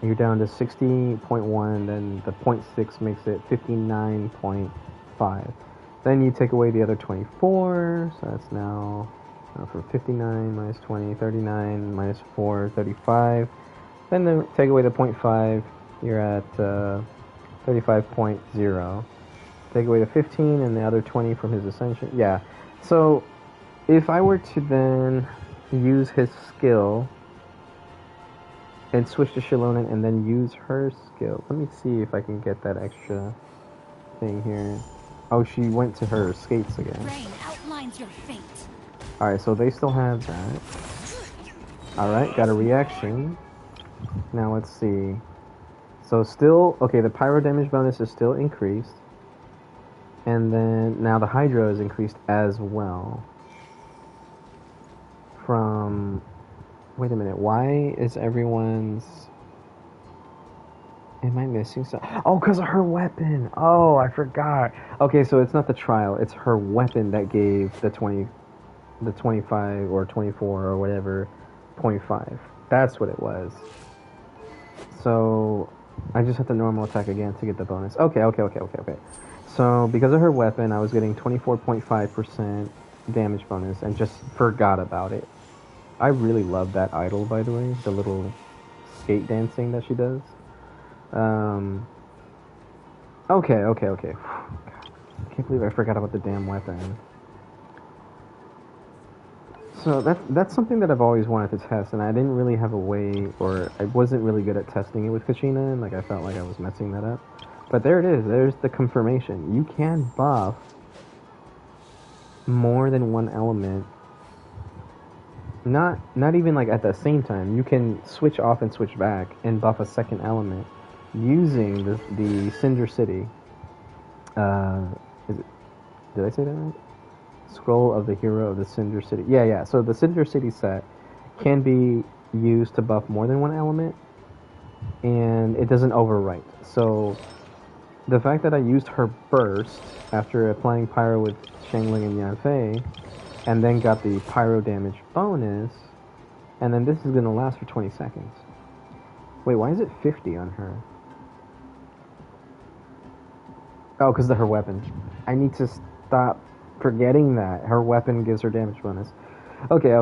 You're down to 60.1, then the 0.6 makes it 59.5. Then you take away the other 24, so that's now from 59 minus 20, 39 minus 4, 35. Then take away the 0.5, you're at 35.0. Take away the 15 and the other 20 from his Ascension. Yeah, so if I were to then use his skill and switch to Xilonen and then use her skill. Let me see if I can get that extra thing here. Oh, she went to her skates again. Rain outlines your fate. Alright, so they still have that. Alright, got a reaction. Now let's see. So still, okay, the pyro damage bonus is still increased. And then now the Hydro is increased as well. From... Wait a minute, why is everyone's... Am I missing something? Oh, because of her weapon! Oh, I forgot. Okay, so it's not the trial, it's her weapon that gave the 25 or 24 or whatever, 0.5. That's what it was. So, I just have to normal attack again to get the bonus. Okay. So, because of her weapon, I was getting 24.5% damage bonus and just forgot about it. I really love that idol, by the way, the little skate dancing that she does. Okay. God, I can't believe I forgot about the damn weapon. So that's something that I've always wanted to test, and I didn't really have a way, or I wasn't really good at testing it with Kachina, and like I felt like I was messing that up. But there it is, there's the confirmation. You can buff more than one element. Not even like at the same time. You can switch off and switch back and buff a second element using the Cinder City. Did I say that right? Scroll of the Hero of the Cinder City. Yeah. So the Cinder City set can be used to buff more than one element, and it doesn't overwrite. So the fact that I used her burst after applying Pyro with Shangling and Yanfei, and then got the Pyro damage bonus, and then this is going to last for 20 seconds. Wait, why is it 50 on her? Oh, because of her weapon. I need to stop forgetting that. Her weapon gives her damage bonus. Okay.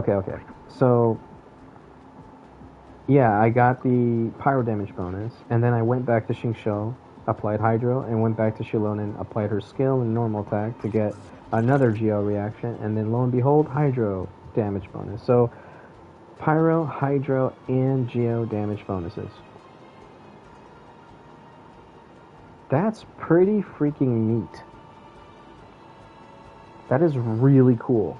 So, yeah, I got the Pyro damage bonus, and then I went back to Xingqiu, applied Hydro, and went back to Xilonen, applied her skill and normal attack to get another Geo reaction, and then lo and behold, Hydro damage bonus. So, Pyro, Hydro, and Geo damage bonuses. That's pretty freaking neat. That is really cool.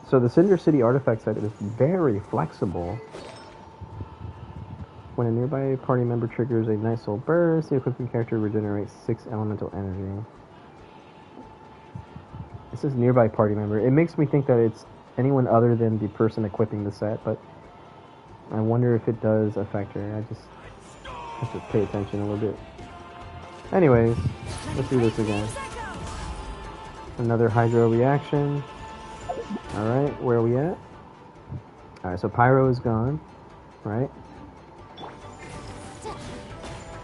So the Cinder City artifact set is very flexible. When a nearby party member triggers a Night Soul burst, the equipping character regenerates 6 elemental energy. This is nearby party member. It makes me think that it's anyone other than the person equipping the set, but I wonder if it does affect her. I just have to pay attention a little bit. Anyways, let's do this again. Another Hydro reaction. Alright, where are we at? Alright, so Pyro is gone. Right?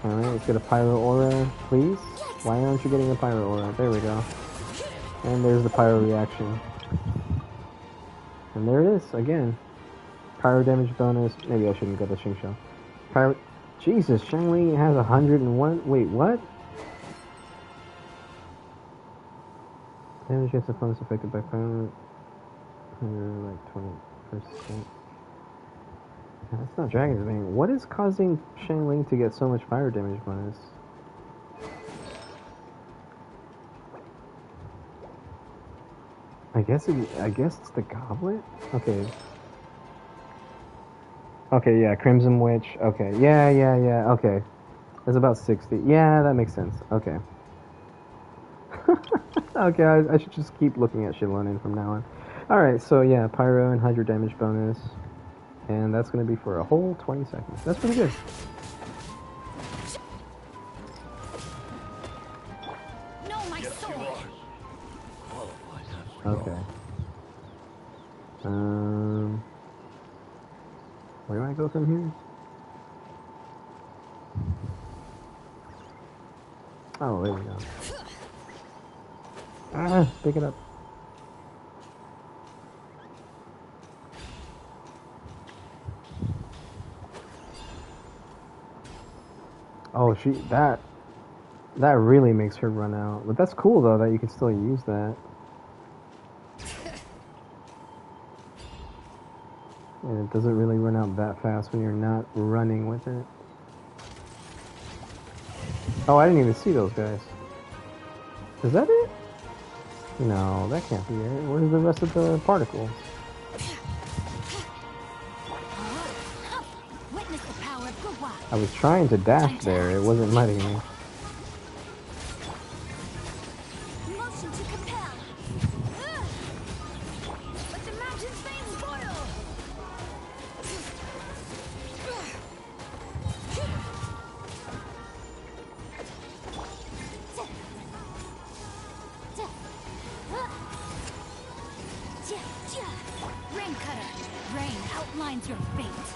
Alright, let's get a Pyro Aura, please. Why aren't you getting a Pyro Aura? There we go. And there's the Pyro reaction. And there it is, again. Pyro damage bonus. Maybe I shouldn't go to Xingqiu. Pyro... Jesus, Xiangling has 101... Wait, what? Damage against opponents affected by pyro... like 20%. That's not Dragon's Bane. What is causing Xiangling to get so much fire damage bonus? I guess it's the goblet? Okay. Okay, yeah, Crimson Witch. Okay, yeah, okay. It's about 60. Yeah, that makes sense. Okay. Okay, I should just keep looking at Xilonen from now on. Alright, so yeah, Pyro and Hydro damage bonus. And that's going to be for a whole 20 seconds. That's pretty good. Okay. Where do I go from here? Oh, there we go. Ah, pick it up. Oh, that really makes her run out. But that's cool though that you can still use that. And it doesn't really run out that fast when you're not running with it. Oh, I didn't even see those guys. Is that it? No, that can't be it. Where's the rest of the particles? I was trying to dash there, it wasn't letting me.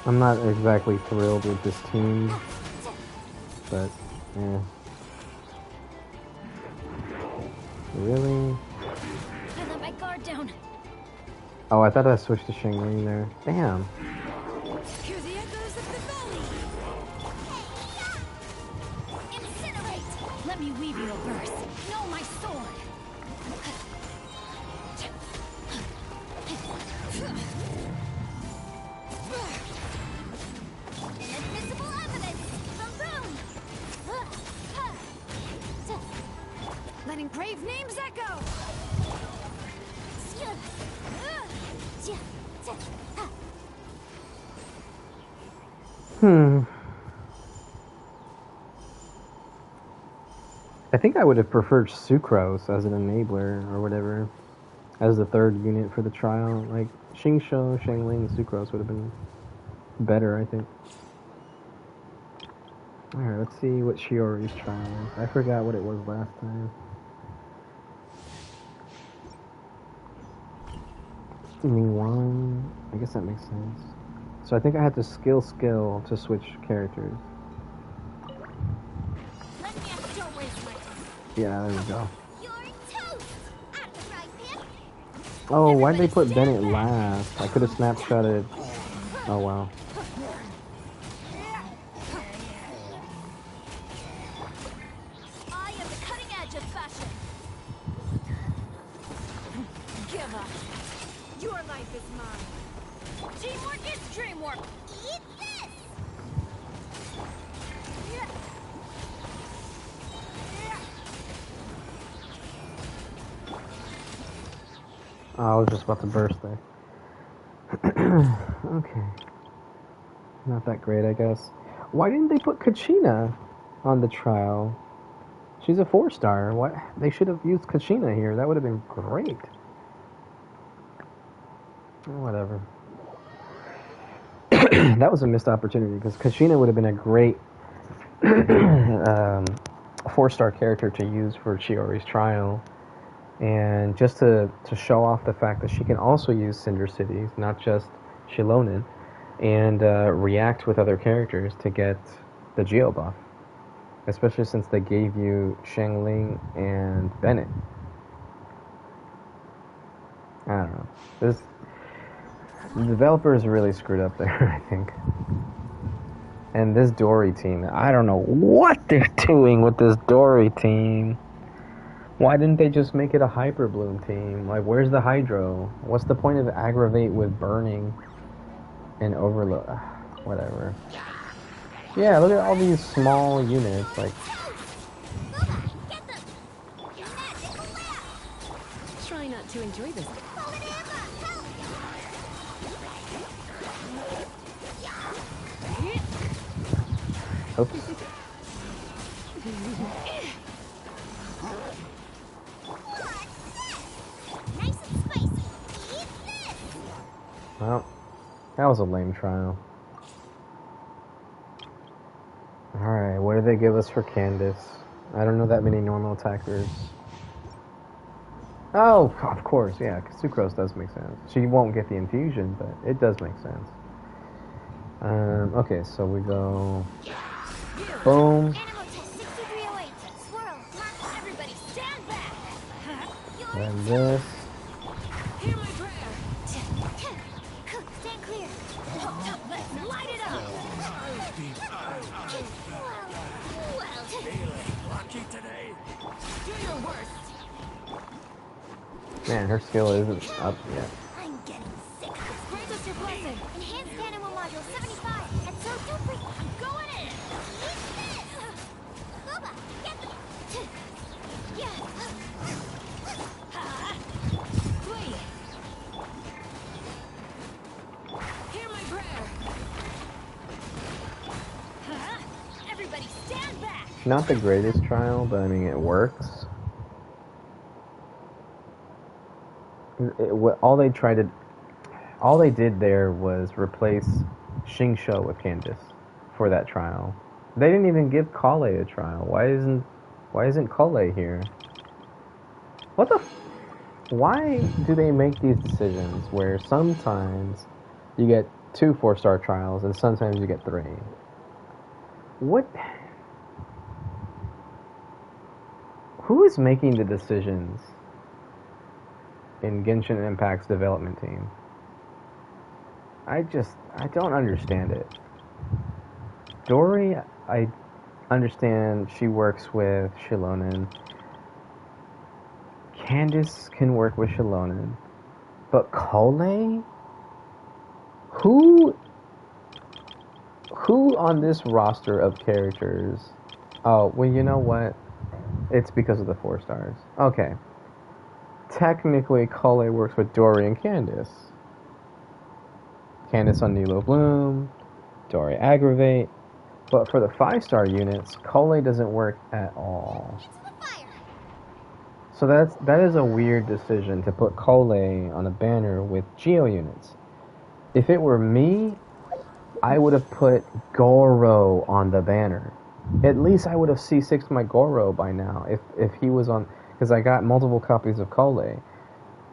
I'm not exactly thrilled with this team, but yeah. Really? I let my guard down. Oh, I thought I switched to Xiangling there. Damn. Hear the echoes of the valley. Incinerate! Let me weave you a verse. Know my sword. Invisible evidence! The room! Letting brave names echo! I think I would have preferred Sucrose as an enabler or whatever, as the third unit for the trial. Like Xingqiu, Xiangling, and Sucrose would have been better, I think. Alright, let's see what Shiori's trial is. I forgot what it was last time. One. I guess that makes sense. So I think I had to skill to switch characters. Yeah, there we go. Oh, why'd they put Bennett last? I could have snapshotted. Oh wow. I am the cutting edge of fashion. Give up. Your life is mine. Extreme warp. Eat this! Oh, I was just about to burst there. Okay. Not that great, I guess. Why didn't they put Kachina on the trial? She's a 4-star. What? They should have used Kachina here. That would have been great. Whatever. That was a missed opportunity because Kachina would have been a great 4-star character to use for Chiori's trial. And just to show off the fact that she can also use Cinder Cities, not just Xilonen, and react with other characters to get the Geo buff. Especially since they gave you Shangling and Bennett. I don't know. The developers really screwed up there, I think. And this Dory team, I don't know what they're doing with this Dory team. Why didn't they just make it a Hyper Bloom team? Like, where's the Hydro? What's the point of Aggravate with Burning and Overload? Whatever. Yeah, look at all these small units, like... Try not to enjoy this. Oops. Well, that was a lame trial. Alright, what did they give us for Candace? I don't know that many normal attackers. Oh, of course, yeah, Sucrose does make sense. She won't get the infusion, but it does make sense. Okay, so we go... Boom. And this. Man, her skill isn't up yet. I'm getting sick. Grant us your blessing. Enhanced animal module 75. And so super. I'm going in. Eat this. Booba, get the. Yeah. Flee. Hear my prayer. Everybody stand back. Not the greatest trial, but I mean, it works. All they did there was replace Xingqiu with Candace for that trial. They didn't even give Kale a trial. Why isn't Kale here? What the? Why do they make these decisions where sometimes you get 2 4-star trials and sometimes you get 3? What? Who is making the decisions in Genshin Impact's development team? I don't understand it. Dory, I understand she works with Xilonen. Candace can work with Xilonen. But Kale? Who on this roster of characters? Oh, well, you know what? It's because of the 4 stars. Okay. Technically, Kale works with Dory and Candace. Candace on Nilo Bloom, Dory Aggravate. But for the 5-star units, Kale doesn't work at all. So that is a weird decision to put Kale on a banner with Geo units. If it were me, I would have put Goro on the banner. At least I would have C6'd my Goro by now if he was on... Because I got multiple copies of Kale.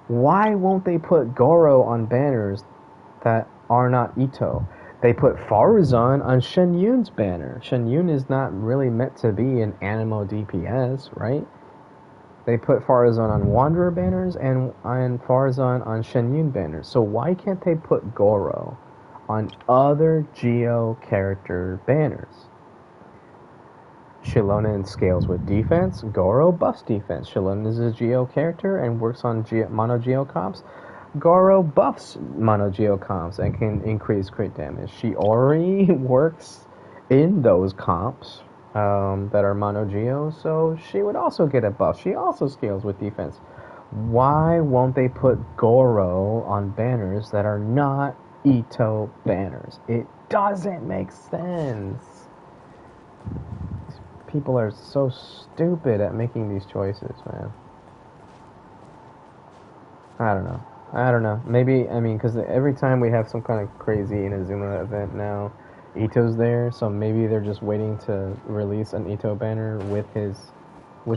Why won't they put Goro on banners that are not Ito? They put Farazan on Shen Yun's banner. Shen Yun is not really meant to be an Animo DPS, right? They put Farazan on Wanderer banners and Farazan on Shen Yun banners. So why can't they put Goro on other Geo character banners? Xilonen scales with defense. Goro buffs defense. Xilonen is a Geo character and works on Mono Geo comps. Goro buffs Mono Geo comps and can increase crit damage. Shiori works in those comps that are Mono Geo, so she would also get a buff. She also scales with defense. Why won't they put Goro on banners that are not Ito banners? It doesn't make sense. People are so stupid at making these choices, man. I don't know. Maybe, I mean, because every time we have some kind of crazy Inazuma event now, Ito's there, so maybe they're just waiting to release an Ito banner with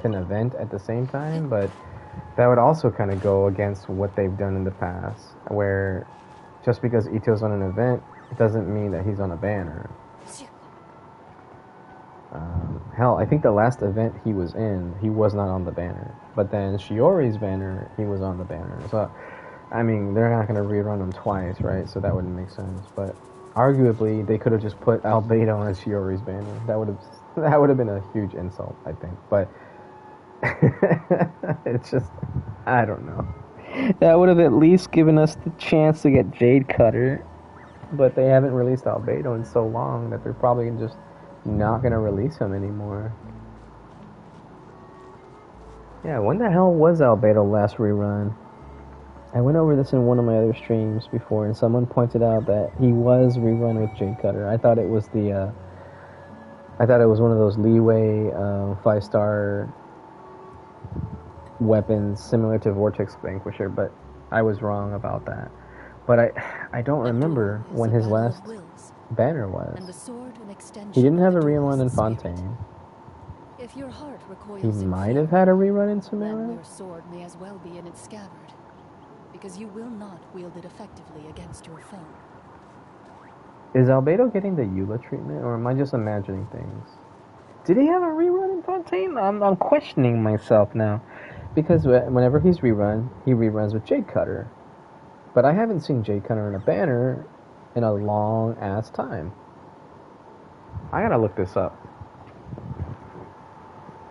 an event at the same time, but that would also kind of go against what they've done in the past, where just because Ito's on an event, it doesn't mean that he's on a banner. Hell, I think the last event he was in, he was not on the banner. But then Shiori's banner, he was on the banner. So, I mean, they're not going to rerun them twice, right? So that wouldn't make sense. But arguably, they could have just put Albedo on Shiori's banner. That would have been a huge insult, I think. But it's just, I don't know. That would have at least given us the chance to get Jade Cutter. But they haven't released Albedo in so long that they're probably just not gonna release him anymore. Yeah, when the hell was Albedo last rerun? I went over this in one of my other streams before, and someone pointed out that he was rerun with Jade Cutter. I thought it was one of those leeway 5-star weapons similar to Vortex Vanquisher, but I was wrong about that. But I don't remember when his last banner was. He didn't have a rerun in Fontaine. If your heart He recoils might have had a rerun in then Sumeru. your sword may as well be in its scabbard, because you will not wield it effectively against your foe. Is Albedo getting the Eula treatment, or am I just imagining things? Did he have a rerun in Fontaine? I'm questioning myself now, because whenever he's rerun, he reruns with Jade Cutter. But I haven't seen Jade Cutter in a banner in a long ass time. I gotta look this up.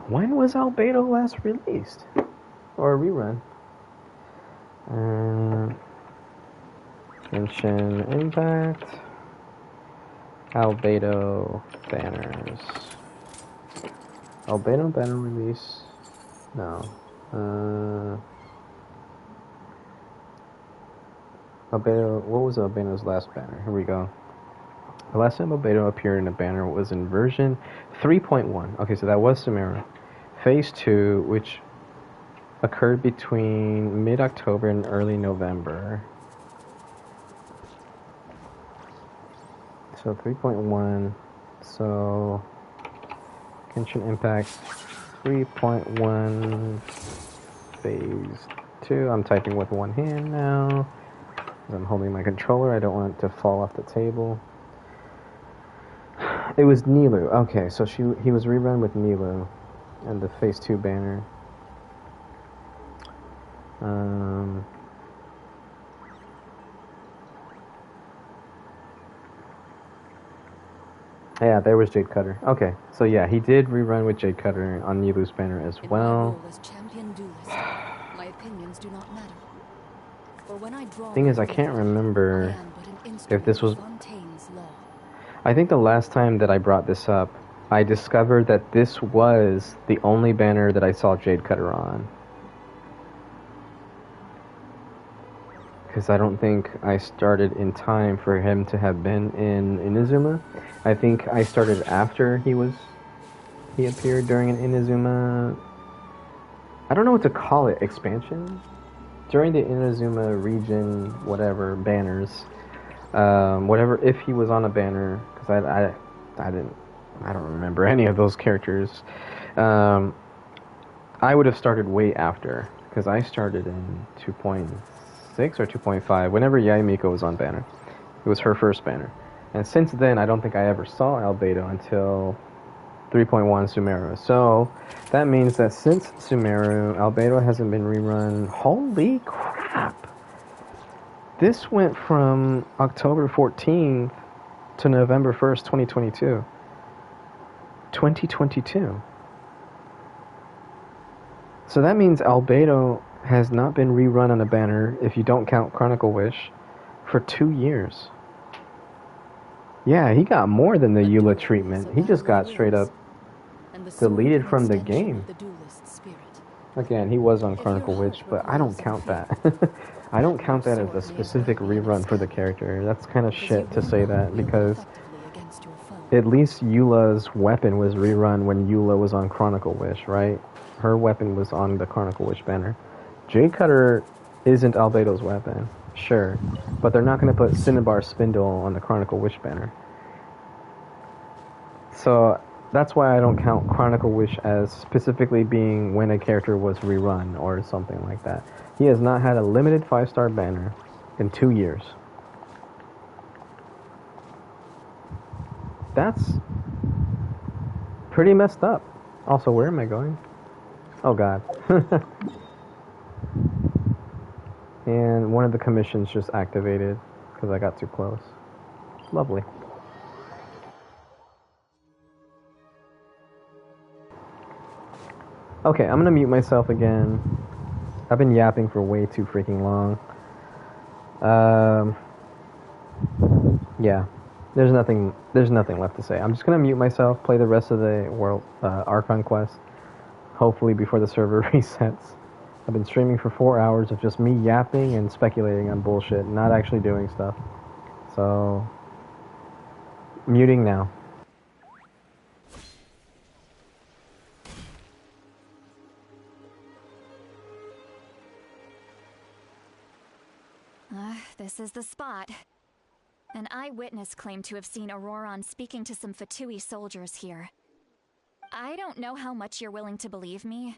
When was Albedo last released? Or a rerun? Genshin Impact. Albedo banners. Albedo banner release? No. Albedo, what was Albedo's last banner? Here we go. The last time Albedo appeared in a banner was in version 3.1. Okay, so that was Sumeru. Phase 2, which occurred between mid-October and early November. So 3.1. So Genshin Impact 3.1 Phase 2. I'm typing with one hand now. I'm holding my controller. I don't want it to fall off the table. It was Nilu. Okay, so he was rerun with Nilu and the Phase 2 banner. Yeah, there was Jade Cutter. Okay, so yeah, he did rerun with Jade Cutter on Nilu's banner as well. As champion duelist, my opinions do not matter. For when I draw Thing is, I can't remember if this was... Fontaine's law. I think the last time that I brought this up, I discovered that this was the only banner that I saw Jade Cutter on. Because I don't think I started in time for him to have been in Inazuma. I think I started after he appeared during an Inazuma... I don't know what to call it, expansion? During the Inazuma region, whatever, banners, whatever, if he was on a banner, because I don't remember any of those characters, I would have started way after, because I started in 2.6 or 2.5, whenever Yaimiko was on banner. It was her first banner. And since then, I don't think I ever saw Albedo until 3.1 Sumeru. So that means that since Sumeru, Albedo hasn't been rerun. Holy crap! This went from October 14th to November 1st, 2022. 2022. So that means Albedo has not been rerun on a banner, if you don't count Chronicle Wish, for 2 years. Yeah, he got more than the Eula treatment. He just got straight up deleted from the game. Again, he was on Chronicle Witch, but I don't count that. I don't count that as a specific rerun for the character. That's kind of shit to say that, because at least Eula's weapon was rerun when Eula was on Chronicle Wish, right? Her weapon was on the Chronicle Wish banner. Jade Cutter isn't Albedo's weapon, sure, but they're not going to put Cinnabar Spindle on the Chronicle Wish banner. So that's why I don't count Chronicle Wish as specifically being when a character was rerun or something like that. He has not had a limited 5-star banner in 2 years. That's pretty messed up. Also, where am I going? Oh god. And one of the commissions just activated because I got too close. Lovely. Okay, I'm gonna mute myself again. I've been yapping for way too freaking long. Yeah. There's nothing left to say. I'm just gonna mute myself, play the rest of the world Archon quest, hopefully before the server resets. I've been streaming for 4 hours of just me yapping and speculating on bullshit, not actually doing stuff. So, muting now. This is the spot. An eyewitness claimed to have seen Auroron speaking to some Fatui soldiers here. I don't know how much you're willing to believe me,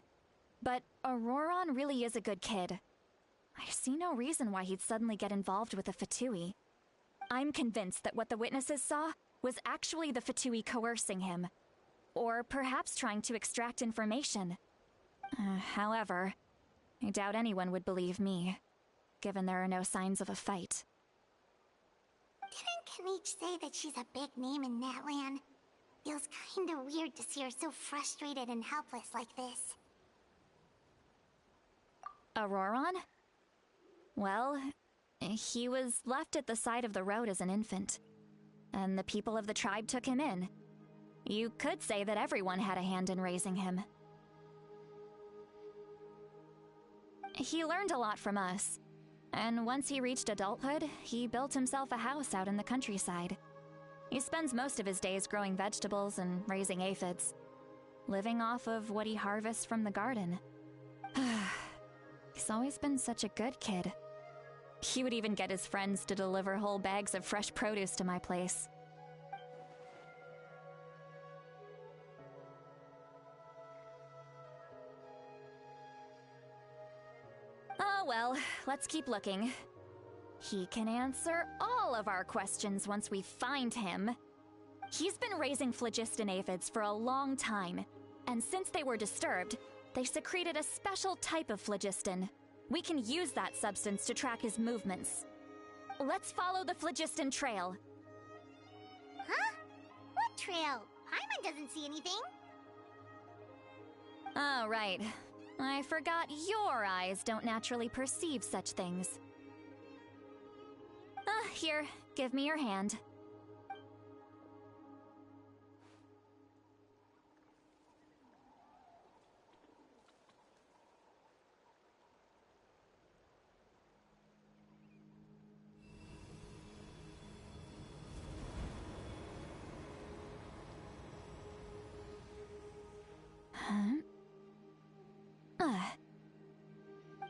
but Auroron really is a good kid. I see no reason why he'd suddenly get involved with a Fatui. I'm convinced that what the witnesses saw was actually the Fatui coercing him, or perhaps trying to extract information. However, I doubt anyone would believe me, given there are no signs of a fight. Didn't Kanich say that she's a big name in Natlan? Feels kinda weird to see her so frustrated and helpless like this. Auroron? Well, he was left at the side of the road as an infant, and the people of the tribe took him in. You could say that everyone had a hand in raising him. He learned a lot from us, and once he reached adulthood, he built himself a house out in the countryside. He spends most of his days growing vegetables and raising aphids, living off of what he harvests from the garden. He's always been such a good kid. He would even get his friends to deliver whole bags of fresh produce to my place. Oh well, let's keep looking. He can answer all of our questions once we find him. He's been raising phlogiston aphids for a long time, and since they were disturbed, they secreted a special type of phlogiston. We can use that substance to track his movements. Let's follow the phlogiston trail. Huh? What trail? Paimon doesn't see anything. Oh, right. I forgot your eyes don't naturally perceive such things. Here, give me your hand.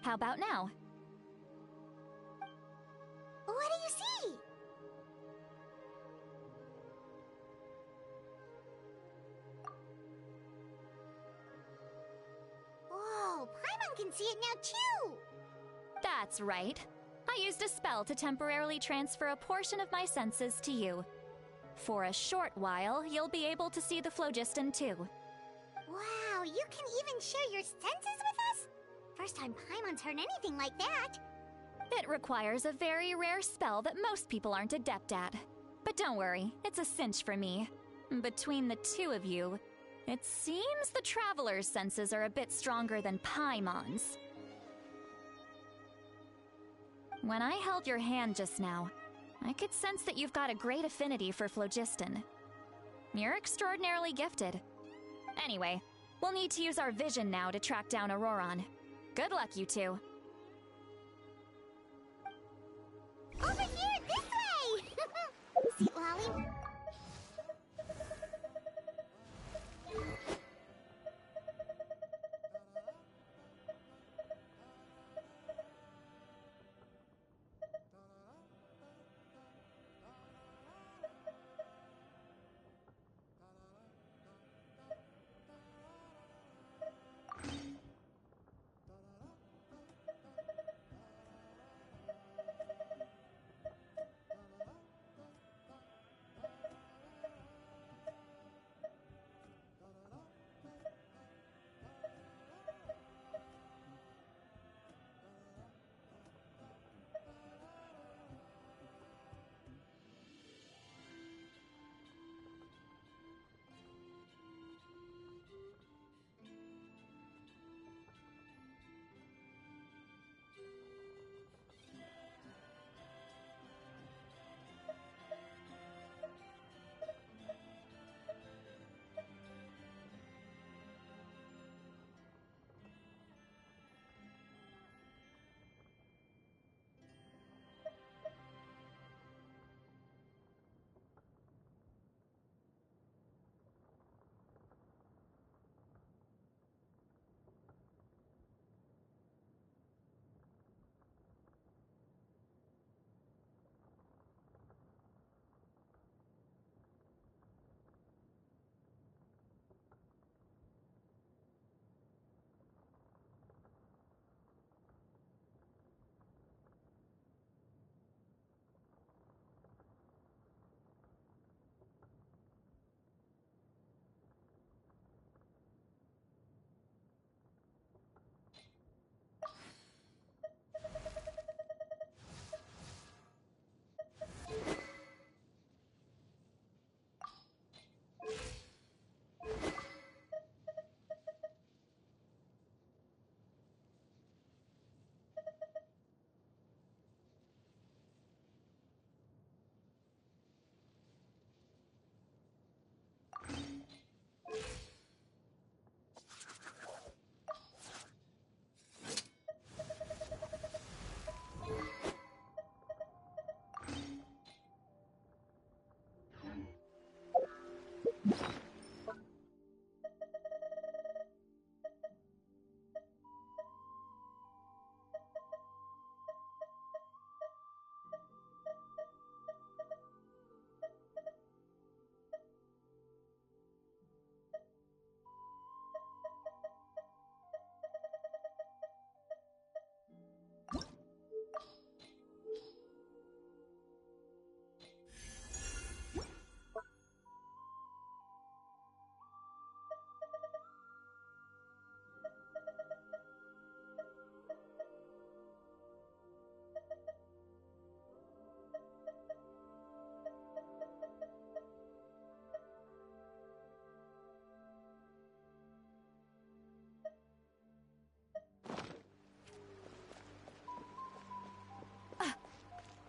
How about now? What do you see? Whoa, Paimon can see it now too! That's right. I used a spell to temporarily transfer a portion of my senses to you. For a short while, you'll be able to see the phlogiston too. Wow, you can even share your senses with us? First time Paimon's heard anything like that. It requires a very rare spell that most people aren't adept at. But don't worry, it's a cinch for me. Between the two of you, it seems the Traveler's senses are a bit stronger than Paimon's. When I held your hand just now, I could sense that you've got a great affinity for phlogiston. You're extraordinarily gifted. Anyway, we'll need to use our vision now to track down Auroron. Good luck, you two. Over here, this way! See, Lolly?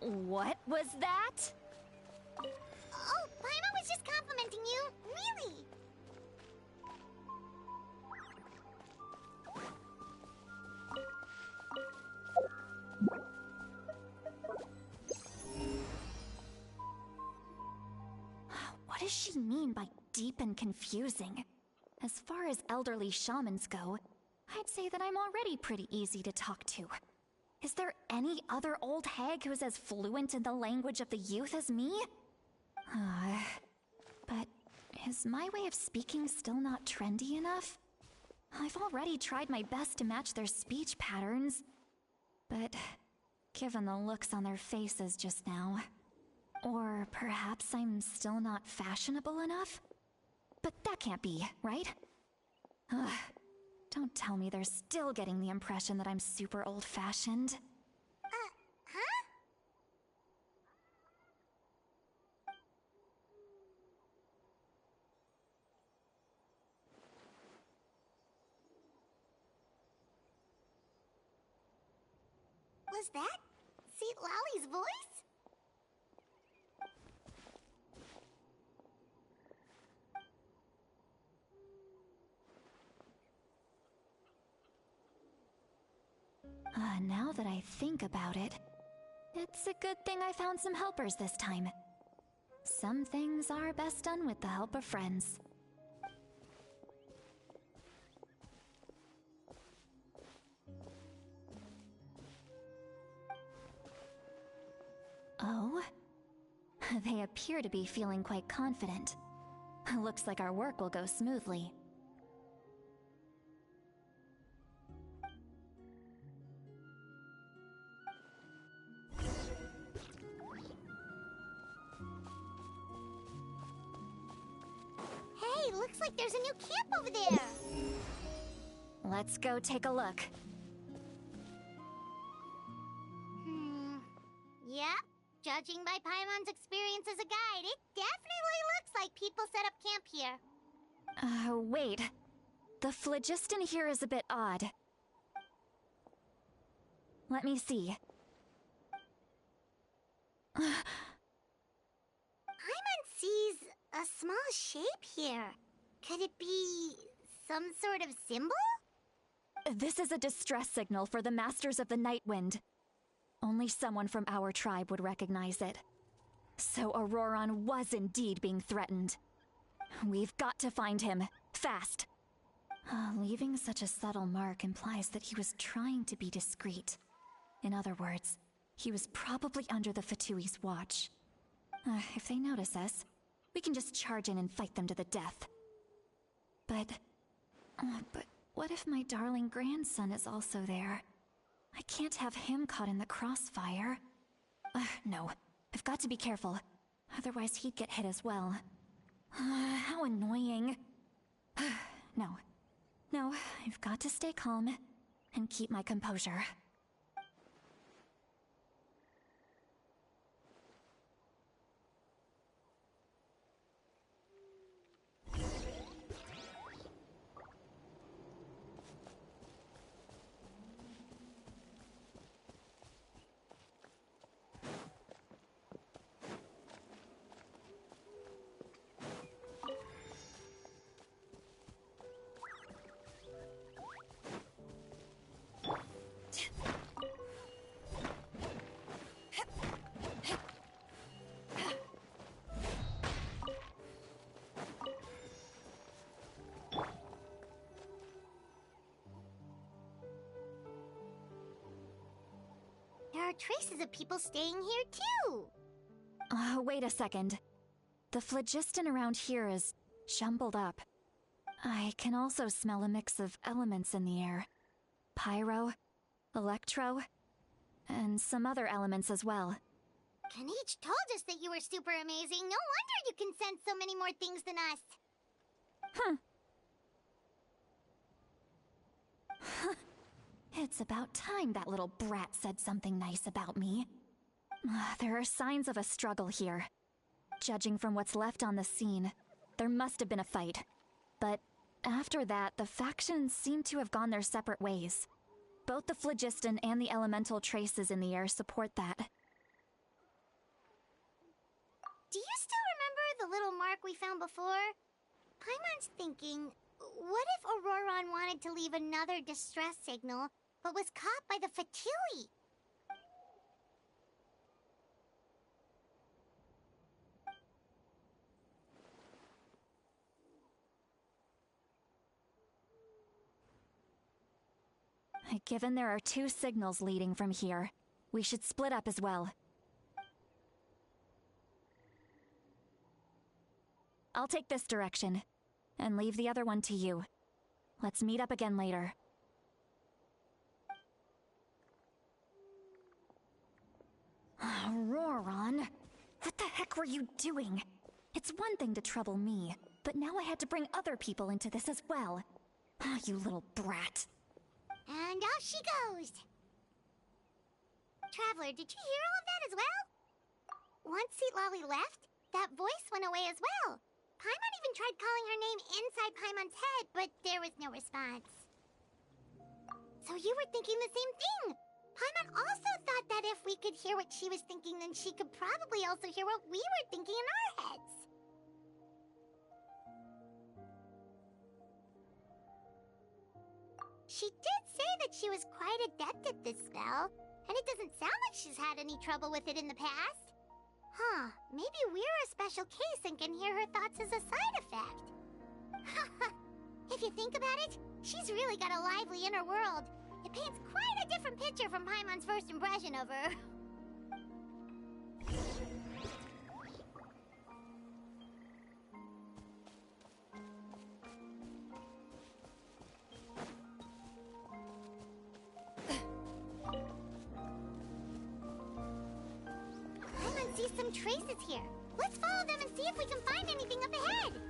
What was that? Oh, Paimon was just complimenting you. Really? What does she mean by deep and confusing? As far as elderly shamans go, I'd say that I'm already pretty easy to talk to. Is there any other old hag who's as fluent in the language of the youth as me? But is my way of speaking still not trendy enough? I've already tried my best to match their speech patterns. But given the looks on their faces just now... Or perhaps I'm still not fashionable enough? But that can't be, right? Don't tell me they're still getting the impression that I'm super old-fashioned. Huh? Was that Seat Lolly's voice? Now that I think about it, it's a good thing I found some helpers this time. Some things are best done with the help of friends. Oh? They appear to be feeling quite confident. Looks like our work will go smoothly. Hey, looks like there's a new camp over there! Let's go take a look. Yep. Judging by Paimon's experience as a guide, it definitely looks like people set up camp here. Wait. The phlogiston here is a bit odd. Let me see. Paimon sees a small shape here. Could it be some sort of symbol? This is a distress signal for the Masters of the Night Wind. Only someone from our tribe would recognize it. So Auroron was indeed being threatened. We've got to find him, fast. Leaving such a subtle mark implies that he was trying to be discreet. In other words, he was probably under the Fatui's watch. If they notice us, we can just charge in and fight them to the death. But what if my darling grandson is also there? I can't have him caught in the crossfire. No, I've got to be careful. Otherwise he'd get hit as well. How annoying. No, I've got to stay calm and keep my composure. There are traces of people staying here too! Wait a second. The phlogiston around here is jumbled up. I can also smell a mix of elements in the air. Pyro, electro, and some other elements as well. Kanich told us that you were super amazing. No wonder you can sense so many more things than us. It's about time that little brat said something nice about me. There are signs of a struggle here. Judging from what's left on the scene, there must have been a fight. But after that, the factions seem to have gone their separate ways. Both the phlogiston and the elemental traces in the air support that. Do you still remember the little mark we found before? Paimon's thinking, what if Auroron wanted to leave another distress signal, but was caught by the Fatui? Given there are two signals leading from here, we should split up as well. I'll take this direction, and leave the other one to you. Let's meet up again later. Auroron, what the heck were you doing? It's one thing to trouble me, but now I had to bring other people into this as well. You little brat. And off she goes! Traveler, did you hear all of that as well? Once Seat Lolly left, that voice went away as well. Paimon even tried calling her name inside Paimon's head, but there was no response. So you were thinking the same thing! Paimon also thought that if we could hear what she was thinking, then she could probably also hear what we were thinking in our heads. She did say that she was quite adept at this spell, and it doesn't sound like she's had any trouble with it in the past. Huh, maybe we're a special case and can hear her thoughts as a side effect. If you think about it, she's really got a lively inner world. It paints quite a different picture from Paimon's first impression of her. Paimon sees some traces here. Let's follow them and see if we can find anything up ahead.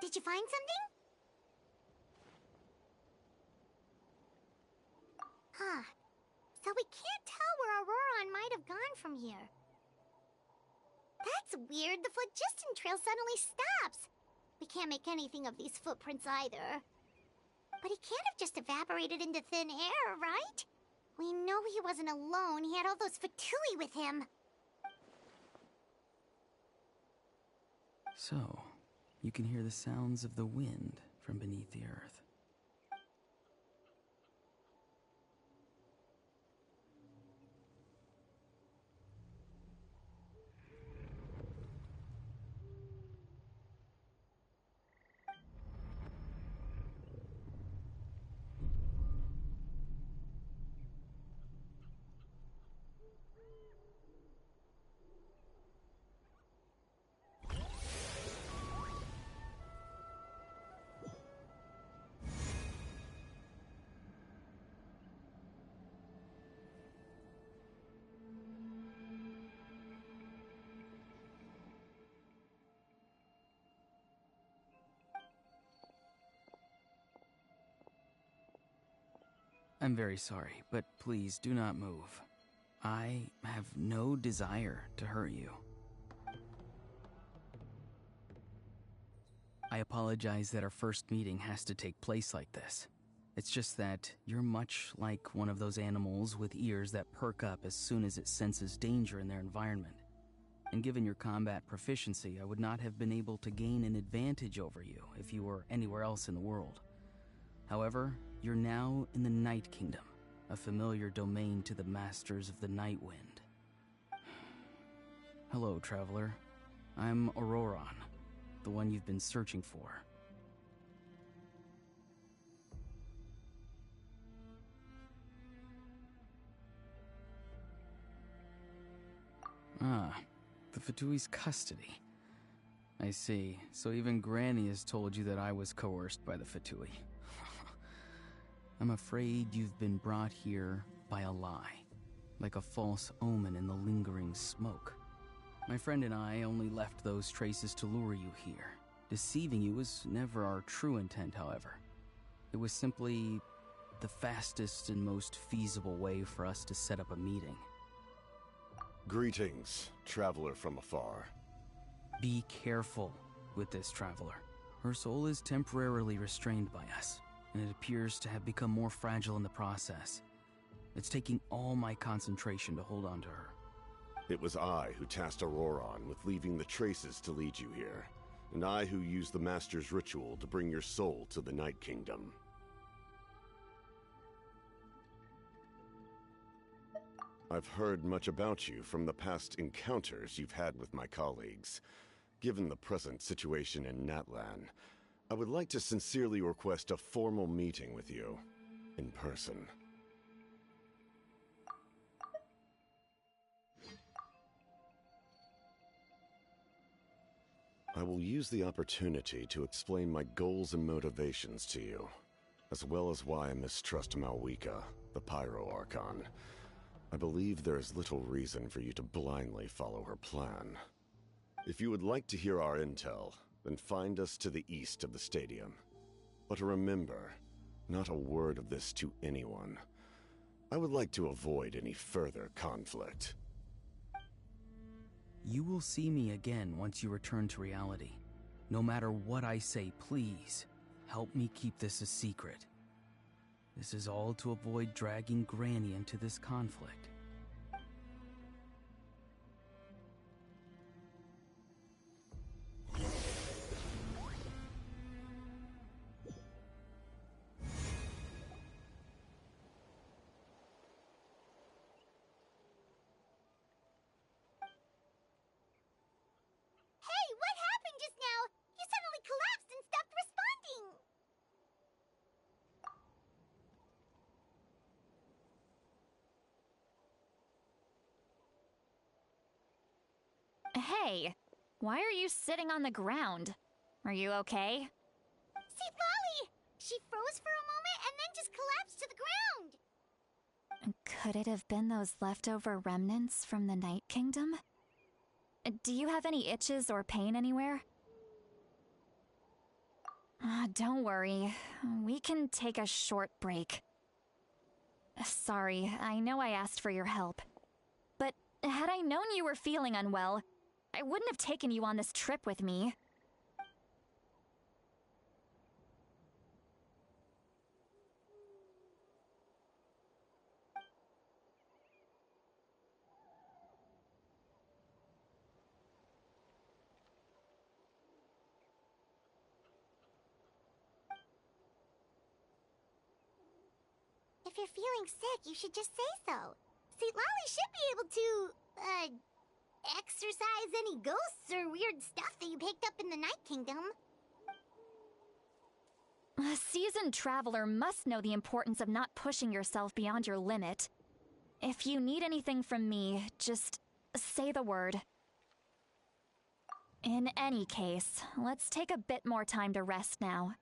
Did you find something? Huh. So we can't tell where Auroron might have gone from here. That's weird. The phlogiston trail suddenly stops. We can't make anything of these footprints either. But he can't have just evaporated into thin air, right? We know he wasn't alone. He had all those Fatui with him. So, you can hear the sounds of the wind from beneath the earth. I'm very sorry, but please do not move. I have no desire to hurt you. I apologize that our first meeting has to take place like this. It's just that you're much like one of those animals with ears that perk up as soon as it senses danger in their environment. And given your combat proficiency, I would not have been able to gain an advantage over you if you were anywhere else in the world. However, you're now in the Night Kingdom, a familiar domain to the Masters of the Night Wind. Hello, traveler. I'm Auroron, the one you've been searching for. Ah, the Fatui's custody. I see. So even Granny has told you that I was coerced by the Fatui. I'm afraid you've been brought here by a lie, like a false omen in the lingering smoke. My friend and I only left those traces to lure you here. Deceiving you was never our true intent, however. It was simply the fastest and most feasible way for us to set up a meeting. Greetings, traveler from afar. Be careful with this traveler. Her soul is temporarily restrained by us, and it appears to have become more fragile in the process. It's taking all my concentration to hold on to her. It was I who tasked Auroron with leaving the traces to lead you here, and I who used the Master's ritual to bring your soul to the Night Kingdom. I've heard much about you from the past encounters you've had with my colleagues. Given the present situation in Natlan, I would like to sincerely request a formal meeting with you, in person. I will use the opportunity to explain my goals and motivations to you, as well as why I mistrust Malwika, the Pyro Archon. I believe there is little reason for you to blindly follow her plan. If you would like to hear our intel, then find us to the east of the stadium. But remember, not a word of this to anyone. I would like to avoid any further conflict. You will see me again once you return to reality. No matter what I say, please, help me keep this a secret. This is all to avoid dragging Granny into this conflict. Hey, why are you sitting on the ground? Are you okay? See, Lolly! She froze for a moment and then just collapsed to the ground! Could it have been those leftover remnants from the Night Kingdom? Do you have any itches or pain anywhere? Don't worry. We can take a short break. Sorry, I know I asked for your help. But had I known you were feeling unwell, I wouldn't have taken you on this trip with me. If you're feeling sick, you should just say so. See, Lolly should be able to, exorcise any ghosts or weird stuff that you picked up in the Night Kingdom. A seasoned traveler must know the importance of not pushing yourself beyond your limit. If you need anything from me, just say the word. In any case, let's take a bit more time to rest now.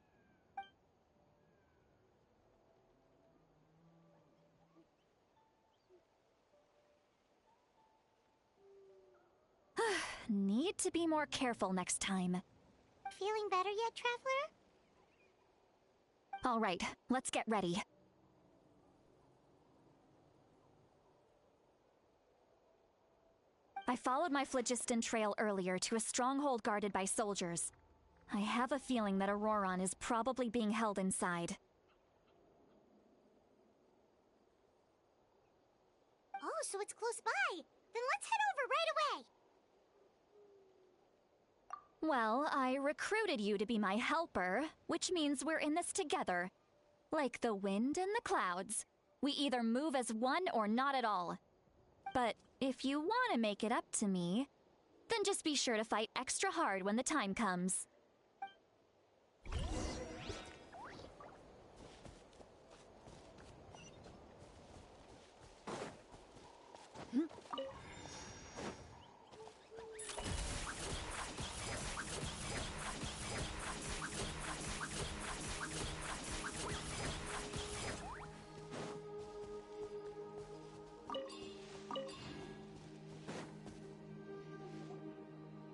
Need to be more careful next time. Feeling better yet, Traveler? All right, let's get ready. I followed my phlogiston trail earlier to a stronghold guarded by soldiers. I have a feeling that Auroron is probably being held inside. Oh, so it's close by. Then let's head over right away. Well, I recruited you to be my helper, which means we're in this together. Like the wind and the clouds. We either move as one or not at all. But if you want to make it up to me, then just be sure to fight extra hard when the time comes.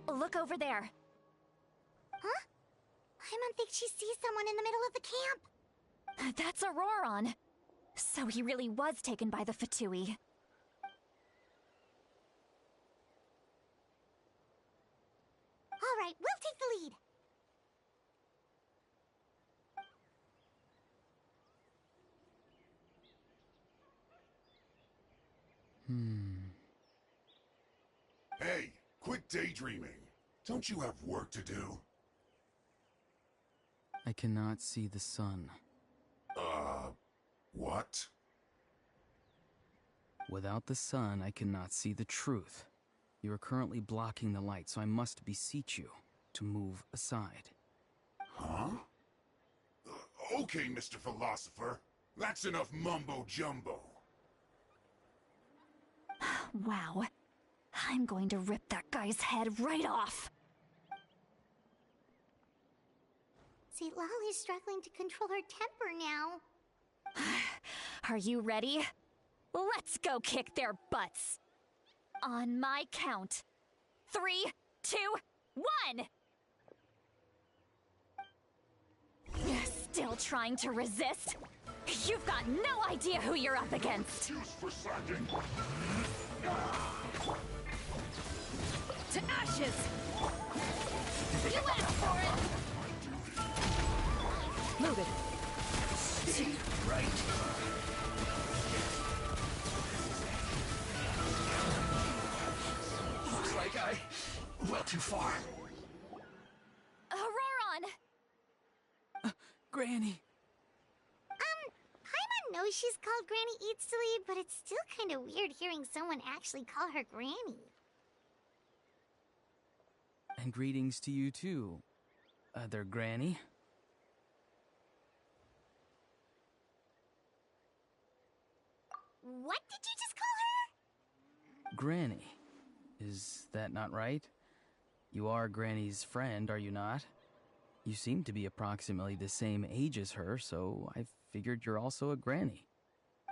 Look over there. Huh? Paimon thinks she sees someone in the middle of the camp. That's Auroron. So he really was taken by the Fatui. All right, we'll take the lead. Hey, quit daydreaming. Don't you have work to do? I cannot see the sun. What? Without the sun, I cannot see the truth. You are currently blocking the light, so I must beseech you to move aside. Huh? Okay, Mr. Philosopher. That's enough mumbo-jumbo. Wow. I'm going to rip that guy's head right off. See, Lolly's struggling to control her temper now. Are you ready? Let's go kick their butts. On my count. 3, 2, 1! Still trying to resist? You've got no idea who you're up against! For slacking. To ashes! You asked for it! Move it. Stay right. Looks like I went too far. Auroron! Granny! Paimon knows she's called Granny Eatsley, but it's still kind of weird hearing someone actually call her Granny. And greetings to you too, other Granny. What did you just call her? Granny. Is that not right? You are Granny's friend, are you not? You seem to be approximately the same age as her, so I figured you're also a Granny.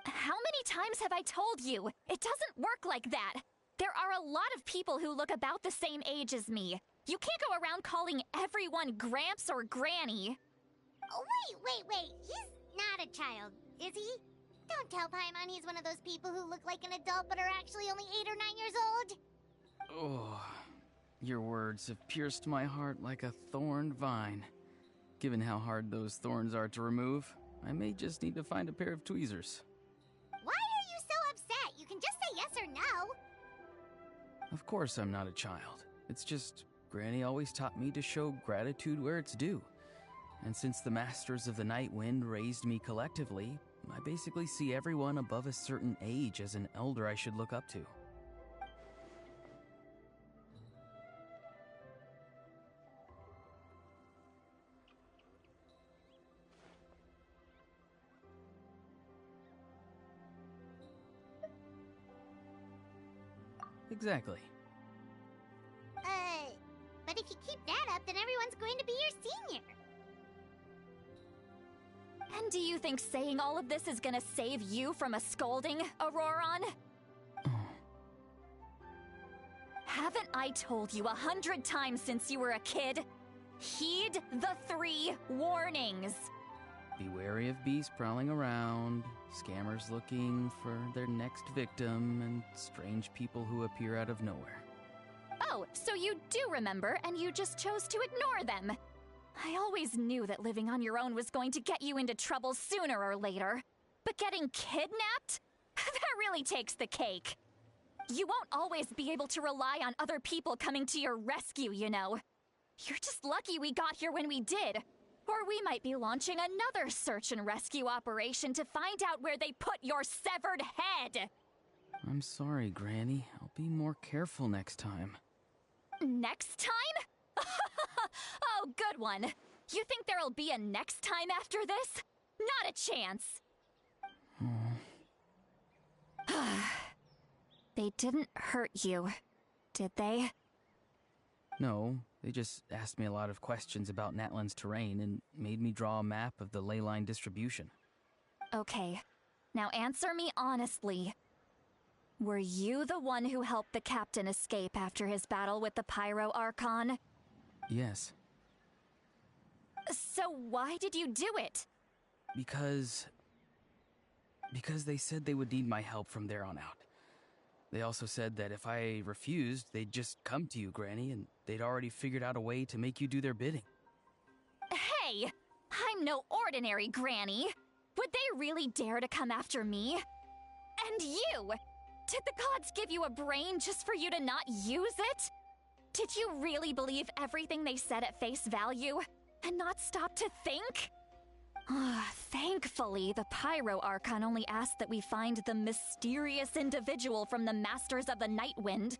How many times have I told you? It doesn't work like that. There are a lot of people who look about the same age as me. You can't go around calling everyone Gramps or Granny. Oh, wait. He's not a child, is he? Don't tell Paimon he's one of those people who look like an adult but are actually only 8 or 9 years old. Oh, your words have pierced my heart like a thorn vine. Given how hard those thorns are to remove, I may just need to find a pair of tweezers. Why are you so upset? You can just say yes or no. Of course I'm not a child. It's just Granny always taught me to show gratitude where it's due. And since the Masters of the Night Wind raised me collectively, I basically see everyone above a certain age as an elder I should look up to. Exactly. But if you keep that up, then everyone's going to be your senior. And do you think saying all of this is gonna save you from a scolding, Auroron? Haven't I told you 100 times since you were a kid? Heed the 3 warnings. Be wary of beasts prowling around, scammers looking for their next victim, and strange people who appear out of nowhere. Oh, so you do remember, and you just chose to ignore them. I always knew that living on your own was going to get you into trouble sooner or later. But getting kidnapped? That really takes the cake. You won't always be able to rely on other people coming to your rescue, you know. You're just lucky we got here when we did. Or we might be launching another search and rescue operation to find out where they put your severed head. I'm sorry, Granny. I'll be more careful next time. Next time? Oh, good one. You think there'll be a next time after this? Not a chance. They didn't hurt you, did they? No, they just asked me a lot of questions about Natlan's terrain and made me draw a map of the ley line distribution. Okay, now answer me honestly. Were you the one who helped the captain escape after his battle with the Pyro Archon? Yes. So why did you do it? Because they said they would need my help from there on out. They also said that if I refused, they'd just come to you, Granny, and they'd already figured out a way to make you do their bidding. Hey! I'm no ordinary Granny! Would they really dare to come after me? And you! Did the gods give you a brain just for you to not use it? Did you really believe everything they said at face value, and not stop to think? Thankfully, the Pyro Archon only asked that we find the mysterious individual from the Masters of the Night Wind,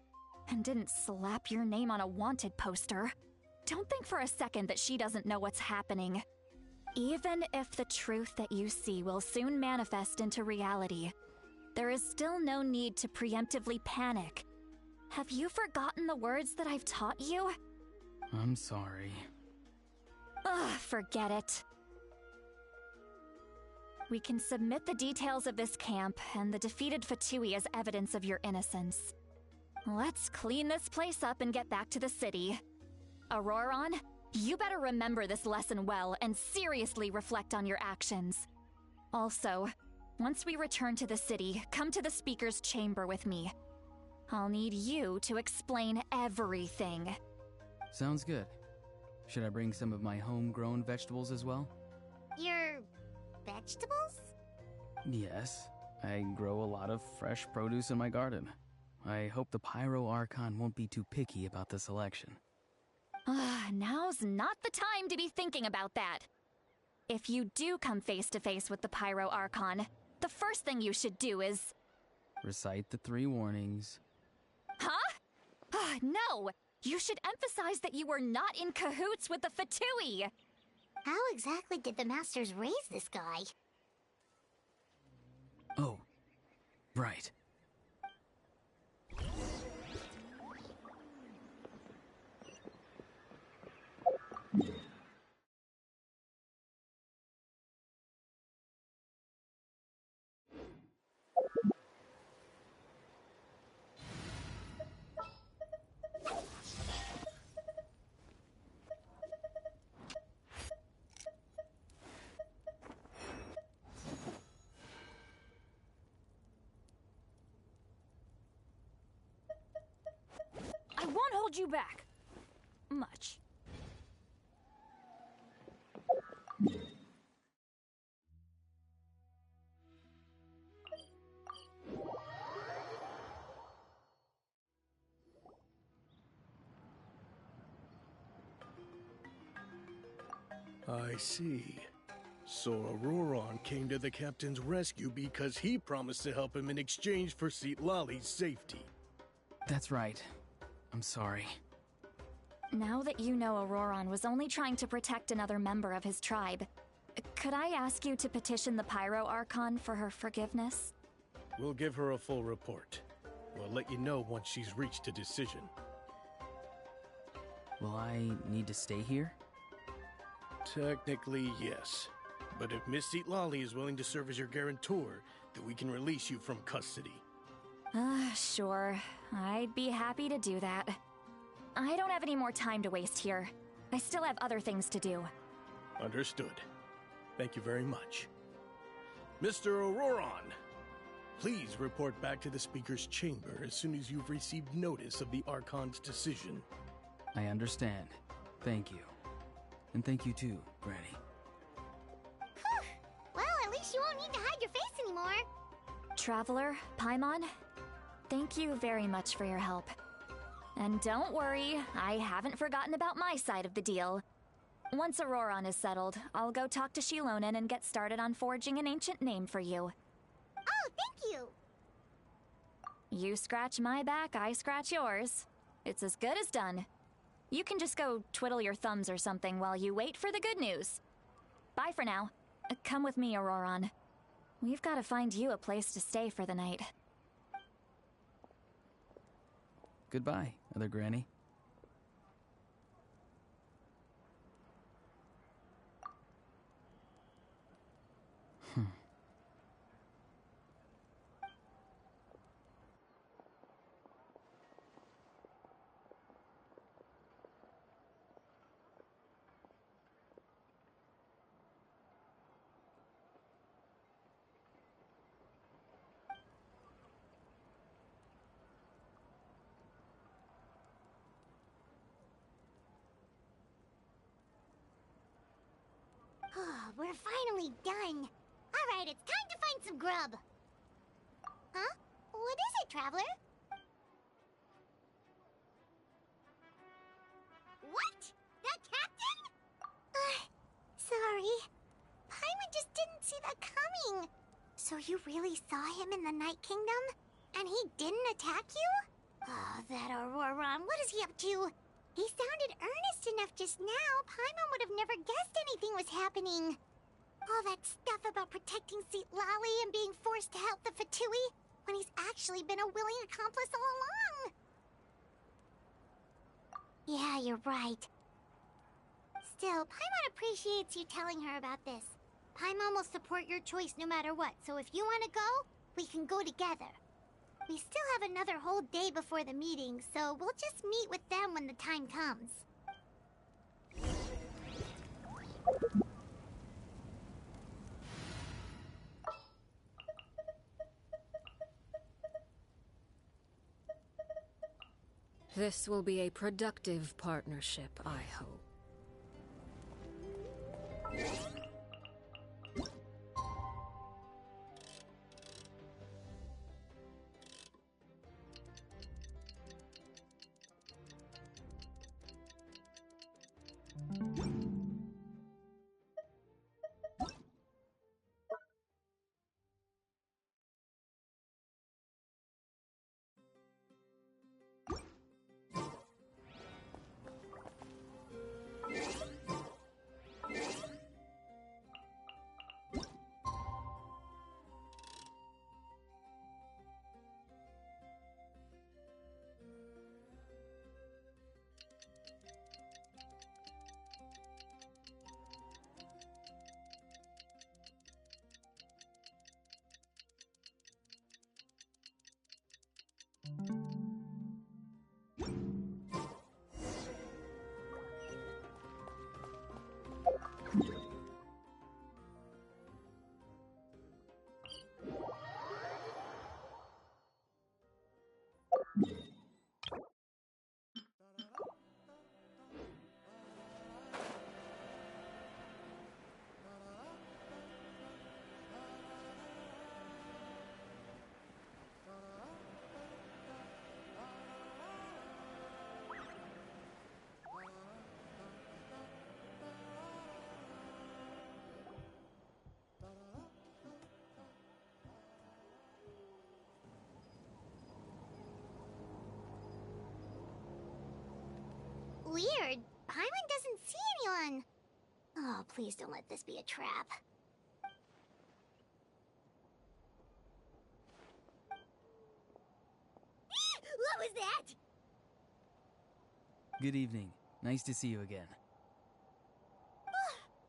and didn't slap your name on a wanted poster. Don't think for a second that she doesn't know what's happening. Even if the truth that you see will soon manifest into reality, there is still no need to preemptively panic. Have you forgotten the words that I've taught you? I'm sorry. Forget it. We can submit the details of this camp and the defeated Fatui as evidence of your innocence. Let's clean this place up and get back to the city. Auroron, you better remember this lesson well and seriously reflect on your actions. Also, once we return to the city, come to the speaker's chamber with me. I'll need you to explain everything. Sounds good. Should I bring some of my homegrown vegetables as well? Your vegetables? Yes, I grow a lot of fresh produce in my garden. I hope the Pyro Archon won't be too picky about the selection. Now's not the time to be thinking about that. If you do come face to face with the Pyro Archon, the first thing you should do is... Recite the 3 warnings. Huh? No! You should emphasize that you were not in cahoots with the Fatui! How exactly did the Masters raise this guy? Oh, right. I won't hold you back. Much. I see. So Auroron came to the captain's rescue because he promised to help him in exchange for Xilolen's safety. That's right. I'm sorry. Now that you know Auroron was only trying to protect another member of his tribe, could I ask you to petition the Pyro Archon for her forgiveness? We'll give her a full report. We'll let you know once she's reached a decision. Will I need to stay here? Technically, yes. But if Miss Xilolen is willing to serve as your guarantor, then we can release you from custody. Sure. I'd be happy to do that. I don't have any more time to waste here. I still have other things to do. Understood. Thank you very much. Mr. Auroron, please report back to the Speaker's chamber as soon as you've received notice of the Archon's decision. I understand. Thank you. And thank you too, Granny. Well, at least you won't need to hide your face anymore. Traveler, Paimon, thank you very much for your help. And don't worry, I haven't forgotten about my side of the deal. Once Auroron is settled, I'll go talk to Xilonen and get started on forging an ancient name for you. Oh, thank you! You scratch my back, I scratch yours. It's as good as done. You can just go twiddle your thumbs or something while you wait for the good news. Bye for now. Come with me, Auroron. We've got to find you a place to stay for the night. Goodbye, other Granny. We're finally done. All right, it's time to find some grub. Huh? What is it, Traveler? What? That captain? Sorry. Paimon just didn't see that coming. So you really saw him in the Night Kingdom? And he didn't attack you? Oh, that Auroron, what is he up to? He sounded earnest enough just now. Paimon would have never guessed anything was happening. All that stuff about protecting Xilolen and being forced to help the Fatui when he's actually been a willing accomplice all along. Yeah, you're right. Still, Paimon appreciates you telling her about this. Paimon will support your choice no matter what, so if you want to go, we can go together. We still have another whole day before the meeting, so we'll just meet with them when the time comes. This will be a productive partnership, I hope. Weird. Paimon doesn't see anyone. Oh, please don't let this be a trap. What was that? Good evening. Nice to see you again.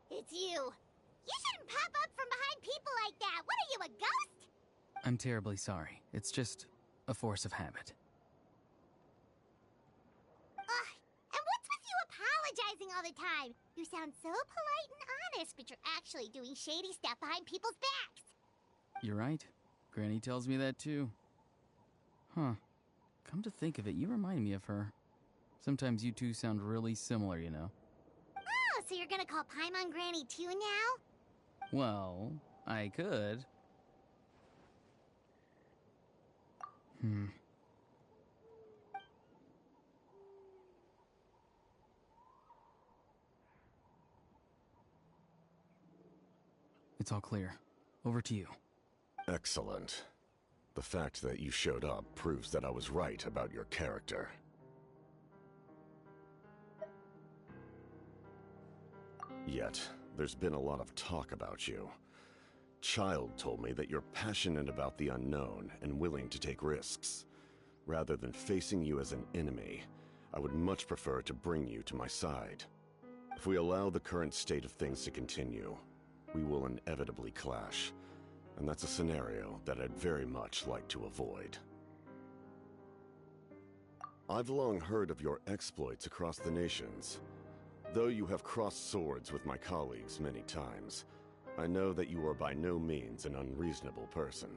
It's you. You shouldn't pop up from behind people like that. What are you, a ghost? I'm terribly sorry. It's just a force of habit. And what's with you apologizing all the time? You sound so polite and honest, but you're actually doing shady stuff behind people's backs. You're right. Granny tells me that too. Huh. Come to think of it, you remind me of her. Sometimes you two sound really similar, you know. Oh, so you're gonna call Paimon Granny too now? Well, I could. It's all clear. Over to you. Excellent. The fact that you showed up proves that I was right about your character. Yet, there's been a lot of talk about you. Child told me that you're passionate about the unknown and willing to take risks. Rather than facing you as an enemy, I would much prefer to bring you to my side. If we allow the current state of things to continue, we will inevitably clash, and that's a scenario that I'd very much like to avoid. I've long heard of your exploits across the nations. Though you have crossed swords with my colleagues many times, I know that you are by no means an unreasonable person.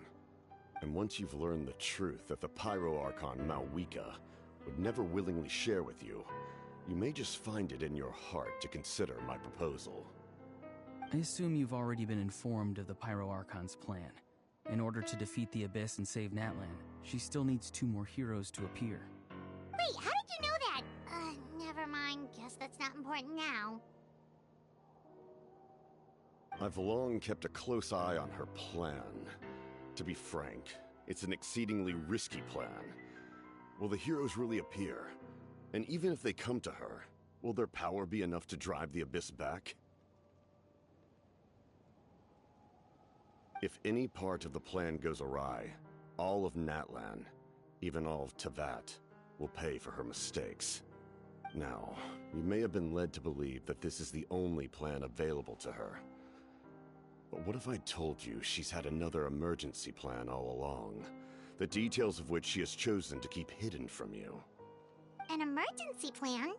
And once you've learned the truth that the Pyro Archon Malwika would never willingly share with you, you may just find it in your heart to consider my proposal. I assume you've already been informed of the Pyro Archon's plan. In order to defeat the Abyss and save Natlan, she still needs 2 more heroes to appear. Wait, how did you know that? Never mind. Guess that's not important now. I've long kept a close eye on her plan. To be frank, it's an exceedingly risky plan. Will the heroes really appear? And even if they come to her, will their power be enough to drive the Abyss back? If any part of the plan goes awry, all of Natlan, even all of Teyvat, will pay for her mistakes. Now, you may have been led to believe that this is the only plan available to her. But what if I told you she's had another emergency plan all along? the details of which she has chosen to keep hidden from you. An emergency plan?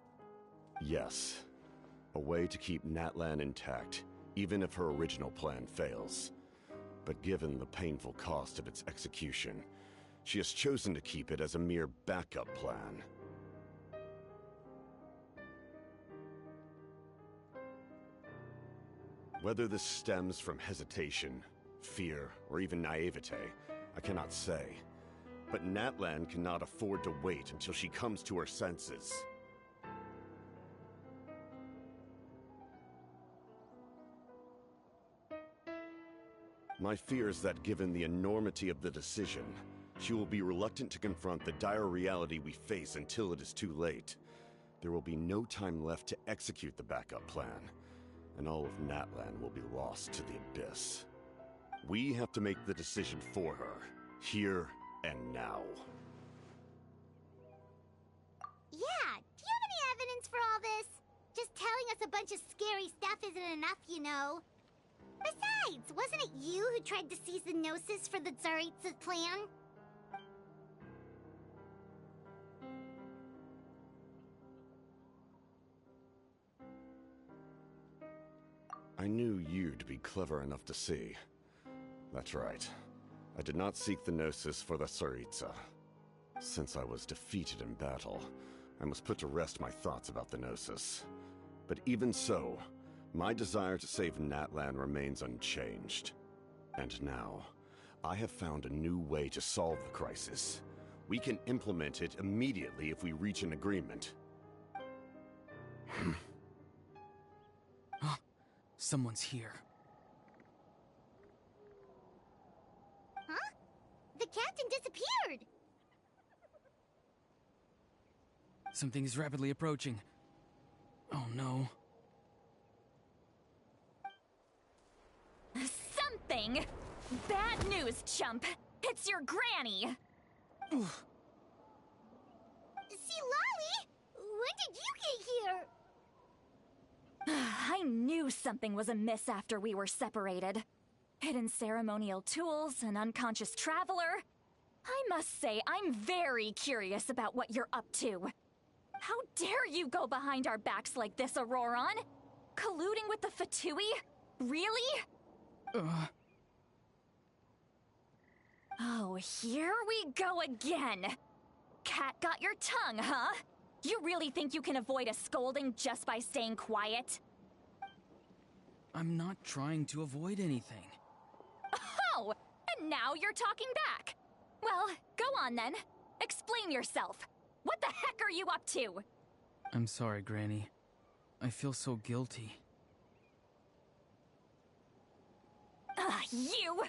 Yes. A way to keep Natlan intact, even if her original plan fails. But given the painful cost of its execution, she has chosen to keep it as a mere backup plan. Whether this stems from hesitation, fear, or even naivete, I cannot say. But Natlan cannot afford to wait until she comes to her senses. My fear is that given the enormity of the decision, she will be reluctant to confront the dire reality we face until it is too late. There will be no time left to execute the backup plan, and all of Natlan will be lost to the abyss. We have to make the decision for her, here and now. Yeah, do you have any evidence for all this? Just telling us a bunch of scary stuff isn't enough, you know. Besides, wasn't it you who tried to seize the Gnosis for the Tsaritsa's plan? I knew you'd be clever enough to see. That's right. I did not seek the Gnosis for the Tsaritsa. Since I was defeated in battle, I must put to rest my thoughts about the Gnosis. But even so, my desire to save Natlan remains unchanged. And now, I have found a new way to solve the crisis. We can implement it immediately if we reach an agreement. Someone's here. Huh? The captain disappeared! Something is rapidly approaching. Oh no. Something? Bad news, chump! It's your granny! Xilonen? When did you get here? I knew something was amiss after we were separated. Hidden ceremonial tools, an unconscious traveler. I must say, I'm very curious about what you're up to. How dare you go behind our backs like this, Auroron? Colluding with the Fatui? Really? Oh, here we go again. Cat got your tongue, huh? You really think you can avoid a scolding just by staying quiet? I'm not trying to avoid anything. Oh, and now you're talking back. Well, go on then. Explain yourself. What the heck are you up to? I'm sorry, Granny. I feel so guilty. You!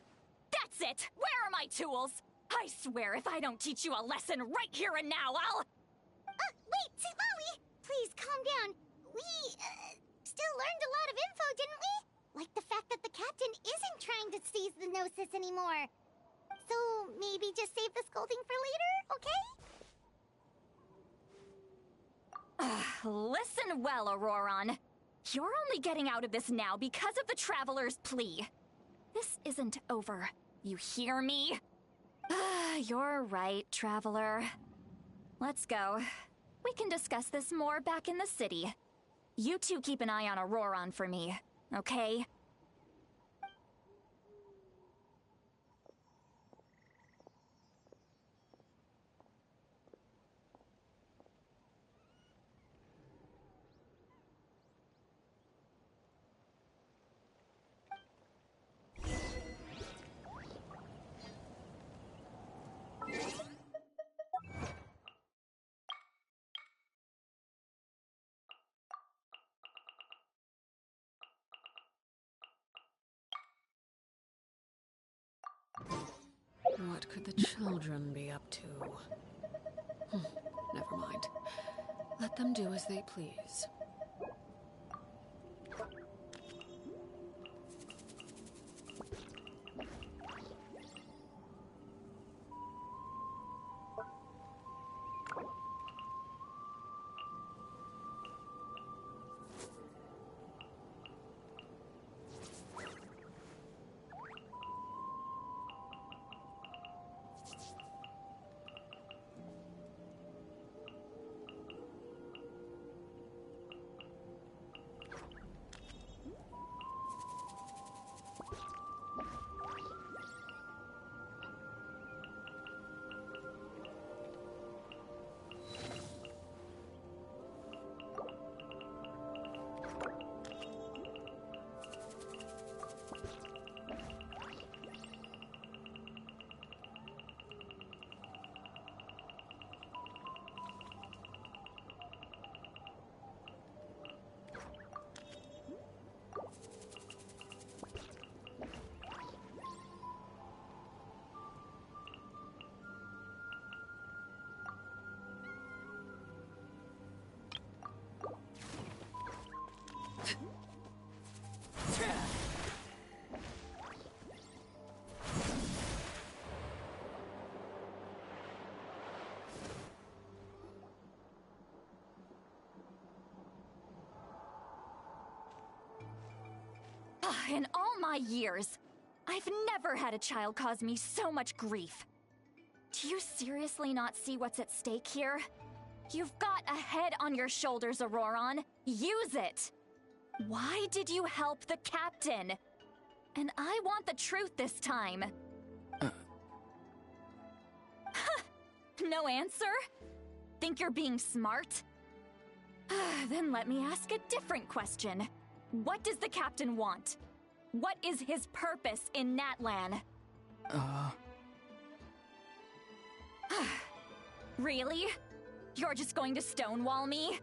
That's it! Where are my tools? I swear if I don't teach you a lesson right here and now, I'll... Wait, Xilonen! Please, calm down. We, still learned a lot of info, didn't we? Like the fact that the captain isn't trying to seize the Gnosis anymore. So, maybe just save the scolding for later, okay? Listen well, Auroron. You're only getting out of this now because of the Traveler's plea. This isn't over. You hear me? You're right, Traveler. Let's go. We can discuss this more back in the city. You two keep an eye on Auroron for me, okay? What could the children be up to? Never mind. Let them do as they please. In all my years, I've never had a child cause me so much grief. Do you seriously not see what's at stake here? You've got a head on your shoulders, Auroron. Use it! Why did you help the captain? And I want the truth this time. No answer? Think you're being smart? Then let me ask a different question. What does the captain want? What is his purpose in Natlan? Really? You're just going to stonewall me?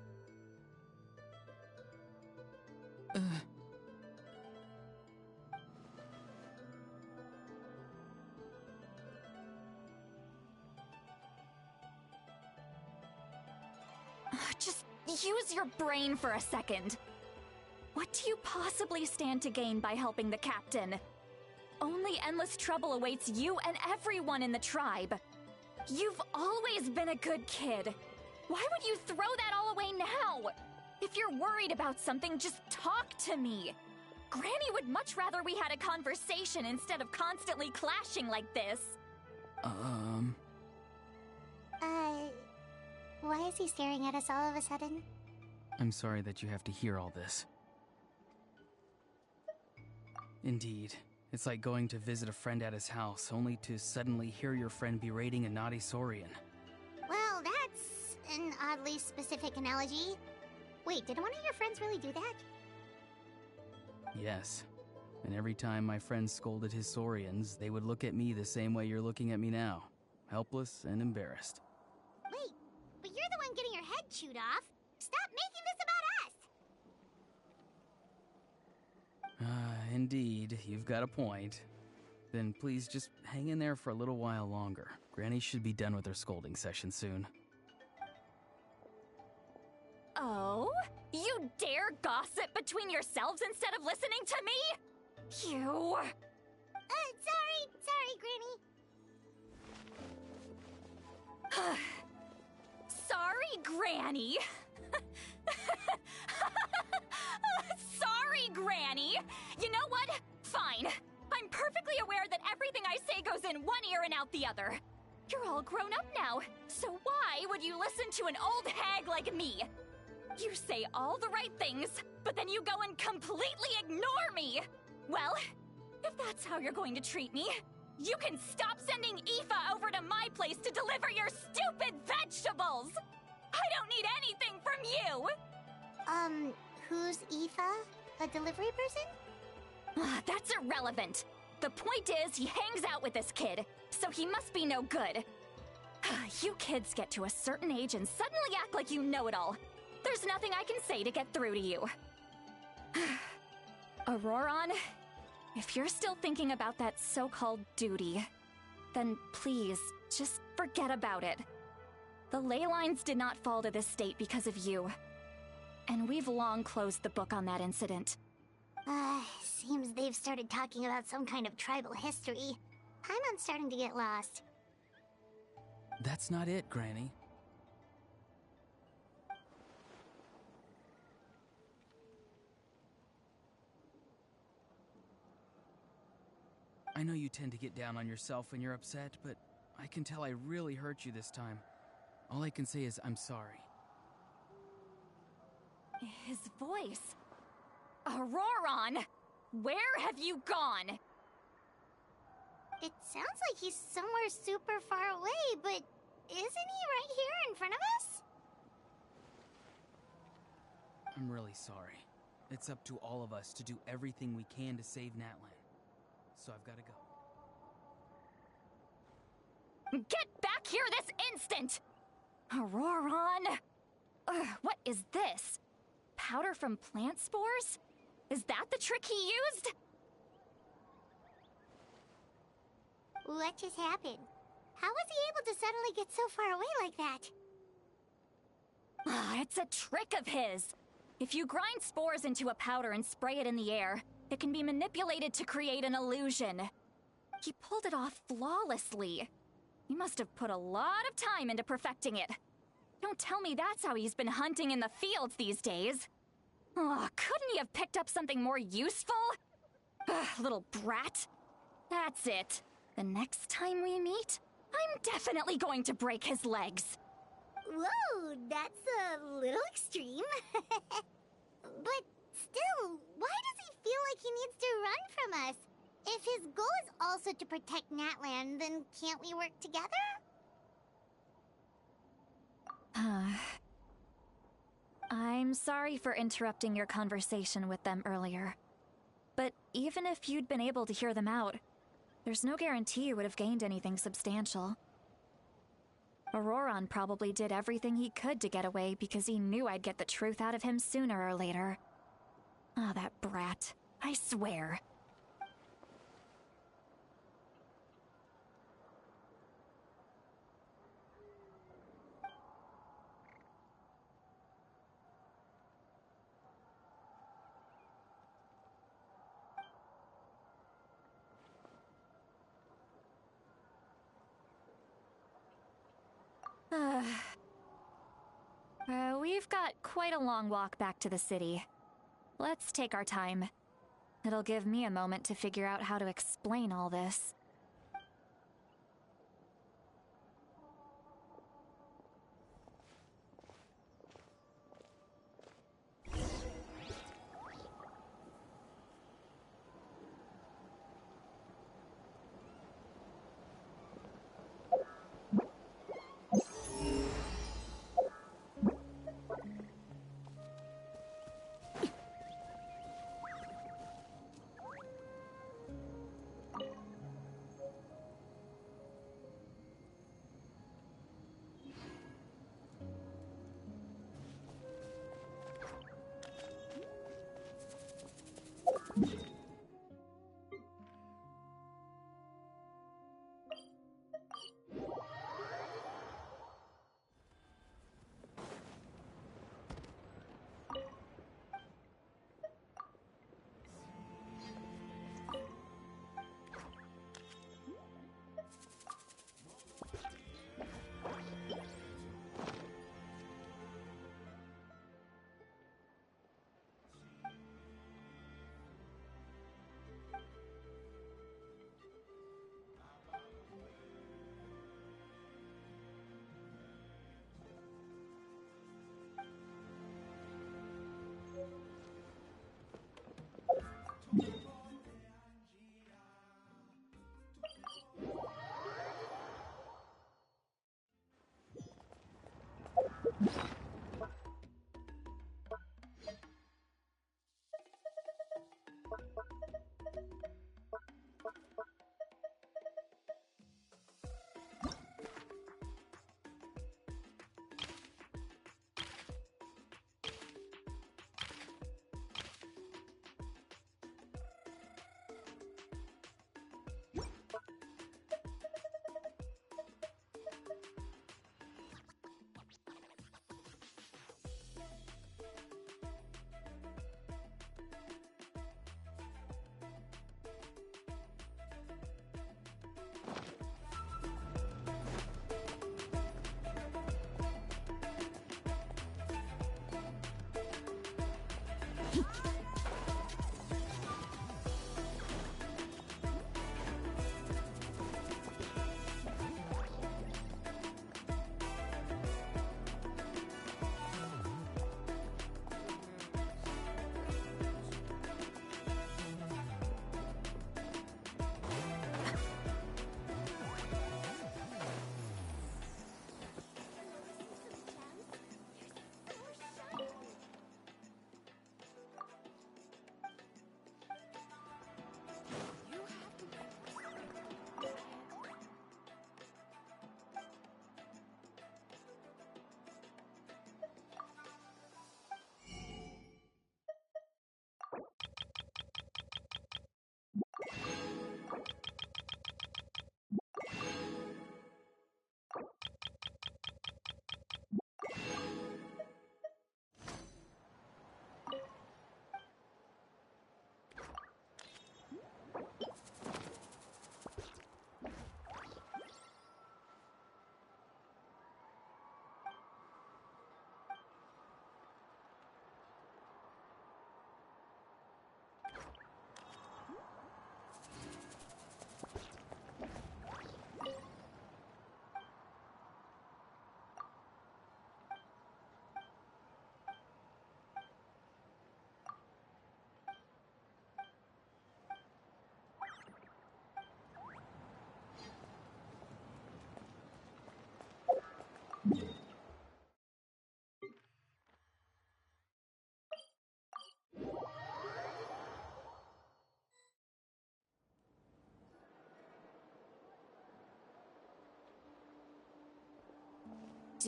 Just use your brain for a second. What do you possibly stand to gain by helping the captain? Only endless trouble awaits you and everyone in the tribe. You've always been a good kid. Why would you throw that all away now? If you're worried about something, just talk to me. Granny would much rather we had a conversation instead of constantly clashing like this. Why is he staring at us all of a sudden? I'm sorry that you have to hear all this. Indeed. It's like going to visit a friend at his house, only to suddenly hear your friend berating a naughty Saurian. Well, that's an oddly specific analogy. Wait, did one of your friends really do that? Yes. And every time my friend scolded his Saurians, they would look at me the same way you're looking at me now. Helpless and embarrassed. Wait, but you're the one getting your head chewed off. Stop making this about us! Indeed, you've got a point. Then please just hang in there for a little while longer. Granny should be done with her scolding session soon. Oh? You dare gossip between yourselves instead of listening to me? You... Sorry, Granny. Sorry, Granny. Sorry, Granny. You know what? Fine. I'm perfectly aware that everything I say goes in one ear and out the other. You're all grown up now, so why would you listen to an old hag like me? You say all the right things, but then you go and completely ignore me. Well, if that's how you're going to treat me, you can stop sending Aoife over to my place to deliver your stupid vegetables! I don't need anything from you! Who's Aoife? A delivery person? That's irrelevant. The point is, he hangs out with this kid, so he must be no good. You kids get to a certain age and suddenly act like you know it all. There's nothing I can say to get through to you. Auroron, if you're still thinking about that so-called duty, then please, just forget about it. The ley lines did not fall to this state because of you. And we've long closed the book on that incident. Seems they've started talking about some kind of tribal history. I'm starting to get lost. That's not it, Granny. I know you tend to get down on yourself when you're upset, but I can tell I really hurt you this time. All I can say is I'm sorry. His voice. Auroron! Where have you gone? It sounds like he's somewhere super far away, but isn't he right here in front of us? I'm really sorry. It's up to all of us to do everything we can to save Natlan. So I've got to go. Get back here this instant! Auroron! What is this? Powder from plant spores? Is that the trick he used? What just happened? How was he able to suddenly get so far away like that? It's a trick of his. If you grind spores into a powder and spray it in the air, it can be manipulated to create an illusion. He pulled it off flawlessly. He must have put a lot of time into perfecting it. Don't tell me that's how he's been hunting in the fields these days. Couldn't he have picked up something more useful? Ugh, little brat. That's it. The next time we meet, I'm definitely going to break his legs. Whoa, that's a little extreme. But still, why does he feel like he needs to run from us? If his goal is also to protect Natlan, then can't we work together? I'm sorry for interrupting your conversation with them earlier. But even if you'd been able to hear them out, there's no guarantee you would have gained anything substantial. Auroron probably did everything he could to get away because he knew I'd get the truth out of him sooner or later. Ah, that brat. I swear. We've got quite a long walk back to the city. Let's take our time. It'll give me a moment to figure out how to explain all this.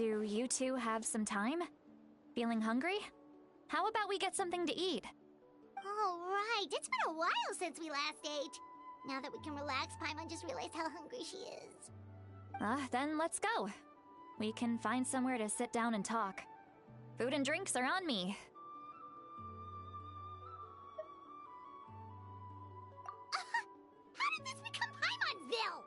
Do you two have some time? Feeling hungry? How about we get something to eat? Oh, right. It's been a while since we last ate. Now that we can relax, Paimon just realized how hungry she is. Then let's go. We can find somewhere to sit down and talk. Food and drinks are on me. How did this become Paimonville?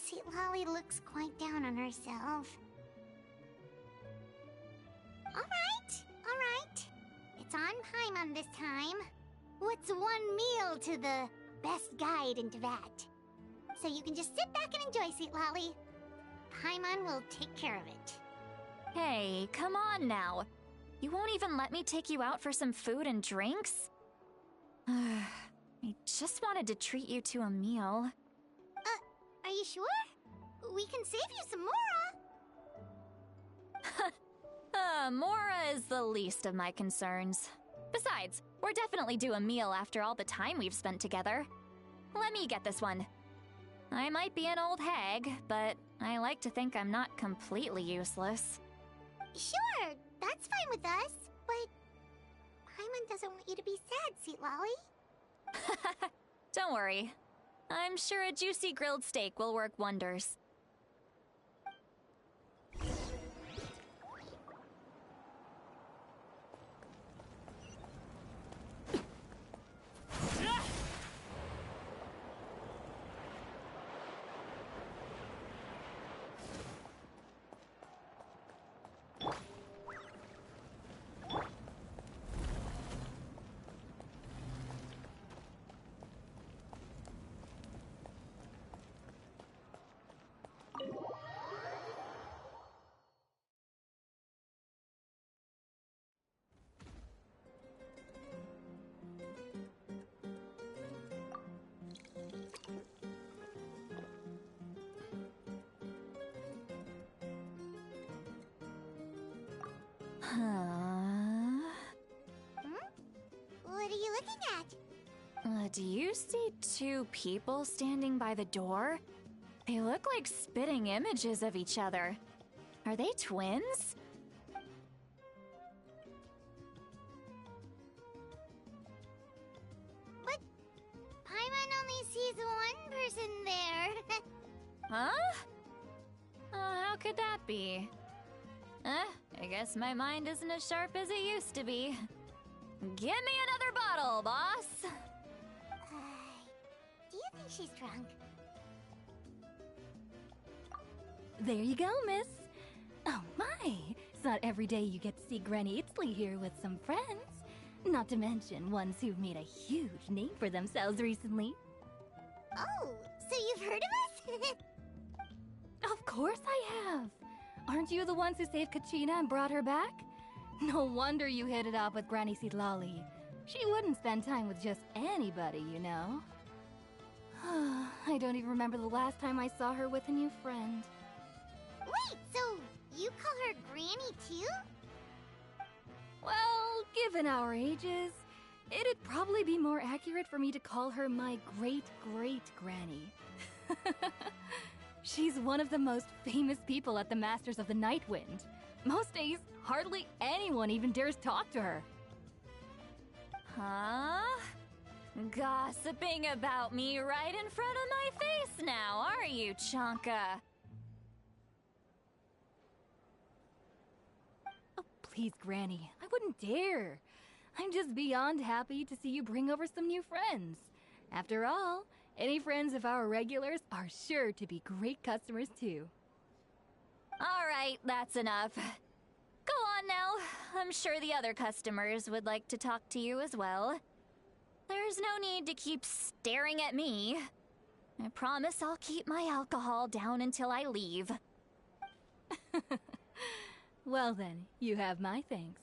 See, Lolly looks quite down on herself. Alright. It's on Paimon this time. What's one meal to the best guide into that? So you can just sit back and enjoy, sweet Lolly. Paimon will take care of it. Hey, come on now. You won't even let me take you out for some food and drinks? I just wanted to treat you to a meal. Are you sure? We can save you some Mora. Mora is the least of my concerns. Besides, we're definitely due a meal after all the time we've spent together. Let me get this one. I might be an old hag, but I like to think I'm not completely useless. Sure, that's fine with us, but Paimon doesn't want you to be sad, sweet Lolly. Don't worry. I'm sure a juicy grilled steak will work wonders. What are you looking at? Do you see two people standing by the door? They look like spitting images of each other. Are they twins? But Paimon only sees one person there. Huh? How could that be? I guess my mind isn't as sharp as it used to be. Give me another bottle, boss! Do you think she's drunk? There you go, miss. Oh my, it's not every day you get to see Granny Itzley here with some friends. Not to mention ones who've made a huge name for themselves recently. Oh, so you've heard of us? Of course I have. Aren't you the ones who saved Kachina and brought her back? No wonder you hit it off with Granny Xilonen. She wouldn't spend time with just anybody, you know. I don't even remember the last time I saw her with a new friend. Wait, so you call her Granny too? Well, given our ages, it'd probably be more accurate for me to call her my great-great-granny. She's one of the most famous people at the Masters of the Nightwind. Most days, hardly anyone even dares talk to her. Huh? Gossiping about me right in front of my face now, are you, Chonka? Oh, please, Granny, I wouldn't dare. I'm just beyond happy to see you bring over some new friends. After all, any friends of our regulars are sure to be great customers too. All right, that's enough. Go on now. I'm sure the other customers would like to talk to you as well. There's no need to keep staring at me. I promise I'll keep my alcohol down until I leave. Well then, you have my thanks.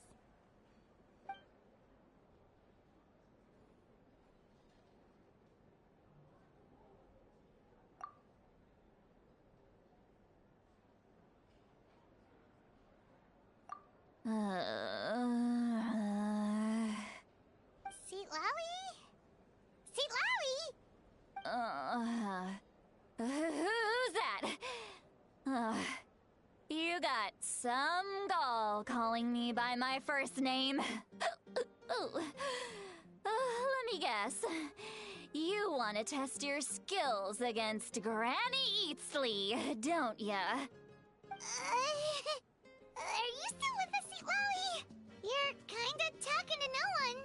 Seat Lowie? Seat Lowie? Who's that? Some gall calling me by my first name. Let me guess. You want to test your skills against Granny Eatsley, don't ya? Are you still with us, Sweet Lolly? You're kinda talking to no one.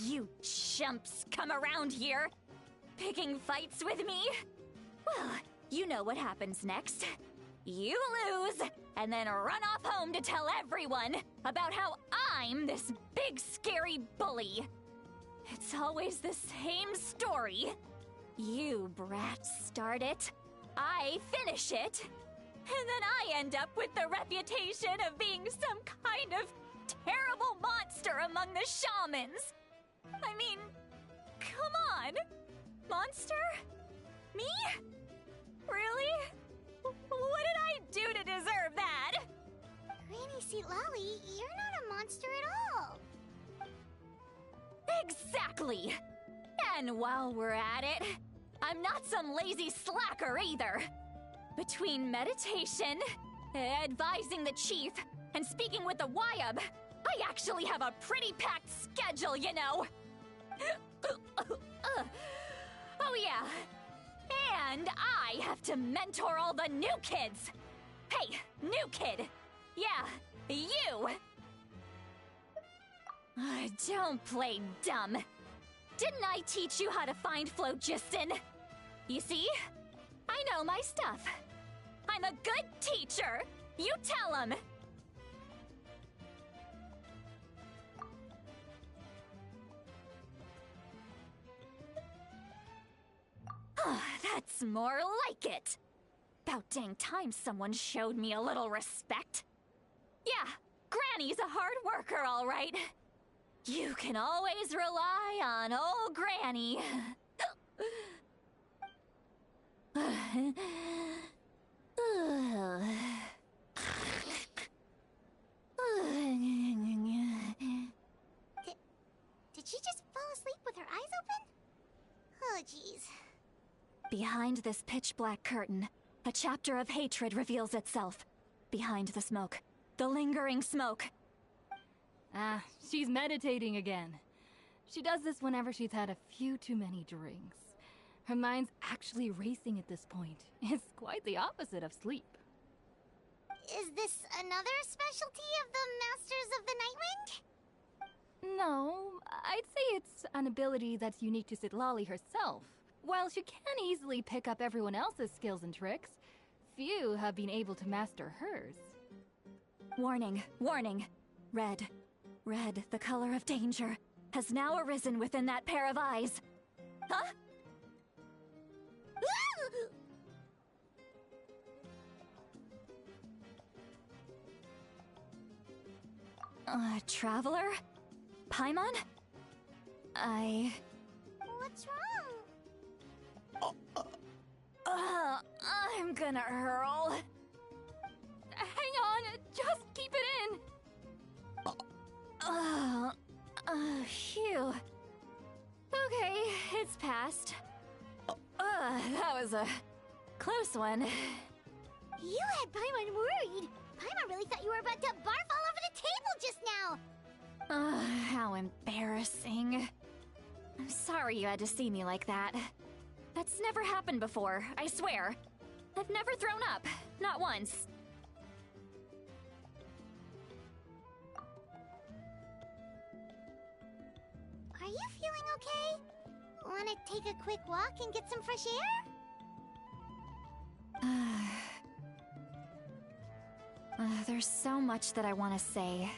You chumps come around here, picking fights with me? Well, you know what happens next. You lose, and then run off home to tell everyone about how I'm this big scary bully. It's always the same story. You brats start it, I finish it, and then I end up with the reputation of being some kind of terrible monster among the shamans. I mean, come on. Monster? Me? Really? What did I do to deserve that? Granny Sweet Lolly, you're not a monster at all. Exactly! And while we're at it, I'm not some lazy slacker either. Between meditation, advising the chief, and speaking with the Wyab, I actually have a pretty packed schedule, you know. Oh yeah. And I have to mentor all the new kids. Hey, new kid. Yeah, you. Don't play dumb. Didn't I teach you how to find phlogiston? You see? I know my stuff. I'm a good teacher. You tell him. That's more like it. About dang time someone showed me a little respect. Yeah, Granny's a hard worker, all right. You can always rely on old Granny. Did she just fall asleep with her eyes open? Oh, jeez. Behind this pitch-black curtain, a chapter of hatred reveals itself. Behind the smoke. The lingering smoke. She's meditating again. She does this whenever she's had a few too many drinks. Her mind's actually racing at this point. It's quite the opposite of sleep. Is this another specialty of the Masters of the Nightwind? No, I'd say it's an ability that's unique to Citlali herself. While she can easily pick up everyone else's skills and tricks, few have been able to master hers. Warning, warning. Red. Red, the color of danger, has now arisen within that pair of eyes. Huh? Traveler? Paimon? What's wrong? I'm gonna hurl. Hang on, just keep it in. Phew. Okay, it's passed. That was a close one. You had Paimon worried. Paimon really thought you were about to barf all over the table just now. How embarrassing. I'm sorry you had to see me like that. That's never happened before, I swear. I've never thrown up, not once. Are you feeling okay? Wanna take a quick walk and get some fresh air? There's so much that I want to say,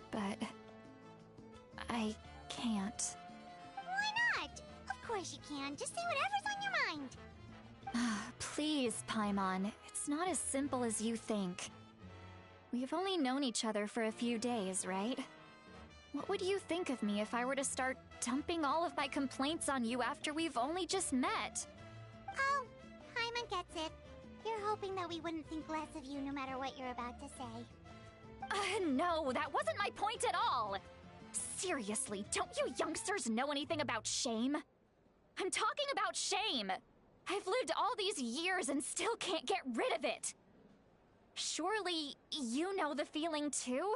but I can't. Why not? Of course you can. Just say whatever's on your mind. Please, Paimon. It's not as simple as you think. We've only known each other for a few days, right? What would you think of me if I were to start dumping all of my complaints on you after we've only just met? Oh, Paimon gets it. You're hoping that we wouldn't think less of you no matter what you're about to say. No, that wasn't my point at all! Seriously, don't you youngsters know anything about shame? I'm talking about shame! I've lived all these years and still can't get rid of it! Surely you know the feeling too?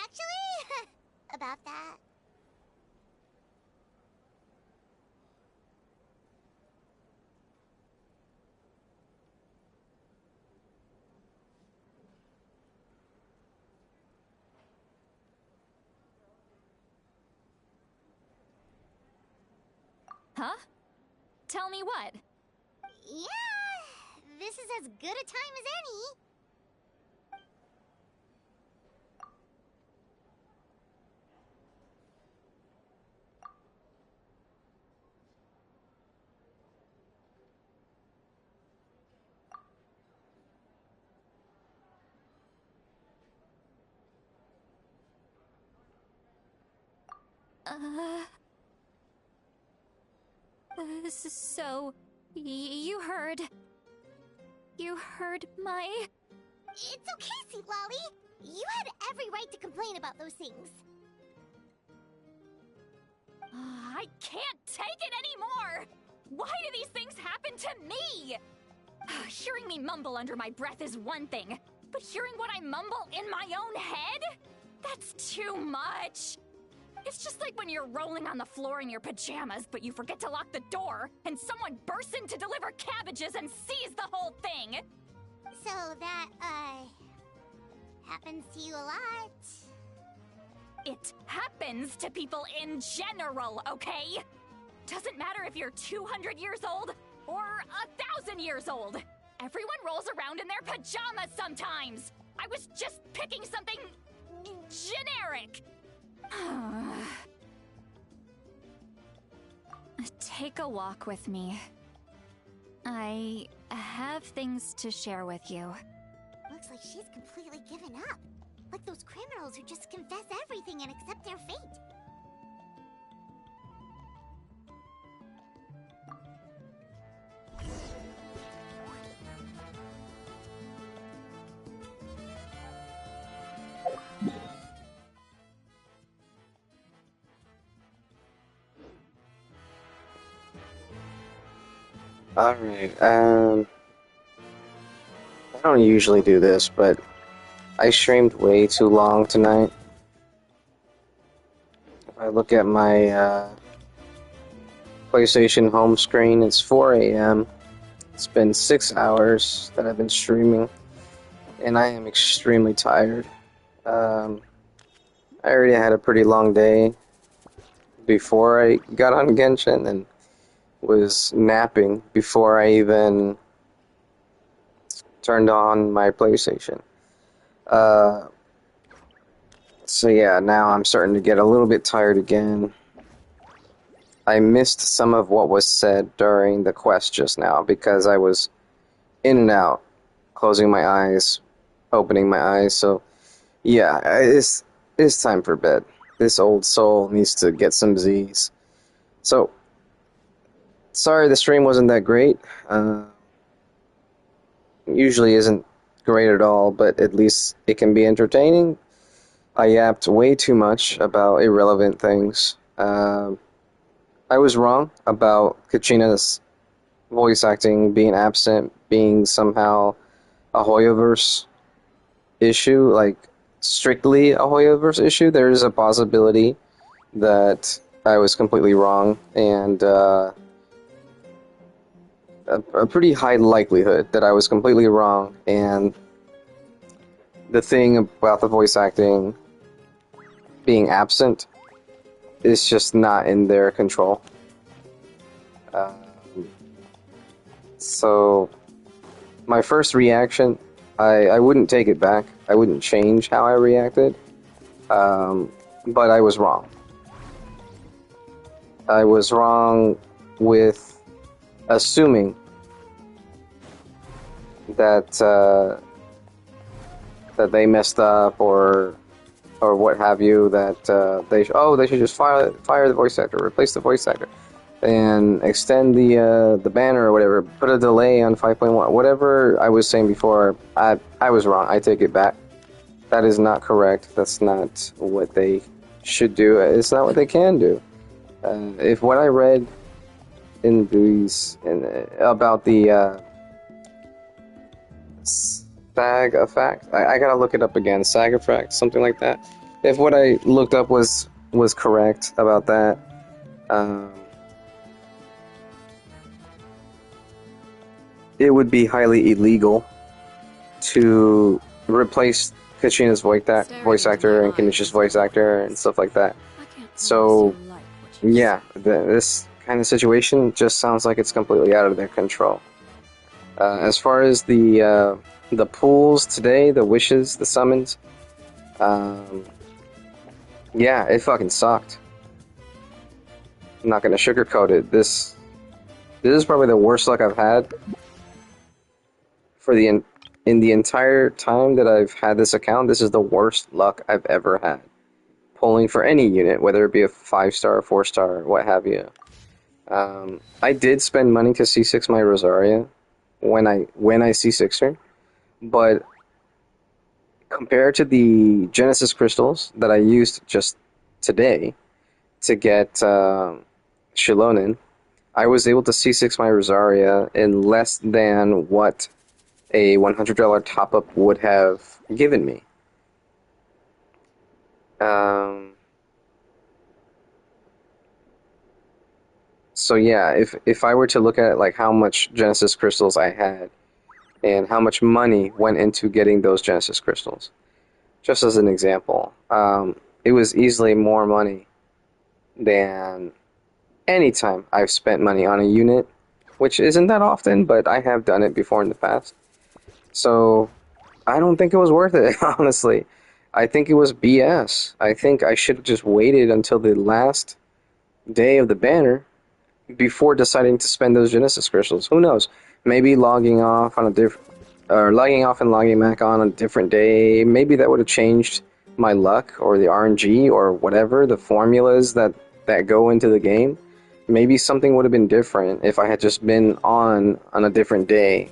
Actually, about that. Huh? Tell me what? Yeah, this is as good a time as any. So, you heard my... It's okay, Sweet Lolly. You had every right to complain about those things. I can't take it anymore! Why do these things happen to me? Hearing me mumble under my breath is one thing, but hearing what I mumble in my own head? That's too much! It's just like when you're rolling on the floor in your pajamas, but you forget to lock the door, and someone bursts in to deliver cabbages and sees the whole thing! So that, happens to you a lot. It happens to people in general, okay? Doesn't matter if you're 200 years old or 1,000 years old. Everyone rolls around in their pajamas sometimes. I was just picking something generic. Take a walk with me. I have things to share with you. Looks like she's completely given up. Like those criminals who just confess everything and accept their fate. Alright, I don't usually do this, but I streamed way too long tonight. If I look at my PlayStation home screen, it's 4 a.m. It's been 6 hours that I've been streaming, and I am extremely tired. I already had a pretty long day before I got on Genshin, and was napping before I even turned on my PlayStation. So yeah, now I'm starting to get a little bit tired again. I missed some of what was said during the quest just now because I was in and out, closing my eyes, opening my eyes, so yeah, it's time for bed. This old soul needs to get some Z's. So, sorry the stream wasn't that great. Usually isn't great at all, but at least it can be entertaining. I yapped way too much about irrelevant things. I was wrong about Kachina's voice acting being absent, being somehow a Hoyoverse issue, like strictly a Hoyoverse issue. There is a possibility that I was completely wrong, and a pretty high likelihood that I was completely wrong, and the thing about the voice acting being absent is just not in their control. So, my first reaction, I wouldn't take it back. I wouldn't change how I reacted, but I was wrong. I was wrong with assuming that that they messed up or what have you, that they should just fire the voice actor, replace the voice actor, and extend the banner or whatever, put a delay on 5.1, whatever I was saying before. I was wrong. I take it back. That is not correct. That's not what they should do. It's not what they can do. If what I read in these about the SAF-AFTRA. I gotta look it up again. SAF-AFTRA, something like that. If what I looked up was correct about that, it would be highly illegal to replace Kachina's voice actor and Kanish's voice actor and stuff like that. So, yeah, this kind of situation just sounds like it's completely out of their control. As far as the pools today, the wishes, the summons, yeah, it fucking sucked. I'm not gonna sugarcoat it. This is probably the worst luck I've had for in the entire time that I've had this account. This is the worst luck I've ever had. Pulling for any unit, whether it be a 5-star, 4-star, what have you. I did spend money to C6 my Rosaria when I C6'd her, but compared to the Genesis crystals that I used just today to get Xilonen, I was able to C6 my Rosaria in less than what a $100 top-up would have given me. So yeah, if I were to look at like how much Genesis crystals I had and how much money went into getting those Genesis crystals, just as an example, it was easily more money than any time I've spent money on a unit, which isn't that often, but I have done it before in the past. So I don't think it was worth it, honestly. I think it was BS. I think I should have just waited until the last day of the banner before deciding to spend those Genesis crystals. Who knows? Maybe logging off on logging off and logging back on a different day. Maybe that would have changed my luck or the RNG or whatever, the formulas that go into the game. Maybe something would have been different if I had just been on a different day.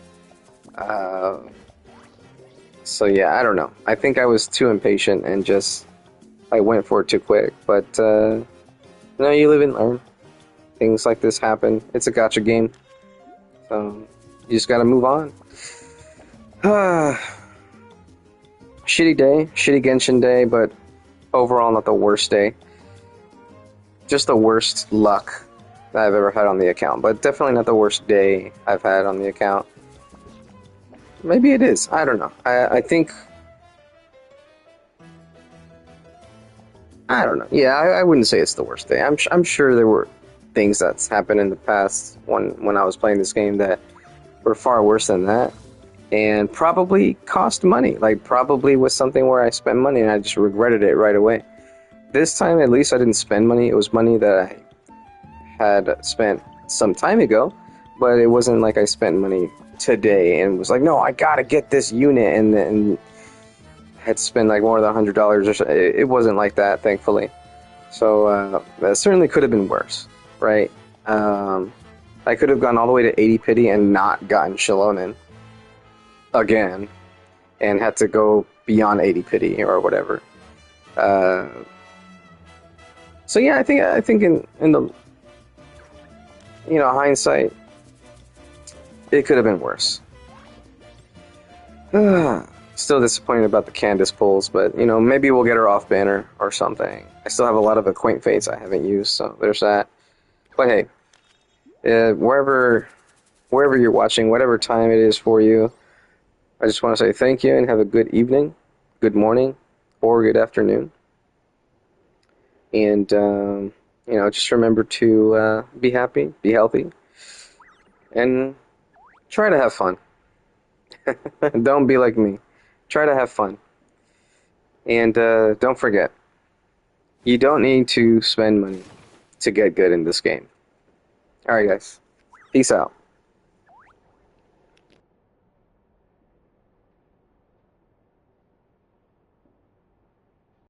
So yeah, I don't know. I think I was too impatient and I went for it too quick. But no, you live and learn. Things like this happen. It's a gacha game, so you just gotta move on. Shitty day, shitty Genshin day, but overall not the worst day. Just the worst luck that I've ever had on the account, but definitely not the worst day I've had on the account. Maybe it is. I don't know. I think... I don't know. Yeah, I wouldn't say it's the worst day. I'm sure there were things that's happened in the past when I was playing this game that were far worse than that. And probably cost money. Like, probably was something where I spent money and I just regretted it right away. This time, at least, I didn't spend money. It was money that I had spent some time ago, but it wasn't like I spent money today and was like, no, I gotta get this unit, and had to spend like more than $100 or so. It wasn't like that, thankfully. So that certainly could have been worse, right? I could have gone all the way to 80 pity and not gotten Xilonen again, and had to go beyond 80 pity or whatever. So yeah, I think in the hindsight, it could have been worse. Still disappointed about the Candace pulls, but maybe we'll get her off banner or something. I still have a lot of Acquaint Fates I haven't used, so there's that. But hey, wherever you're watching, whatever time it is for you, I just want to say thank you and have a good evening, good morning, or good afternoon. And just remember to be happy, be healthy, and try to have fun. Don't be like me. Try to have fun. And don't forget, you don't need to spend money to get good in this game. Alright guys, peace out.